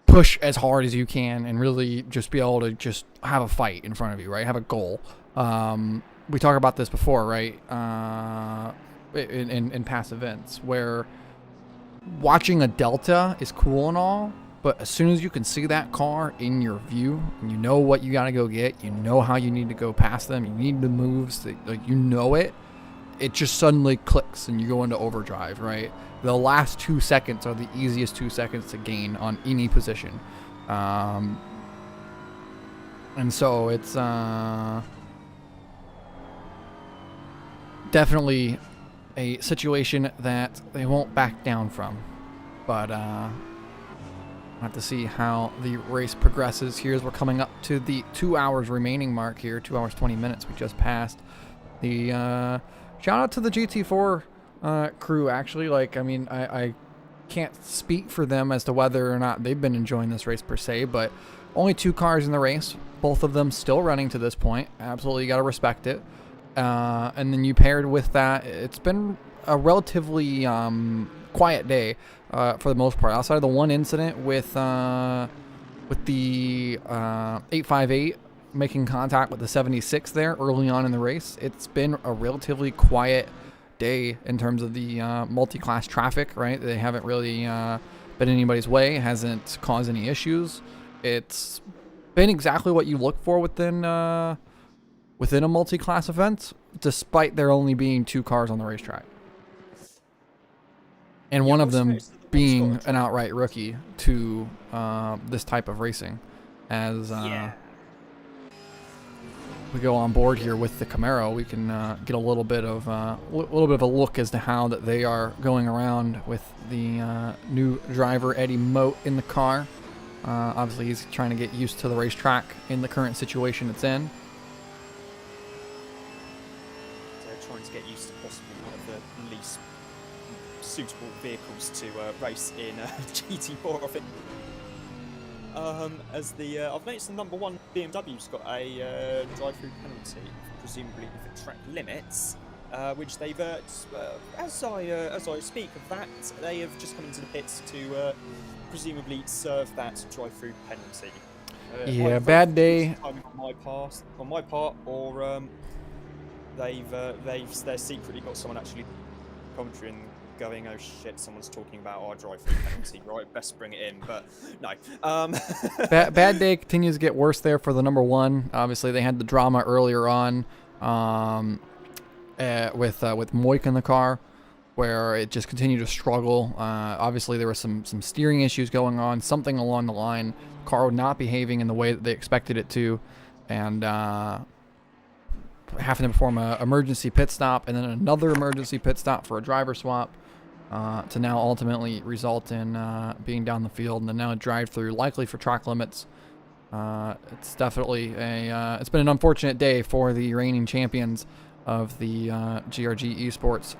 push as hard as you can and really just be able to just have a fight in front of you, right? Have a goal. We talk about this before, right? In past events where watching a Delta is cool and all, but as soon as you can see that car in your view, and you know what you got to go get, you know how you need to go past them, you need the moves, like you know it, it just suddenly clicks and you go into overdrive, right? The last 2 seconds are the easiest 2 seconds to gain on any position. And so it's definitely a situation that they won't back down from. But we'll have to see how the race progresses here as we're coming up to the 2 hours remaining mark here, 2 hours 20 minutes we just passed. The shout out to the GT4 crew, actually. Like, I mean, I can't speak for them as to whether or not they've been enjoying this race per se, but only 2 cars in the race, both of them still running to this point. Absolutely got to respect it. And then you paired with that, it's been a relatively quiet day for the most part, outside of the one incident with the 858 making contact with the 76 there early on in the race. It's been a relatively quiet day in terms of the multi-class traffic, right? They haven't really been anybody's way, hasn't caused any issues. It's been exactly what you look for within a multi-class event, despite there only being 2 cars on the racetrack. And one of them being an outright rookie to this type of racing. As we go on board here with the Camaro, we can get a little bit of a look as to how that they are going around with the new driver Eddie Moat in the car. Obviously, he's trying to get used to the racetrack in the current situation it's in. Trying to get used to possibly one of the least suitable vehicles to race in GT4, I think. As the I've noticed the number 1 BMW's got a drive-through penalty, presumably for track limits, which they've as I speak of that, they have just come into the pits to presumably serve that drive-through penalty. Yeah, bad day on my part, or they're secretly got someone actually commentary and going, oh shit, someone's talking about our drive-through penalty, right? Best bring it in, but no. Bad day continues to get worse there for the number 1. Obviously, they had the drama earlier on with Moik in the car, where it just continued to struggle. Obviously, there was some steering issues going on, something along the line. The car not behaving in the way that they expected it to, and having to perform an emergency pit stop and then another emergency pit stop for a driver swap to now ultimately result in being down the field and then now a drive-through, likely for track limits. It's definitely it's been an unfortunate day for the reigning champions of the GRG Esports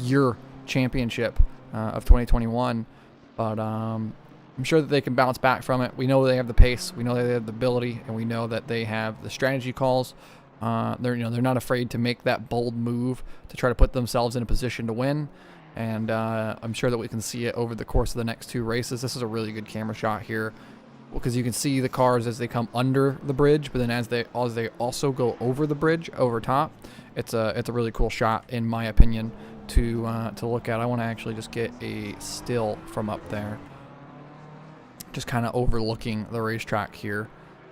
year championship of 2021, but I'm sure that they can bounce back from it. We know they have the pace, we know they have the ability, and we know that they have the strategy calls. They're not afraid to make that bold move to try to put themselves in a position to win, and I'm sure that we can see it over the course of the next 2 races. This is a really good camera shot here, because you can see the cars as they come under the bridge, but then as they also go over the bridge over top. It's a really cool shot, in my opinion, to look at. I want to actually just get a still from up there, just kind of overlooking the racetrack here.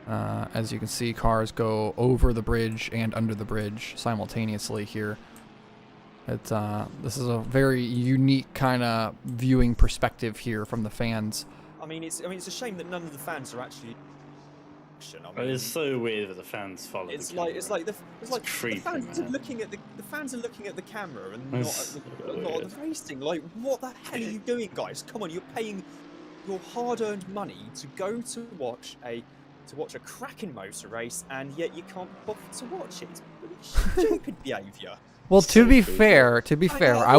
As you can see, cars go over the bridge and under the bridge simultaneously here. It's this is a very unique kind of viewing perspective here from the fans. I mean, it's a shame that none of the fans are actually. It is so weird that the fans follow. The creepy, fans are looking at the looking at the camera and not at the racing. Like, what the hell are you doing, guys? Come on, you're paying your hard-earned money to go to watch a cracking motor race, and yet you can't bother to watch it. It's really stupid behaviour. Well, to be fair, I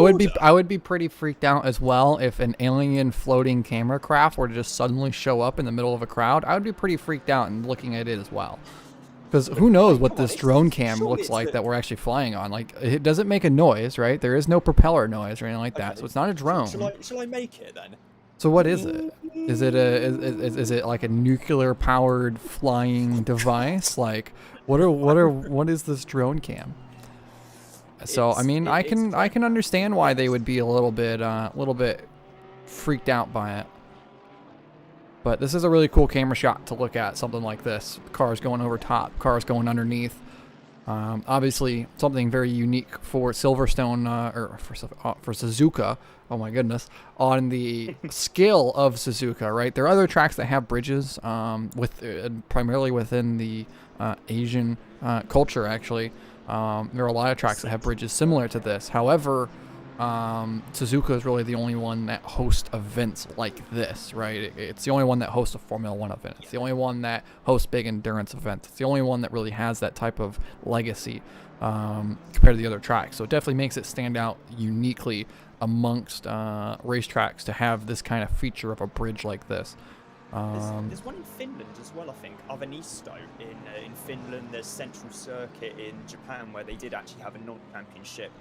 would be pretty freaked out as well if an alien floating camera craft were to just suddenly show up in the middle of a crowd. I would be pretty freaked out and looking at it as well. Because who knows what this drone cam looks like that we're actually flying on. Like, it doesn't make a noise, right? There is no propeller noise or anything like that, so it's not a drone. Shall I make it then? So what is it? Is it like a nuclear powered flying device? Like, what is this drone cam? So I mean, I can understand why they would be a little bit freaked out by it. But this is a really cool camera shot to look at, something like this. Cars going over top, cars going underneath. Obviously, something very unique for Silverstone or for Suzuka. Oh my goodness! On the scale of Suzuka, right? There are other tracks that have bridges, primarily within the Asian culture. Actually, there are a lot of tracks that have bridges similar to this. However, Suzuka is really the only one that hosts events like this, right? It's the only one that hosts a Formula One event. It's the only one that hosts big endurance events. It's the only one that really has that type of legacy compared to the other tracks. So it definitely makes it stand out uniquely amongst racetracks to have this kind of feature of a bridge like this. There's one in Finland as well, I think. Avenisto in Finland. There's Central Circuit in Japan where they did actually have a non-championship.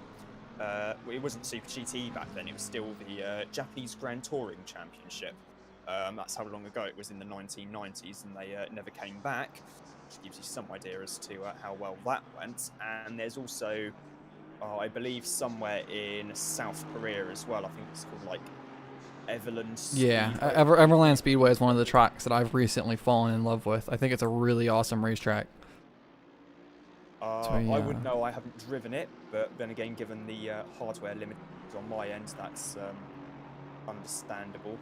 It wasn't Super GT back then, it was still the Japanese Grand Touring Championship. That's how long ago it was, in the 1990s, and they never came back, which gives you some idea as to how well that went. And there's also, I believe, somewhere in South Korea as well. I think it's called like Everland Speedway. Yeah, Everland Speedway is one of the tracks that I've recently fallen in love with. I think it's a really awesome racetrack. I wouldn't know, I haven't driven it, but then again, given the hardware limit on my end, that's understandable.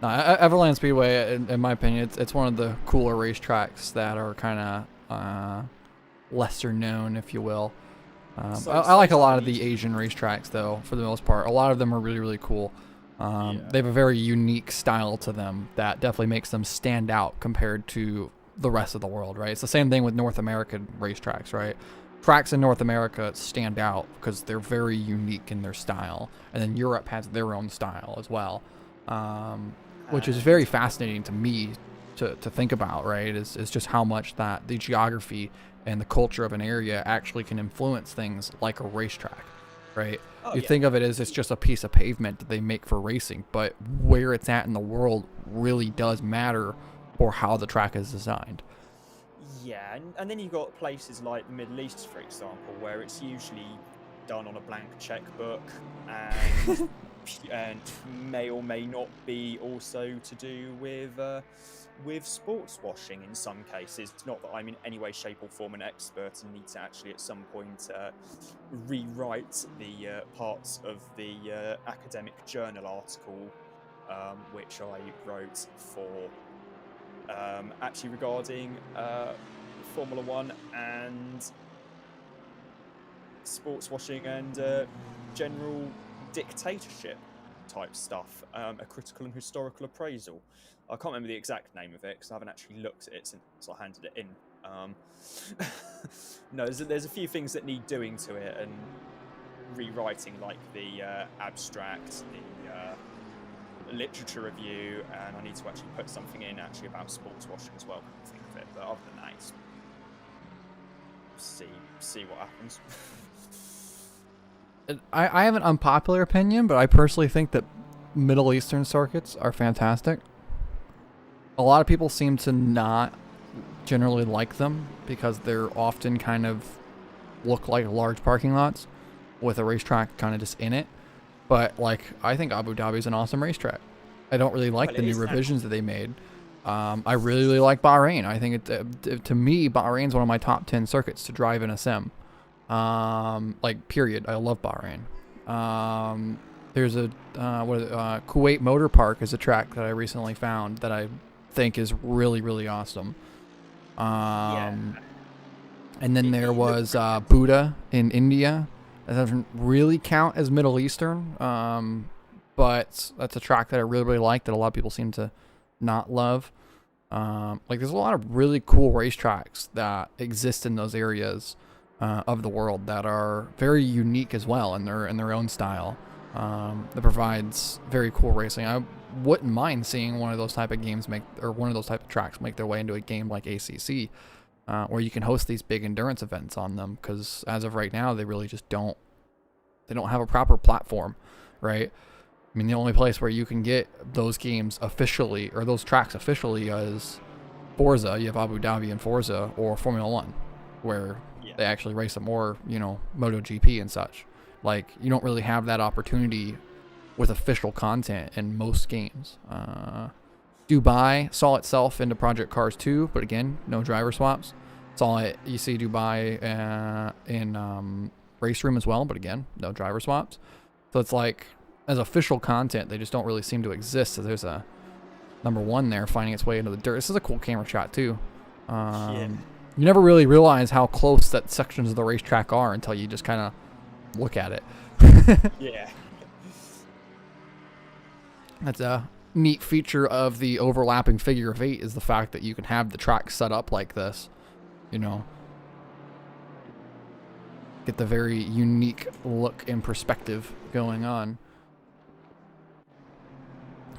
No, Everland Speedway, in my opinion, it's one of the cooler racetracks that are kind of lesser known, if you will. I like a lot of the Asian racetracks, though, for the most part. A lot of them are really, really cool. They have a very unique style to them that definitely makes them stand out compared to the rest of the world, right? It's the same thing with North American racetracks, right? Tracks in North America stand out because they're very unique in their style, and then Europe has their own style as well, which is very fascinating to me to think about, right? Is just how much that the geography and the culture of an area actually can influence things like a racetrack, right? You think of it as it's just a piece of pavement that they make for racing, but where it's at in the world really does matter or how the track is designed. Yeah, and then you've got places like the Middle East, for example, where it's usually done on a blank checkbook and, and may or may not be also to do with sports washing in some cases. It's not that I'm in any way, shape or form an expert and need to actually at some point rewrite the parts of the academic journal article which I wrote for actually regarding Formula One and sports washing and general dictatorship type stuff, a critical and historical appraisal. I can't remember the exact name of it because I haven't actually looked at it since I handed it in. No, there's a few things that need doing to it and rewriting, like the abstract, the literature review, and I need to actually put something in actually about sports washing as well. I think of it, but other than that, it's see what happens. I have an unpopular opinion, but I personally think that Middle Eastern circuits are fantastic. A lot of people seem to not generally like them because they're often kind of look like large parking lots with a racetrack kind of just in it. But like, I think Abu Dhabi is an awesome racetrack. I don't really like the new revisions that they made. I really, really like Bahrain. I think to me, Bahrain's one of my top 10 circuits to drive in a sim. Like period. I love Bahrain. There's a Kuwait Motor Park is a track that I recently found that I think is really, really awesome. And then there was Buddha in India. That doesn't really count as Middle Eastern, but that's a track that I really, really like that a lot of people seem to not love. Like there's a lot of really cool racetracks that exist in those areas of the world that are very unique as well in their own style. That provides very cool racing. I wouldn't mind seeing one of those type of games one of those type of tracks make their way into a game like ACC, where you can host these big endurance events on them. Because as of right now, they really just don't have a proper platform, right? I mean, the only place where you can get those games officially or those tracks officially is Forza. You have Abu Dhabi and Forza, or Formula One, where they actually race them, or MotoGP and such. Like, you don't really have that opportunity with official content in most games. Dubai saw itself into Project Cars 2, but again, no driver swaps. Saw it EC Dubai in race room as well, but again, no driver swaps. So it's like, as official content, they just don't really seem to exist. So there's a number 1 there finding its way into the dirt. This is a cool camera shot too. Yeah. You never really realize how close that sections of the racetrack are until you just kind of look at it. Yeah. That's a neat feature of the overlapping figure of 8 is the fact that you can have the track set up like this, you know, get the very unique look and perspective going on.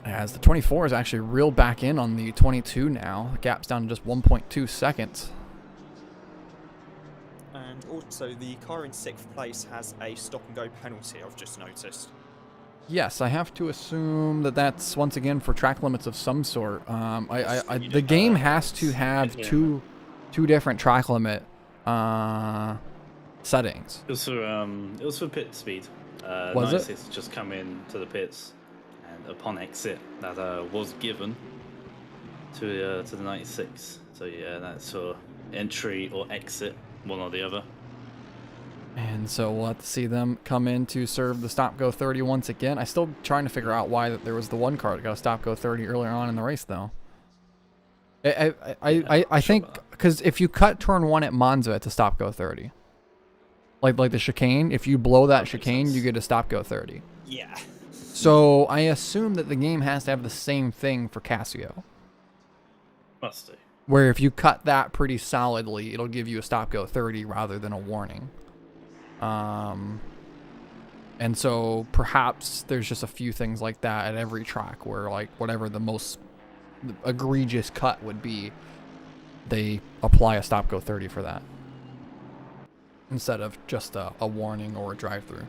As the 24 is actually reeled back in on the 22 now. The gap's down to just 1.2 seconds. And also, the car in 6th place has a stop-and-go penalty, I've just noticed. Yes, I have to assume that that's once again for track limits of some sort. The game has to have two different track limit settings. It was for pit speed. Was it? 96 just come in to the pits, and upon exit, that was given to the 96. So yeah, that's for entry or exit, one or the other. And so we'll have to see them come in to serve the stop-go 30 once again. I'm still trying to figure out why there was the one car that got a stop-go 30 earlier on in the race, though. I think because if you cut turn 1 at Monza, it's a stop-go 30. Like the chicane, if you blow that chicane, you get a stop-go 30. Yeah. So I assume that the game has to have the same thing for Casio. Must do. Where if you cut that pretty solidly, it'll give you a stop-go 30 rather than a warning. And so perhaps there's just a few things like that at every track where, like, whatever the most egregious cut would be, they apply a stop-go 30 for that instead of just a warning or a drive-through.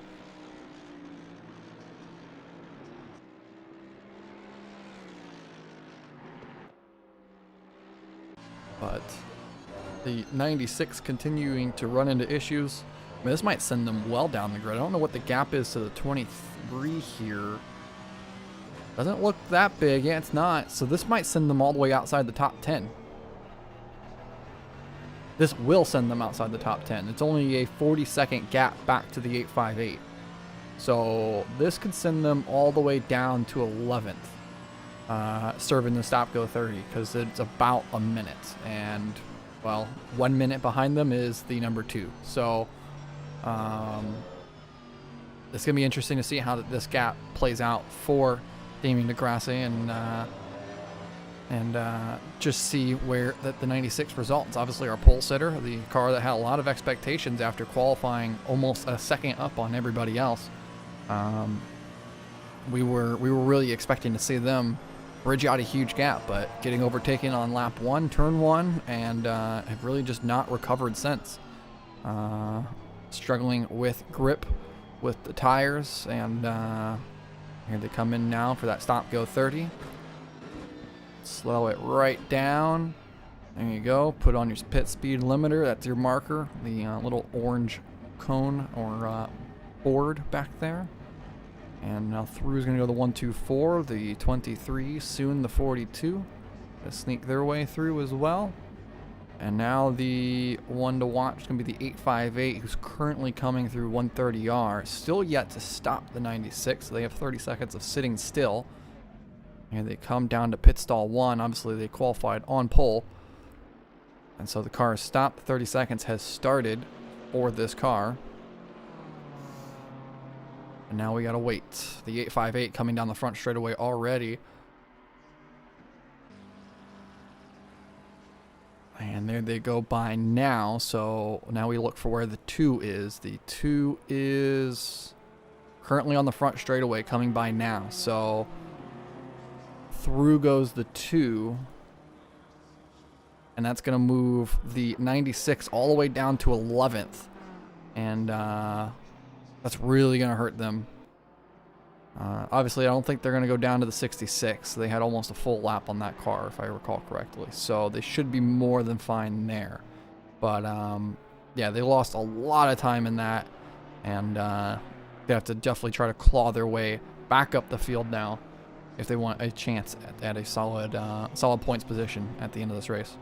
But the 96 continuing to run into issues. I mean, this might send them well down the grid. I don't know what the gap is to the 23 here. Doesn't look that big. Yeah, it's not. So this might send them all the way outside the top 10. This will send them outside the top 10. It's only a 40-second gap back to the 858. So this could send them all the way down to 11th, serving the stop-go 30, because it's about a minute. And, well, 1 minute behind them is the number 2. So it's going to be interesting to see how this gap plays out for Damien DeGrassi and just see where the 96 results. Obviously, our pole sitter, the car that had a lot of expectations after qualifying almost a second up on everybody else. We were really expecting to see them bridge out a huge gap, but getting overtaken on lap 1, turn 1, and have really just not recovered since. Struggling with grip with the tires, and here they come in now for that stop-go 30. Slow it right down. There you go. Put on your pit speed limiter. That's your marker. The little orange cone or board back there. And now through is going to go the 124, the 23, soon the 42. Gonna sneak their way through as well. And now the one to watch is going to be the 858, who's currently coming through 130R. Still yet to stop the 96, so they have 30 seconds of sitting still. And they come down to pit stall 1. Obviously, they qualified on pole. And so the car is stopped. 30 seconds has started for this car. And now we got to wait. The 858 coming down the front straightaway already. And there they go by now. So now we look for where the 2 is. The 2 is currently on the front straightaway coming by now. So through goes the 2. And that's going to move the 96 all the way down to 11th. And that's really going to hurt them. Obviously, I don't think they're going to go down to the 66. They had almost a full lap on that car, if I recall correctly. So they should be more than fine there. But, yeah, they lost a lot of time in that. And they have to definitely try to claw their way back up the field now if they want a chance at a solid points position at the end of this race.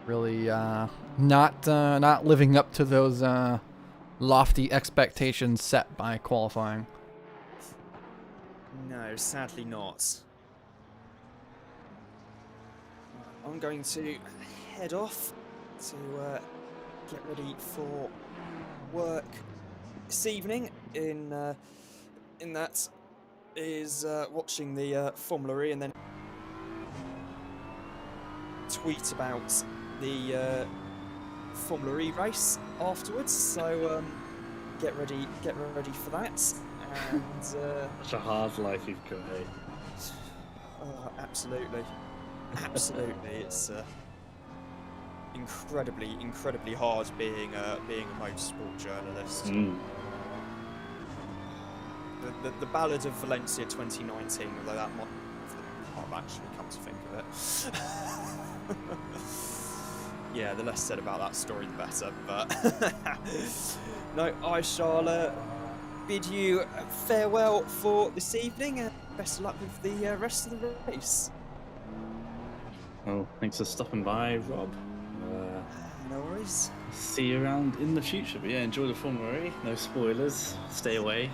Really not living up to those lofty expectations set by qualifying. No, sadly not. I'm going to head off to get ready for work this evening. In that is watching the Formula E and then tweet about the Formula E race afterwards. So get ready for that. And Such a hard life you've got, eh? oh, absolutely. It's incredibly hard being a motorsport journalist. The Ballad of Valencia 2019, although that might I've actually come to think of it. Yeah, the less said about that story, the better. But no, I shall bid you farewell for this evening, and best of luck with the rest of the race. Well, thanks for stopping by, Rob. No worries. See you around in the future. But yeah, enjoy the Formula E. No spoilers. Stay away.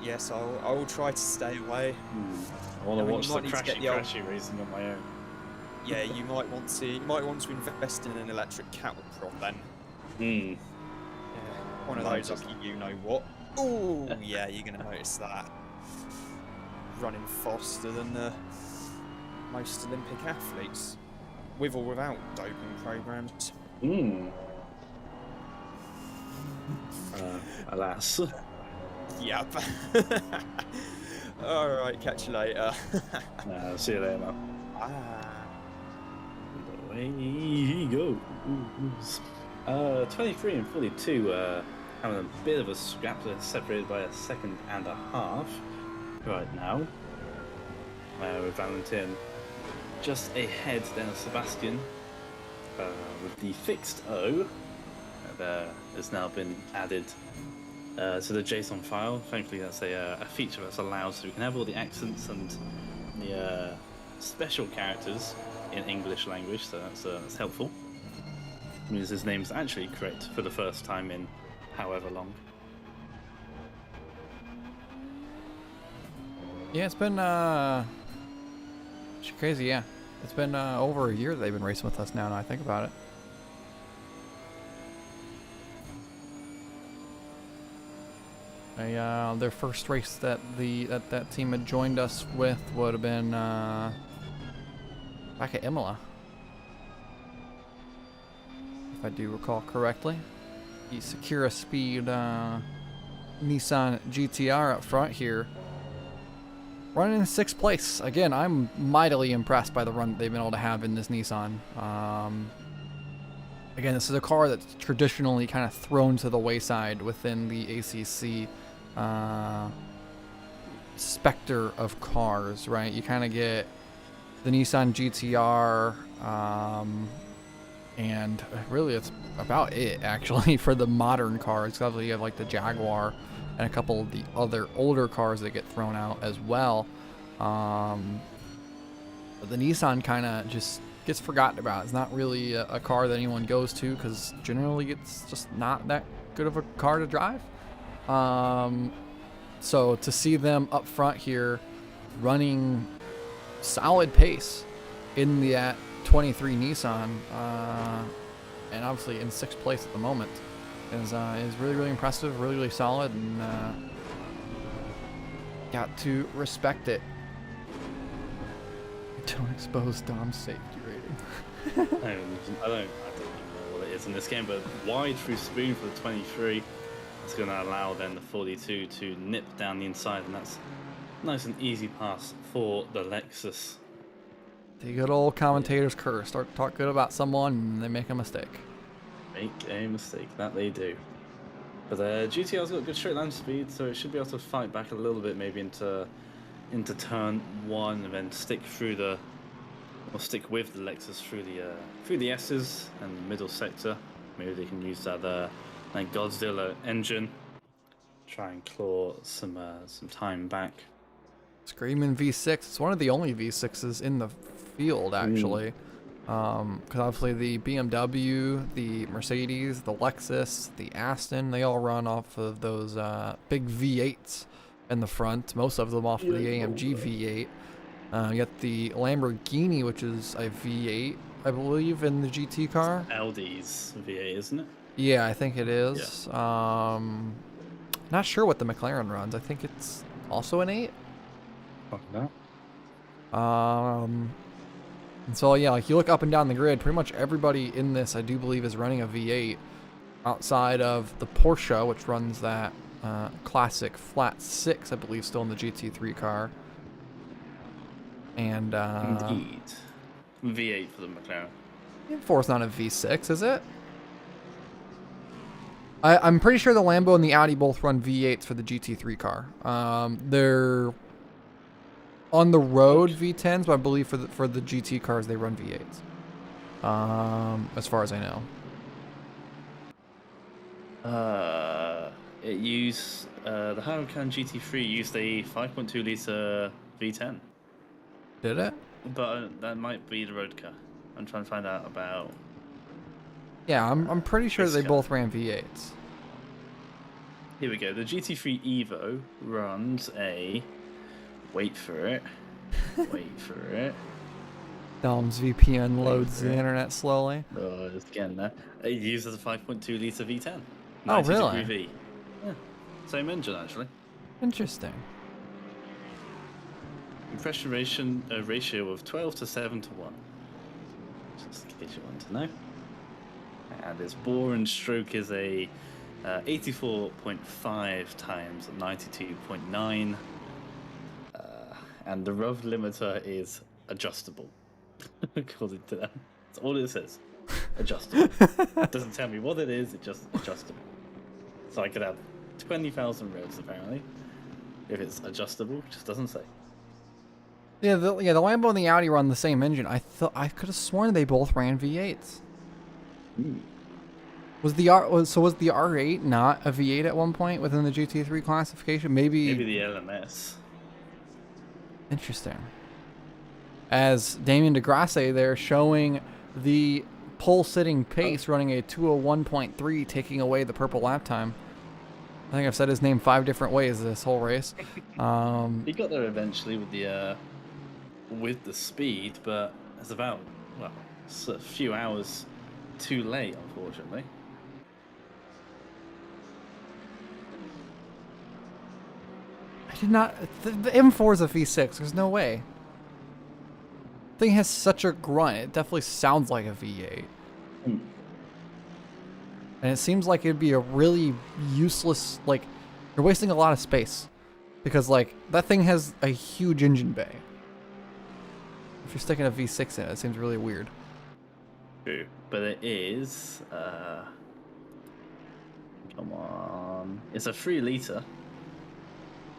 Yes, I will try to stay away. I want to mean, watch you the might need to get crashy racing on my own. Yeah, you might want to invest in an electric cattle prod then. Yeah, one of those up you know what. Oh yeah, you're gonna notice that. Running faster than most Olympic athletes, with or without doping programs. Alas. Yep. All right, catch you later. See you later, man. Away you go. 23 and 42 having a bit of a scrap. They're separated by a second and a half right now. With Valentin just ahead then of Sebastian with the fixed O that has now been added to the JSON file. Thankfully that's a feature that's allowed, so we can have all the accents and the special characters in English language, so that's helpful. It means his name's actually correct for the first time in however long. Yeah, it's been crazy. Yeah, it's been over a year that they've been racing with us now. Now I think about it. Their first race that that team had joined us with would have been back at Imola, if I do recall correctly. The Sakura Speed Nissan GTR up front here, running in 6th place. Again, I'm mightily impressed by the run that they've been able to have in this Nissan. Again, this is a car that's traditionally kind of thrown to the wayside within the ACC specter of cars, right? You kind of get the Nissan GTR, and really it's about it actually for the modern cars. Obviously you have like the Jaguar and a couple of the other older cars that get thrown out as well. But the Nissan kind of just gets forgotten about. It's not really a car that anyone goes to because generally it's just not that good of a car to drive. So to see them up front here running solid pace in the 23 Nissan, and obviously in 6th place at the moment, is really impressive, really solid, and got to respect it. Don't expose Dom's safety rating. I don't even know what it is in this game, but wide through spoon for the 23. That's going to allow then the 42 to nip down the inside, and that's nice and easy pass for the Lexus. The good old commentator's curse. Start to talk good about someone and they make a mistake. Make a mistake, that they do. But GTR's got good straight line speed, so it should be able to fight back a little bit, maybe into turn 1, and then stick with the Lexus through the S's and the middle sector. Maybe they can use that Godzilla engine, try and claw some time back. Screaming V6. It's one of the only V6s in the field, actually. Because obviously the BMW, the Mercedes, the Lexus, the Aston, they all run off of those big V8s in the front. Most of them off of the AMG V8. You got the Lamborghini, which is a V8, I believe, in the GT car. Audi's V8, isn't it? Yeah, I think it is. Not sure what the McLaren runs. I think it's also an 8. Fuck that. And so yeah, like you look up and down the grid, pretty much everybody in this, I do believe, is running a V8, outside of the Porsche, which runs that classic flat 6, I believe, still in the GT3 car. And Indeed. V8 for the McLaren. M4's not a V6, is it? I'm pretty sure the Lambo and the Audi both run V8s for the GT3 car. They're on the road V10s, but I believe for the GT cars they run V8s. As far as I know. It used the Huracan GT3 used a 5.2 liter V10, Did it? but that might be the road car. I'm trying to find out about. Yeah, I'm pretty sure This they car. both ran V8s. Here we go. The GT3 Evo runs a. Wait for it. Wait for it. Dom's VPN loads the internet slowly. Oh, it's getting there. It uses a 5.2 liter V10. Oh, 90 really? degree V. Yeah. Same engine actually. Interesting. Compression ratio of 12 to 7 to 1. Just in case you want to know. And its bore and stroke is a 84.5 times 92.9. And the rev limiter is adjustable, according to them. That's all it says. Adjustable. It doesn't tell me what it is, it's just adjustable. So I could have 20,000 revs apparently. If it's adjustable, it just doesn't say. Yeah, the Lambo and the Audi run the same engine. I could have sworn they both ran V8s. Was the R8 not a V8 at one point within the GT3 classification? Maybe the LMS. Interesting. As Damien DeGrasse there showing the pole sitting pace running a 201.3, taking away the purple lap time. I think I've said his name 5 different ways this whole race. He got there eventually with the speed, but it's about it's a few hours too late, unfortunately. I did not. The M4 is a V6. There's no way. Thing has such a grunt. It definitely sounds like a V8. Hmm. And it seems like it'd be a really useless. Like, you're wasting a lot of space, because like that thing has a huge engine bay. If you're sticking a V6 in it, it seems really weird. True, but it is. Come on, it's a 3 liter.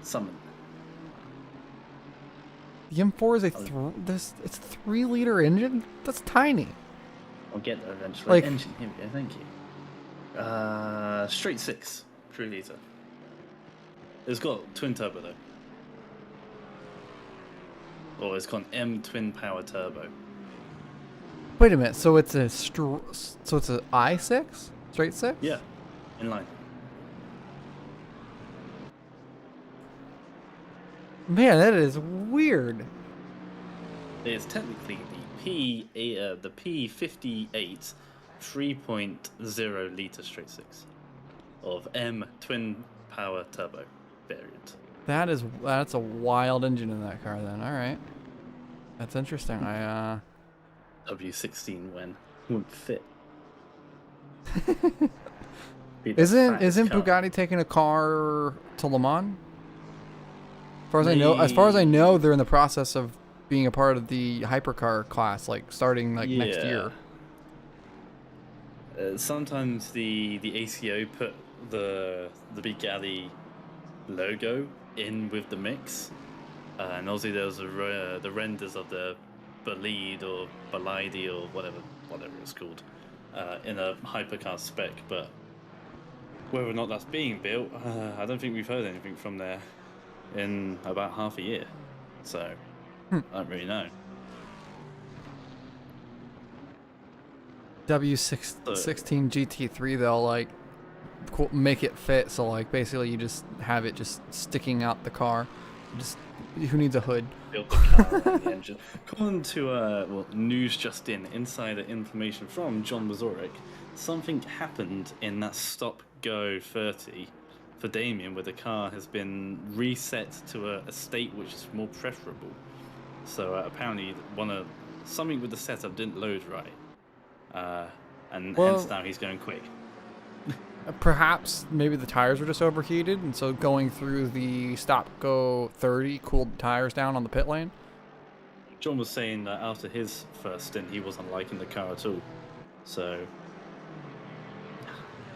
Summon. The M4 is it's a 3 liter engine. That's tiny. I'll get there eventually. Like- Engine, here we go. Thank you. Straight 6, 3 liter. It's got twin turbo though. Or it's got an M twin power turbo. Wait a minute. So it's a I6, straight 6. Yeah, in line. Man, that is weird. It's technically the P58 3.0 liter straight 6 of M twin power turbo variant. That's a wild engine in that car then. All right. That's interesting. W16 when won't fit. Isn't Bugatti taking a car to Le Mans? As far as I know, they're in the process of being a part of the hypercar class, like starting next year. Sometimes the ACO put the Bugatti logo in with the mix, and obviously there was the renders of the Bolide or Bolide or whatever it's called in a hypercar spec, but whether or not that's being built, I don't think we've heard anything from there in about half a year, so I don't really know. W16 GT3 they'll like make it fit, so like basically you just have it just sticking out the car. Just who needs a hood? Built the car around the engine. According to news just in, insider information from John Mazurek, something happened in that stop-go 30 for Damien, where the car has been reset to a state which is more preferable. So apparently something with the setup didn't load right, and hence now he's going quick. Perhaps maybe the tires were just overheated, and so going through the stop-go 30 cooled the tires down on the pit lane. John was saying that after his first stint, he wasn't liking the car at all. So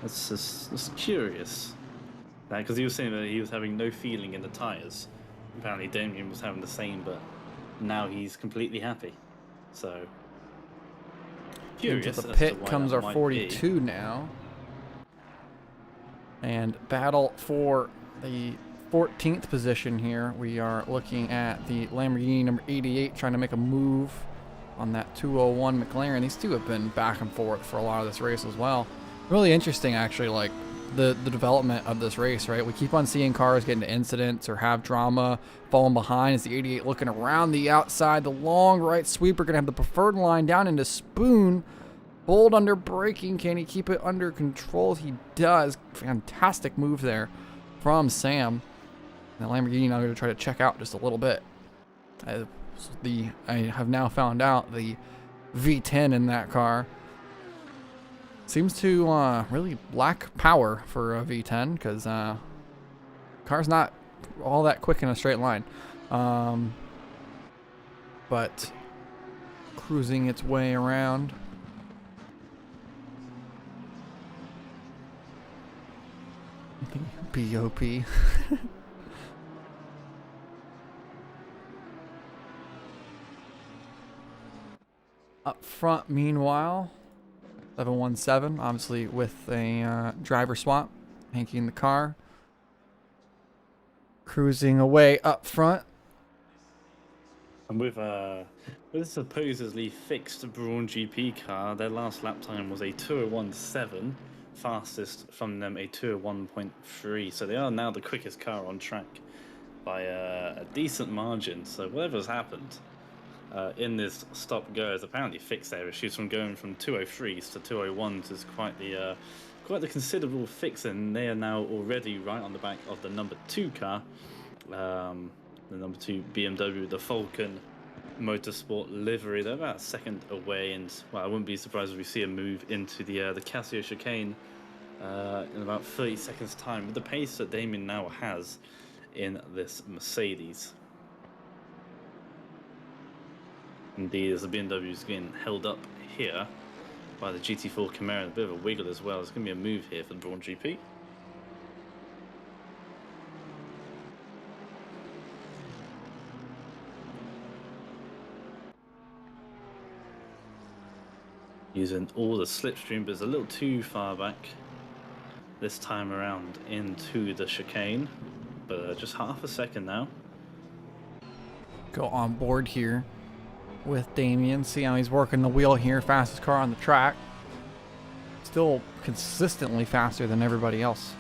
that's curious. Because he was saying that he was having no feeling in the tires. Apparently, Damien was having the same, but now he's completely happy. So curious. Into the as to pit why comes that our might 42 be. now. And battle for the 14th position here. We are looking at the Lamborghini number 88 trying to make a move on that 201 McLaren. These two have been back and forth for a lot of this race as well. Really interesting, actually, like the development of this race, right? We keep on seeing cars get into incidents or have drama, falling behind as the 88 looking around the outside. The long right sweeper going to have the preferred line down into Spoon. Bold under braking. Can he keep it under control? He does. Fantastic move there from Sam. And the Lamborghini now going to try to check out just a little bit. I have now found out the V10 in that car seems to really lack power for a V10 because car's not all that quick in a straight line. But cruising its way around. BOP. Up front, meanwhile, 717, obviously with a driver swap, Hanky in the car, cruising away up front. And with a supposedly fixed Brawn GP car, their last lap time was a 2:01.7. Fastest from them a 2:01.3, so they are now the quickest car on track by a decent margin. So whatever's happened in this stop go has apparently fixed their issues from going from 2:03s to 2:01s is quite the considerable fix, and they are now already right on the back of the number 2 car, the number 2 BMW, the Falcon Motorsport livery. They're about a second away, and well, I wouldn't be surprised if we see a move into the Casio chicane in about 30 seconds time with the pace that Damien now has in this Mercedes. Indeed, as the BMW is getting held up here by the GT4 Camaro, a bit of a wiggle as well. There's going to be a move here for the Brawn GP. Using all the slipstream, but it's a little too far back this time around into the chicane. But just half a second now. Go on board here with Damien. See how he's working the wheel here. Fastest car on the track. Still consistently faster than everybody else.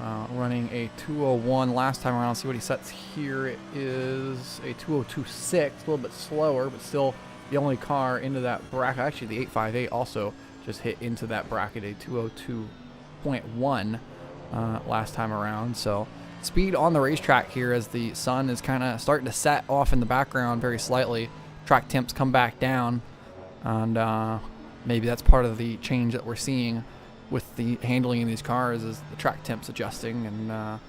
Running a 2:01 last time around. See what he sets here. It is a 2:02.6. A little bit slower, but still the only car into that bracket. Actually, the 858 also just hit into that bracket, a 2:02.1 last time around. So speed on the racetrack here as the sun is kind of starting to set off in the background very slightly. Track temps come back down, and maybe that's part of the change that we're seeing with the handling of these cars is the track temps adjusting and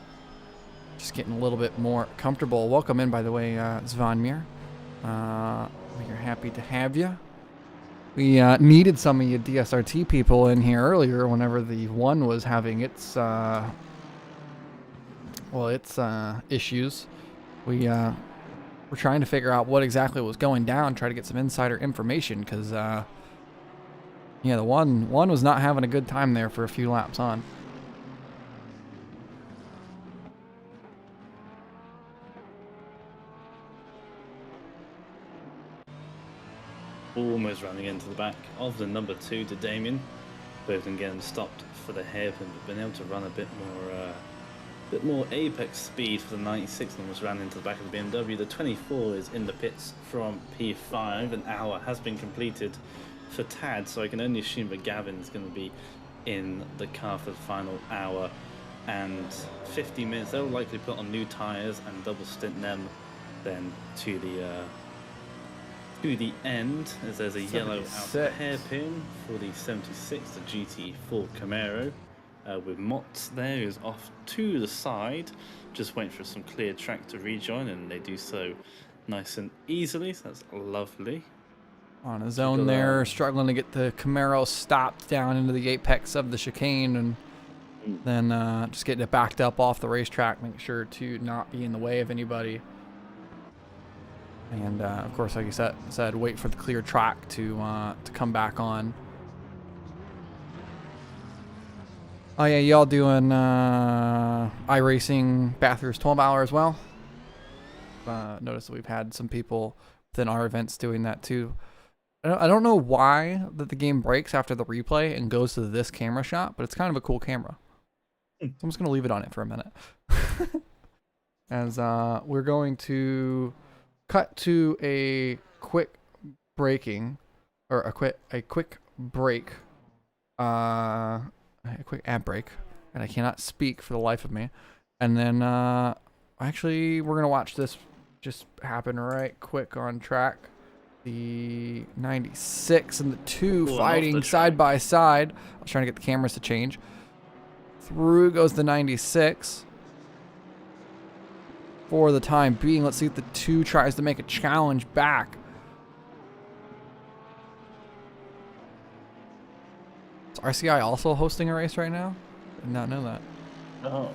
just getting a little bit more comfortable. Welcome in, by the way, Zvanmir. We are happy to have you. We needed some of you DSRT people in here earlier whenever the one was having its issues. We're trying to figure out what exactly was going down, try to get some insider information, because the one was not having a good time there for a few laps on. almost running into the back of the number 2 to Damien. Both of them getting stopped for the hairpin, but been able to run a bit more apex speed for the 96 and almost ran into the back of the BMW. The 24 is in the pits from P5. An hour has been completed for Tad, so I can only assume that Gavin's going to be in the car for the final hour and 50 minutes. They'll likely put on new tyres and double stint them then to the end, as there's a yellow outer hairpin for the 76, the GT4 Camaro, with Mott there, who's off to the side, just waiting for some clear track to rejoin, and they do so nice and easily, so that's lovely. On his own there, struggling to get the Camaro stopped down into the apex of the chicane, and then just getting it backed up off the racetrack, making sure to not be in the way of anybody. And of course, like you said, wait for the clear track to come back on. Oh yeah, y'all doing iRacing Bathurst 12 hour as well? Notice that we've had some people within our events doing that too. I don't know why that the game breaks after the replay and goes to this camera shot, but it's kind of a cool camera. So I'm just gonna leave it on it for a minute. As we're going to cut to a quick break, a quick ad break, and I cannot speak for the life of me. And then actually we're gonna watch this just happen right quick on track. The 96 and the 2 fighting side by side. I was trying to get the cameras to change. Through goes the 96. For the time being, let's see if the 2 tries to make a challenge back. Is RCI also hosting a race right now? Did not know that. Oh.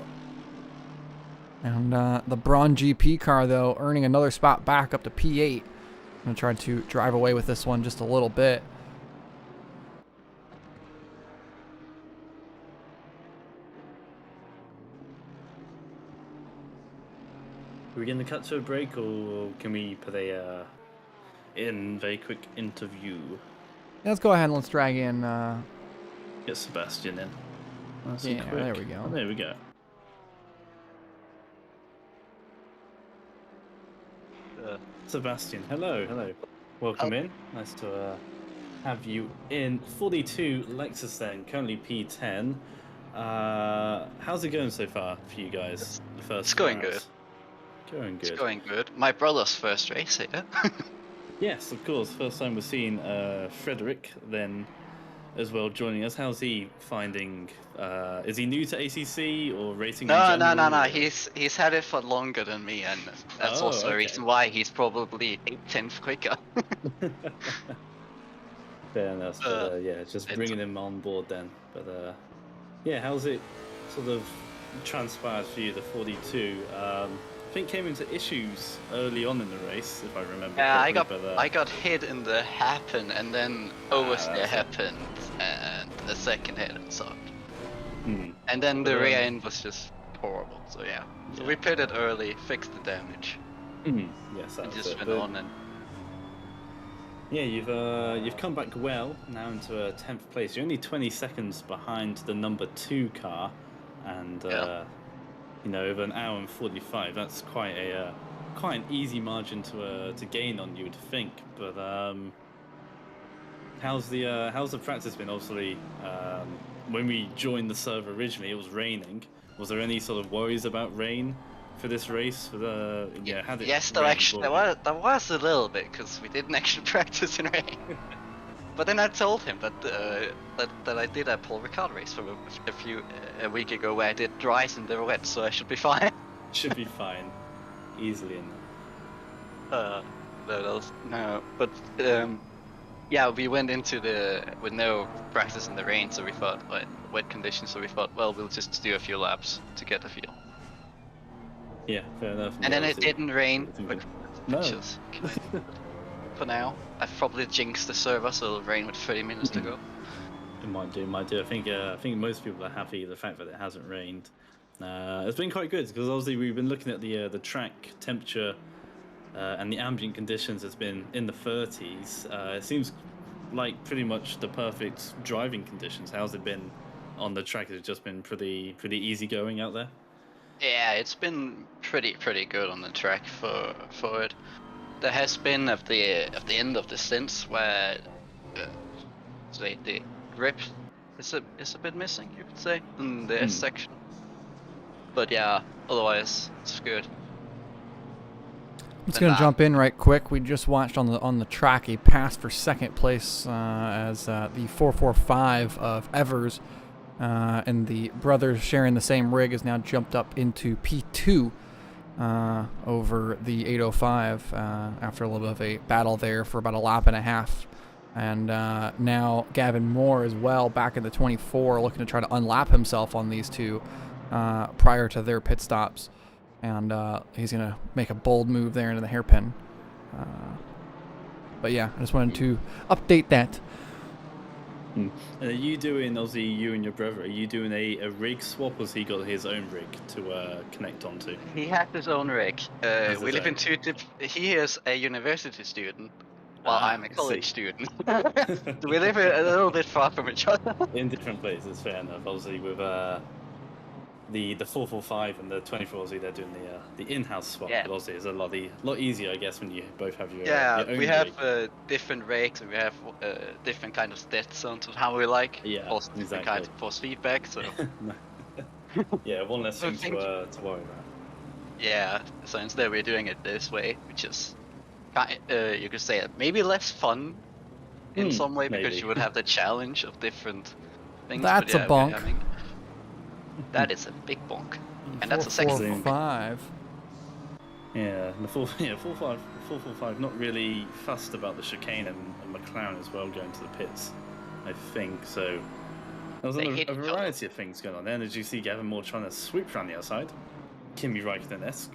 And the Braun GP car, though, earning another spot back up to P8. I'm going to try to drive away with this one just a little bit. Are we going to cut to a break, or can we put a very quick interview? Yeah, let's go ahead and let's drag in. Get Sebastian in. Yeah, there we go. Oh, there we go. Sebastian, hello. Welcome in. Nice to have you in. 42 Lexus then, currently P10. How's it going so far for you guys? The first it's going round? good. Going good. It's going good. My brother's first race here. Yes, of course. First time we're seeing Frederick then as well joining us. How's he finding? Is he new to ACC or racing? No. Or... He's had it for longer than me, and that's also the reason why he's probably 8/10 quicker. Fair enough. Yeah, just bringing him on board then. But yeah, how's it sort of transpired for you? The 42. I think came into issues early on in the race, if I remember. Yeah, correctly, I got hit in the hairpin, and then oversteer happened, and the second hit it sucked. And then the rear end was just horrible. So yeah, so we pitted early, fixed the damage. Yes, that and was just it. went on and. Yeah, you've come back well now into a 10th place. You're only 20 seconds behind the number 2 car, and you know, over an hour and 45. That's quite an easy margin to gain on, you would think. But how's the practice been? Obviously, when we joined the server originally, it was raining. Was there any sort of worries about rain for this race? Yes, there was a little bit, because we didn't actually practice in rain. But then I told him that I did a Paul Ricard race from a week ago where I did dries and they were wet, so I should be fine. Should be fine, easily enough. No, but yeah, we went into with no practice in the rain, so we thought wet conditions, so we thought, well, we'll just do a few laps to get a feel. Yeah, fair enough. And then it didn't rain, No. For now, I've probably jinxed the server, so it'll rain with 30 minutes to go. It might do. I think most people are happy with the fact that it hasn't rained. It's been quite good because obviously we've been looking at the track temperature and the ambient conditions has been in the 30s. It seems like pretty much the perfect driving conditions. How's it been on the track? Has it just been pretty easy going out there? Yeah, it's been pretty good on the track for it. There has been at the end of the stints where the grip is a bit missing, you could say, in the S section. But yeah, otherwise it's good. I'm just gonna jump in right quick. We just watched on the track a pass for second place as the 445 of Evers and the brothers sharing the same rig has now jumped up into P2 over the 805 after a little bit of a battle there for about a lap and a half. And now Gavin Moore as well back in the 24 looking to try to unlap himself on these two prior to their pit stops. And he's going to make a bold move there into the hairpin. But yeah, I just wanted to update that. Are you doing, obviously you and your brother, are you doing a rig swap, or has he got his own rig to connect onto? He has his own rig. We live in he is a university student, while I'm a college student. We live a little bit far from each other. In different places, fair enough. Obviously with the 445 and the 24, obviously they're doing the in-house swap. Yeah. But obviously it's a lot easier, I guess, when you both have your yeah. your own We have rig. different rigs, and we have different kind of stats zones of how we like. Yeah, Also different kind of force feedback. So yeah, one less I thing think- to worry about. yeah. So instead we're doing it this way, which is you could say maybe less fun in some way because maybe. you would have the challenge of different things. That's but a yeah, bonk. That is a big bonk, and that's a second bonk. 445. Yeah, the 445 not really fussed about the chicane, and McLaren as well going to the pits, I think. So there was a variety of things going on there. And as you see, Gavin Moore trying to sweep around the outside, Kimi Raikkonen-esque,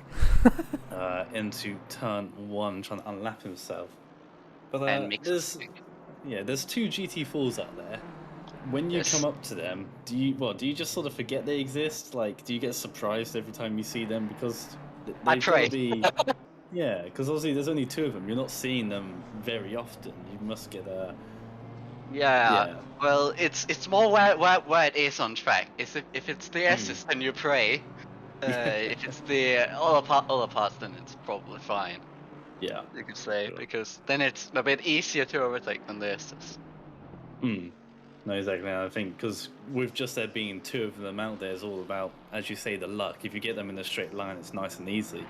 into turn 1, trying to unlap himself. But there's two GT4s out there. When you come up to them, do you just sort of forget they exist? Like, do you get surprised every time you see them? Because I pray. Yeah, because obviously there's only 2 of them. You're not seeing them very often. You must get a... Yeah. Well, it's more where it is on track. If it's the S's, then you pray. If it's the other parts, then it's probably fine. Yeah. You could say, Sure. because then it's a bit easier to overtake than the S's. No, exactly. I think because with just there being 2 of them out there, it's all about, as you say, the luck. If you get them in a straight line, it's nice and easy.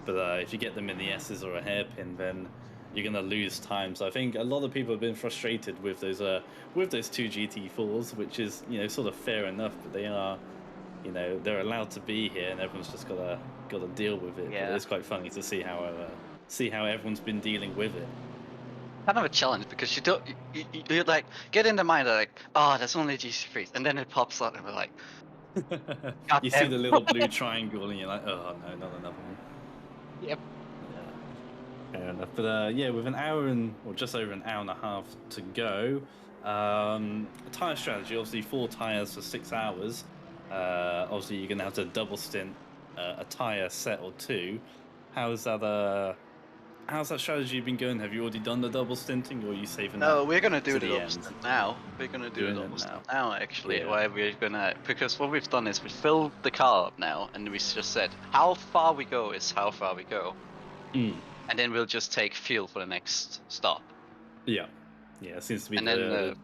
But if you get them in the S's or a hairpin, then you're going to lose time. So I think a lot of people have been frustrated with those 2 GT4s, which is, sort of fair enough. But they are, they're allowed to be here, and everyone's just got to deal with it. Yeah. But it's quite funny to see how everyone's been dealing with it. Kind of a challenge because you like get in the mind of like, oh, there's only GC3s, and then it pops up and we're like, You see the little blue triangle and you're like, oh no, not another one. Yep. Yeah. Fair enough. But with an hour or just over an hour and a half to go, tyre strategy, obviously 4 tyres for 6 hours. Obviously you're going to have to double stint a tyre set or 2. How's that strategy been going? Have you already done the double stinting, or are you saving that? No, we're gonna do to the the double end? stint now. We're gonna do the Doing it double stint now. now, actually. Yeah. Why we're gonna, because what we've done is we filled the car up now, and we just said how far we go is how far we go, and then we'll just take fuel for the next stop. Yeah, it seems to be And the then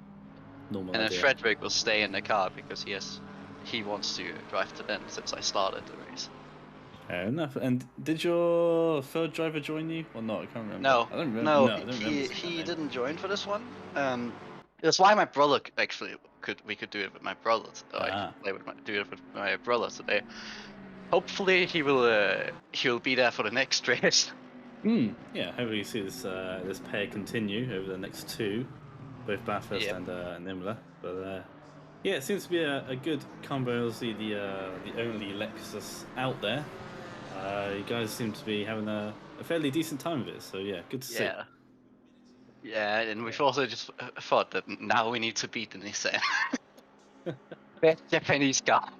normal and then idea. Frederick will stay in the car because he wants to drive to them since I started the race. Fair enough. And did your third driver join you or not? I can't remember. No, I don't remember. no, I don't remember seeing that he name. didn't join for this one. That's why my brother actually we could do it with my brother. Do it with my brother today. Hopefully he'll be there for the next race. Yeah, hopefully you see this pair continue over the next 2, both Bathurst and Imola. But yeah, it seems to be a good combo. Obviously, the only Lexus out there. You guys seem to be having a fairly decent time of it. So yeah, good to see. Yeah, and we've also just thought that now we need to beat the Nissan. Best Japanese car.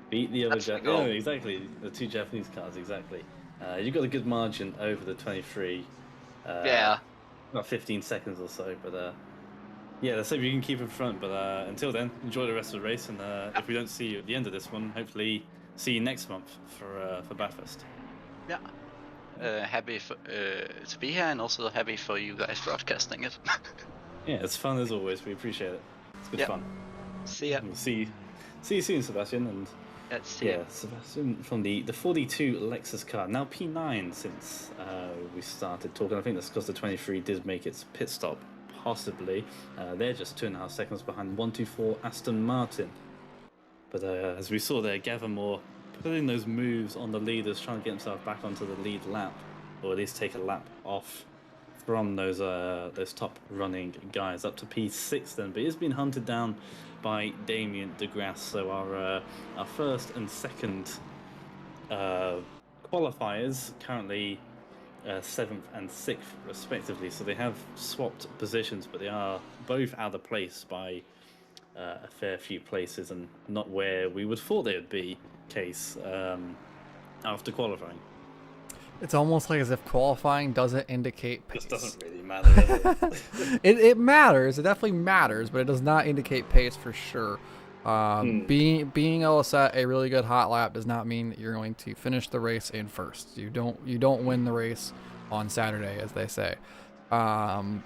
Beat the other That's the goal. exactly. The 2 Japanese cars, exactly. You got a good margin over the 23. Yeah. About 15 seconds or so, but yeah, let's hope you can keep in front. But until then, enjoy the rest of the race, and if we don't see you at the end of this one, hopefully see you next month for Bathurst. Yeah. Happy to be here, and also happy for you guys broadcasting it. Yeah, it's fun as always. We appreciate it. It's good fun. See ya. We'll see you soon, Sebastian. And See ya. Sebastian from the 42 Lexus car, now P9 since we started talking. I think that's because the 23 did make its pit stop, possibly. They're just 2.5 seconds behind 124 Aston Martin. But as we saw there, Gavin Moore putting those moves on the leaders, trying to get himself back onto the lead lap, or at least take a lap off from those top running guys up to P6 then. But he's been hunted down by Damien DeGrasse. So our first and second qualifiers currently 7th and 6th respectively. So they have swapped positions, but they are both out of place by a fair few places, and not where we would thought they would be case after qualifying. It's almost like as if qualifying doesn't indicate pace. This doesn't really matter, does it? It matters. It definitely matters, but it does not indicate pace for sure. Being able to set a really good hot lap does not mean that you're going to finish the race in first. You don't win the race on Saturday, as they say. But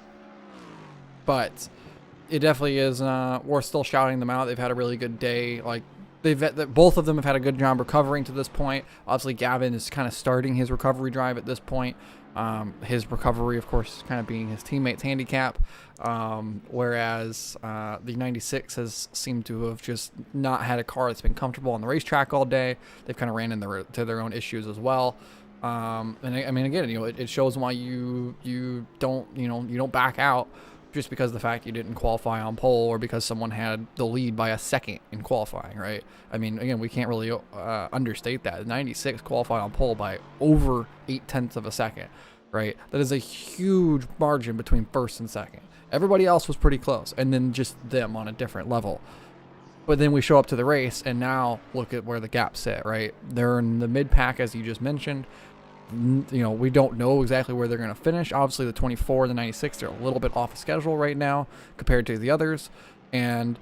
it definitely is. We're still shouting them out. They've had a really good day. Like both of them have had a good job recovering to this point. Obviously, Gavin is kind of starting his recovery drive at this point. His recovery, of course, is kind of being his teammate's handicap. Whereas the 96 has seemed to have just not had a car that's been comfortable on the racetrack all day. They've kind of ran into their own issues as well. And I mean, again, it shows why you don't back out just because of the fact you didn't qualify on pole, or because someone had the lead by a second in qualifying, right? I mean, again, we can't really understate that. 96 qualified on pole by over 0.8 of a second, right? That is a huge margin between first and second. Everybody else was pretty close, and then just them on a different level. But then we show up to the race, and now look at where the gaps sit, right? They're in the mid-pack, as you just mentioned. We don't know exactly where they're going to finish. Obviously, the 24 and the 96, they're a little bit off schedule right now compared to the others. And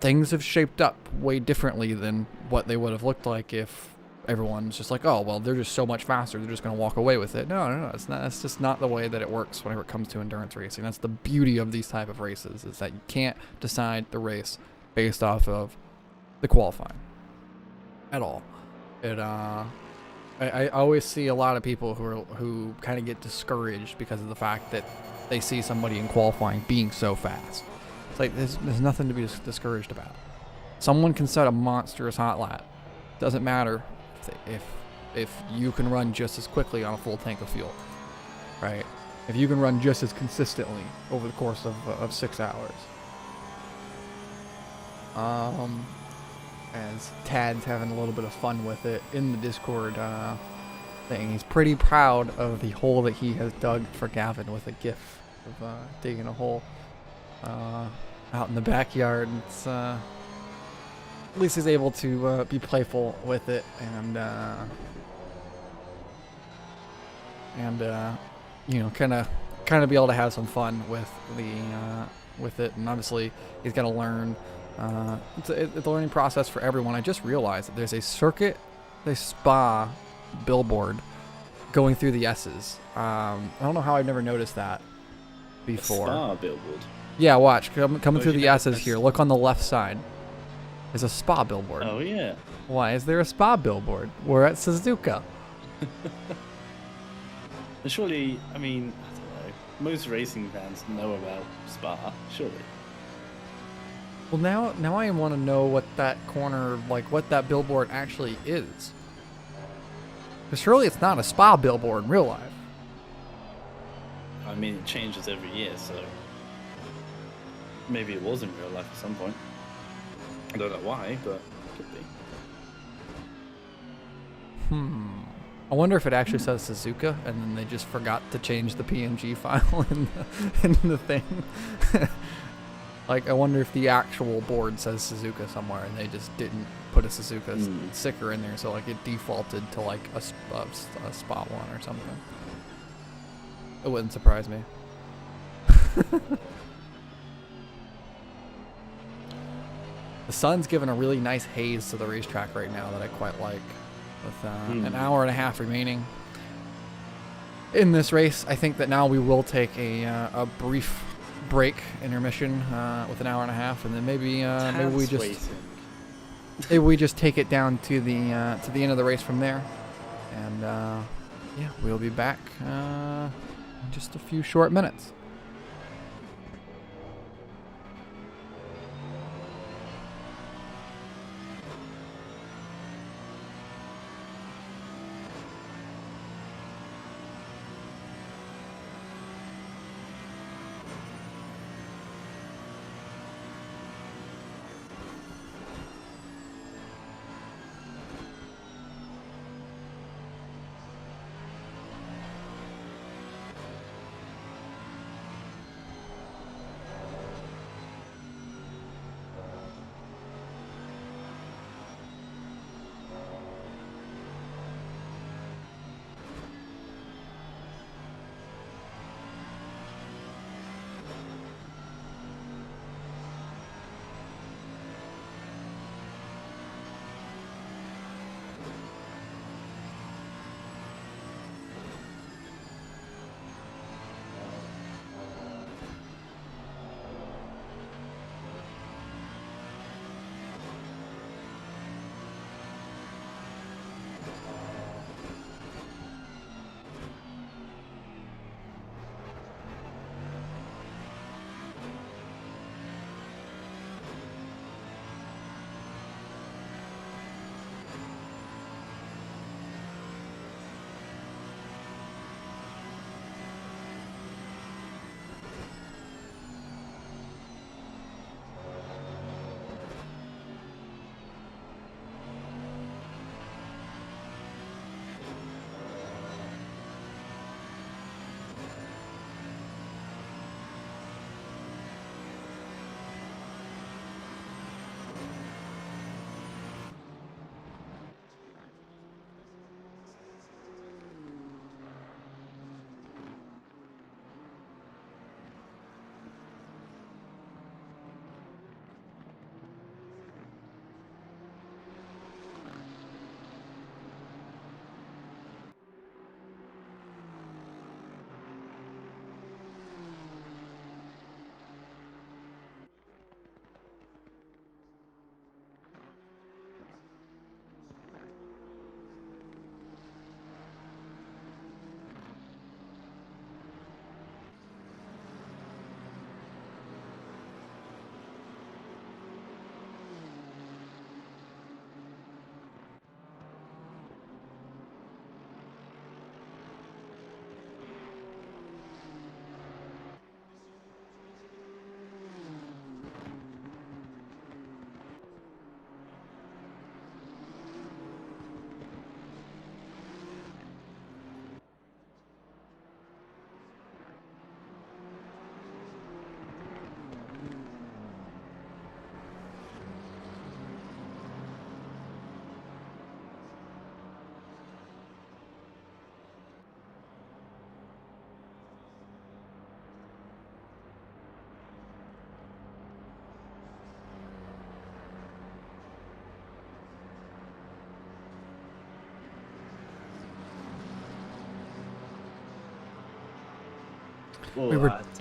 things have shaped up way differently than what they would have looked like if everyone's just like, oh, well, they're just so much faster, they're just going to walk away with it. No, it's not. It's just not the way that it works whenever it comes to endurance racing. That's the beauty of these type of races, is that you can't decide the race based off of the qualifying at all. I always see a lot of people who kind of get discouraged because of the fact that they see somebody in qualifying being so fast. It's like there's nothing to be discouraged about. Someone can set a monstrous hot lap. Doesn't matter if you can run just as quickly on a full tank of fuel, right? If you can run just as consistently over the course of 6 hours. As Tad's having a little bit of fun with it in the Discord thing. He's pretty proud of the hole that he has dug for Gavin, with a gif of digging a hole out in the backyard. It's at least he's able to be playful with it and kind of be able to have some fun with it. And obviously he's got to learn. It's a learning process for everyone. I just realized that there's a Spa billboard going through the S's. I don't know how I've never noticed that before. A Spa billboard? Yeah, watch. Coming through the S's here. Look on the left side. There's a Spa billboard. Oh, yeah. Why is there a Spa billboard? We're at Suzuka. Surely, I mean, I don't know. Most racing fans know about Spa, surely. Well, now I want to know what that corner, like what that billboard actually is. Because surely it's not a Spa billboard in real life. I mean, it changes every year, so maybe it was in real life at some point. I don't know why, but it could be. I wonder if it actually says Suzuka, and then they just forgot to change the PNG file in the thing. Like, I wonder if the actual board says Suzuka somewhere and they just didn't put a Suzuka sticker in there, so like it defaulted to like a spot one or something. It wouldn't surprise me. The sun's giving a really nice haze to the racetrack right now that I quite like, with an hour and a half remaining in this race. I think that now we will take a brief break intermission with an hour and a half, and then maybe we just take it down to the end of the race from there, and yeah, we'll be back in just a few short minutes.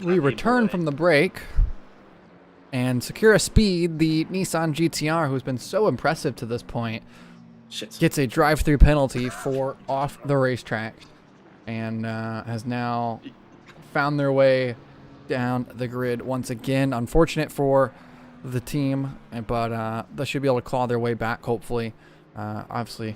We return from the break, and Sakura Speed, the Nissan GTR, who's been so impressive to this point, gets a drive-through penalty for off the racetrack, and has now found their way down the grid once again. Unfortunate for the team, but they should be able to claw their way back, hopefully. Obviously,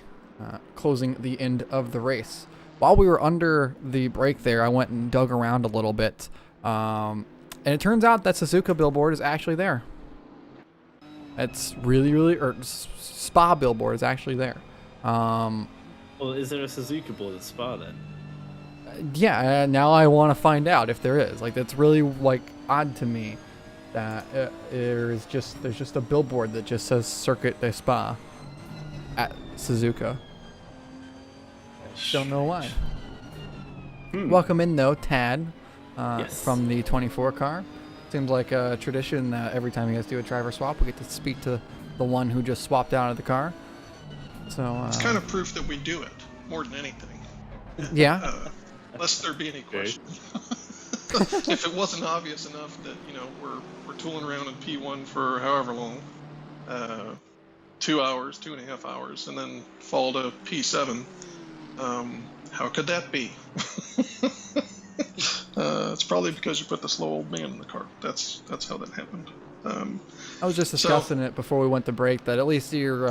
closing the end of the race. While we were under the break there, I went and dug around a little bit, and it turns out that Suzuka billboard is actually there. It's or Spa billboard is actually there. Well, is there a Suzuka board at Spa then? Yeah, now I want to find out if there is. Like, that's really like odd to me that there's just a billboard that just says Circuit de Spa at Suzuka. Don't know why. Welcome in though, Tad, Yes. from the 24 car. Seems like a tradition that every time you guys do a driver swap, we get to speak to the one who just swapped out of the car. So It's kind of proof that we do it more than anything. yeah. Lest there be any question. If it wasn't obvious enough that we're tooling around in P1 for however long, 2 hours, 2.5 hours, and then fall to P7. How could that be? It's probably because you put the slow old man in the car. That's how that happened. I was just discussing it before we went to break that at least you're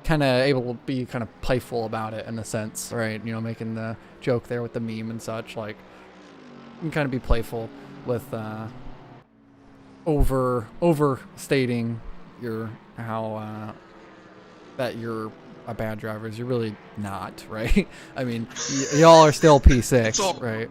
kind of able to be kind of playful about it in a sense, right? Making the joke there with the meme and such. Like, you can kind of be playful with overstating that you're a bad driver. You're really not, right? I mean, y'all are still P6, right?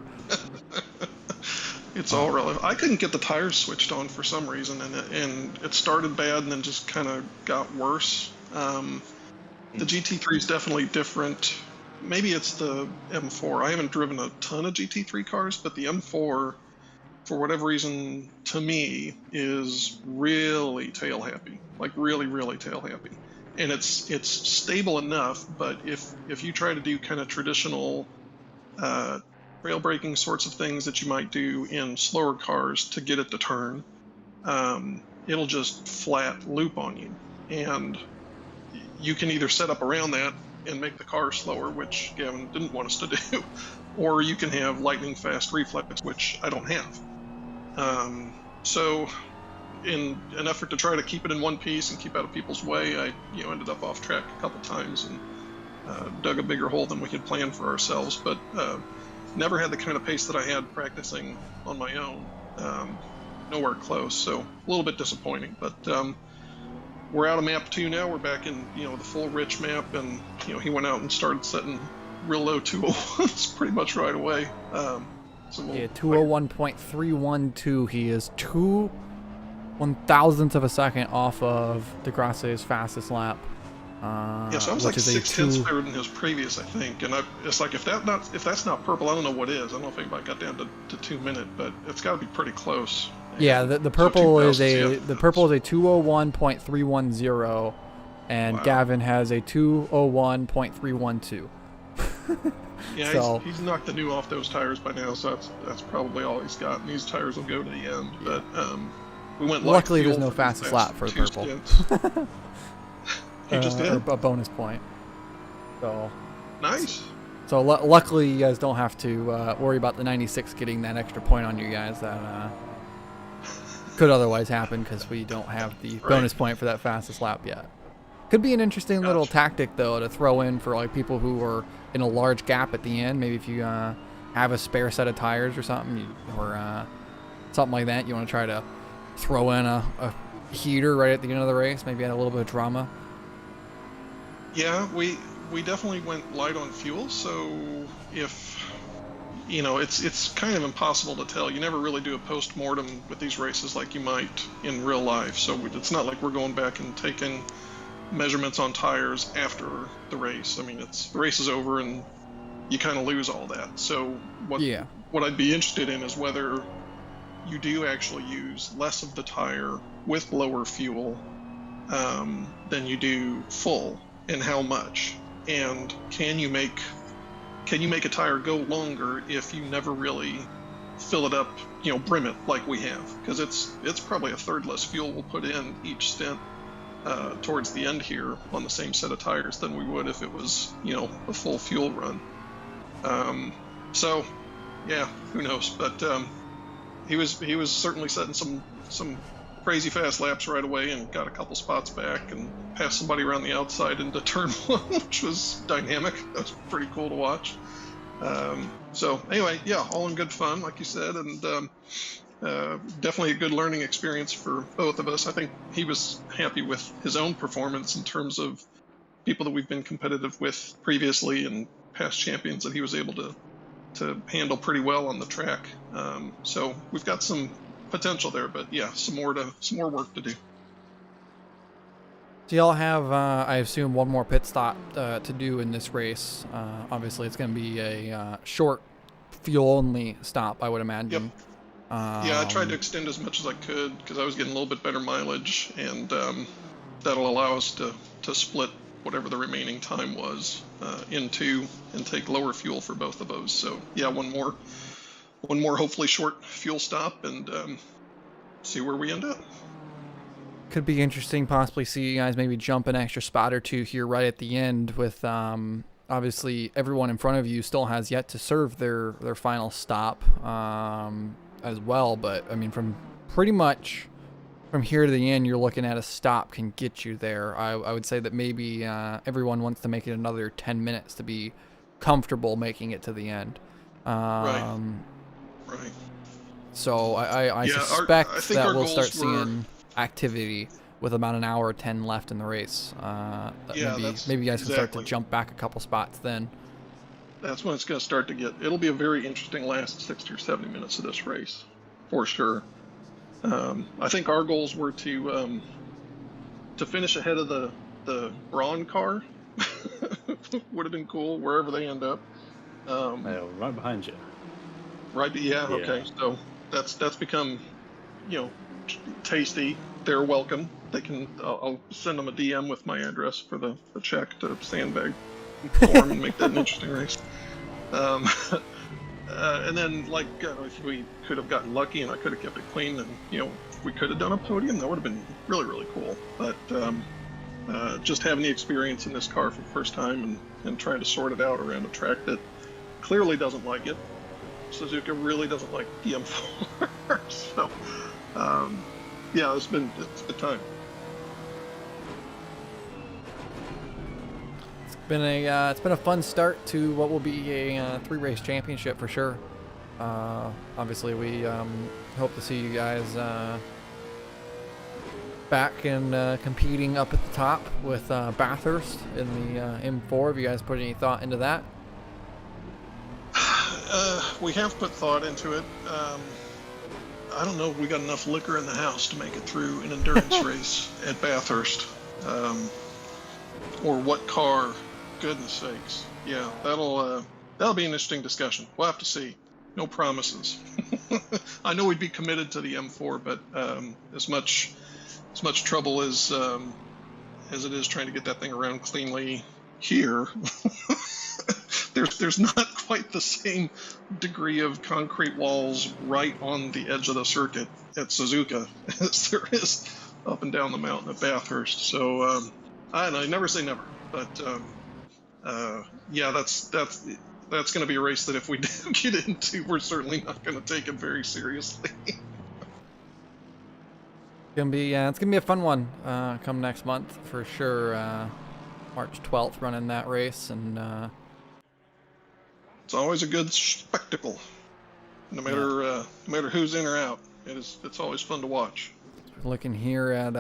It's all relevant. I couldn't get the tires switched on for some reason, and it started bad and then just kind of got worse. The GT3 is definitely different. Maybe it's the M4. I haven't driven a ton of GT3 cars, but the M4, for whatever reason, to me, is really tail happy. Like really, really tail happy. And it's stable enough, but if you try to do kind of traditional rail braking sorts of things that you might do in slower cars to get it to turn, it'll just flat loop on you. And you can either set up around that and make the car slower, which Gavin didn't want us to do, or you can have lightning fast reflex, which I don't have. So in an effort to try to keep it in one piece and keep out of people's way, I ended up off track a couple times and dug a bigger hole than we had planned for ourselves, but never had the kind of pace that I had practicing on my own. Nowhere close, so a little bit disappointing, but we're out of map 2 now. We're back in the full rich map, and he went out and started setting real low 201s pretty much right away. So 201.312. He is 2/1000th of a second off of DeGrasse's fastest lap. So I was like 6/10 better than his previous, I think. And it's like if that's not purple, I don't know what is. I don't know if anybody got down to 2 minute, but it's got to be pretty close. Yeah, the purple is a 201.310, and wow. Gavin has a 201.312. Yeah, so, he's knocked the new off those tires by now, so that's probably all he's got. And these tires will go to the end. But we went. Luckily, there's no fastest lap for the purple. You just did a bonus point. So nice. So luckily, you guys don't have to worry about the 96 getting that extra point on you guys that could otherwise happen because we don't have the bonus point for that fastest lap yet. Could be an interesting little tactic though to throw in for like people who are in a large gap at the end. Maybe if you have a spare set of tires or something, or something like that, you want to try to throw in a heater right at the end of the race. Maybe add a little bit of drama. Yeah, we definitely went light on fuel, so if it's kind of impossible to tell. You never really do a post-mortem with these races like you might in real life, so it's not like we're going back and taking measurements on tires after the race. I mean, the race is over and you kind of lose all that. So what I'd be interested in is whether you do actually use less of the tire with lower fuel than you do full, and how much, and can you make a tire go longer if you never really fill it up, brim it like we have, because it's probably a third less fuel we'll put in each stint towards the end here on the same set of tires than we would if it was a full fuel run. So yeah, who knows, but he was certainly setting some crazy fast laps right away and got a couple spots back and passed somebody around the outside into turn 1, which was dynamic. That was pretty cool to watch. So anyway, yeah, all in good fun, like you said, and definitely a good learning experience for both of us. I think he was happy with his own performance in terms of people that we've been competitive with previously and past champions that he was able to handle pretty well on the track. So we've got some potential there, but yeah, some more work to do. So y'all have, I assume, one more pit stop to do in this race. Obviously, it's going to be a short fuel-only stop, I would imagine. Yep. Yeah, I tried to extend as much as I could because I was getting a little bit better mileage, and that'll allow us to split whatever the remaining time was in two and take lower fuel for both of those. So yeah, one more hopefully short fuel stop, and see where we end up. Could be interesting, possibly see you guys maybe jump an extra spot or two here right at the end with obviously everyone in front of you still has yet to serve their final stop as well. But I mean, from pretty much from here to the end, you're looking at a stop can get you there. I would say that maybe everyone wants to make it another 10 minutes to be comfortable making it to the end. Right. So I suspect that we'll start seeing activity with about an hour 10 left in the race. Maybe you guys can start to jump back a couple spots then. That's when it's going to start to get. It'll be a very interesting last 60 or 70 minutes of this race, for sure. I think our goals were to finish ahead of the Braun car. Would have been cool wherever they end up. Right behind you. Right. Yeah. Okay. So that's become, tasty. They're welcome. They can. I'll send them a DM with my address for the check to Sandbag form and make that an interesting race. And then, if we could have gotten lucky and I could have kept it clean, and we could have done a podium. That would have been really, really cool. But just having the experience in this car for the first time and trying to sort it out around a track that clearly doesn't like it. Suzuka really doesn't like the M4. So, yeah, it's been time. It's been a fun start to what will be a 3-race championship for sure. Obviously, we hope to see you guys back and competing up at the top with Bathurst in the M4. Have you guys put any thought into that? We have put thought into it. I don't know if we got enough liquor in the house to make it through an endurance race at Bathurst. Or what car. Goodness sakes. Yeah, that'll be an interesting discussion. We'll have to see. No promises. I know we'd be committed to the M4, but as much trouble as it is trying to get that thing around cleanly here, there's not quite the same degree of concrete walls right on the edge of the circuit at Suzuka as there is up and down the mountain at Bathurst. So I don't know. Never say never, but. Yeah, that's going to be a race that if we do get into, we're certainly not going to take it very seriously. It's gonna be a fun one come next month for sure. March 12th, running that race, and it's always a good spectacle. No matter who's in or out, it's always fun to watch. Looking here at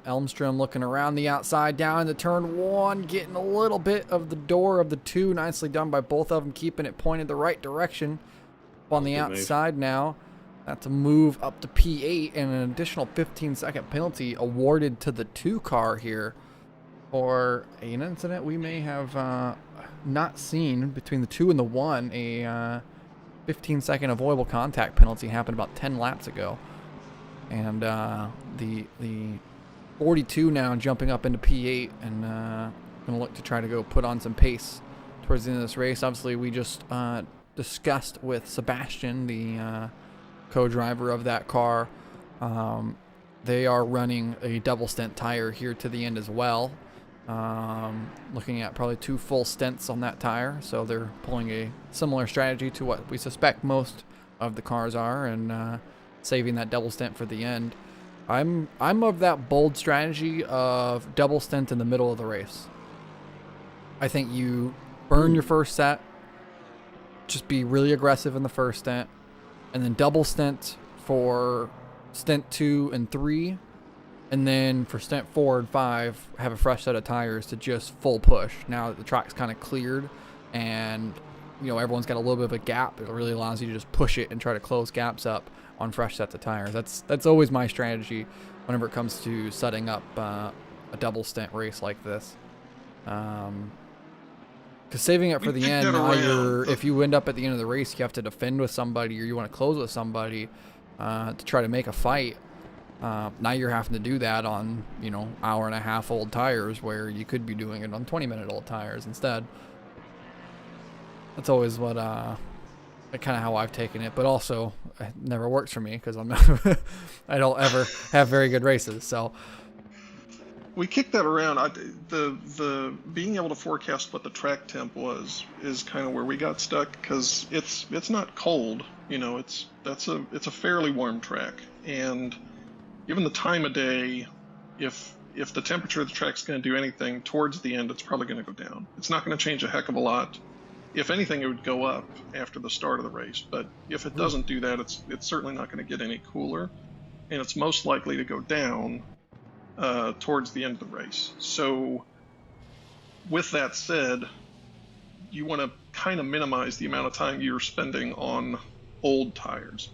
Elmstrom, looking around the outside, down into turn 1, getting a little bit of the door of the 2. Nicely done by both of them, keeping it pointed the right direction. On the outside now, that's a move up to P8 and an additional 15-second penalty awarded to the 2 car here for an incident we may have not seen between the 2 and the 1. A 15-second avoidable contact penalty happened about 10 laps ago. And the 42 now jumping up into P8 and going to look to try to go put on some pace towards the end of this race. Obviously, we just discussed with Sebastian, the co-driver of that car. They are running a double stent tire here to the end as well. Looking at probably 2 full stents on that tire. So they're pulling a similar strategy to what we suspect most of the cars are, and saving that double stent for the end. I'm of that bold strategy of double stent in the middle of the race. I think you burn your first set, just be really aggressive in the first stent, and then double stent for stent 2 and 3, and then for stent 4 and 5 have a fresh set of tires to just full push. Now that the track's kind of cleared and everyone's got a little bit of a gap, it really allows you to just push it and try to close gaps up on fresh sets of tires. That's always my strategy whenever it comes to setting up a double stint race like this. Because saving it for the end, now if you end up at the end of the race, you have to defend with somebody or you want to close with somebody to try to make a fight. Now you're having to do that on, hour and a half old tires where you could be doing it on 20-minute old tires instead. That's always what, kind of how I've taken it, but also it never works for me because I'm not, I don't ever have very good races. So we kicked that around. The being able to forecast what the track temp was is kind of where we got stuck because it's not cold. It's a fairly warm track, and given the time of day, if the temperature of the track's going to do anything towards the end, it's probably going to go down. It's not going to change a heck of a lot. If anything, it would go up after the start of the race. But if it doesn't do that, it's certainly not going to get any cooler, and it's most likely to go down towards the end of the race. So with that said, you want to kind of minimize the amount of time you're spending on old tires.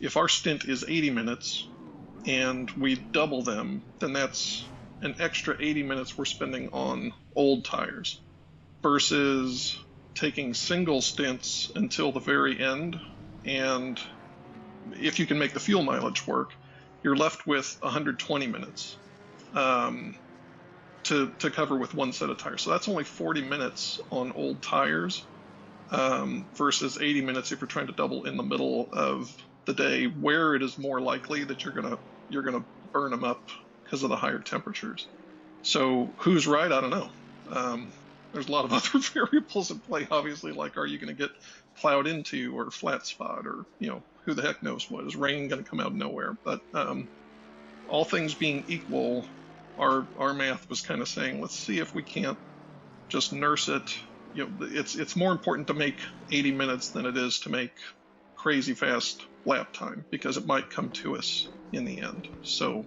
If our stint is 80 minutes and we double them, then that's an extra 80 minutes we're spending on old tires versus taking single stints until the very end. And if you can make the fuel mileage work, you're left with 120 minutes to cover with one set of tires. So that's only 40 minutes on old tires versus 80 minutes if you're trying to double in the middle of the day, where it is more likely that you're gonna burn them up because of the higher temperatures. So who's right? I don't know. There's a lot of other variables at play, obviously, like are you going to get plowed into or flat spot, or who the heck knows what. Is rain going to come out of nowhere? But all things being equal, our math was kind of saying, let's see if we can't just nurse it. It's more important to make 80 minutes than it is to make crazy fast lap time, because it might come to us in the end. So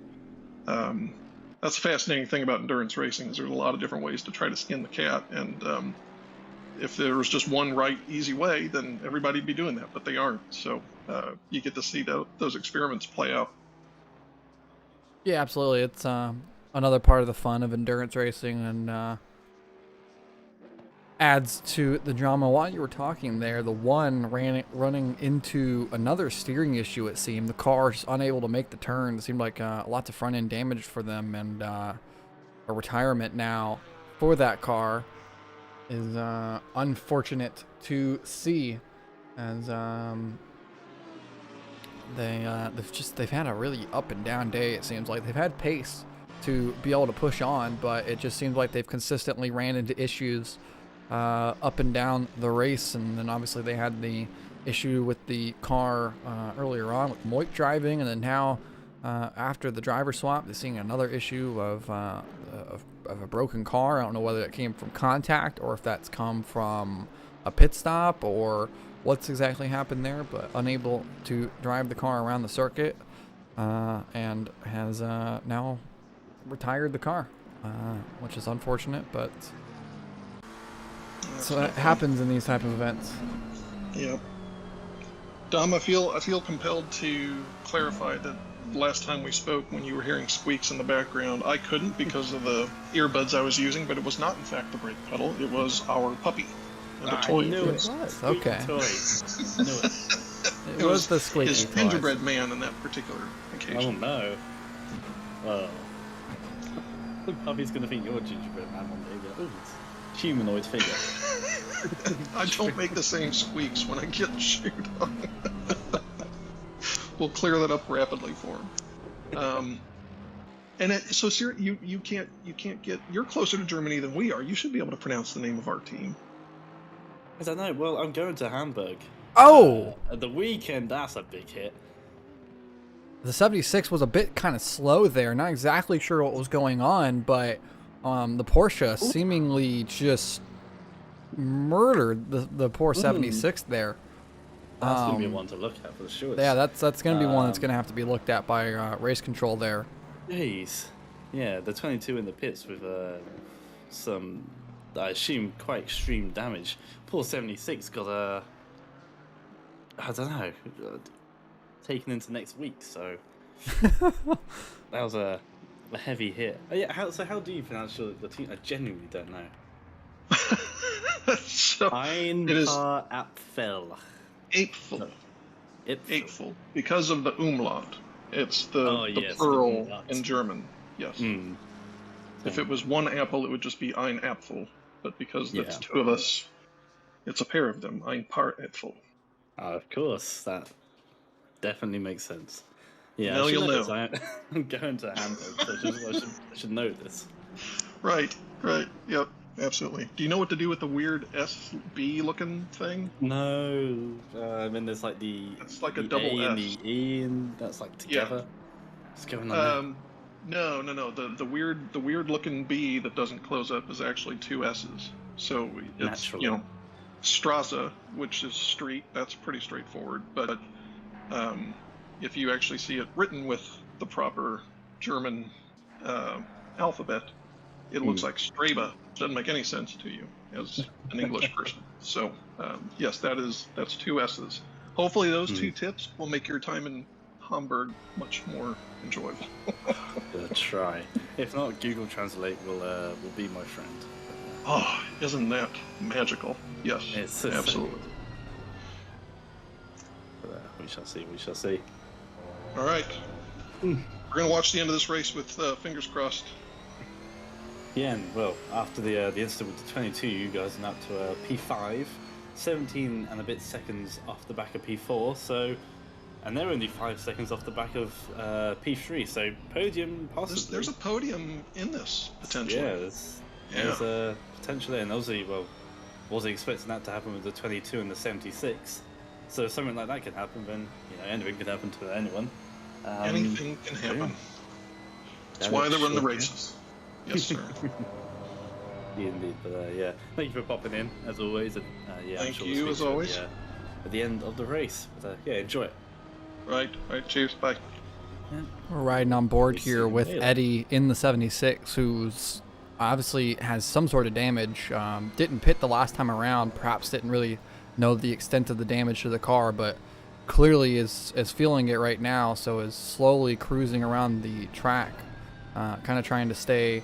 that's a fascinating thing about endurance racing, is there's a lot of different ways to try to skin the cat, and if there was just one right, easy way, then everybody'd be doing that, but they aren't. So you get to see those experiments play out. yeah, absolutely. It's another part of the fun of endurance racing, and adds to the drama. While you were talking there, the one running into another steering issue, it seemed. The car is unable to make the turn. It seemed like lots of front-end damage for them, and a retirement now for that car is unfortunate to see, as they've had a really up and down day. It seems like they've had pace to be able to push on, but it just seems like they've consistently ran into issues up and down the race. And then obviously they had the issue with the car earlier on with Moik driving, and then now after the driver swap, they're seeing another issue of a broken car. I don't know whether it came from contact or if that's come from a pit stop or what's exactly happened there, but unable to drive the car around the circuit, and has now retired the car, which is unfortunate, but so that happens in these type of events. Yep. Dom, I feel compelled to clarify that last time we spoke, when you were hearing squeaks in the background, I couldn't because of the earbuds I was using, but it was not in fact the brake pedal. It was our puppy and the toy. I knew it. Was. Okay. Toy. I knew it. It was the squeaky his toys. gingerbread man in that particular Oh occasion. no. Well, the puppy's gonna think you're a gingerbread man one day. But, it's humanoid figure. I don't make the same squeaks when I get chewed on. We'll clear that up rapidly for him. So Sir, you can't get. You're closer to Germany than we are. You should be able to pronounce the name of our team. I don't know. Well, I'm going to Hamburg. Oh! At the weekend, that's a big hit. The 76 was a bit kind of slow there. Not exactly sure what was going on, but the Porsche seemingly just murdered the poor 76 there. That's going to be one to look at for sure. Yeah, that's going to be one that's going to have to be looked at by race control there. Jeez. Yeah, the 22 in the pits with some, I assume, quite extreme damage. Poor 76 got I don't know. taken into next week. So that was a heavy hit. Oh, yeah. How do you pronounce the team? I genuinely don't know. So Ein it is paar Apfel. Apeful. No, Apeful. Because of the umlaut. It's the yes, the plural umlaut. in German. Yes. Mm. If it was one apple, it would just be ein Apfel. But because Yeah. that's two of us, it's a pair of them. Ein paar Apfel. Of course, that definitely makes sense. Yeah, Now I should you'll know. know. This. I'm going to Hamburg, so I should know this. Right. Yep. Absolutely. Do you know what to do with the weird SB looking thing? No, I mean there's like the It's like a the double A and S. the E, and that's like together. What's going on No. The weird looking B that doesn't close up is actually two S's. So it's Naturally. Straße, which is street. That's pretty straightforward. But if you actually see it written with the proper German alphabet, it looks like Strebe. Doesn't make any sense to you as an English person. So yes, that's two S's. Hopefully those two tips will make your time in Hamburg much more enjoyable. Gonna try. If not, Google Translate will be my friend. Oh, isn't that magical? Yes, It's absolutely. But, we shall see. We shall see. All right, we're gonna watch the end of this race with fingers crossed. Yeah, and well, after the incident with the 22, you guys are up to P5, 17 and a bit seconds off the back of P4. So, and they're only 5 seconds off the back of P3. So podium possibly. There's a podium in this potentially. Yeah, there's a potential there, and obviously, well, wasn't expecting that to happen with the 22 and the 76. So if something like that can happen, then anything can happen to anyone. Anything can happen. Yeah. That's why they run the races. Yes, sir. Indeed, but yeah, thank you for popping in as always. And, yeah, Thank you as always. At the end of the race, but yeah, enjoy it. Right. Cheers. Bye. We're riding on board We'll here see with later. Eddie in the 76, who's obviously has some sort of damage. Didn't pit the last time around, perhaps didn't really know the extent of the damage to the car, but clearly is feeling it right now, so is slowly cruising around the track, kind of trying to stay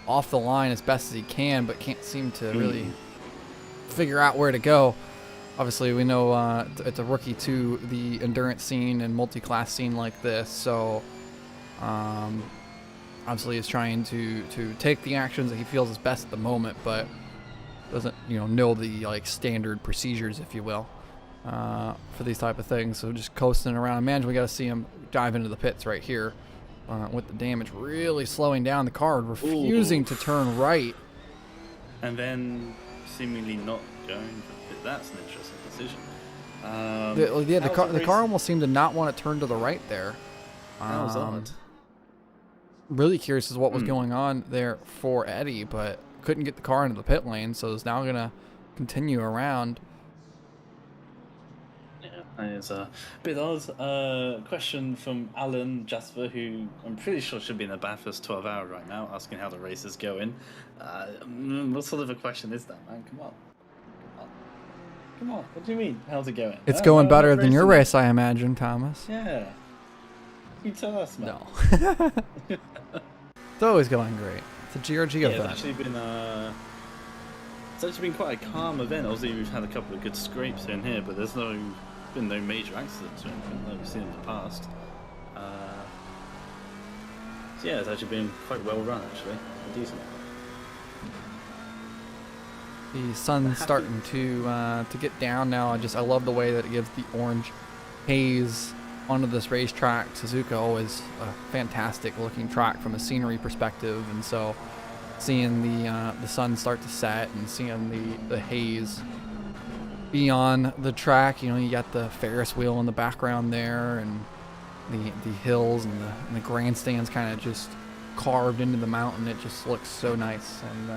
off the line as best as he can, but can't seem to really figure out where to go. Obviously, we know it's a rookie to the endurance scene and multi-class scene like this, so obviously he's trying to take the actions that he feels is best at the moment, but doesn't know the standard procedures, if you will, for these type of things. So just coasting around. Imagine we got to see him dive into the pits right here with the damage really slowing down the car, refusing to turn right, and then seemingly not going. That's an interesting decision. The car almost seemed to not want to turn to the right there. That was odd. Really curious as to what was going on there for Eddie, but couldn't get the car into the pit lane, so is now gonna continue around. Yeah, that is a bit odd. Question from Alan Jasper, who I'm pretty sure should be in the Bathurst 12 hour right now, asking how the race is going. What sort of a question is that, man? Come on. What do you mean? How's it going? It's going better than your race, I imagine, Thomas. Yeah. You tell us, man. No. It's always going great. It's a GRG It's event. actually been quite a calm event. Obviously, we've had a couple of good scrapes in here, but there's been no major accidents or anything like we've seen in the past. So yeah, it's actually been quite well run, actually. Decent. The sun's starting to get down now. I love the way that it gives the orange haze onto this racetrack. Suzuka always a fantastic looking track from a scenery perspective, and so seeing the sun start to set and seeing the haze be on the track, you got the Ferris wheel in the background there, and the hills and the grandstands kind of just carved into the mountain. It just looks so nice, and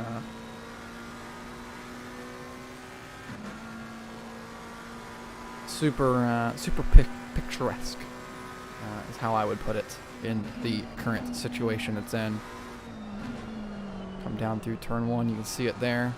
super picturesque is how I would put it in the current situation it's in. Come down through turn 1, you can see it there.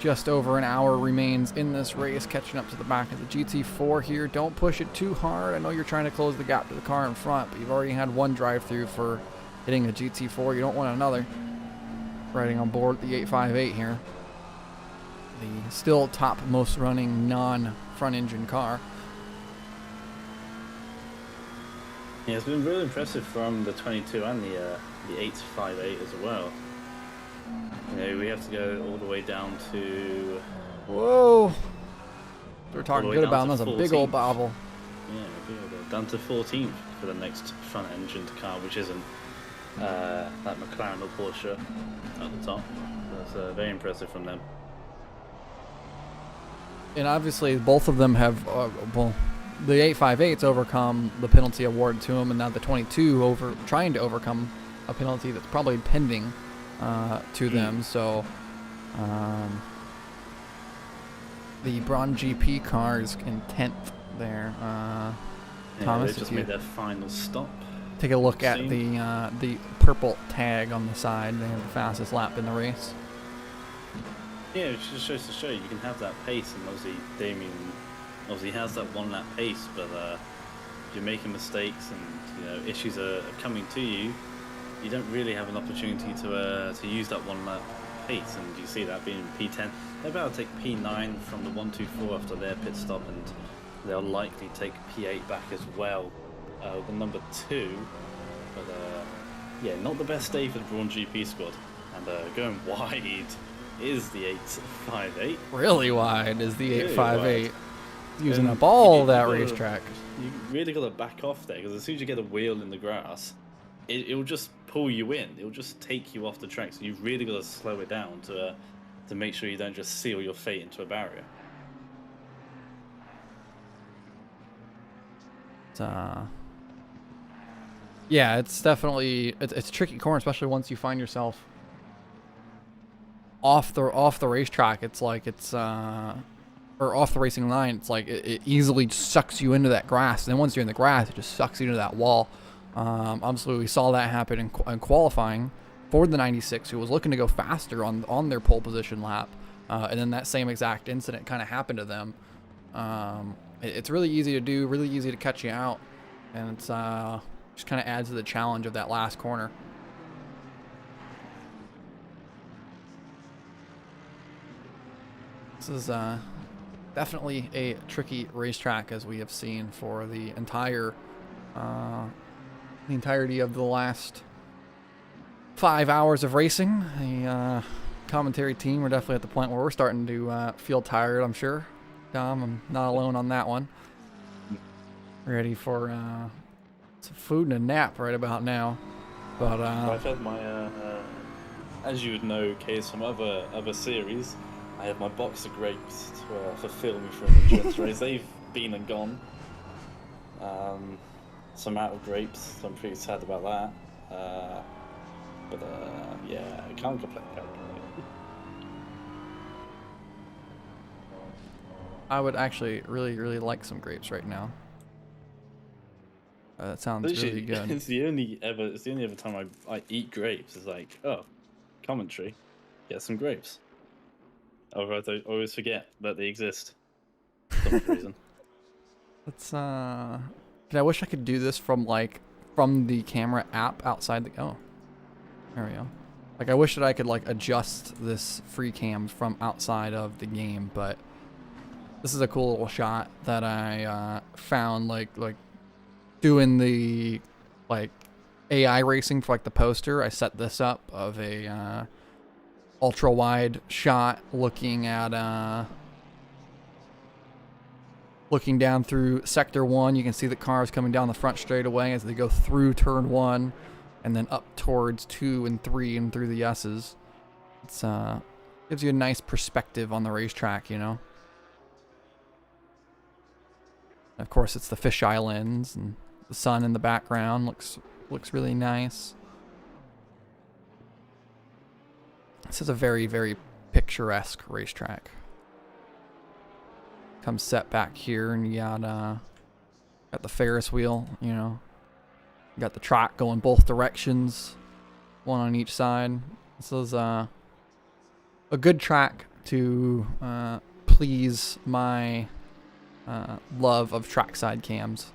Just over an hour remains in this race, catching up to the back of the GT4 here. Don't push it too hard. I know you're trying to close the gap to the car in front, but you've already had one drive-through for hitting a GT4. You don't want another. Riding on board the 858 here. The still top most running non-front engine car. Yeah, it's been really impressive from the 22 and the 858 as well. You know, we have to go all the way down to... Whoa! We're talking way good down about to them. That's a big old 14th. bobble. Yeah, we'll go down to 14th for the next front engine car, which isn't that McLaren or Porsche at the top. That's very impressive from them. And obviously, both of them have, well, the 858's overcome the penalty awarded to him, and now the 22 trying to overcome a penalty that's probably pending to them. So the Braun GP car is in 10th there. Thomas, they just made their final stop. Take a look at the purple tag on the side. They have the fastest lap in the race. Yeah, it just shows to show you can have that pace, and obviously Damien obviously has that one lap pace, but if you're making mistakes and issues are coming to you, you don't really have an opportunity to use that one lap pace, and you see that being P10. They're about to take P9 from the 124 after their pit stop, and they'll likely take P8 back as well, the number 2. But yeah, not the best day for the Braun GP squad, and going wide is the 858. Really wide is the Really 858. Using And up all you that gotta- racetrack. You really got to back off there, because as soon as you get a wheel in the grass, it'll just pull you in. It'll just take you off the track. So you've really got to slow it down to make sure you don't just seal your fate into a barrier. Yeah, it's definitely it's a tricky corner, especially once you find yourself off the racetrack. It's like or off the racing line. It's like it easily sucks you into that grass, and then once you're in the grass, it just sucks you into that wall. Obviously, we saw that happen in qualifying for the 96, who was looking to go faster on their pole position lap, and then that same exact incident kind of happened to them. It's really easy to do, really easy to catch you out, and it's just kind of adds to the challenge of that last corner. This is definitely a tricky racetrack, as we have seen for the entirety of the last 5 hours of racing. The commentary team are definitely at the point where we're starting to feel tired, I'm sure. Tom, I'm not alone on that one. Ready for some food and a nap right about now. But I've had my, as you would know, Case, from other series, I have my box of grapes to fulfill me for an endurance race. They've been and gone. Some out of grapes, so I'm pretty sad about that. But yeah, I can't complain. I would actually really like some grapes right now. That sounds really good. It's the only other time I eat grapes. It's like, oh, commentary, get some grapes. Otherwise, I always forget that they exist for some reason. Let's I wish I could do this from the camera app outside the there we go. Like, I wish that I could adjust this free cam from outside of the game, but this is a cool little shot that I found like doing the AI racing for the poster. I set this up of a ultra wide shot looking down through sector 1. You can see the cars coming down the front straightaway as they go through turn 1 and then up towards 2 and 3 and through the S's. It's gives you a nice perspective on the racetrack, you know. Of course, it's the fisheye lens, and the sun in the background looks really nice. This is a very picturesque racetrack. Comes set back here, and you got the Ferris wheel, you know. You got the track going both directions, one on each side. This is a good track to please my love of trackside cams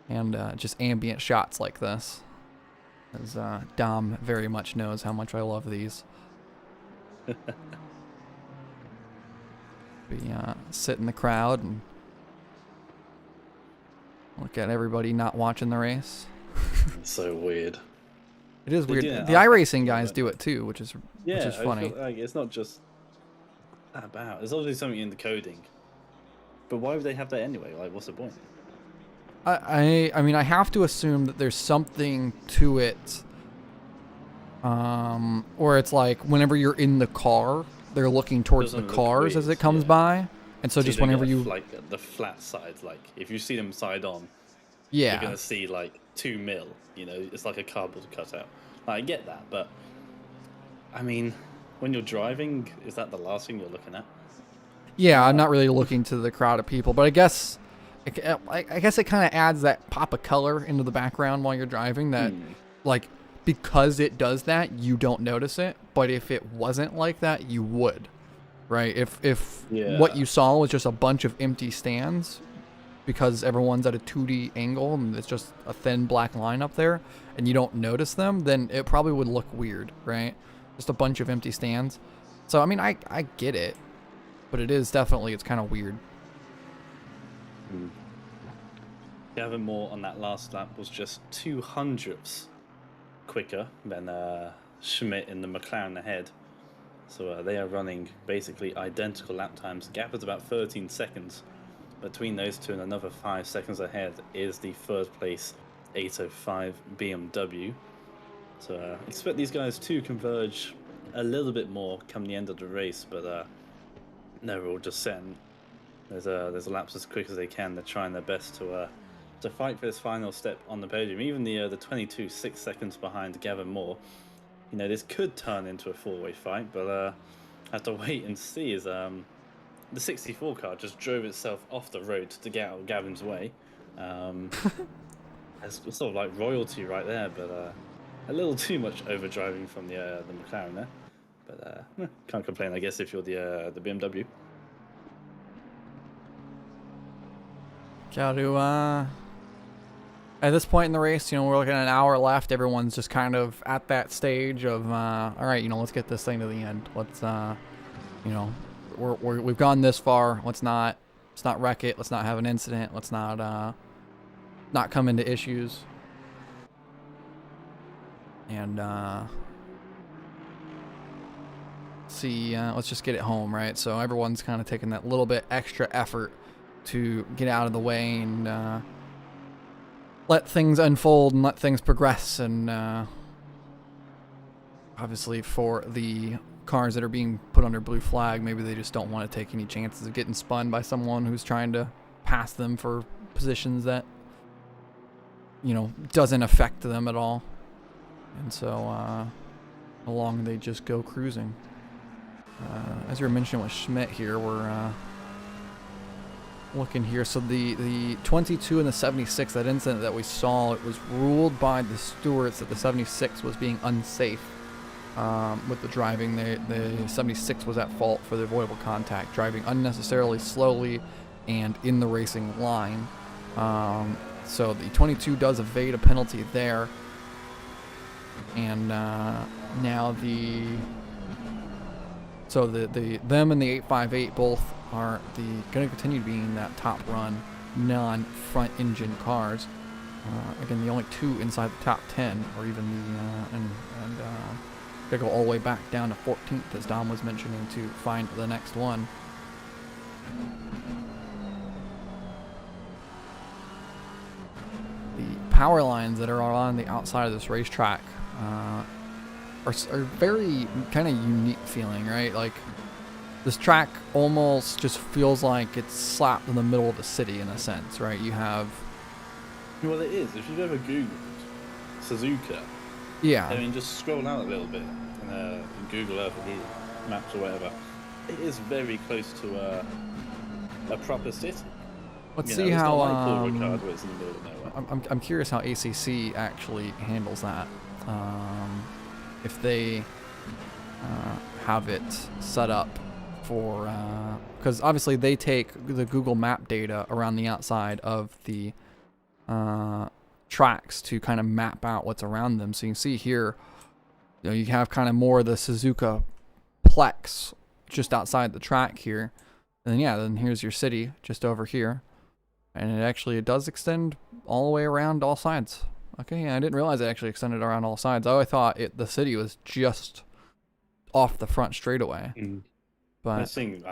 and just ambient shots like this, as Dom very much knows how much I love these. We sit in the crowd and look at everybody not watching the race. It's so weird. It is weird. Yeah, the iRacing guys do it too, which is I funny. feel like it's not just that bad. There's obviously something in the coding, but why would they have that anyway? Like, what's the point? I mean, I have to assume that there's something to it, or it's like whenever you're in the car, they're looking towards the Doesn't look cars as weird, it comes yeah. by, and so See, just they whenever got, you like the flat sides, like if you see them side on, yeah. you're gonna see like 2 mil. You know, it's like a cardboard cutout. Like, I get that, but I mean, when you're driving, is that the last thing you're looking at? Yeah, I'm not really looking to the crowd of people, but I guess it kind of adds that pop of color into the background while you're driving. That, like, because it does that, you don't notice it. But if it wasn't like that, you would, right? If what you saw was just a bunch of empty stands, because everyone's at a 2D angle and it's just a thin black line up there, and you don't notice them, then it probably would look weird, right? Just a bunch of empty stands. So I mean, I get it. But it is definitely, it's kind of weird. Gavin Moore on that last lap was just 200ths quicker than Schmidt in the McLaren ahead. So they are running basically identical lap times. The gap is about 13 seconds. Between those two and another 5 seconds ahead is the third place 805 BMW. So expect these guys to converge a little bit more come the end of the race, but no, we're all just setting there's a laps as quick as they can. They're trying their best to fight for this final step on the podium. Even the 22 6 seconds behind Gavin Moore. You know, this could turn into a four-way fight, but have to wait and see. As the 64 car just drove itself off the road to get out of Gavin's way. It's sort of like royalty right there, but a little too much overdriving from the McLaren there. But can't complain, I guess, if you're the BMW. Got to, at this point in the race, you know, we're looking at an hour left. Everyone's just kind of at that stage of, all right, you know, let's get this thing to the end. Let's, you know, we've gone this far. Let's not wreck it. Let's not have an incident. Let's not come into issues. And, let's just get it home, right? So everyone's kind of taking that little bit extra effort to get out of the way and let things unfold and let things progress. And obviously for the cars that are being put under blue flag, maybe they just don't want to take any chances of getting spun by someone who's trying to pass them for positions that, you know, doesn't affect them at all. And so along they just go cruising. As you were mentioning with Schmidt here, we're looking here. So the 22 and the 76, that incident that we saw, it was ruled by the stewards that the 76 was being unsafe with the driving. The 76 was at fault for the avoidable contact, driving unnecessarily slowly and in the racing line. So the 22 does evade a penalty there. And now So them and the 858 both are going to continue being that top run non-front engine cars. Again, the only two inside the top 10, or even they go all the way back down to 14th, as Dom was mentioning, to find the next one. The power lines that are on the outside of this racetrack are very kind of unique feeling, right? Like, this track almost just feels like it's slapped in the middle of the city in a sense, right? You have... Well, it is. If you've ever Googled Suzuka, yeah. I mean, just scroll out a little bit in Google Earth or Maps or whatever. It is very close to a proper city. Let's You see know, it's how... not like Paul Ricard, where it's in the middle of nowhere. I'm curious how ACC actually handles that. If they have it set up for, because obviously they take the Google Map data around the outside of the tracks to kind of map out what's around them. So you can see here, you have kind of more of the Suzuka plex just outside the track here. And then here's your city just over here. And it does extend all the way around all sides. Okay, yeah, I didn't realize it actually extended around all sides. I thought the city was just off the front straightaway. But I think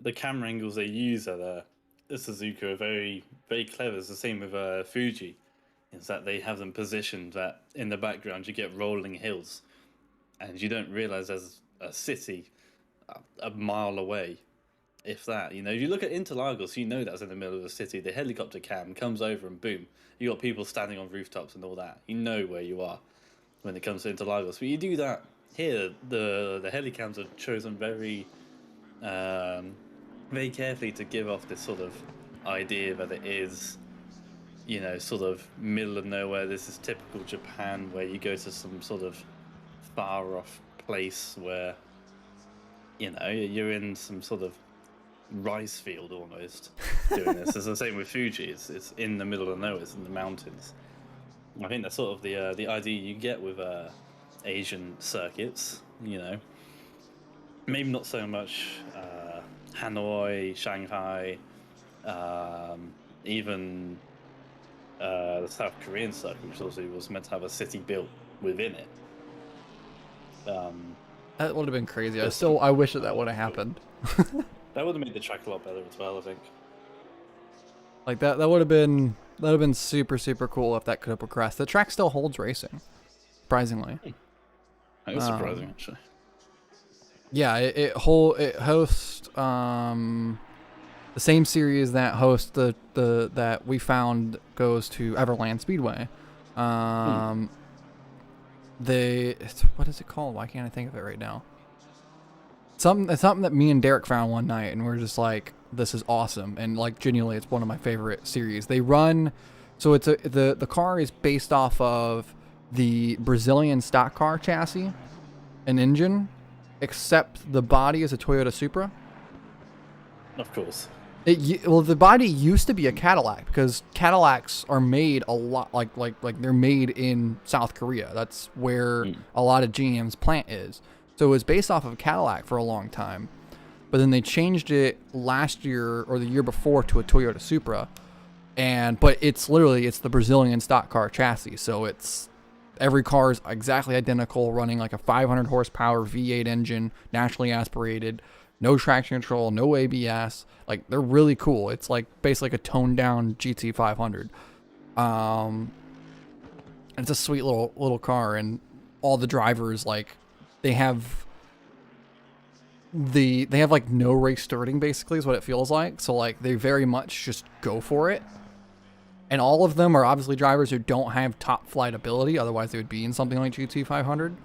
the camera angles they use at the Suzuka are very, very clever. It's the same with Fuji. Is that they have them positioned that in the background you get rolling hills, and you don't realize there's a city a mile away, if that. If you look at Interlagos, that's in the middle of the city. The helicopter cam comes over and boom, you got people standing on rooftops and all that. You know where you are when it comes to Interlagos. But you do that here. The helicams are chosen very, very carefully to give off this sort of idea that it is, sort of middle of nowhere. This is typical Japan, where you go to some sort of far off place where, you're in some sort of rice field almost doing this. It's the same with Fuji. It's in the middle of nowhere. It's in the mountains. I think that's sort of the idea you get with Asian circuits. Maybe not so much Hanoi, Shanghai, even the South Korean circuit, which also was meant to have a city built within it. That would have been crazy. I wish that would have happened. That would have made the track a lot better as well, I think. Like that would have been super, super cool if that could have progressed. The track still holds racing, surprisingly. That was surprising, actually. Yeah, it hosts the same series that hosts that we found goes to Everland Speedway. What is it called? Why can't I think of it right now? It's something that me and Derek found one night, and we're just like, this is awesome. And like, genuinely, it's one of my favorite series. They run, so the car is based off of the Brazilian stock car chassis and engine, except the body is a Toyota Supra. Of course. The body used to be a Cadillac, because Cadillacs are made a lot like they're made in South Korea. That's where a lot of GM's plant is. So it was based off of a Cadillac for a long time, but then they changed it last year or the year before to a Toyota Supra, but it's the Brazilian stock car chassis. So every car is exactly identical, running like a 500 horsepower V8 engine, naturally aspirated. No traction control, no ABS. Like, they're really cool. It's like basically like a toned down GT500. It's a sweet little car, and all the drivers, like, they have like no race starting, basically, is what it feels like. So like, they very much just go for it. And all of them are obviously drivers who don't have top flight ability, otherwise they would be in something like GT500.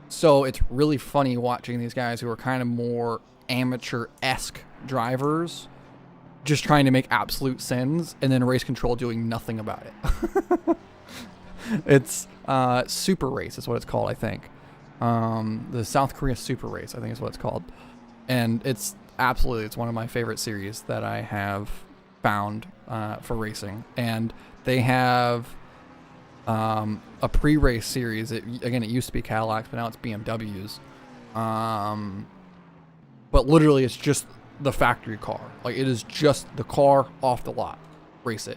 So it's really funny watching these guys who are kind of more amateur-esque drivers just trying to make absolute sins, and then race control doing nothing about it. It's Super Race is what it's called, I think. The South Korea Super Race, I think is what it's called. And it's one of my favorite series that I have found for racing. And they have a pre-race series. It used to be Cadillacs, but now it's BMWs. But literally, it's just the factory car. Like, it is just the car off the lot. Race it.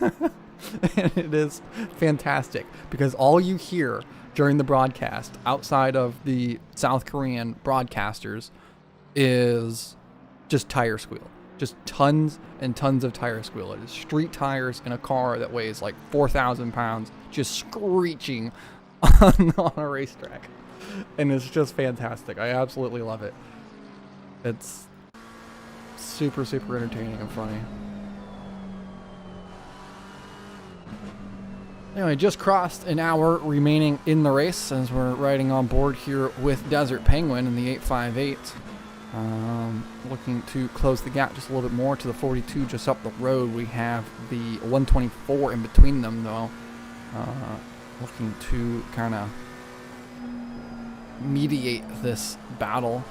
And it is fantastic, because all you hear during the broadcast, outside of the South Korean broadcasters, is just tire squeal. Just tons and tons of tire squeal. It is street tires in a car that weighs like 4,000 pounds, just screeching on a racetrack. And it's just fantastic. I absolutely love it. It's super, super entertaining and funny. Anyway, just crossed an hour remaining in the race as we're riding on board here with Desert Penguin in the 858. Looking to close the gap just a little bit more to the 42 just up the road. We have the 124 in between them, though. Looking to kind of mediate this battle.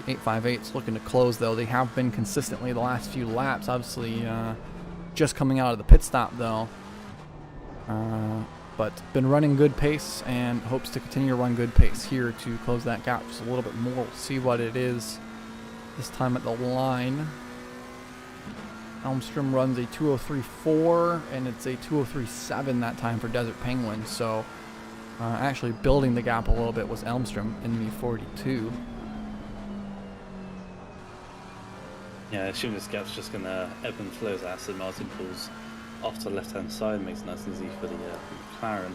The 858's looking to close, though. They have been consistently the last few laps. Obviously, just coming out of the pit stop, though. But been running good pace and hopes to continue to run good pace here to close that gap just a little bit more. We'll see what it is this time at the line. Elmstrom runs a 2:03.4 and it's a 2:03.7 that time for Desert Penguin. So actually building the gap a little bit was Elmstrom in the 42. Yeah, I assume this gap's just going to ebb and flow as Aston Martin pulls off to the left-hand side, makes it nice and easy for the McLaren.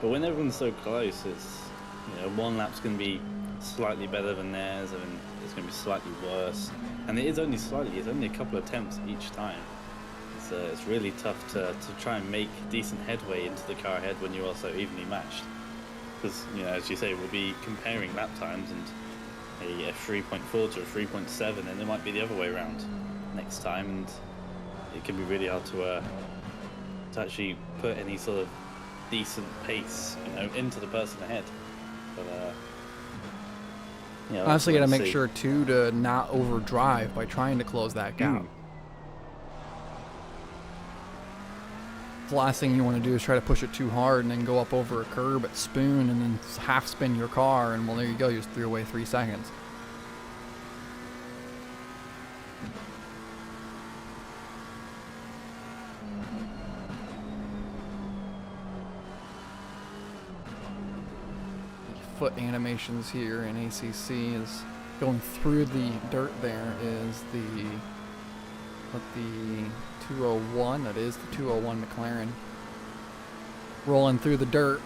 But when everyone's so close, it's, you know, one lap's going to be slightly better than theirs, and it's going to be slightly worse. And it is only slightly, it's only a couple of attempts each time. It's really tough to try and make decent headway into the car ahead when you're also evenly matched. Because, you know, as you say, we'll be comparing lap times, and a 3.4 to a 3.7, and it might be the other way around next time, and it can be really hard to actually put any sort of decent pace, you know, into the person ahead. But you know, Honestly, got to make sure too to not overdrive by trying to close that gap. The last thing you want to do is try to push it too hard and then go up over a curb at Spoon and then half spin your car, and well, there you go, you just threw away 3 seconds. Foot animations here in ACC is going through the dirt. There is the 201. That is the 201 McLaren rolling through the dirt.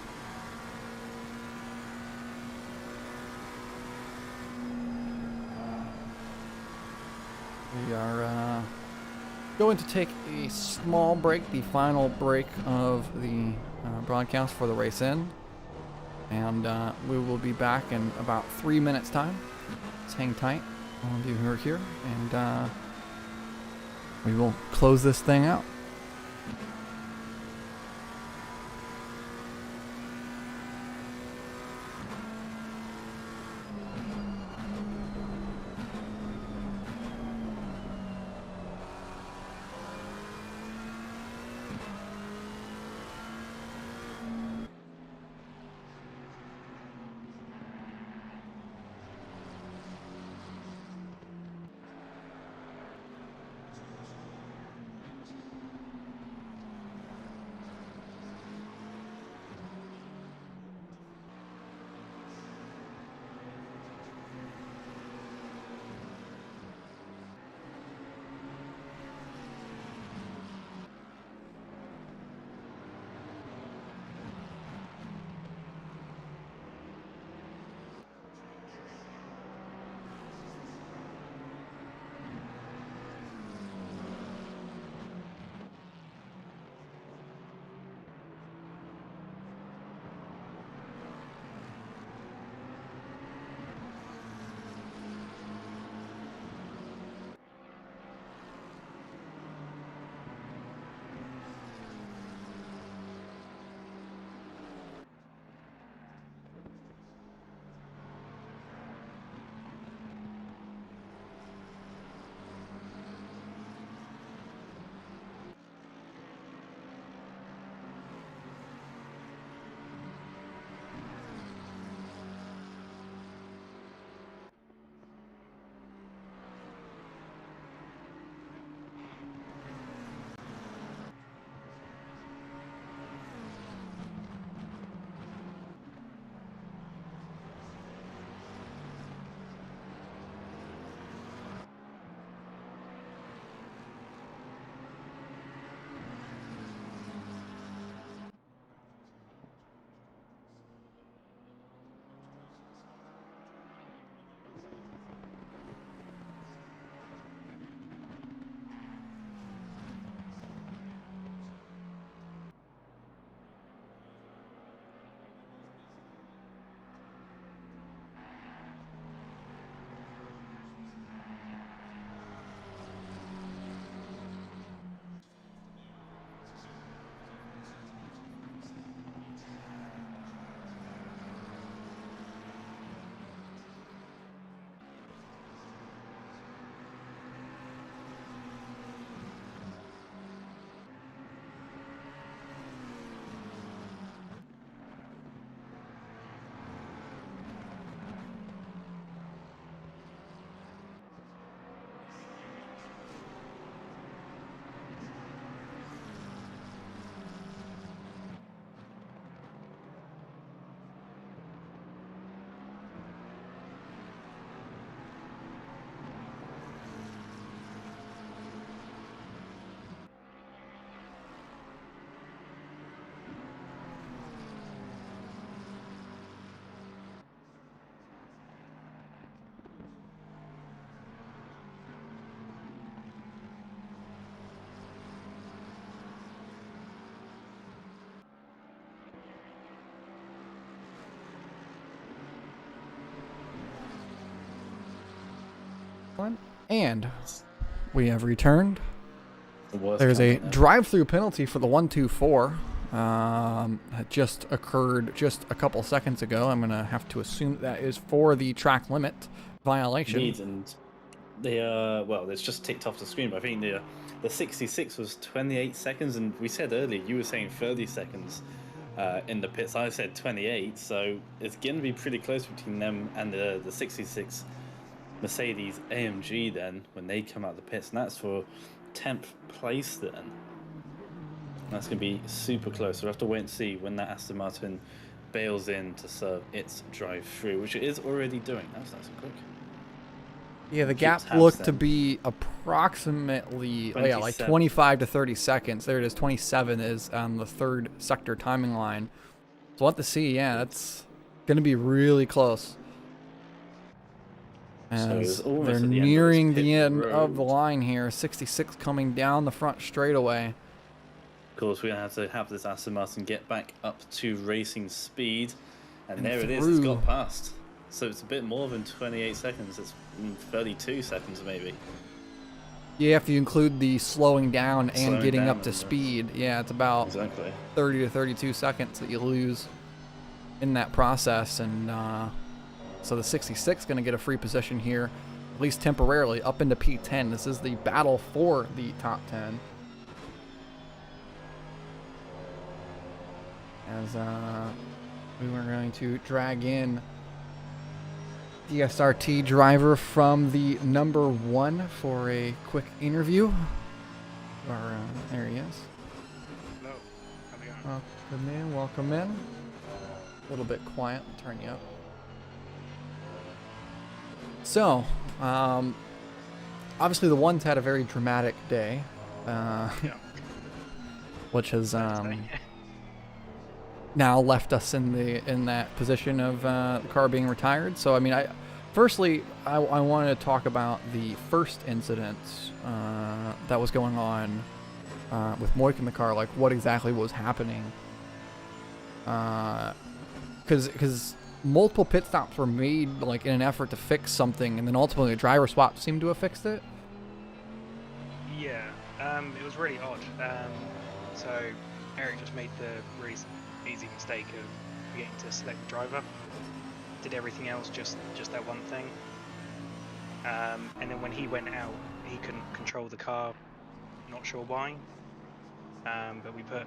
We are going to take a small break, the final break of the broadcast for the race in. And we will be back in about 3 minutes time. Let's hang tight, all of you who are here, and we will close this thing out. Excellent. And we have returned. The worst There's a campaign ever. drive-through penalty for the 124. That just occurred just a couple seconds ago. I'm going to have to assume that is for the track limit violation. Indeed, and they well, it's just ticked off the screen, but I think the 66 was 28 seconds, and we said earlier you were saying 30 seconds in the pits. I said 28, so it's going to be pretty close between them and the 66 Mercedes AMG then when they come out the pits, and that's for 10th place then. That's going to be super close. We'll have to wait and see when that Aston Martin bails in to serve its drive-through, which it is already doing. That's nice and quick. Yeah, the Keeps gap tabs looked then. to be approximately like 27. 25 to 30 seconds. There it is. 27 is on the third sector timing line. So we'll have to see. Yeah, that's going to be really close. So it's As almost they're at the end of this nearing pit the end of the road. line here. 66 coming down the front straightaway. Of course, we're going to have this Aston Martin get back up to racing speed. And there it is. It's through. got past. So it's a bit more than 28 seconds. It's 32 seconds maybe. Yeah, if you include the slowing down and Slowing getting down up to and, speed, yeah, it's about Exactly. 30 to 32 seconds that you lose in that process. And so the 66 going to get a free position here, at least temporarily, up into P10. This is the battle for the top 10. As we were going to drag in the SRT driver from the number 1 for a quick interview. Or, there he is. Hello. How's it going? Welcome in. A little bit quiet. I'll turn you up. So, obviously the ones had a very dramatic day, Yeah. which has Thursday. now left us in that position of the car being retired. So, I mean, firstly, I wanted to talk about the first incident that was going on with Moik in the car, like what exactly was happening. Because multiple pit stops were made like in an effort to fix something, and then ultimately a driver swap seemed to have fixed it. Yeah. It was really odd. So Eric just made the really easy mistake of forgetting to select the driver. Did everything else, just that one thing. And then when he went out, he couldn't control the car. Not sure why. But we put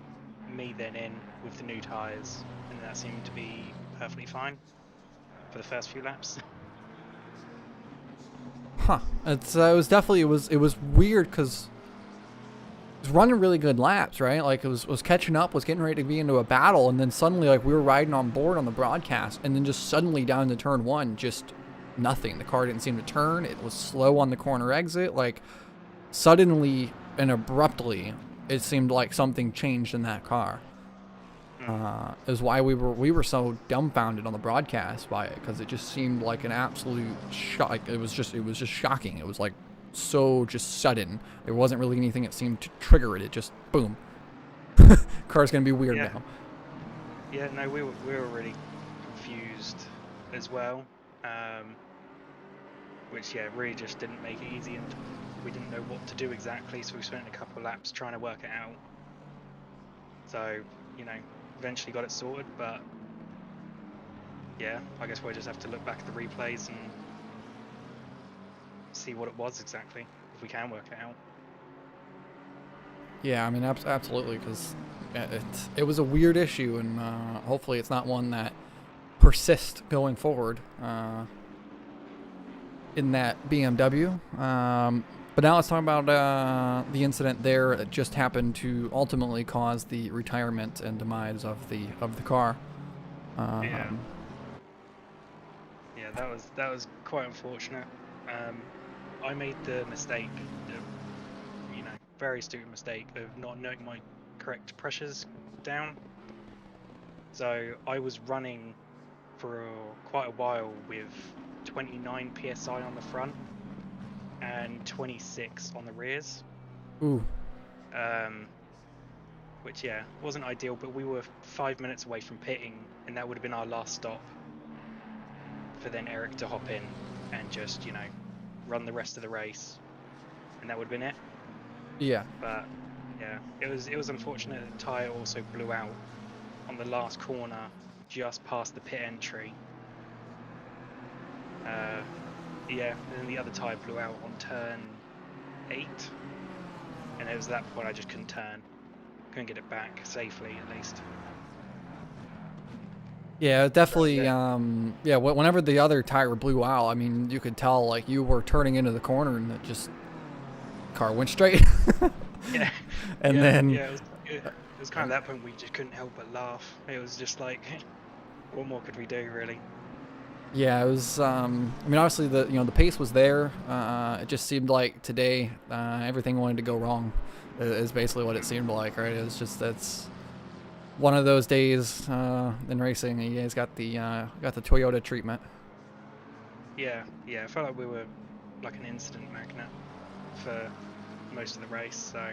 me then in with the new tyres, and that seemed to be perfectly fine for the first few laps. Huh. It was weird because it was running really good laps, right? Like it was catching up, was getting ready to be into a battle, and then suddenly like we were riding on board on the broadcast, and then just suddenly down to turn 1, just nothing. The car didn't seem to turn. It was slow on the corner exit. Like suddenly and abruptly, it seemed like something changed in that car. Is why we were so dumbfounded on the broadcast by it, because it just seemed like an absolute shock. Like, it was just shocking. It was like so just sudden. There wasn't really anything that seemed to trigger it. It just boom. Car's gonna be weird Yeah. now. Yeah, no, we were really confused as well, which really just didn't make it easy, and we didn't know what to do exactly. So we spent a couple of laps trying to work it out. So eventually got it sorted, but yeah, I guess we'll just have to look back at the replays and see what it was exactly, if we can work it out. Yeah, I mean, absolutely, because it was a weird issue, and hopefully it's not one that persists going forward in that BMW. But now let's talk about the incident there that just happened to ultimately cause the retirement and demise of the car. Yeah, that was quite unfortunate. I made the mistake, very stupid mistake of not knowing my correct pressures down. So I was running for quite a while with 29 psi on the front and 26 on the rears. Ooh. Which wasn't ideal, but we were 5 minutes away from pitting, and that would have been our last stop for then Eric to hop in and just run the rest of the race, and that would have been it. Yeah. But yeah, it was unfortunate that the tyre also blew out on the last corner, just past the pit entry. Yeah, and then the other tyre blew out on turn 8, and it was at that point I just couldn't get it back safely at least. Yeah, definitely. Yeah, whenever the other tire blew out, I mean, you could tell like you were turning into the corner and it just car went straight. Yeah. And then it was kind of that point we just couldn't help but laugh. It was just like, what more could we do, really? yeah, it was. I mean, obviously the pace was there. It just seemed like today everything wanted to go wrong. Is basically what it seemed like, right? It was just that's one of those days in racing. You guys got the Toyota treatment. Yeah, I felt like we were like an incident magnet for most of the race. So,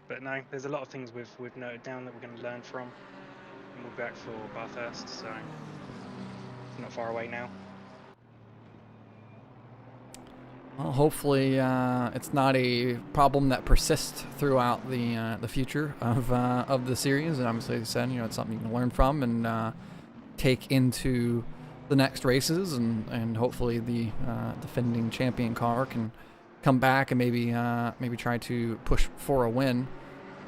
but no, there's a lot of things we've noted down that we're going to learn from, and we'll be back for Bathurst. So, not far away now. Well, hopefully it's not a problem that persists throughout the future of the series. And obviously, like I said, it's something you can learn from and take into the next races, and hopefully the defending champion car can come back and maybe try to push for a win.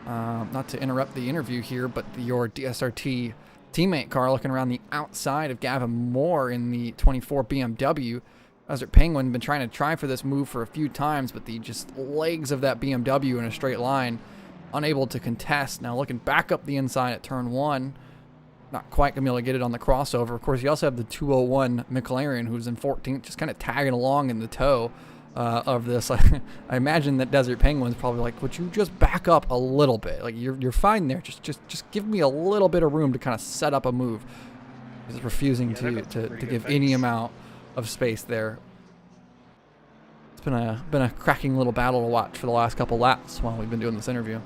Not to interrupt the interview here, but your DSRT teammate car looking around the outside of Gavin Moore in the 24 BMW. Desert Penguin been trying for this move for a few times, but the just legs of that BMW in a straight line, unable to contest. Now looking back up the inside at turn 1, not quite going to be able to get it on the crossover. Of course, you also have the 201 McLaren, who's in 14th, just kind of tagging along in the toe of this. I imagine that Desert Penguin's probably like, would you just back up a little bit? Like you're fine there. Just give me a little bit of room to kind of set up a move. He's refusing to give any amount of space there. It's been a cracking little battle to watch for the last couple laps while we've been doing this interview.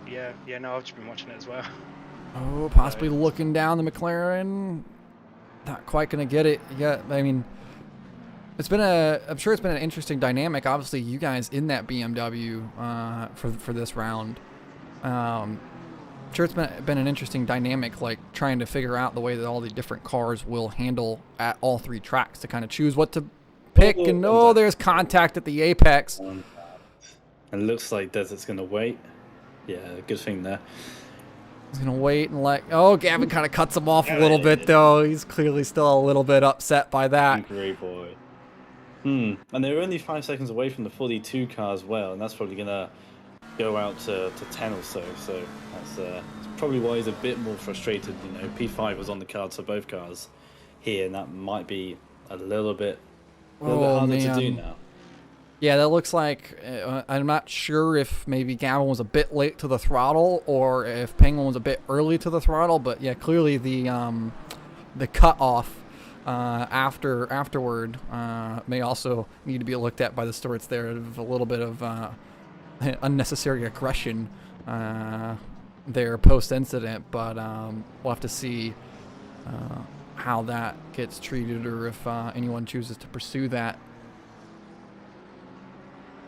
Yeah, no, I've just been watching it as well. Oh, possibly looking down the McLaren. Not quite going to get it yet. I mean, I'm sure it's been an interesting dynamic. Obviously, you guys in that BMW for this round. I'm sure it's been an interesting dynamic, like trying to figure out the way that all the different cars will handle at all 3 tracks to kind of choose what to pick. And there's contact at the apex. It looks like Desert's going to wait. Yeah, good thing there. He's going to wait and Gavin kind of cuts him off a little bit, though. He's clearly still a little bit upset by that. Great boy. And they were only 5 seconds away from the 42 car as well, and that's probably going to go out to 10 or so. So that's probably why he's a bit more frustrated. P5 was on the cards for both cars here, and that might be a little bit harder to do now. Yeah, that looks like I'm not sure if maybe Gavin was a bit late to the throttle or if Penguin was a bit early to the throttle. But yeah, clearly the cutoff afterward may also need to be looked at by the stewards there. Of a little bit of unnecessary aggression there post incident, but we'll have to see how that gets treated or if anyone chooses to pursue that.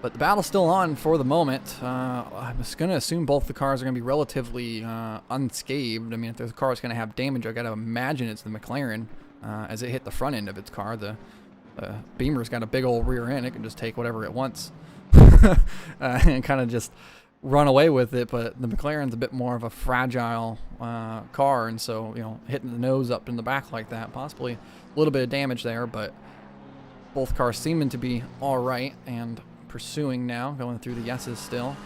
But the battle's still on for the moment. I'm just going to assume both the cars are going to be relatively unscathed. I mean, if there's a car that's going to have damage, I got to imagine it's the McLaren as it hit the front end of its car. The Beamer's got a big old rear end. It can just take whatever it wants and kind of just run away with it. But the McLaren's a bit more of a fragile car, and so hitting the nose up in the back like that, possibly a little bit of damage there. But both cars seeming to be all right and pursuing now, going through the yeses still.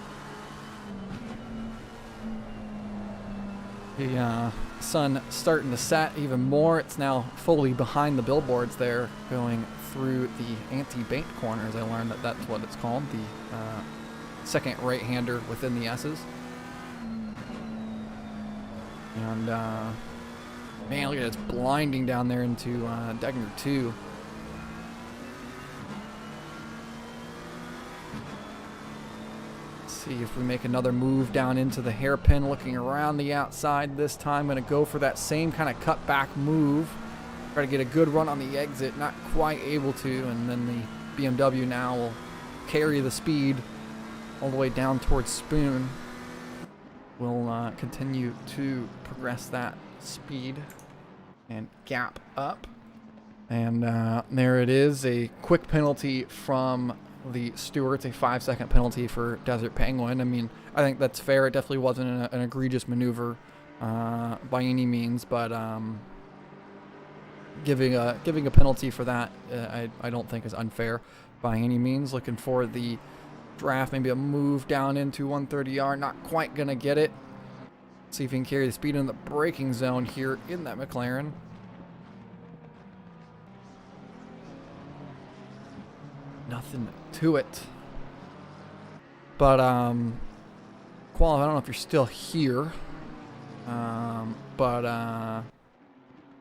The sun starting to set even more. It's now fully behind the billboards there, going through the anti-banked corners. I learned that that's what it's called, the second right-hander within the S's. And man, look at it, it's blinding down there into Degner 2. See if we make another move down into the hairpin, looking around the outside this time. Going to go for that same kind of cutback move. Try to get a good run on the exit, not quite able to, and then the BMW now will carry the speed all the way down towards Spoon. We'll continue to progress that speed and gap up. And there it is, a quick penalty from the Stewarts, a 5-second penalty for Desert Penguin. I mean, I think that's fair. It definitely wasn't an egregious maneuver by any means, but giving a penalty for that, I don't think is unfair by any means. Looking for the draft, maybe a move down into 130R, not quite gonna get it. See if he can carry the speed in the braking zone here in that McLaren. Nothing to it. But Qual, I don't know if you're still here. But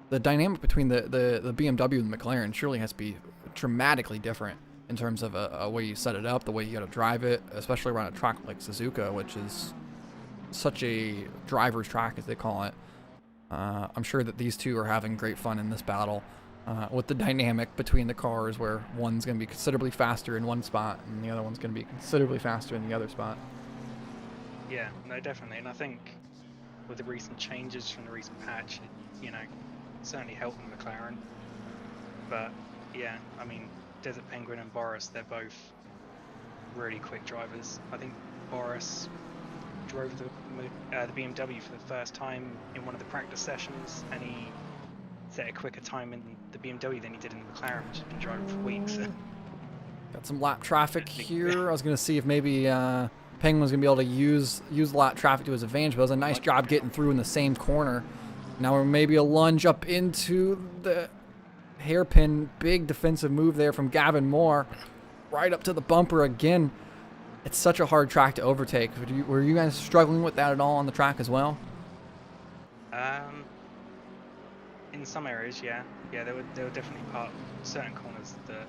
the dynamic between the BMW and the McLaren surely has to be dramatically different in terms of a way you set it up, the way you got to drive it, especially around a track like Suzuka, which is such a driver's track, as they call it. I'm sure that these two are having great fun in this battle with the dynamic between the cars, where one's going to be considerably faster in one spot and the other one's going to be considerably faster in the other spot. Yeah, no, definitely. And I think with the recent changes from the recent patch, it, certainly helped the McLaren. But yeah, I mean, Desert Penguin and Boris, they're both really quick drivers. I think Boris drove the BMW for the first time in one of the practice sessions, and he set a quicker time in the BMW than he did in the McLaren, which has been driving for weeks. Got some lap traffic here. I was going to see if maybe Penguin's going to be able to use lap traffic to his advantage, but it was a nice job getting through in the same corner. Now we're maybe a lunge up into the hairpin. Big defensive move there from Gavin Moore. Right up to the bumper again. It's such a hard track to overtake. Were you guys struggling with that at all on the track as well? In some areas, yeah. Yeah, there were definitely certain corners that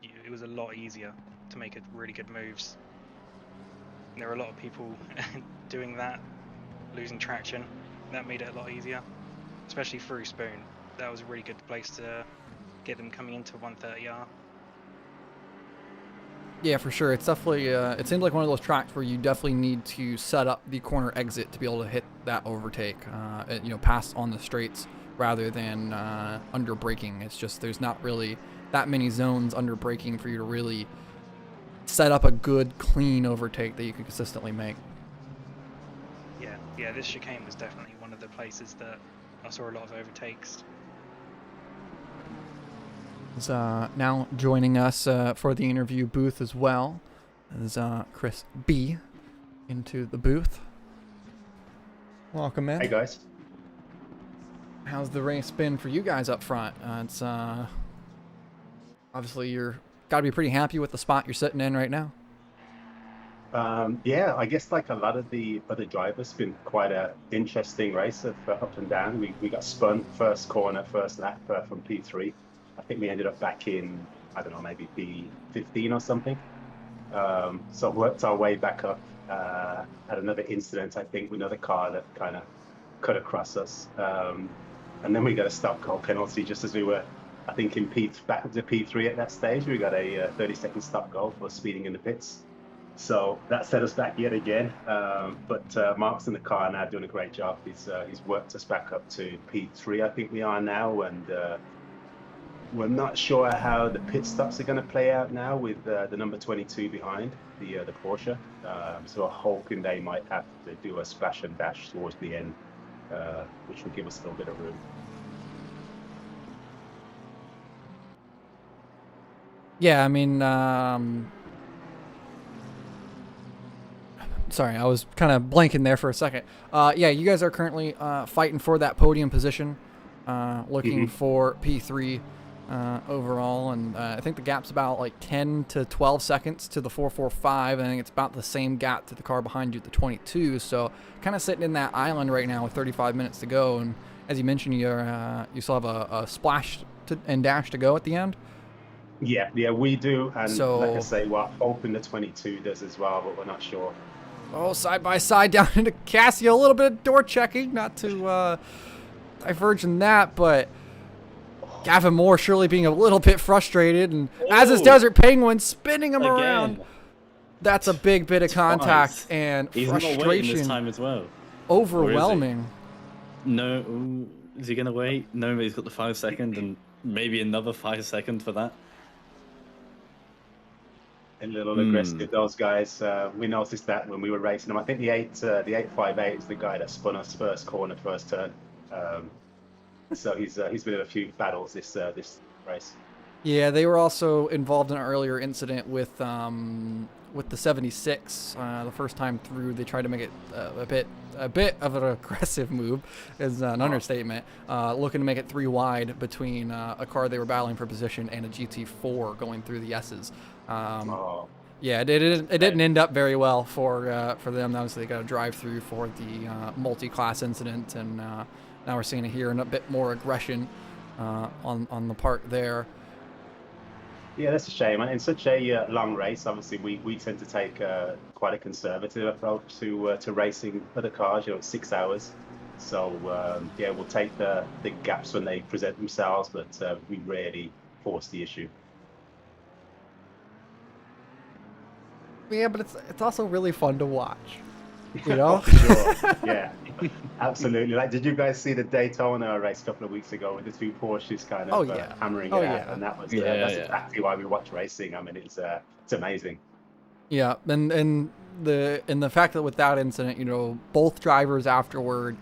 it was a lot easier to make really good moves. And there were a lot of people doing that, losing traction. That made it a lot easier, especially through Spoon. That was a really good place to get them coming into 130R. Yeah, for sure. It's definitely, it seems like one of those tracks where you definitely need to set up the corner exit to be able to hit that overtake, pass on the straights rather than under braking. It's just, there's not really that many zones under braking for you to really set up a good, clean overtake that you can consistently make. Yeah, this chicane was definitely one of the places that I saw a lot of overtakes. Is now joining us for the interview booth as well is Chris B into the booth. Welcome in. Hey guys. How's the race been for you guys up front? It's obviously you're got to be pretty happy with the spot you're sitting in right now. Yeah, I guess like a lot of the other drivers, been quite an interesting race of up and down. We got spun first corner, first lap from P3. I think we ended up back in, I don't know, maybe P15 or something. So worked our way back up. Had another incident, I think, with another car that kind of cut across us. And then we got a stop goal penalty just as we were, I think, back up to P3 at that stage. We got a 30-second stop goal for speeding in the pits. So that set us back yet again. But Mark's in the car now doing a great job. He's worked us back up to P3, I think we are now. And we're not sure how the pit stops are going to play out now with the number 22 behind the Porsche. So we're hoping they might have to do a splash and dash towards the end, which will give us a little bit of room. Yeah, I mean, sorry, I was kind of blanking there for a second. Yeah, you guys are currently fighting for that podium position, looking for P3 overall, and I think the gap's about like 10 to 12 seconds to the 445. I think it's about the same gap to the car behind you, the 22. So kind of sitting in that island right now with 35 minutes to go. And as you mentioned, you still have a splash and dash to go at the end. Yeah, we do, and so, like I say, we're hoping the 22 does as well, but we're not sure. Oh, side by side down into Cassia, a little bit of door checking, not to diverge in that, but Gavin Moore surely being a little bit frustrated, and as is Oh. Desert Penguin spinning him Again. around. That's a big bit of contact and He's not waiting this frustration. time as well. Overwhelming. No, ooh, is he gonna wait? No, but he's got the 5 second and maybe another 5 second for that. A little aggressive, those guys. We noticed that when we were racing them. I think the 858 is the guy that spun us first corner, first turn. So he's been in a few battles this race. Yeah, they were also involved in an earlier incident with the 76. The first time through, they tried to make it a bit of an aggressive move, is an understatement. Looking to make it 3 wide between a car they were battling for position and a GT4 going through the S's. Yeah, it didn't end up very well for them. Obviously, they got a drive through for the multi-class incident, and now we're seeing it here and a bit more aggression on the part there. Yeah, that's a shame. And in such a long race, obviously, we tend to take quite a conservative approach to racing other cars. 6 hours. So yeah, we'll take the gaps when they present themselves, but we rarely force the issue. Yeah, but it's also really fun to watch. You know? Sure. Yeah, absolutely. Like, did you guys see the Daytona race a couple of weeks ago with the 2 Porsches kind of hammering it out? Yeah. And that was that's exactly why we watch racing. I mean, it's amazing. Yeah, and the fact that with that incident, both drivers afterward,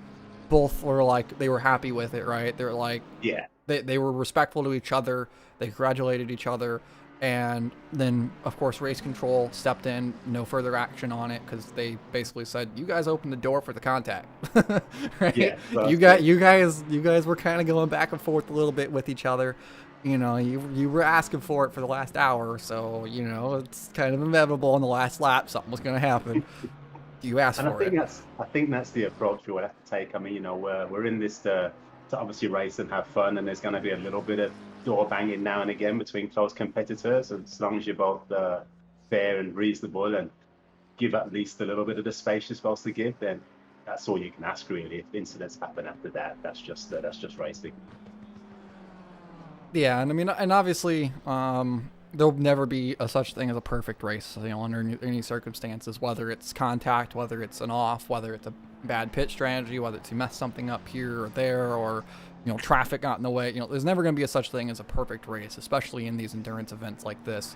both were like they were happy with it, right? They're like, yeah, they were respectful to each other. They congratulated each other. And then, of course, race control stepped in, no further action on it, because they basically said, "You guys opened the door for the contact." Right? Yeah, you guys were kind of going back and forth a little bit with each other. You were asking for it for the last hour, so it's kind of inevitable in the last lap something was going to happen. You asked for it. I think that's the approach we would have to take. I mean, we're in this to obviously race and have fun, and there's going to be a little bit of door banging now and again between close competitors, and as long as you're both fair and reasonable and give at least a little bit of the space you're supposed to give, then that's all you can ask, really. If incidents happen after that, that's just racing. Yeah, and I mean, and obviously, there'll never be a such thing as a perfect race, under any circumstances, whether it's contact, whether it's an off, whether it's a bad pit strategy, whether it's you mess something up here or there, or traffic got in the way. There's never going to be a such thing as a perfect race, especially in these endurance events like this.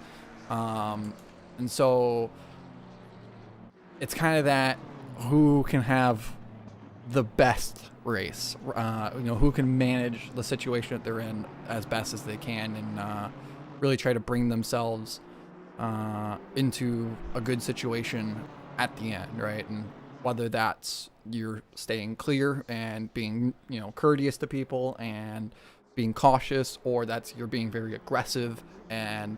And so it's kind of that who can have the best race, who can manage the situation that they're in as best as they can, and really try to bring themselves into a good situation at the end, right? And whether that's you're staying clear and being, courteous to people and being cautious, or that's you're being very aggressive and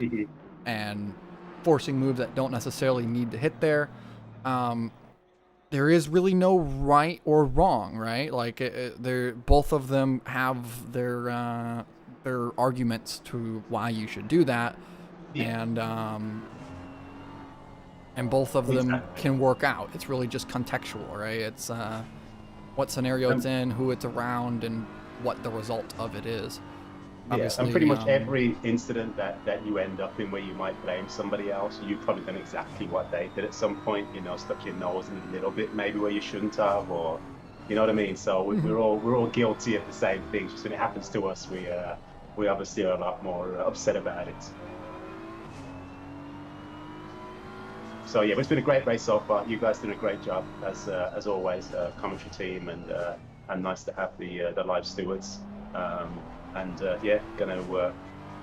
forcing moves that don't necessarily need to hit there. There is really no right or wrong, right? Like they're both of them have their arguments to why you should do that, and both of them can work out. It's really just contextual, right? It's what scenario it's in, who it's around, and what the result of it is. Obviously, and pretty much every incident that you end up in where you might blame somebody else, you've probably done exactly what they did at some point. Stuck your nose in a little bit maybe where you shouldn't have, or you know what I mean. So we're all guilty of the same things. Just when it happens to us, we obviously are a lot more upset about it. So yeah, but it's been a great race so far. You guys did a great job as always, commentary team, and nice to have the live stewards. Gonna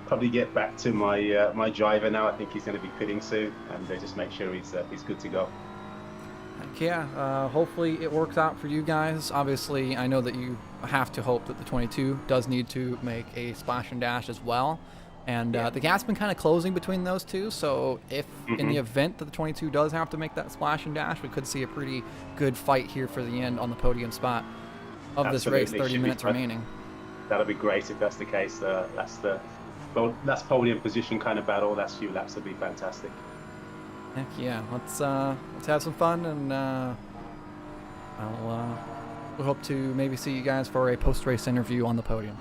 probably get back to my driver now. I think he's going to be pitting soon, and just make sure he's good to go. Yeah, hopefully it works out for you guys. Obviously, I know that you have to hope that the 22 does need to make a splash and dash as well. And the gap's been kind of closing between those two, so if in the event that the 22 does have to make that splash and dash, we could see a pretty good fight here for the end on the podium spot of this race, 30 minutes remaining. That'll be great if that's the case. That's podium position kind of battle. That's few laps would be fantastic. Heck yeah, let's have some fun, and we'll hope to maybe see you guys for a post-race interview on the podium.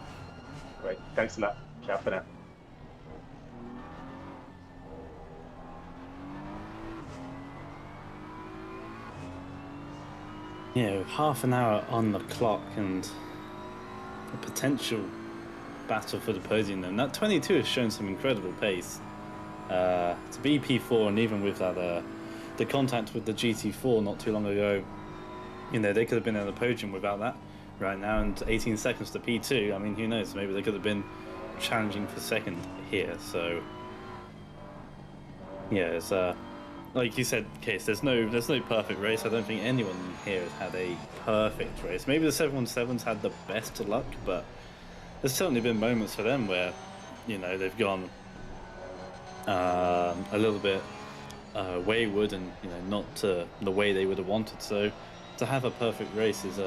Great. Thanks a lot. Ciao for now. Half an hour on the clock and a potential battle for the podium. And that 22 has shown some incredible pace. To be P4, and even with that, the contact with the GT4 not too long ago, they could have been on the podium without that right now. And 18 seconds to P2. I mean, who knows? Maybe they could have been challenging for second here. So, it's like you said, Case, there's no perfect race. I don't think anyone here has had a perfect race. Maybe the 717s had the best luck, but there's certainly been moments for them where, they've gone a little bit wayward and, not the way they would have wanted. So to have a perfect race is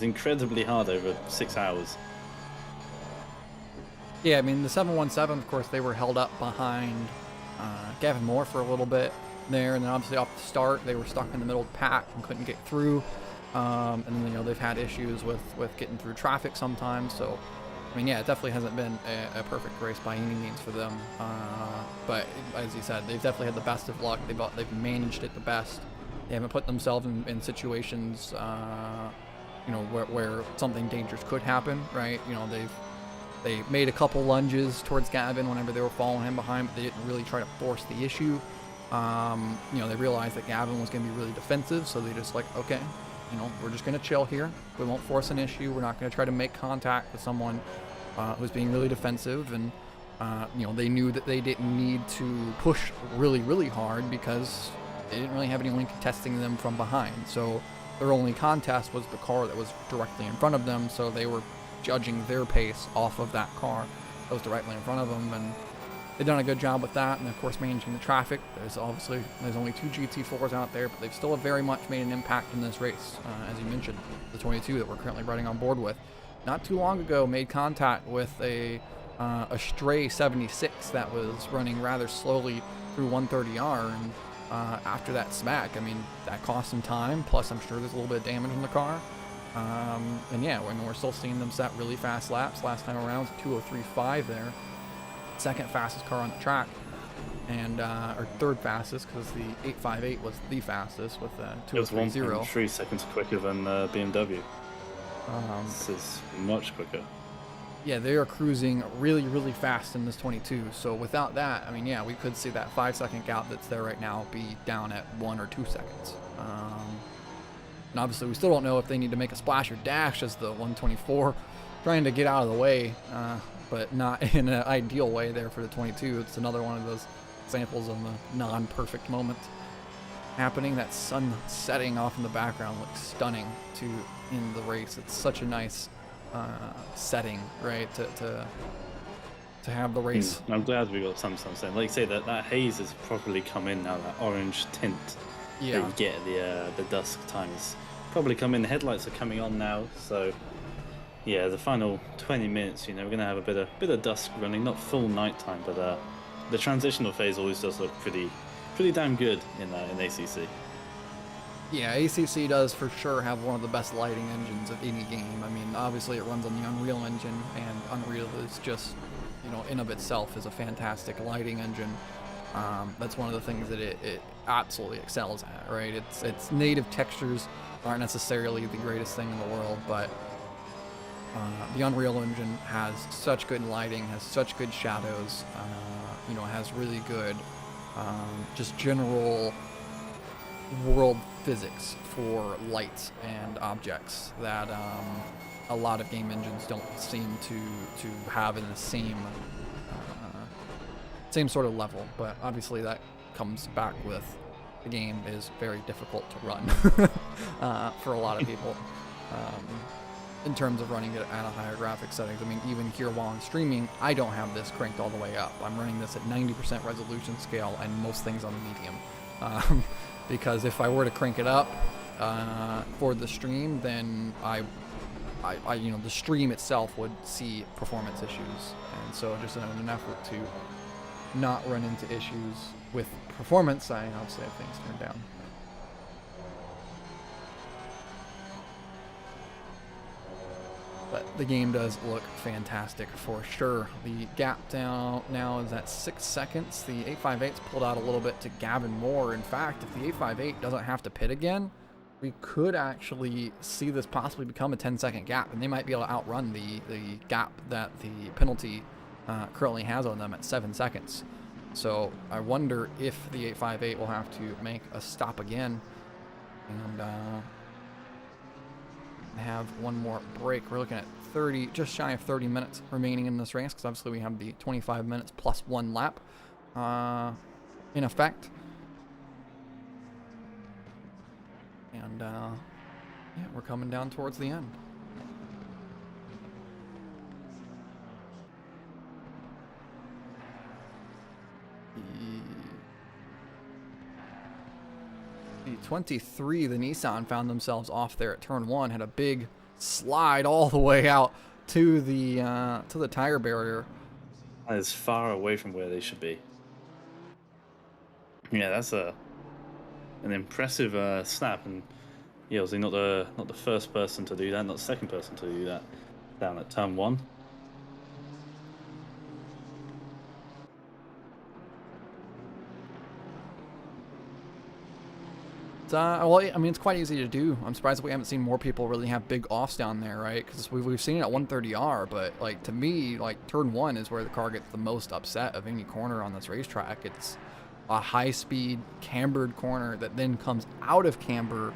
incredibly hard over 6 hours. Yeah, I mean, the 717, of course, they were held up behind Gavin Moore for a little bit there, and then obviously off the start they were stuck in the middle of the pack and couldn't get through, and then they've had issues with getting through traffic sometimes. So I mean, it definitely hasn't been a perfect race by any means for them, but as you said, they've definitely had the best of luck. They've managed it the best. They haven't put themselves in situations where something dangerous could happen, right? They made a couple lunges towards Gavin whenever they were following him behind, but they didn't really try to force the issue. They realized that Gavin was going to be really defensive, so they just okay, we're just going to chill here. We won't force an issue. We're not going to try to make contact with someone who's being really defensive, and they knew that they didn't need to push really, really hard because they didn't really have anyone contesting them from behind. So their only contest was the car that was directly in front of them, so they were judging their pace off of that car that was directly in front of them, and they've done a good job with that. And of course, managing the traffic. There's only 2 GT4s out there, but they've still very much made an impact in this race. As you mentioned, the 22 that we're currently riding on board with, not too long ago, made contact with a stray 76 that was running rather slowly through 130R, and after that smack, I mean, that cost some time. Plus, I'm sure there's a little bit of damage in the car. We're still seeing them set really fast laps. Last time around, 2:03.5 there. Second fastest car on the track, and or third fastest, because the 858 was the fastest with 2:03.0. It was 1.3 seconds quicker than BMW. This is much quicker. Yeah, they are cruising really, really fast in this 22. So without that, I mean, we could see that 5-second gap that's there right now be down at 1 or 2 seconds. And obviously, we still don't know if they need to make a splash or dash as the 124, trying to get out of the way, but not in an ideal way there for the 22. It's another one of those examples of a non-perfect moment happening. That sun setting off in the background looks stunning to end the race. It's such a nice setting, right, to have the race. I'm glad we got some sunset. Like you say, that haze has properly come in now, that orange tint that you get at the dusk times. Probably come in. The headlights are coming on now, so the final 20 minutes, we're gonna have a bit of dusk running, not full nighttime, but the transitional phase always does look pretty damn good in ACC. Yeah, ACC does for sure have one of the best lighting engines of any game. I mean, obviously it runs on the Unreal Engine, and Unreal is just, in of itself is a fantastic lighting engine. That's one of the things that it absolutely excels at, right? Its native textures aren't necessarily the greatest thing in the world, but the Unreal Engine has such good lighting, has such good shadows, has really good just general world physics for lights and objects that a lot of game engines don't seem to have in the same sort of level. But obviously that comes back with the game is very difficult to run for a lot of people in terms of running it at a higher graphics settings. I mean, even here while I'm streaming, I don't have this cranked all the way up. I'm running this at 90% resolution scale and most things on medium. Because if I were to crank it up for the stream, then I the stream itself would see performance issues. And so just in an effort to not run into issues with performance, I obviously have things turned down. But the game does look fantastic for sure. The gap down now is at 6 seconds. The 858's pulled out a little bit to Gavin Moore. In fact, if the 858 doesn't have to pit again, we could actually see this possibly become a 10-second gap, and they might be able to outrun the gap that the penalty currently has on them at 7 seconds. So I wonder if the 858 will have to make a stop again and have one more break. We're looking at 30, just shy of 30 minutes remaining in this race, because obviously we have the 25 minutes plus 1 lap in effect. And yeah, we're coming down towards the end. The 23, the Nissan, found themselves off there at turn 1, had a big slide all the way out to the tire barrier. That is far away from where they should be. Yeah, that's an impressive snap, and yeah, obviously not the first person to do that, not the second person to do that down at turn 1. Well, I mean, it's quite easy to do. I'm surprised that we haven't seen more people really have big offs down there, right? Because we've seen it at 130R, but like to me, like turn 1 is where the car gets the most upset of any corner on this racetrack. It's a high-speed cambered corner that then comes out of camber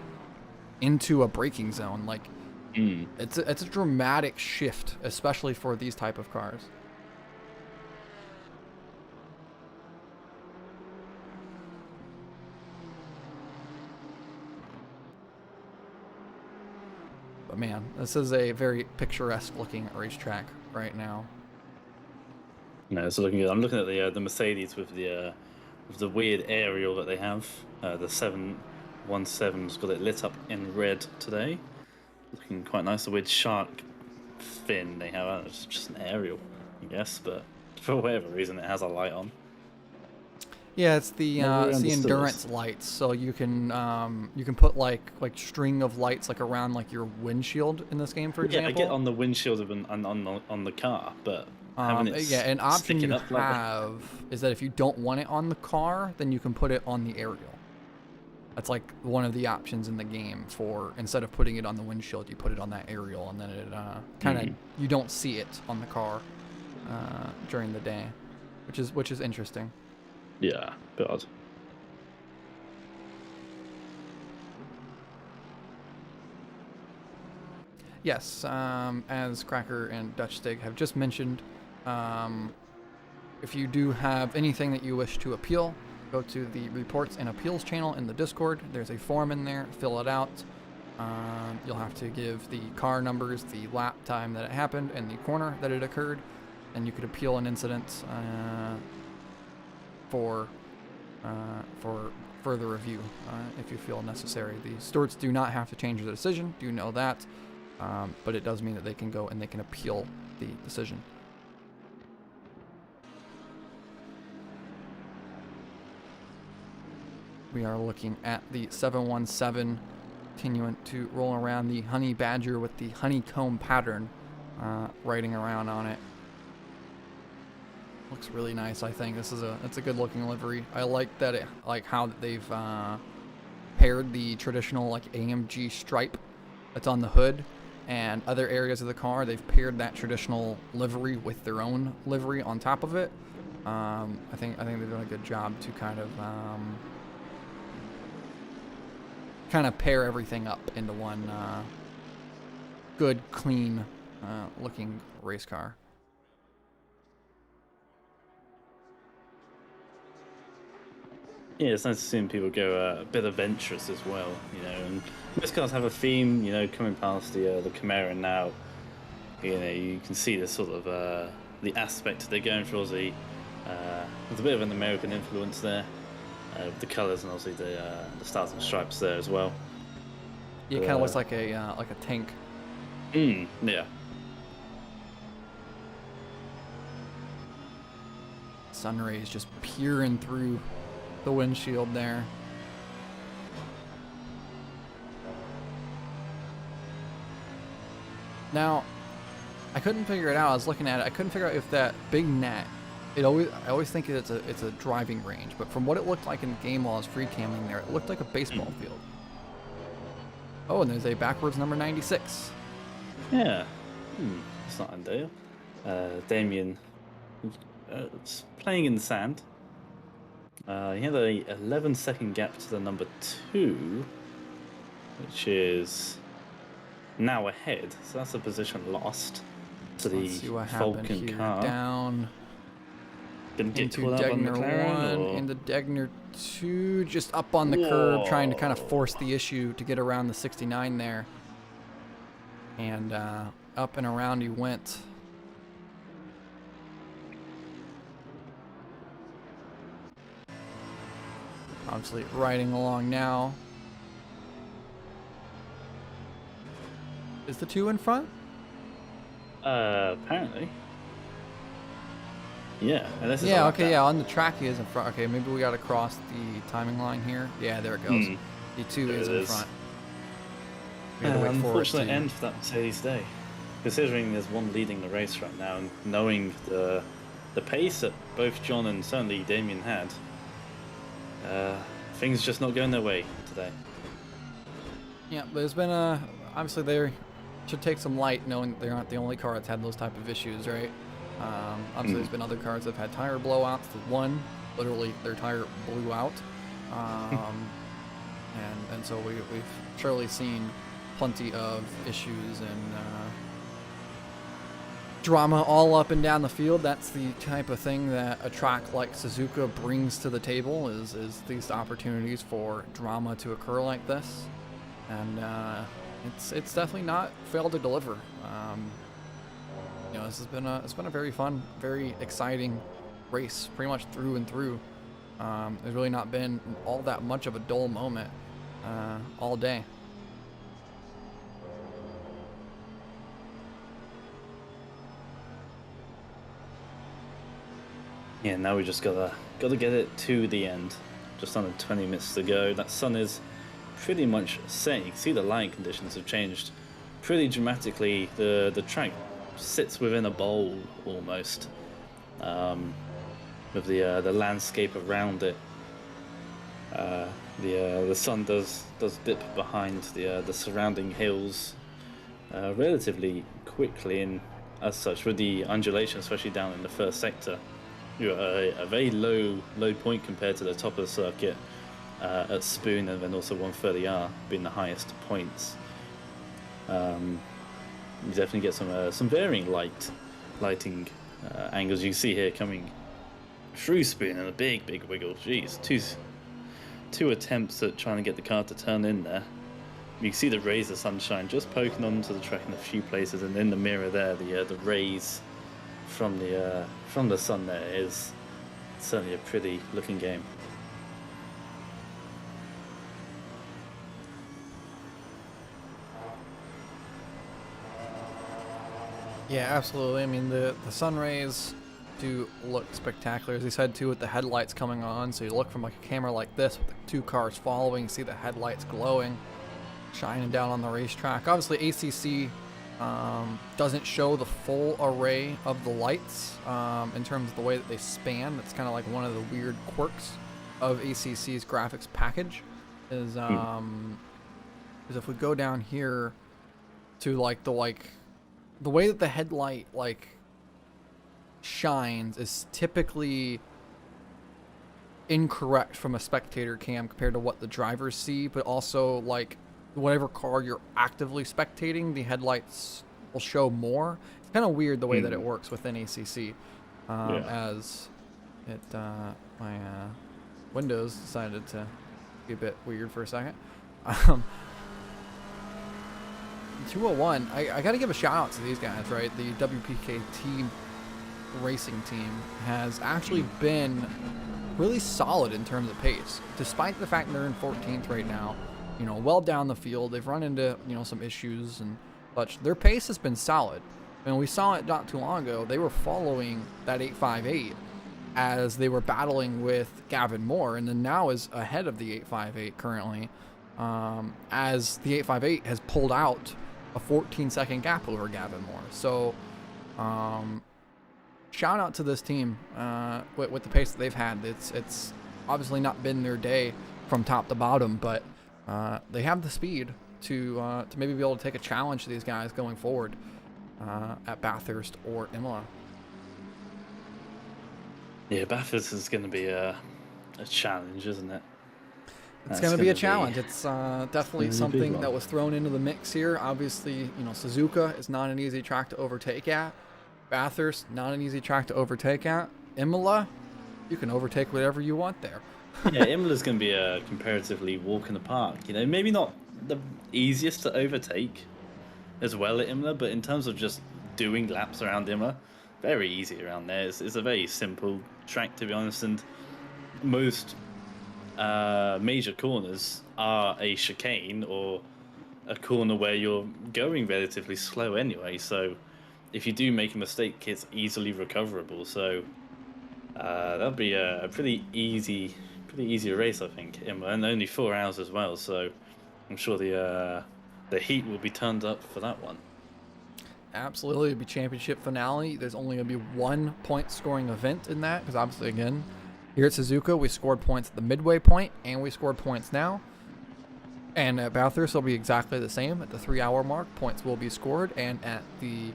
into a braking zone. Like it's a dramatic shift, especially for these type of cars. But man, this is a very picturesque looking racetrack right now. No, it's looking good. I'm looking at the Mercedes with the weird aerial that they have. The 717's got it lit up in red today, looking quite nice. The weird shark fin they have. It's just an aerial, I guess, but for whatever reason, it has a light on. Yeah, it's the endurance lights. So you can put like string of lights like around like your windshield in this game, for example. Yeah, I get on the windshield of on the car, but yeah, an option you have is that if you don't want it on the car, then you can put it on the aerial. That's like one of the options in the game for, instead of putting it on the windshield, you put it on that aerial, and then it kind of you don't see it on the car during the day, which is interesting. Yeah, bit odd. Yes, as Cracker and Dutch Stig have just mentioned, if you do have anything that you wish to appeal, go to the reports and appeals channel in the Discord. There's a form in there, fill it out. You'll have to give the car numbers, the lap time that it happened, and the corner that it occurred, and you could appeal an incident for further review if you feel necessary. The stewards do not have to change the decision, do know that, but it does mean that they can go and they can appeal the decision. We are looking at the 717 continuing to roll around the Honey Badger with the honeycomb pattern writing around on it. Looks really nice. I think it's a good looking livery. I like that how they've paired the traditional like AMG stripe that's on the hood and other areas of the car. They've paired that traditional livery with their own livery on top of it. I think they've done a good job to kind of pair everything up into one good, clean looking race car. Yeah, it's nice to see people go a bit adventurous as well, you know. And most cars have a theme, you know. Coming past the Camaro now, you know, you can see the sort of the aspect they're going for. There's a bit of an American influence there, with the colours and obviously the stars and stripes there as well. Yeah, it kind of looks like a tank. Yeah. Sun rays just peering through the windshield there. Now, I couldn't figure it out. I was looking at it. I couldn't figure out if that big net. I always think it's a driving range, but from what it looked like in the game while I was free camming there, it looked like a baseball field. Oh, and there's a backwards number 96. Yeah. It's not Andale. Damien it's playing in the sand. He had a 11-second gap to the number 2, which is now ahead. So that's a position lost to the Let's see what happened Falcon here. car. Down Didn't get into caught up on Degner 1, or... into Degner 2, just up on the curb, trying to kind of force the issue to get around the 69 there. And up and around he went. Obviously riding along now. Is the 2 in front? Apparently. Yeah, and this is Yeah, like okay, that. yeah, on the track he is in front. Okay, maybe we gotta cross the timing line here. Yeah, there it goes. The 2 There is it in is. front. We gotta wait for it Unfortunate to... end for that Mercedes day. Considering there's one leading the race right now, and knowing the pace that both John and certainly Damien had, things just not going their way today. Yeah, there's been a... Obviously, they should take some light knowing that they aren't the only car that's had those type of issues, right? Obviously, there's been other cars that have had tire blowouts. The one, literally, their tire blew out. And so we've surely seen plenty of issues and drama all up and down the field. That's the type of thing that a track like Suzuka brings to the table, is these opportunities for drama to occur like this. And it's definitely not failed to deliver. You know, it's been a very fun, very exciting race, pretty much through and through. There's really not been all that much of a dull moment all day. Yeah, now we just gotta get it to the end. Just under 20 minutes to go. That sun is pretty much set. You can see the lighting conditions have changed pretty dramatically. The track sits within a bowl almost, with the landscape around it. The sun does dip behind the surrounding hills relatively quickly, and as such, with the undulation, especially down in the first sector, you're at a very low point compared to the top of the circuit at Spoon, and then also 130R being the highest points. You definitely get some varying lighting angles. You can see here coming through Spoon and a big wiggle. Jeez, two attempts at trying to get the car to turn in there. You can see the rays of sunshine just poking onto the track in a few places, and in the mirror there, the rays from the sun there is certainly a pretty looking game. Yeah, absolutely. I mean, the sun rays do look spectacular, as he said too, with the headlights coming on. So you look from like a camera like this with the 2 cars following, you see the headlights glowing, shining down on the racetrack. Obviously, ACC doesn't show the full array of the lights in terms of the way that they span. That's kind of like one of the weird quirks of ACC's graphics package. Is if we go down here to the way that the headlight shines is typically incorrect from a spectator cam compared to what the drivers see, but also whatever car you're actively spectating, the headlights will show more. It's kind of weird the way that it works within ACC. As it my Windows decided to be a bit weird for a second. 201, I gotta give a shout out to these guys, right? The WPK team racing team has actually been really solid in terms of pace, despite the fact they're in 14th right now. You know, well down the field, they've run into some issues and such. Their pace has been solid, and we saw it not too long ago. They were following that 858 as they were battling with Gavin Moore, and then now is ahead of the 858 currently, as the 858 has pulled out a 14-second gap over Gavin Moore. So Shout out to this team with the pace that they've had. It's obviously not been their day from top to bottom, but they have the speed to maybe be able to take a challenge to these guys going forward at Bathurst or Imola. Yeah, Bathurst is going to be a challenge, isn't it? It's going to be a challenge. It's definitely something that was thrown into the mix here. Obviously, Suzuka is not an easy track to overtake at. Bathurst, not an easy track to overtake at. Imola, you can overtake whatever you want there. Yeah, Imola's going to be a comparatively walk in the park. Maybe not the easiest to overtake as well at Imola, but in terms of just doing laps around Imola, very easy around there. It's a very simple track, to be honest, and most major corners are a chicane or a corner where you're going relatively slow anyway, so if you do make a mistake, it's easily recoverable. So that'll be a pretty easy race, I think, and only 4 hours as well. So I'm sure the heat will be turned up for that one. Absolutely, it'll be championship finale. There's only going to be 1 point scoring event in that, because obviously, again, here at Suzuka, we scored points at the midway point, and we scored points now. And at Bathurst, it'll be exactly the same. At the 3-hour mark, points will be scored, and at the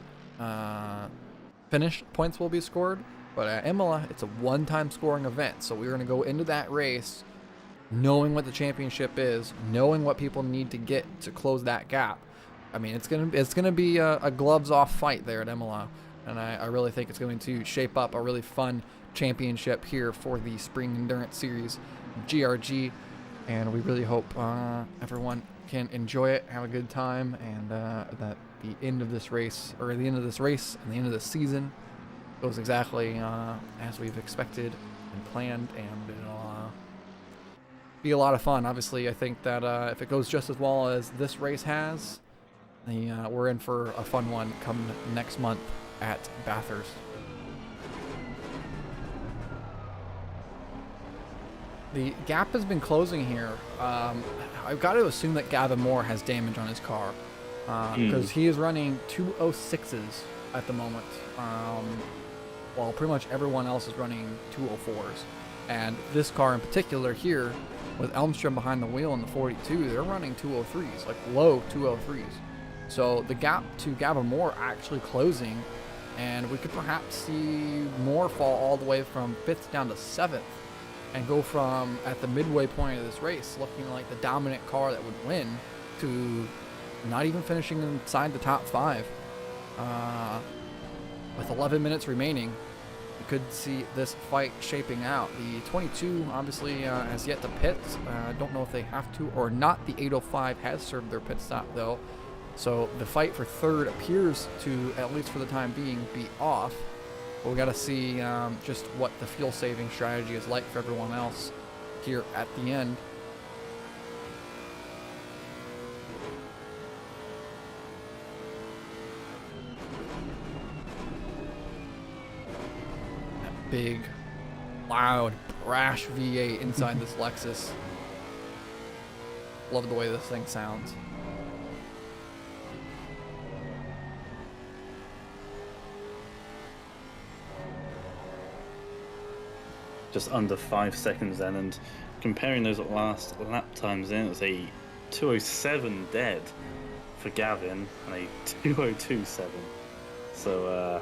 finish, points will be scored. But at Imola, it's a one-time scoring event, so we're going to go into that race knowing what the championship is, knowing what people need to get to close that gap. I mean, it's gonna be a gloves-off fight there at Imola, and I really think it's going to shape up a really fun championship here for the Spring Endurance Series GRG, and we really hope everyone can enjoy it, have a good time, and that the end of this race and the end of this season goes exactly as we've expected and planned, and it'll be a lot of fun. Obviously, I think that if it goes just as well as this race has, we're in for a fun one come next month at Bathurst. The gap has been closing here. I've got to assume that Gavin Moore has damage on his car because he is running 206s at the moment, while pretty much everyone else is running 204s. And this car in particular here, with Elmstrom behind the wheel in the 42, they're running 203s, like low 203s. So the gap to Gavin Moore actually closing, and we could perhaps see Moore fall all the way from 5th down to 7th, and go from, at the midway point of this race, looking like the dominant car that would win, to not even finishing inside the top 5. With 11 minutes remaining, you could see this fight shaping out. The 22 obviously has yet to pit. I don't know if they have to or not. The 805 has served their pit stop though. So the fight for third appears to, at least for the time being, be off. But we got to see just what the fuel saving strategy is like for everyone else here at the end. That big, loud, brash V8 inside this Lexus. Love the way this thing sounds. Just under 5 seconds then, and comparing those last lap times in, it was a 207 dead for Gavin and a 202.7. So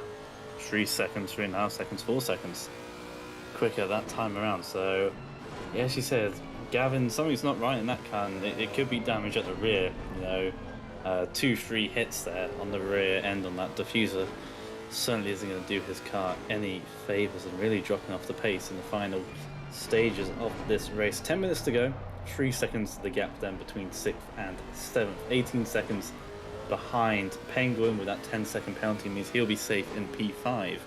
3 seconds, 3.5 seconds, 4 seconds quicker that time around. So yeah, as you said, Gavin, something's not right in that car, and it could be damage at the rear. 2-3 hits there on the rear end on that diffuser certainly isn't going to do his car any favors, and really dropping off the pace in the final stages of this race. 10 minutes to go, 3 seconds the gap then between 6th and 7th, 18 seconds behind Penguin. With that 10-second penalty means he'll be safe in P5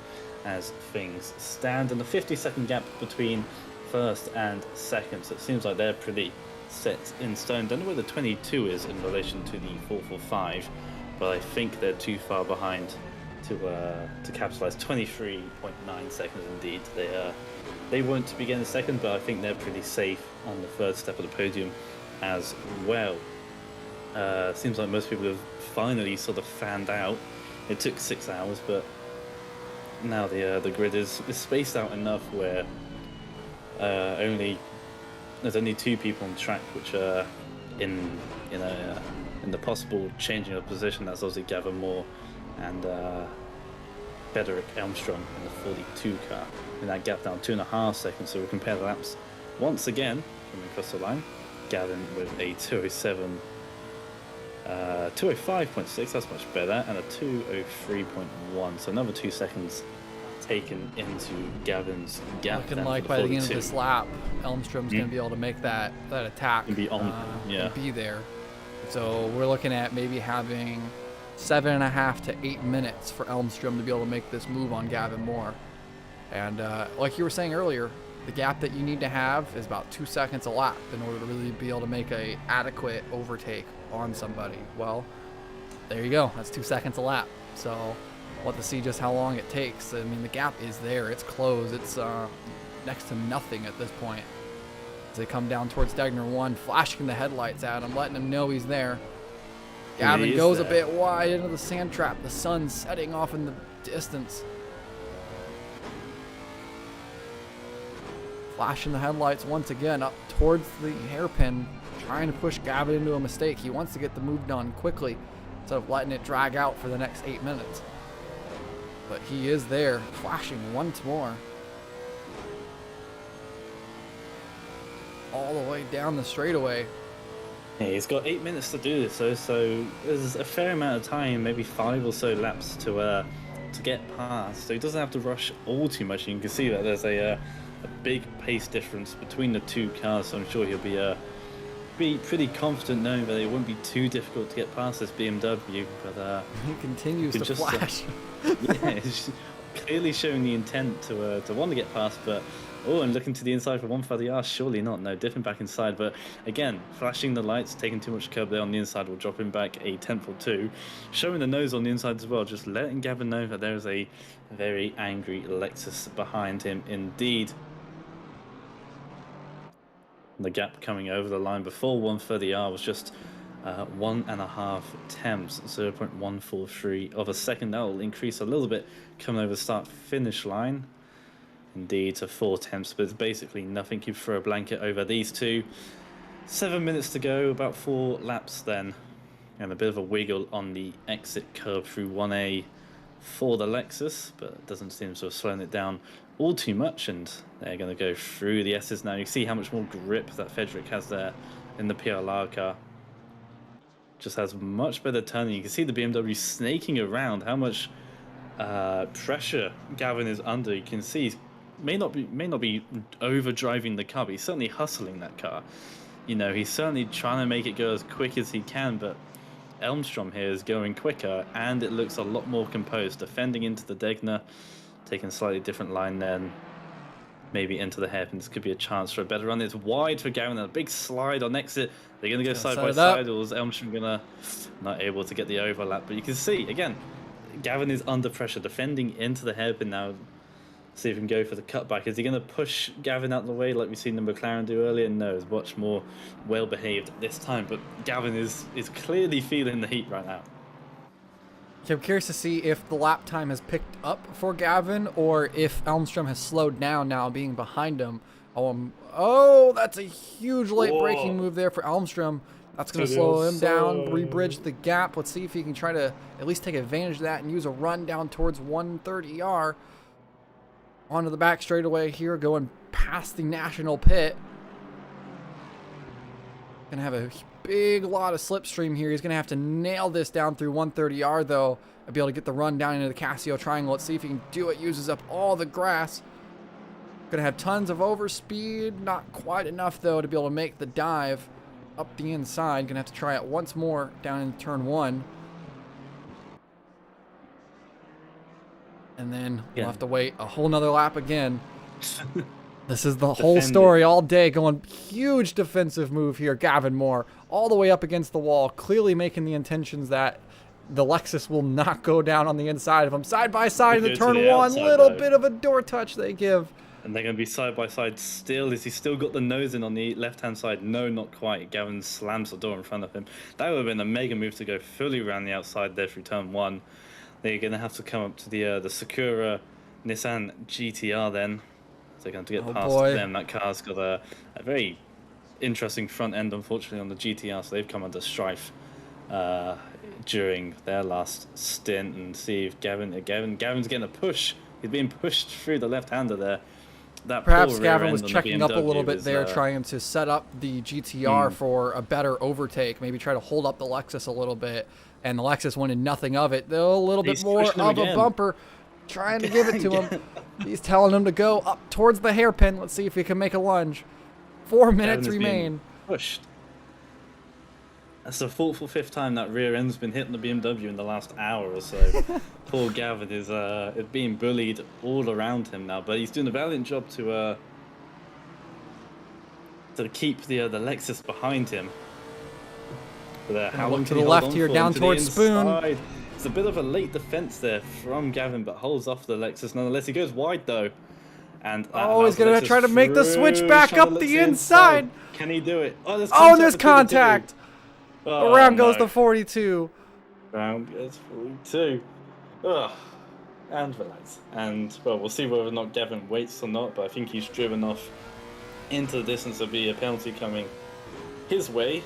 as things stand, and the 50-second gap between 1st and 2nd, so it seems like they're pretty set in stone. Don't know where the 22 is in relation to the 445, but I think they're too far behind to capitalize. 23.9 seconds indeed. They won't be getting a second, but I think they're pretty safe on the third step of the podium as well. Seems like most people have finally sort of fanned out. It took 6 hours, but now the grid is spaced out enough where there's only 2 people on track, which are in the possible changing of position. That's obviously Gavin Moore and Frederick Elmstrom in the 42 car. And that gap down 2.5 seconds. So we compare the laps once again coming across the line. Gavin with a 207. 205.6, that's much better, and a 203.1, so another 2 seconds taken into Gavin's gap. Looking like by the end of this lap, Elmstrom's going to be able to make that attack and be on, and be there. So we're looking at maybe having 7.5 to 8 minutes for Elmstrom to be able to make this move on Gavin Moore. And like you were saying earlier, the gap that you need to have is about 2 seconds a lap in order to really be able to make a adequate overtake on somebody. Well, there you go. That's 2 seconds a lap. So we'll have to see just how long it takes. I mean, the gap is there. It's closed. It's next to nothing at this point. As they come down towards Degner 1, flashing the headlights at him, letting him know he's there. Gavin goes a bit wide into the sand trap. The sun's setting off in the distance. Flashing the headlights once again up towards the hairpin, trying to push Gavin into a mistake. He wants to get the move done quickly instead of letting it drag out for the next 8 minutes. But he is there, flashing once more. All the way down the straightaway. Yeah, he's got 8 minutes to do this, so there's a fair amount of time, maybe 5 or so laps to get past. So he doesn't have to rush all too much. You can see that there's a big pace difference between the 2 cars, so I'm sure he'll be pretty confident knowing that it won't be too difficult to get past this BMW. But he continues to flash. Yeah, it's clearly showing the intent to want to get past, but and looking to the inside for 130 R, surely not. No, dipping back inside, but again, flashing the lights, taking too much curb there on the inside will drop him back a tenth or 2. Showing the nose on the inside as well, just letting Gavin know that there is a very angry Lexus behind him indeed. The gap coming over the line before 130R was just 1.5 tenths, 0.143 of a second. That will increase a little bit coming over the start-finish line. Indeed, to 4 tenths, but it's basically nothing. You throw a blanket over these 2. 7 minutes to go, about 4 laps then. And a bit of a wiggle on the exit curve through 1A for the Lexus, but it doesn't seem to have slowed it down all too much, and they're going to go through the S's now. You see how much more grip that Frederick has there in the PLR car. Just has much better turning. You can see the BMW snaking around, how much pressure Gavin is under. You can see he may not be overdriving the car, but he's certainly hustling that car. You know, he's certainly trying to make it go as quick as he can, but Elmstrom here is going quicker, and it looks a lot more composed, defending into the Degner, taking a slightly different line then, maybe into the hairpin. This could be a chance for a better run. It's wide for Gavin, and a big slide on exit. They're going to go side by side, or is Elmstrom going to not able to get the overlap? But you can see, again, Gavin is under pressure, defending into the hairpin now. See if he can go for the cutback. Is he going to push Gavin out of the way like we've seen the McLaren do earlier? No, it's much more well-behaved this time. But Gavin is clearly feeling the heat right now. I'm curious to see if the lap time has picked up for Gavin or if Elmstrom has slowed down now, being behind him. Oh, that's a huge late braking move there for Elmstrom. That's going to slow him down, rebridge the gap. Let's see if he can try to at least take advantage of that and use a run down towards 130R. Onto the back straightaway here, going past the national pit. Gonna have a big lot of slipstream here. He's gonna have to nail this down through 130R though, and be able to get the run down into the Casio triangle. Let's see if he can do it. Uses up all the grass. Gonna have tons of overspeed. Not quite enough though to be able to make the dive up the inside. Gonna have to try it once more down in turn 1. And then we'll have to wait a whole nother lap again. This is the whole story all day, going huge defensive move here. Gavin Moore all the way up against the wall, clearly making the intentions that the Lexus will not go down on the inside of him. Side by side in the turn 1, little bit of a door touch they give. And they're going to be side by side still. Is he still got the nose in on the left-hand side? No, not quite. Gavin slams the door in front of him. That would have been a mega move to go fully around the outside there through turn 1. They're going to have to come up to the Sakura Nissan GTR then. So they're going to get Oh, past boy. them. That car's got a very interesting front end, unfortunately, on the GTR. So they've come under strife during their last stint. And see if Gavin's getting a push. He's being pushed through the left-hander there. That Perhaps poor rear Gavin end was on the checking up a little BMW bit was, there, trying to set up the GTR for a better overtake, maybe try to hold up the Lexus a little bit, and the Lexus wanted nothing of it. Though a little bit He's more pushing him of a again. bumper, trying to give it to him. He's telling him to go up towards the hairpin. Let's see if he can make a lunge. 4 minutes Gavin is being remain. Pushed. That's the fourth or fifth time that rear end's been hitting the BMW in the last hour or so. Poor Gavin is being bullied all around him now, but he's doing a valiant job to keep the Lexus behind him. But, how Look long to can the he hold left on here, for? down And to the towards Spoon. inside. It's a bit of a late defense there from Gavin, but holds off the Lexus nonetheless. He goes wide though. And Oh, he's allows the going to Lexus try to make the switch through, back trying to up let the the inside. Can he do it? Oh, there's Oh, there's between the two. contact. Oh, Around goes no. the 42. Round goes 42. Ugh. And relax. And, well, we'll see whether or not Gavin waits or not, but I think he's driven off into the distance. There'll be a penalty coming his way.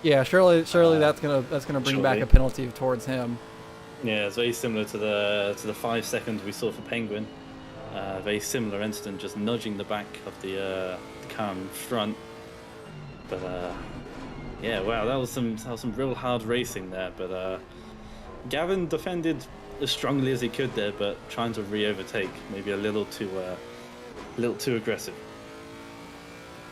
Yeah, surely that's gonna bring back surely. a penalty towards him. Yeah, it's very similar to the 5 seconds we saw for Penguin. Very similar incident, just nudging the back of the car in front. But yeah, wow, that was some real hard racing there. But Gavin defended as strongly as he could there, but trying to re-overtake, maybe a little too aggressive.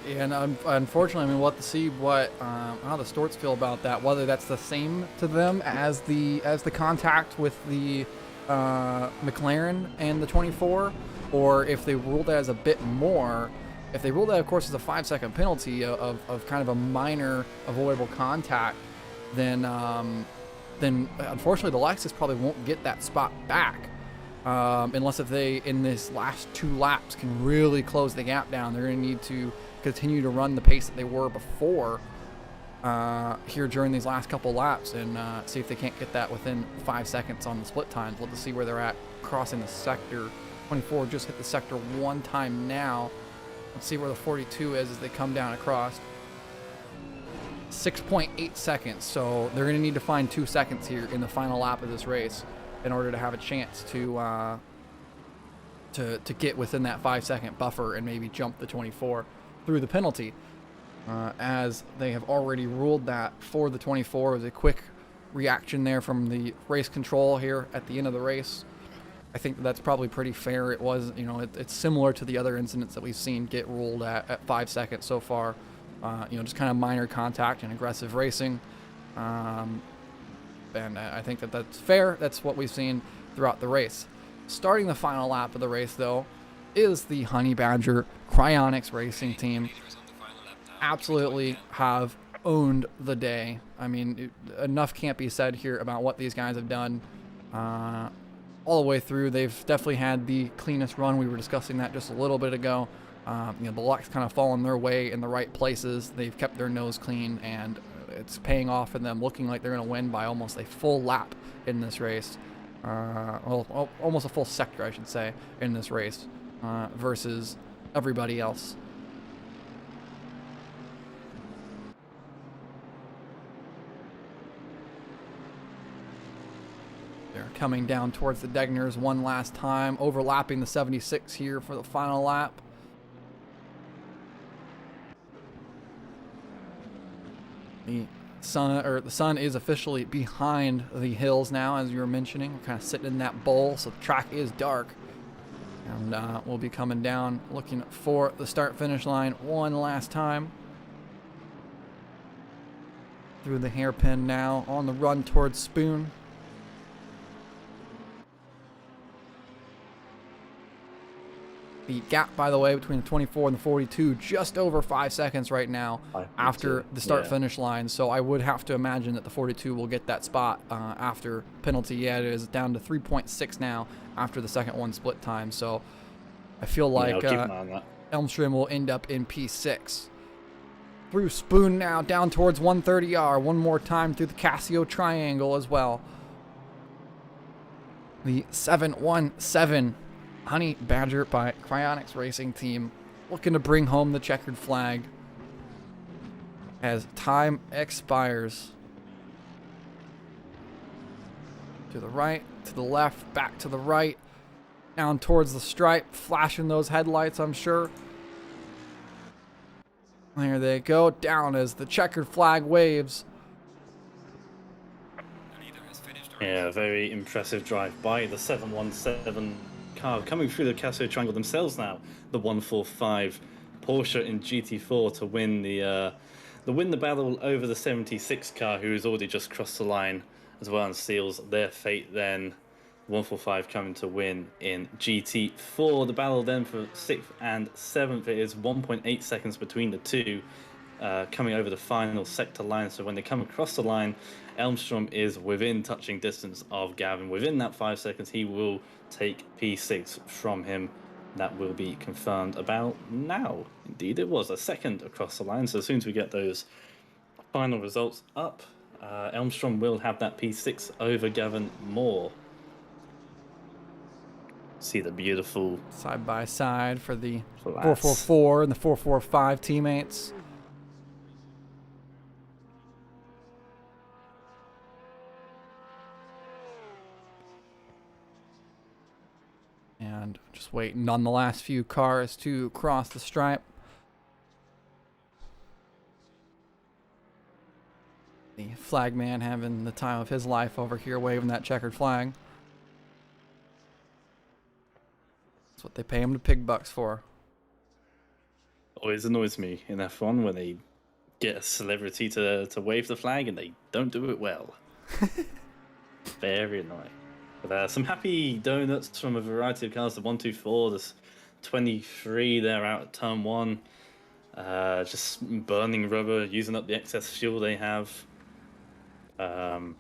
Yeah, and unfortunately, I mean, we'll have to see how the Storts feel about that. Whether that's the same to them as the contact with the McLaren and the 24, or if they ruled that as a bit more. If they ruled that, of course, as a 5-second penalty of kind of a minor avoidable contact, then unfortunately the Lexus probably won't get that spot back. Unless if they, in this last 2 laps, can really close the gap down. They're going to need to continue to run the pace that they were before here during these last couple laps, and see if they can't get that within 5 seconds on the split times. We'll have to see where they're at crossing the sector. 24 just hit the sector 1 time now. Let's see where the 42 is as they come down across. 6.8 seconds, so they're going to need to find 2 seconds here in the final lap of this race in order to have a chance to get within that 5-second buffer and maybe jump the 24 through the penalty, as they have already ruled that for the 24. It was a quick reaction there from the race control here at the end of the race. I think that's probably pretty fair. It was, it's similar to the other incidents that we've seen get ruled at 5 seconds so far. Just kind of minor contact and aggressive racing. And I think that's fair. That's what we've seen throughout the race. Starting the final lap of the race, though, is the Honey Badger Cryonics Racing Team. Absolutely have owned the day. I mean, enough can't be said here about what these guys have done all the way through. They've definitely had the cleanest run. We were discussing that just a little bit ago. The luck's kind of fallen their way in the right places. They've kept their nose clean, and it's paying off for them, looking like they're going to win by almost a full lap in this race. Almost a full sector, I should say, in this race versus everybody else. They're coming down towards the Degners one last time, overlapping the 76 here for the final lap. The sun is officially behind the hills now, as you were mentioning. We're kind of sitting in that bowl, so the track is dark. And we'll be coming down, looking for the start-finish line one last time. Through the hairpin now, on the run towards Spoon. The gap, by the way, between the 24 and the 42, just over 5 seconds right now after the start-finish line. So I would have to imagine that the 42 will get that spot after penalty. Yeah, it is down to 3.6 now after the second one split time. So I feel like Elmstrom will end up in P6. Through Spoon now, down towards 130R. One more time through the Casio Triangle as well. The 717 Honey Badger by Cryonics Racing Team looking to bring home the checkered flag as time expires. To the right, to the left, back to the right, down towards the stripe, flashing those headlights, I'm sure. There they go, down as the checkered flag waves. Yeah, very impressive drive by the 717 car coming through the Casio Triangle themselves now. The 145 Porsche in GT4 to win the battle over the 76 car, who has already just crossed the line as well and seals their fate. Then 145 coming to win in GT4. The battle then for 6th and 7th. It is 1.8 seconds between the two. Coming over the final sector line, so when they come across the line, Elmstrom is within touching distance of Gavin. Within that 5 seconds, he will take P6 from him. That will be confirmed about now. Indeed, it was a second across the line, so as soon as we get those final results up, Elmstrom will have that P6 over Gavin Moore. See the beautiful side by side for the flats. 444 and the 445 teammates. And just waiting on the last few cars to cross the stripe. The flag man having the time of his life over here waving that checkered flag. That's what they pay him to pig bucks for. Always annoys me in F1 when they get a celebrity to wave the flag and they don't do it well. Very annoying. But some happy donuts from a variety of cars. The 124, there's 23 there out at turn 1. Just burning rubber, using up the excess fuel they have. Some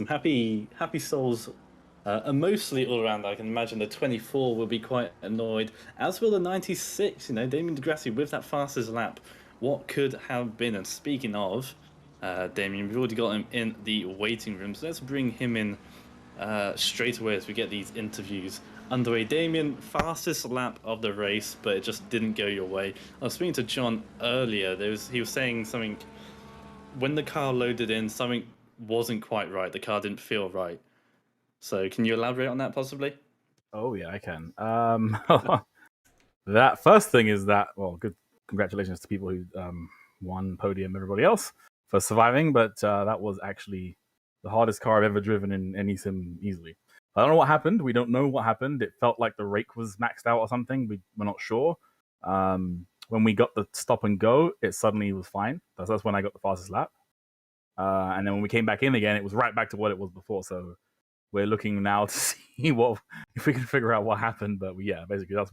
happy souls. Mostly all around. I can imagine the 24 will be quite annoyed, as will the 96. Damien deGrassi with that fastest lap. What could have been? And speaking of Damien, we've already got him in the waiting room, so let's bring him in straight away as we get these interviews underway. Damien, fastest lap of the race, but it just didn't go your way. I was speaking to John earlier. He was saying something when the car loaded in. Something wasn't quite right. The car didn't feel right. So, can you elaborate on that possibly? Oh yeah, I can. That first thing is that, well, good. Congratulations to people who won podium, everybody else for surviving. But that was actually the hardest car I've ever driven in any sim easily. I don't know what happened. We don't know what happened. It felt like the rake was maxed out or something. We're not sure. When we got the stop and go, it suddenly was fine. That's when I got the fastest lap. And then when we came back in again, it was right back to what it was before. So we're looking now to see if we can figure out what happened. But yeah, basically that's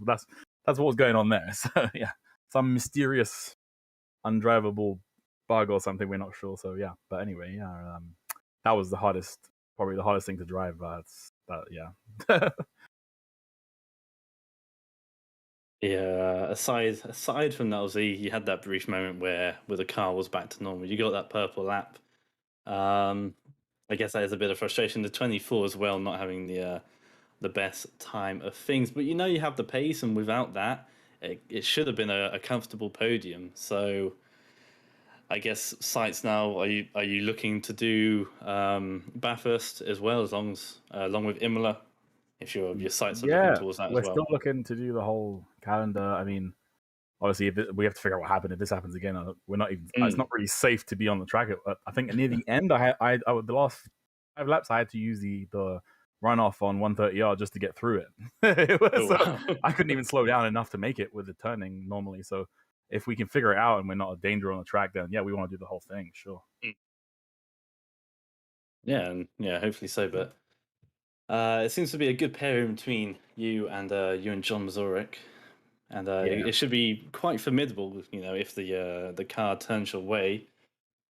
what was going on there. So yeah, some mysterious, undrivable bug or something. We're not sure. So yeah, but anyway, yeah, that was probably the hardest thing to drive. Yeah. Yeah. Aside from that, obviously, you had that brief moment where the car was back to normal. You got that purple lap. I guess that is a bit of frustration. The 24 as well, not having the best time of things, but you have the pace, and without that, it should have been a comfortable podium. So, I guess sites now. Are you looking to do Bathurst as well, along with Imola? If your sights are looking towards that as well. We're still looking to do the whole calendar. I mean, obviously, we have to figure out what happened. If this happens again, we're not even. It's not really safe to be on the track. I think near the end, I the last 5 laps, I had to use the runoff on 130R just to get through it. Wow. I couldn't even slow down enough to make it with the turning normally. So if we can figure it out and we're not a danger on the track, then yeah, we want to do the whole thing. Sure. Yeah, and hopefully so. But it seems to be a good pairing between you and John Mazurek. And it should be quite formidable, if the car turns your way.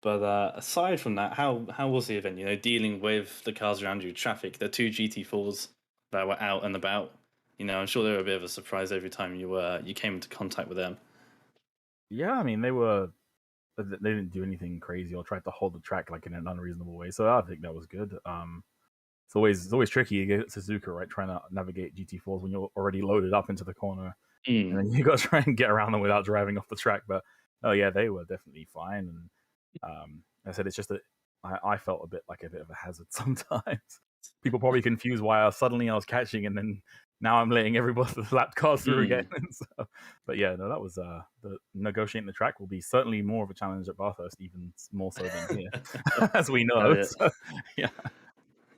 But aside from that, how was the event? Dealing with the cars around you, traffic, the 2 GT4s that were out and about. I'm sure they were a bit of a surprise every time you came into contact with them. Yeah, I mean they didn't do anything crazy or tried to hold the track like in an unreasonable way, so I think that was good. it's always tricky. You get Suzuka, right, trying to navigate GT4s when you're already loaded up into the corner, and then you got to try and get around them without driving off the track. But oh yeah, they were definitely fine. And I said it's just that I felt a bit of a hazard sometimes. People probably confused why suddenly I was catching, and then now I'm letting everybody the lap cars through again. So, but yeah, no, that was the negotiating the track will be certainly more of a challenge at Bathurst, even more so than here, as we know. So, yeah.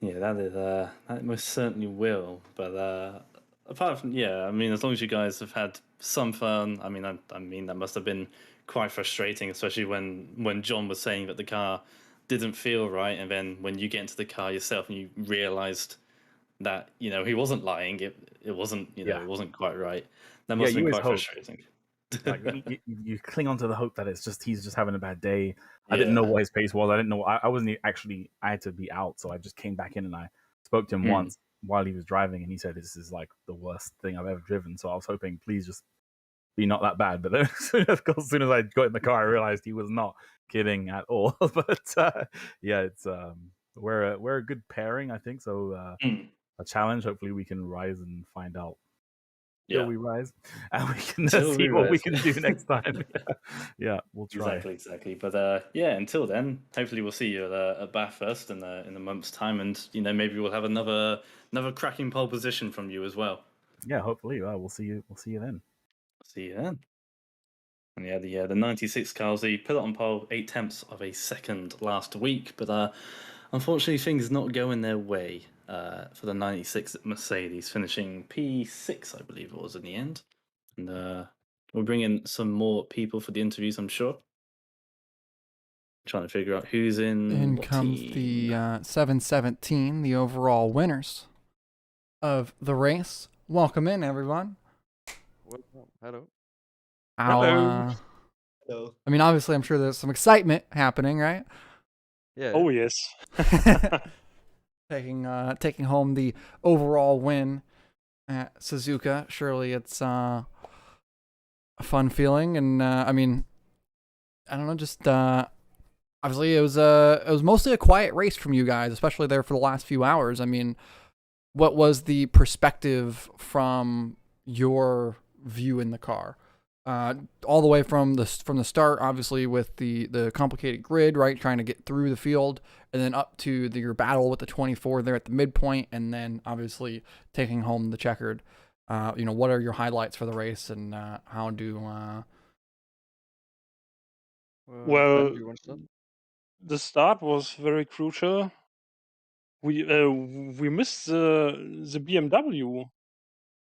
Yeah, that most certainly will. But apart from I mean, as long as you guys have had some fun, I mean, I mean that must have been quite frustrating, especially when John was saying that the car didn't feel right, and then when you get into the car yourself and you realised that he wasn't lying, it wasn't it wasn't quite right. That must have been quite frustrating. Like you cling on to the hope that he's just having a bad day. I didn't know what his pace was. I didn't know. I wasn't actually. I had to be out, so I just came back in and I spoke to him once while he was driving, and he said this is like the worst thing I've ever driven. So I was hoping, please just be not that bad. But then, as soon as I got in the car, I realized he was not kidding at all. But yeah, it's we're a good pairing, I think. So a challenge. Hopefully, we can rise and find out. Till we rise, and we can see what we can do next time. Yeah, we'll try. Exactly. But until then, hopefully we'll see you at Bathurst in a month's time, and maybe we'll have another cracking pole position from you as well. Yeah, hopefully. We'll see you. We'll see you then. See you then. And the 96 cars, they put it on pole 8/10 of a second last week, but unfortunately things not going their way. For the 96 at Mercedes, finishing P6, I believe it was in the end. And we'll bring in some more people for the interviews, I'm sure. Trying to figure out who's in what comes team. The 717, the overall winners of the race. Welcome in, everyone. Welcome. Hello. Hello. I mean, obviously, I'm sure there's some excitement happening, right? Yeah. Oh, yes. Taking home the overall win at Suzuka. Surely it's a fun feeling, and I mean, I don't know, just obviously it was mostly a quiet race from you guys, especially there for the last few hours. I mean, what was the perspective from your view in the car? All the way from the start, obviously with the complicated grid, right, trying to get through the field, and then up to your battle with the 24 there at the midpoint, and then obviously taking home the checkered. What are your highlights for the race, and how do? Well, the start was very crucial. We missed the BMW.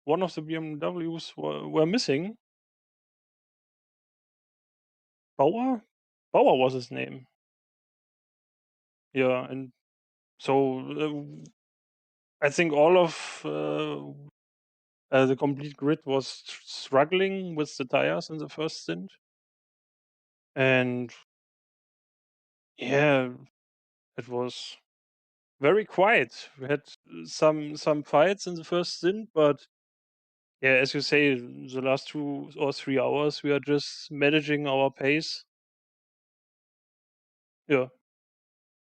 One of the BMWs were missing. Bauer was his name. Yeah, and so I think all of the complete grid was struggling with the tires in the first stint, and yeah, it was very quiet. We had some fights in the first stint, but yeah, as you say, the last 2 or 3 hours we are just managing our pace. Yeah.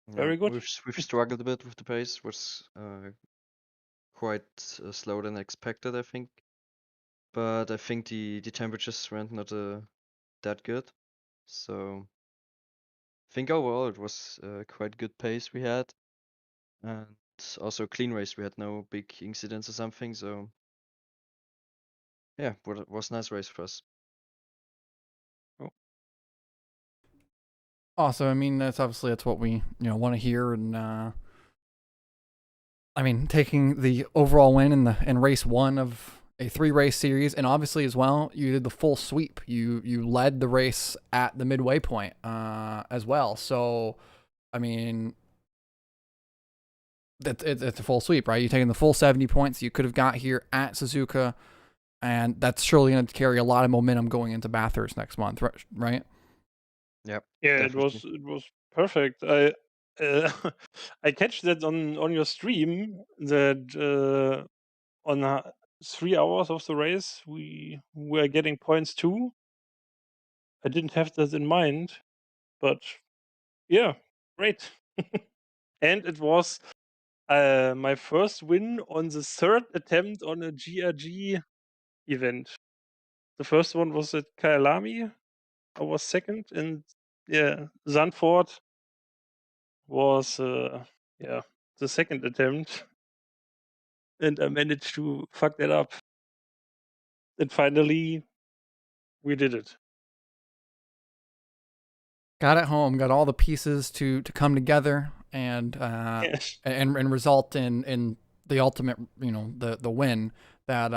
Very good. We've struggled a bit with the pace. Was quite slower than expected, I think. But I think the temperatures weren't not that good. So I think overall it was quite good pace we had, and also clean race. We had no big incidents or something. So yeah, it was a nice race for us. Also, I mean, that's what we want to hear, and I mean, taking the overall win in race 1 of a 3-race series, and obviously as well, you did the full sweep. You led the race at the midway point as well. So, I mean, it's a full sweep, right? You're taking the full 70 points you could have got here at Suzuka, and that's surely going to carry a lot of momentum going into Bathurst next month, right? Yep. Yeah, definitely. it was perfect. I catch that on your stream that on 3 hours of the race we were getting points too. I didn't have that in mind, but yeah, great. And it was My first win on the third attempt on a GRG event. The first one was at Kyalami. I was second, and yeah, Zandvoort was the second attempt, and I managed to fuck that up. And finally, we did it. Got it home, got all the pieces to come together and Yes. and result in the ultimate, the win that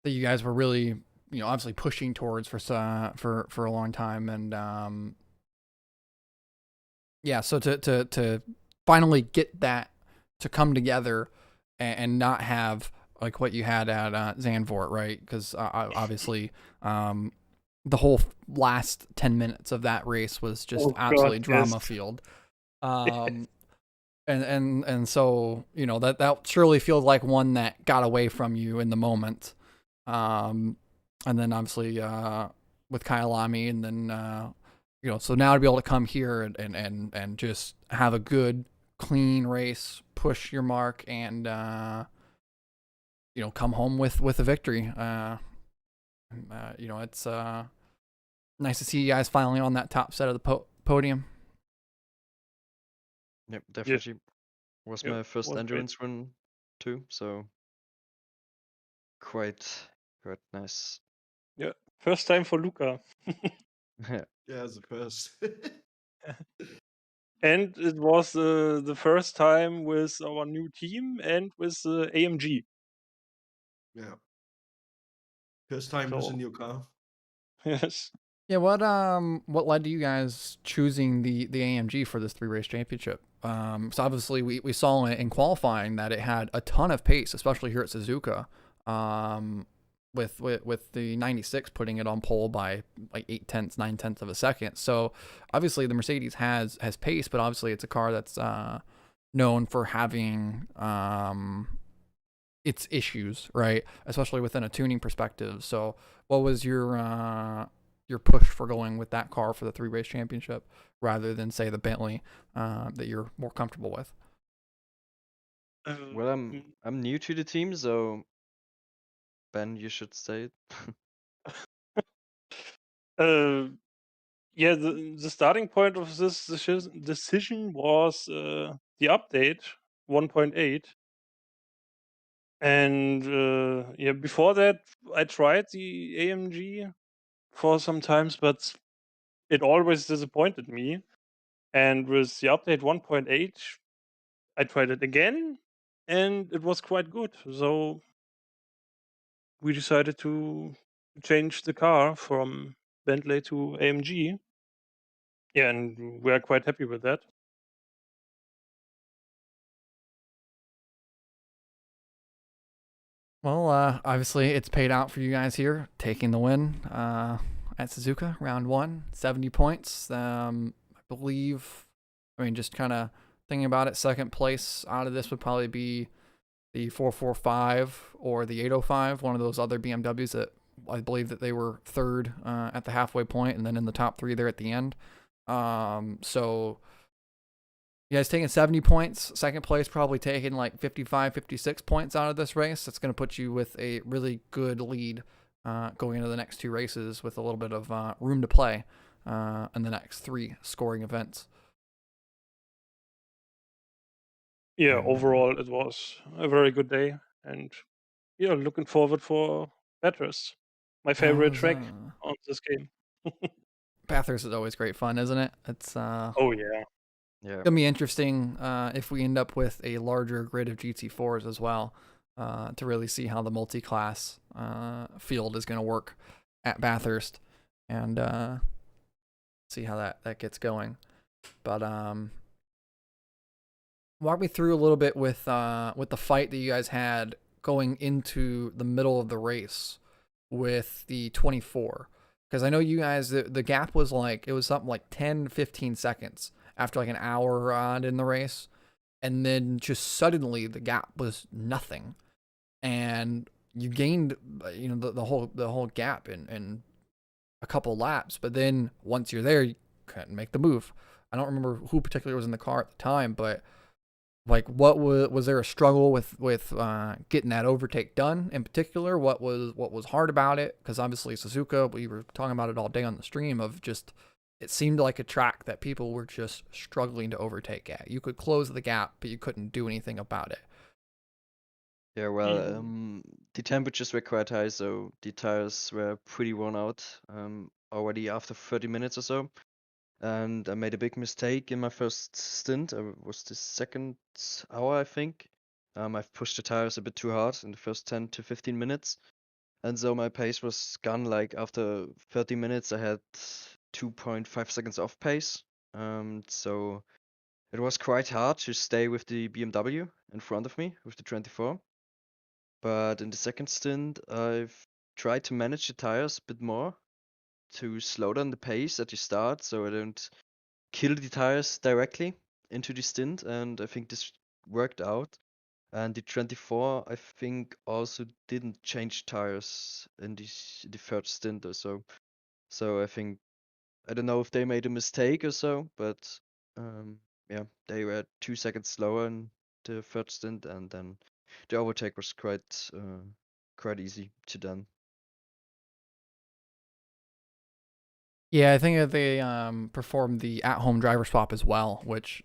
that you guys were really, obviously pushing towards for a long time. And yeah, so to finally get that to come together and not have like what you had at Zandvoort, right? Because obviously the whole last 10 minutes of that race was just absolutely drama yes. field. And so, that surely feels like one that got away from you in the moment. And then obviously with Kyalami, and then so now to be able to come here and just have a good clean race, push your mark, and come home with a victory. It's nice to see you guys finally on that top set of the podium. Yep, definitely was Yep, my first was endurance run too, so quite nice. Yeah, first time for Luca. Yeah. Yeah, it's the first. And it was the first time with our new team and with AMG. Yeah. First time with a So new car. yes. Yeah, what led to you guys choosing the AMG for this 3-race championship? So obviously we saw in qualifying that it had a ton of pace, especially here at Suzuka. With the 96 putting it on pole by like 9/10 of a second. So obviously the Mercedes has pace, but obviously it's a car that's known for having its issues, right? Especially within a tuning perspective. So what was your push for going with that car for the 3-race championship rather than say the Bentley that you're more comfortable with? Well, I'm new to the team, so Ben, you should say it. Yeah, the starting point of this decision was the update 1.8. And yeah, before that, I tried the AMG for some times, but it always disappointed me. And with the update 1.8, I tried it again, and it was quite good. So we decided to change the car from Bentley to AMG. Yeah, and we're quite happy with that. Well, obviously it's paid out for you guys here, taking the win at Suzuka, round 1, 70 points. I believe, just kind of thinking about it, second place out of this would probably be the 445 or the 805, one of those other BMWs that I believe that they were third at the halfway point and then in the top 3 there at the end. So you guys taking 70 points. Second place probably taking like 55, 56 points out of this race. That's going to put you with a really good lead going into the next 2 races with a little bit of room to play in the next 3 scoring events. Yeah, overall it was a very good day, and yeah, looking forward for Bathurst, my favorite track on this game. Bathurst is always great fun, isn't it? It's Oh yeah. Yeah. gonna be interesting if we end up with a larger grid of GT4s as well to really see how the multi-class field is going to work at Bathurst and see how that gets going. But walk me through a little bit with the fight that you guys had going into the middle of the race with the 24, because I know you guys the gap was like, it was something like 10-15 seconds after like an hour on in the race, and then just suddenly the gap was nothing, and you gained the whole gap in a couple laps, but then once you're there you couldn't make the move. I don't remember who particularly was in the car at the time, but like what was there a struggle with getting that overtake done in particular? What was hard about it? Because obviously Suzuka, we were talking about it all day on the stream of just it seemed like a track that people were just struggling to overtake at. You could close the gap, but you couldn't do anything about it. Yeah, well, the temperatures were quite high, so the tires were pretty worn out already after 30 minutes or so. And I made a big mistake in my first stint. It was the second hour, I think. I've pushed the tires a bit too hard in the first 10 to 15 minutes. And so my pace was gone. Like after 30 minutes, I had 2.5 seconds off pace. So it was quite hard to stay with the BMW in front of me with the 24. But in the second stint, I've tried to manage the tires a bit more to slow down the pace at the start so I don't kill the tires directly into the stint, and I think this worked out. And the 24, I think, also didn't change tires in the third stint or so. So I think I don't know if they made a mistake or so, but yeah, they were 2 seconds slower in the third stint, and then the overtake was quite easy to done. Yeah, I think that they performed the at-home driver swap as well, which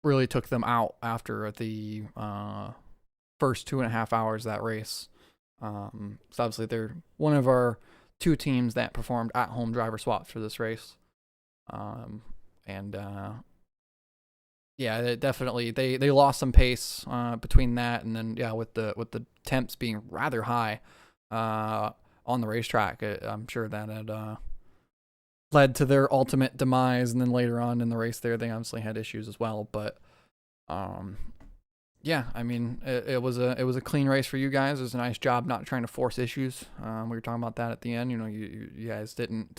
really took them out after the first 2.5 hours of that race. So obviously they're one of our 2 teams that performed at-home driver swaps for this race. Yeah, it definitely they lost some pace between that and then with the temps being rather high on the racetrack. I'm sure that had led to their ultimate demise, and then later on in the race there they obviously had issues as well. But yeah, I mean it was a clean race for you guys. It was a nice job not trying to force issues. We were talking about that at the end. You know, you guys didn't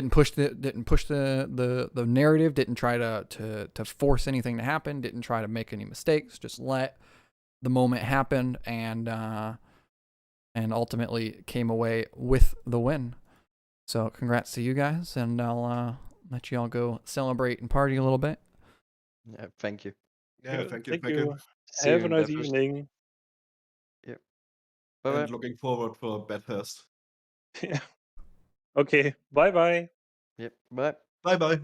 push the narrative, didn't try to force anything to happen, didn't try to make any mistakes, just let the moment happen, and ultimately came away with the win. So congrats to you guys, and I'll let you all go celebrate and party a little bit. Yeah, thank you. Yeah, thank you. Thank you. See Have you a in nice Bathurst. evening. Yep. Bye bye. And looking forward for Bathurst. Yeah. Okay. Bye bye. Yep. Bye. Bye bye.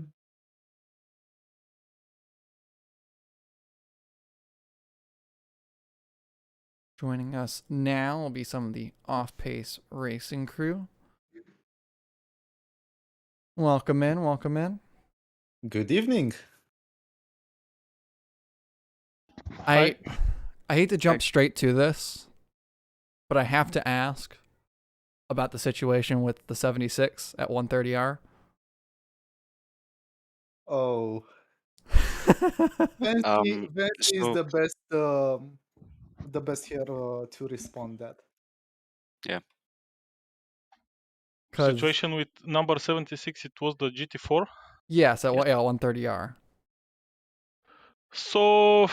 Joining us now will be some of the off-pace racing crew. Welcome in, welcome in. Good evening. I hate to jump straight to this, but I have to ask about the situation with the 76 at 130R. Oh, Venti is the best here to respond that. Yeah. Situation with number 76, it was the GT4. Yes, at 130R. So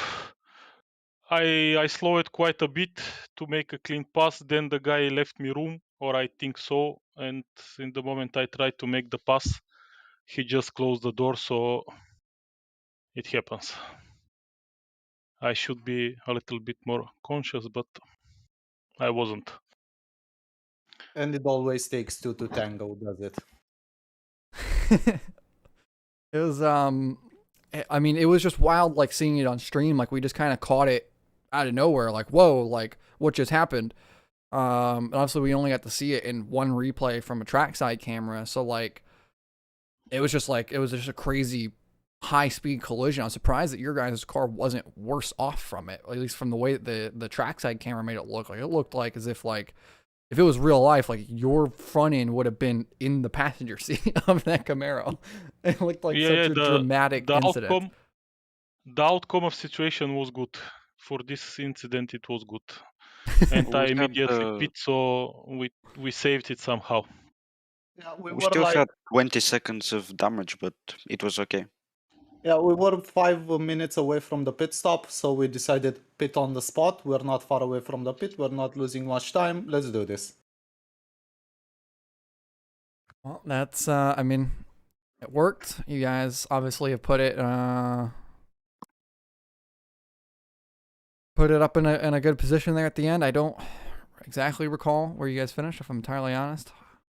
I slow it quite a bit to make a clean pass. Then the guy left me room, or I think so. And in the moment I tried to make the pass, he just closed the door. So it happens. I should be a little bit more conscious, but I wasn't. And it always takes 2 to tango, does it? It was I mean, it was just wild, like seeing it on stream. Like we just kind of caught it out of nowhere. Like, whoa, like what just happened? And obviously we only got to see it in one replay from a trackside camera. So like, it was just a crazy high speed collision. I was surprised that your guys' car wasn't worse off from it, at least from the way that the trackside camera made it look. Like it looked like as if like if it was real life, like your front end would have been in the passenger seat of that Camaro. It looked like such a dramatic incident. The outcome of situation was good. For this incident, it was good. And I immediately pit, so we saved it somehow. Yeah, we still had 20 seconds of damage, but it was okay. Yeah, we were 5 minutes away from the pit stop, so we decided pit on the spot. We're not far away from the pit. We're not losing much time. Let's do this. Well, that's I mean, it worked. You guys obviously have put it put it up in a good position there at the end. I don't exactly recall where you guys finished, if I'm entirely honest.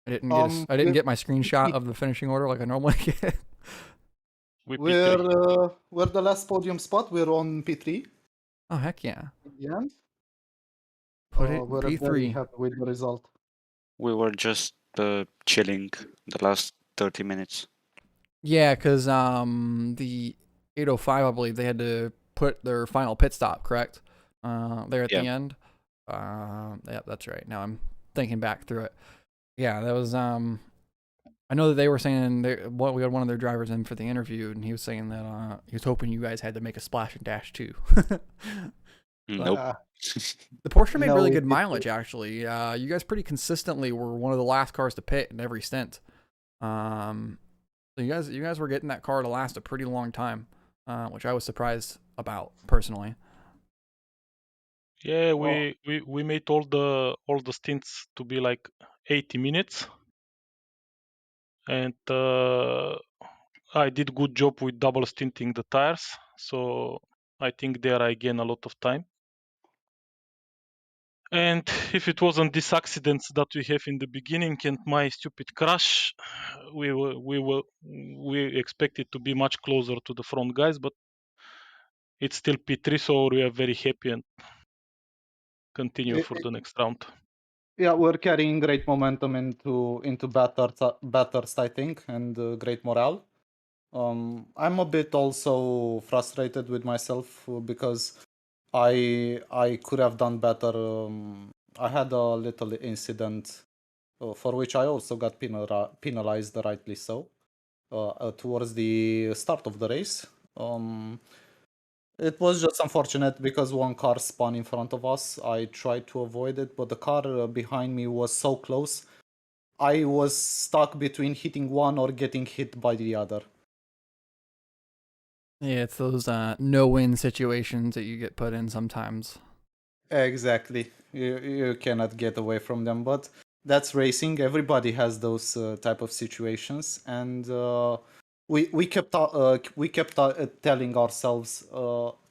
I didn't get my screenshot of the finishing order like I normally get. We're the last podium spot. We're on P3. Oh heck yeah! In the end, Put it we're very P3. happy with the result. We were just chilling the last 30 minutes. Yeah, because the 805, I believe, they had to put their final pit stop, correct? There at the end. Yeah, that's right. Now I'm thinking back through it. Yeah, that was I know that they were saying we had one of their drivers in for the interview, and he was saying that he was hoping you guys had to make a splash in Dash 2. Nope. The Porsche made really good mileage, actually. You guys pretty consistently were one of the last cars to pit in every stint. So you guys were getting that car to last a pretty long time, which I was surprised about personally. Yeah, we made all the stints to be like 80 minutes, and I did good job with double stinting the tires. So I think there I gain a lot of time. And if it wasn't these accidents that we have in the beginning and my stupid crash, we expected to be much closer to the front guys, but it's still P3, so we are very happy and continue for the next round. Yeah, we're carrying great momentum into Bathurst, I think, and great morale. I'm a bit also frustrated with myself because I could have done better. I had a little incident for which I also got penalized, rightly so, towards the start of the race. It was just unfortunate because one car spun in front of us. I tried to avoid it, but the car behind me was so close. I was stuck between hitting one or getting hit by the other. Yeah, it's those no-win situations that you get put in sometimes. Exactly. You cannot get away from them, but that's racing. Everybody has those type of situations, and we kept telling ourselves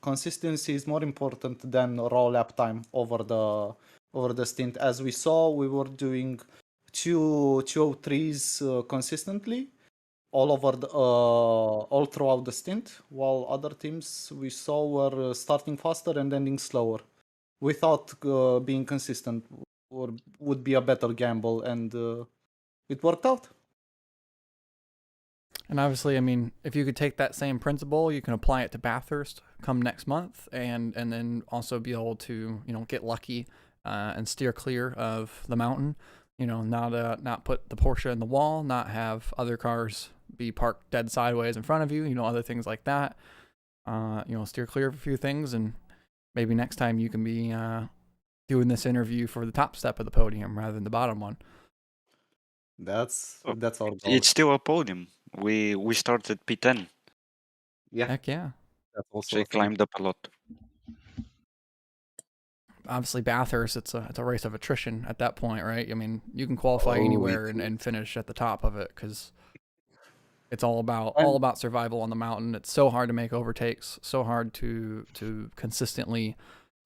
consistency is more important than raw lap time over the stint. As we saw, we were doing 203s consistently all throughout the stint, while other teams we saw were starting faster and ending slower. We thought being consistent would be a better gamble, and it worked out. And obviously, I mean, if you could take that same principle, you can apply it to Bathurst come next month, and then also be able to get lucky and steer clear of the mountain. Not put the Porsche in the wall, not have other cars be parked dead sideways in front of you. Other things like that. Steer clear of a few things, and maybe next time you can be doing this interview for the top step of the podium rather than the bottom one. That's our goal. It's still a podium. We started P10. Yeah. Heck yeah. That's also So it climbed up a lot. Obviously, Bathurst, it's a race of attrition at that point, right? I mean, you can qualify anywhere and finish at the top of it because it's all about survival on the mountain. It's so hard to make overtakes, so hard to consistently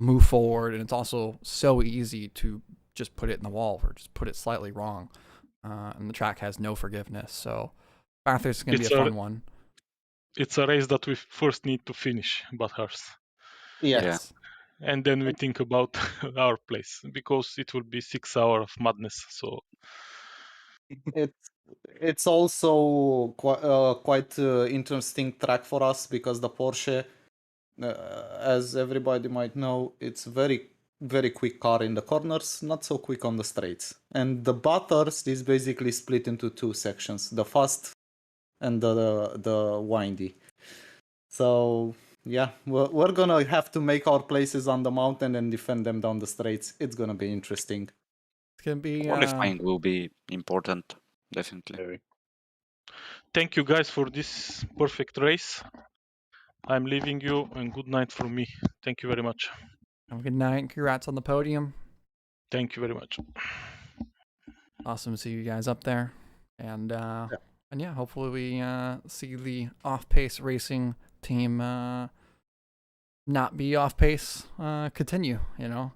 move forward, and it's also so easy to just put it in the wall or just put it slightly wrong. And the track has no forgiveness. So Bathurst is going to be a fun one. It's a race that we first need to finish, Bathurst. Yes. Yeah. And then we think about our place, because it will be 6 hours of madness. So it's also quite interesting track for us because the Porsche, as everybody might know, it's very very quick car in the corners, not so quick on the straights. And the Bathurst is basically split into two sections: the fast and the windy. So yeah, we're gonna have to make our places on the mountain and defend them down the straights. It's gonna be interesting. It's gonna be qualifying will be important, definitely. Thank you guys for this perfect race. I'm leaving you, and good night from me. Thank you very much. Have a good night. Congrats on the podium. Thank you very much. Awesome to see you guys up there, and yeah, hopefully we see the off-pace racing team not be off pace continue. Yeah.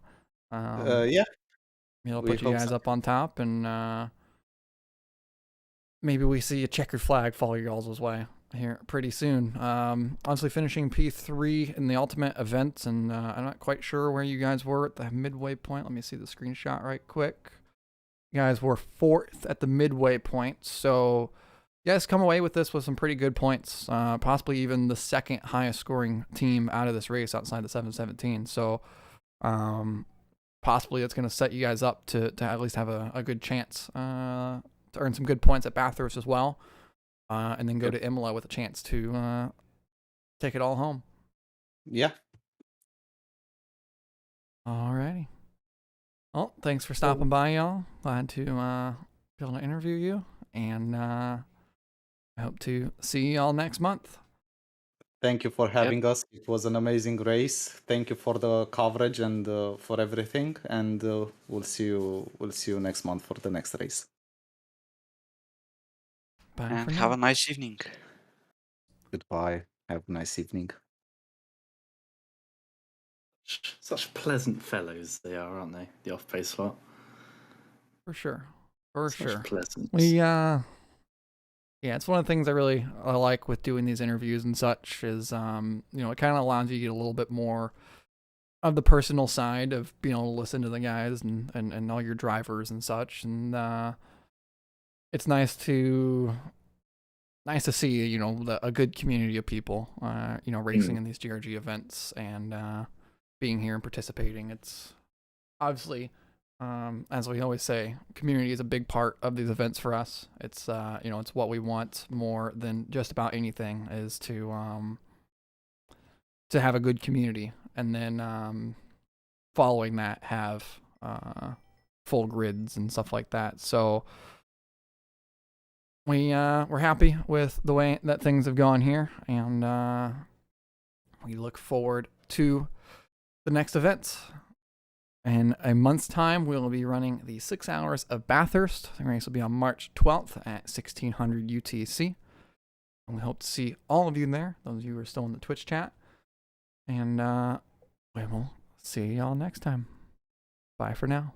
It'll put you guys up on top, and maybe we see a checkered flag follow y'all's way here pretty soon. Honestly, finishing P3 in the ultimate event, and I'm not quite sure where you guys were at the midway point. Let me see the screenshot right quick. You guys were 4th at the midway point, so you guys come away with this with some pretty good points, possibly even the second highest scoring team out of this race outside the 717. So possibly it's going to set you guys up to at least have a good chance to earn some good points at Bathurst as well, and then go to Imola with a chance to take it all home. Yeah. Alrighty. Well, thanks for stopping by, y'all. Glad to be able to interview you, and I hope to see y'all next month. Thank you for having us. It was an amazing race. Thank you for the coverage and for everything. And we'll see you next month for the next race. Bye And for have now. a nice evening. Goodbye. Have a nice evening. Such pleasant fellows they are, aren't they? The off-pace lot. For sure. For Such sure. pleasant. Yeah, it's one of the things I like with doing these interviews and such is, it kind of allows you to get a little bit more of the personal side of being able to listen to the guys and all your drivers and such. And it's nice to see, a good community of people, racing in these GRG events and being here and participating. It's obviously, as we always say, community is a big part of these events for us. It's it's what we want more than just about anything, is to have a good community, and then following that have full grids and stuff like that. So we're happy with the way that things have gone here, and we look forward to the next event. In a month's time, we'll be running the 6 hours of Bathurst. The race will be on March 12th at 1600 UTC. And we hope to see all of you there, those of you who are still in the Twitch chat. And we will see y'all next time. Bye for now.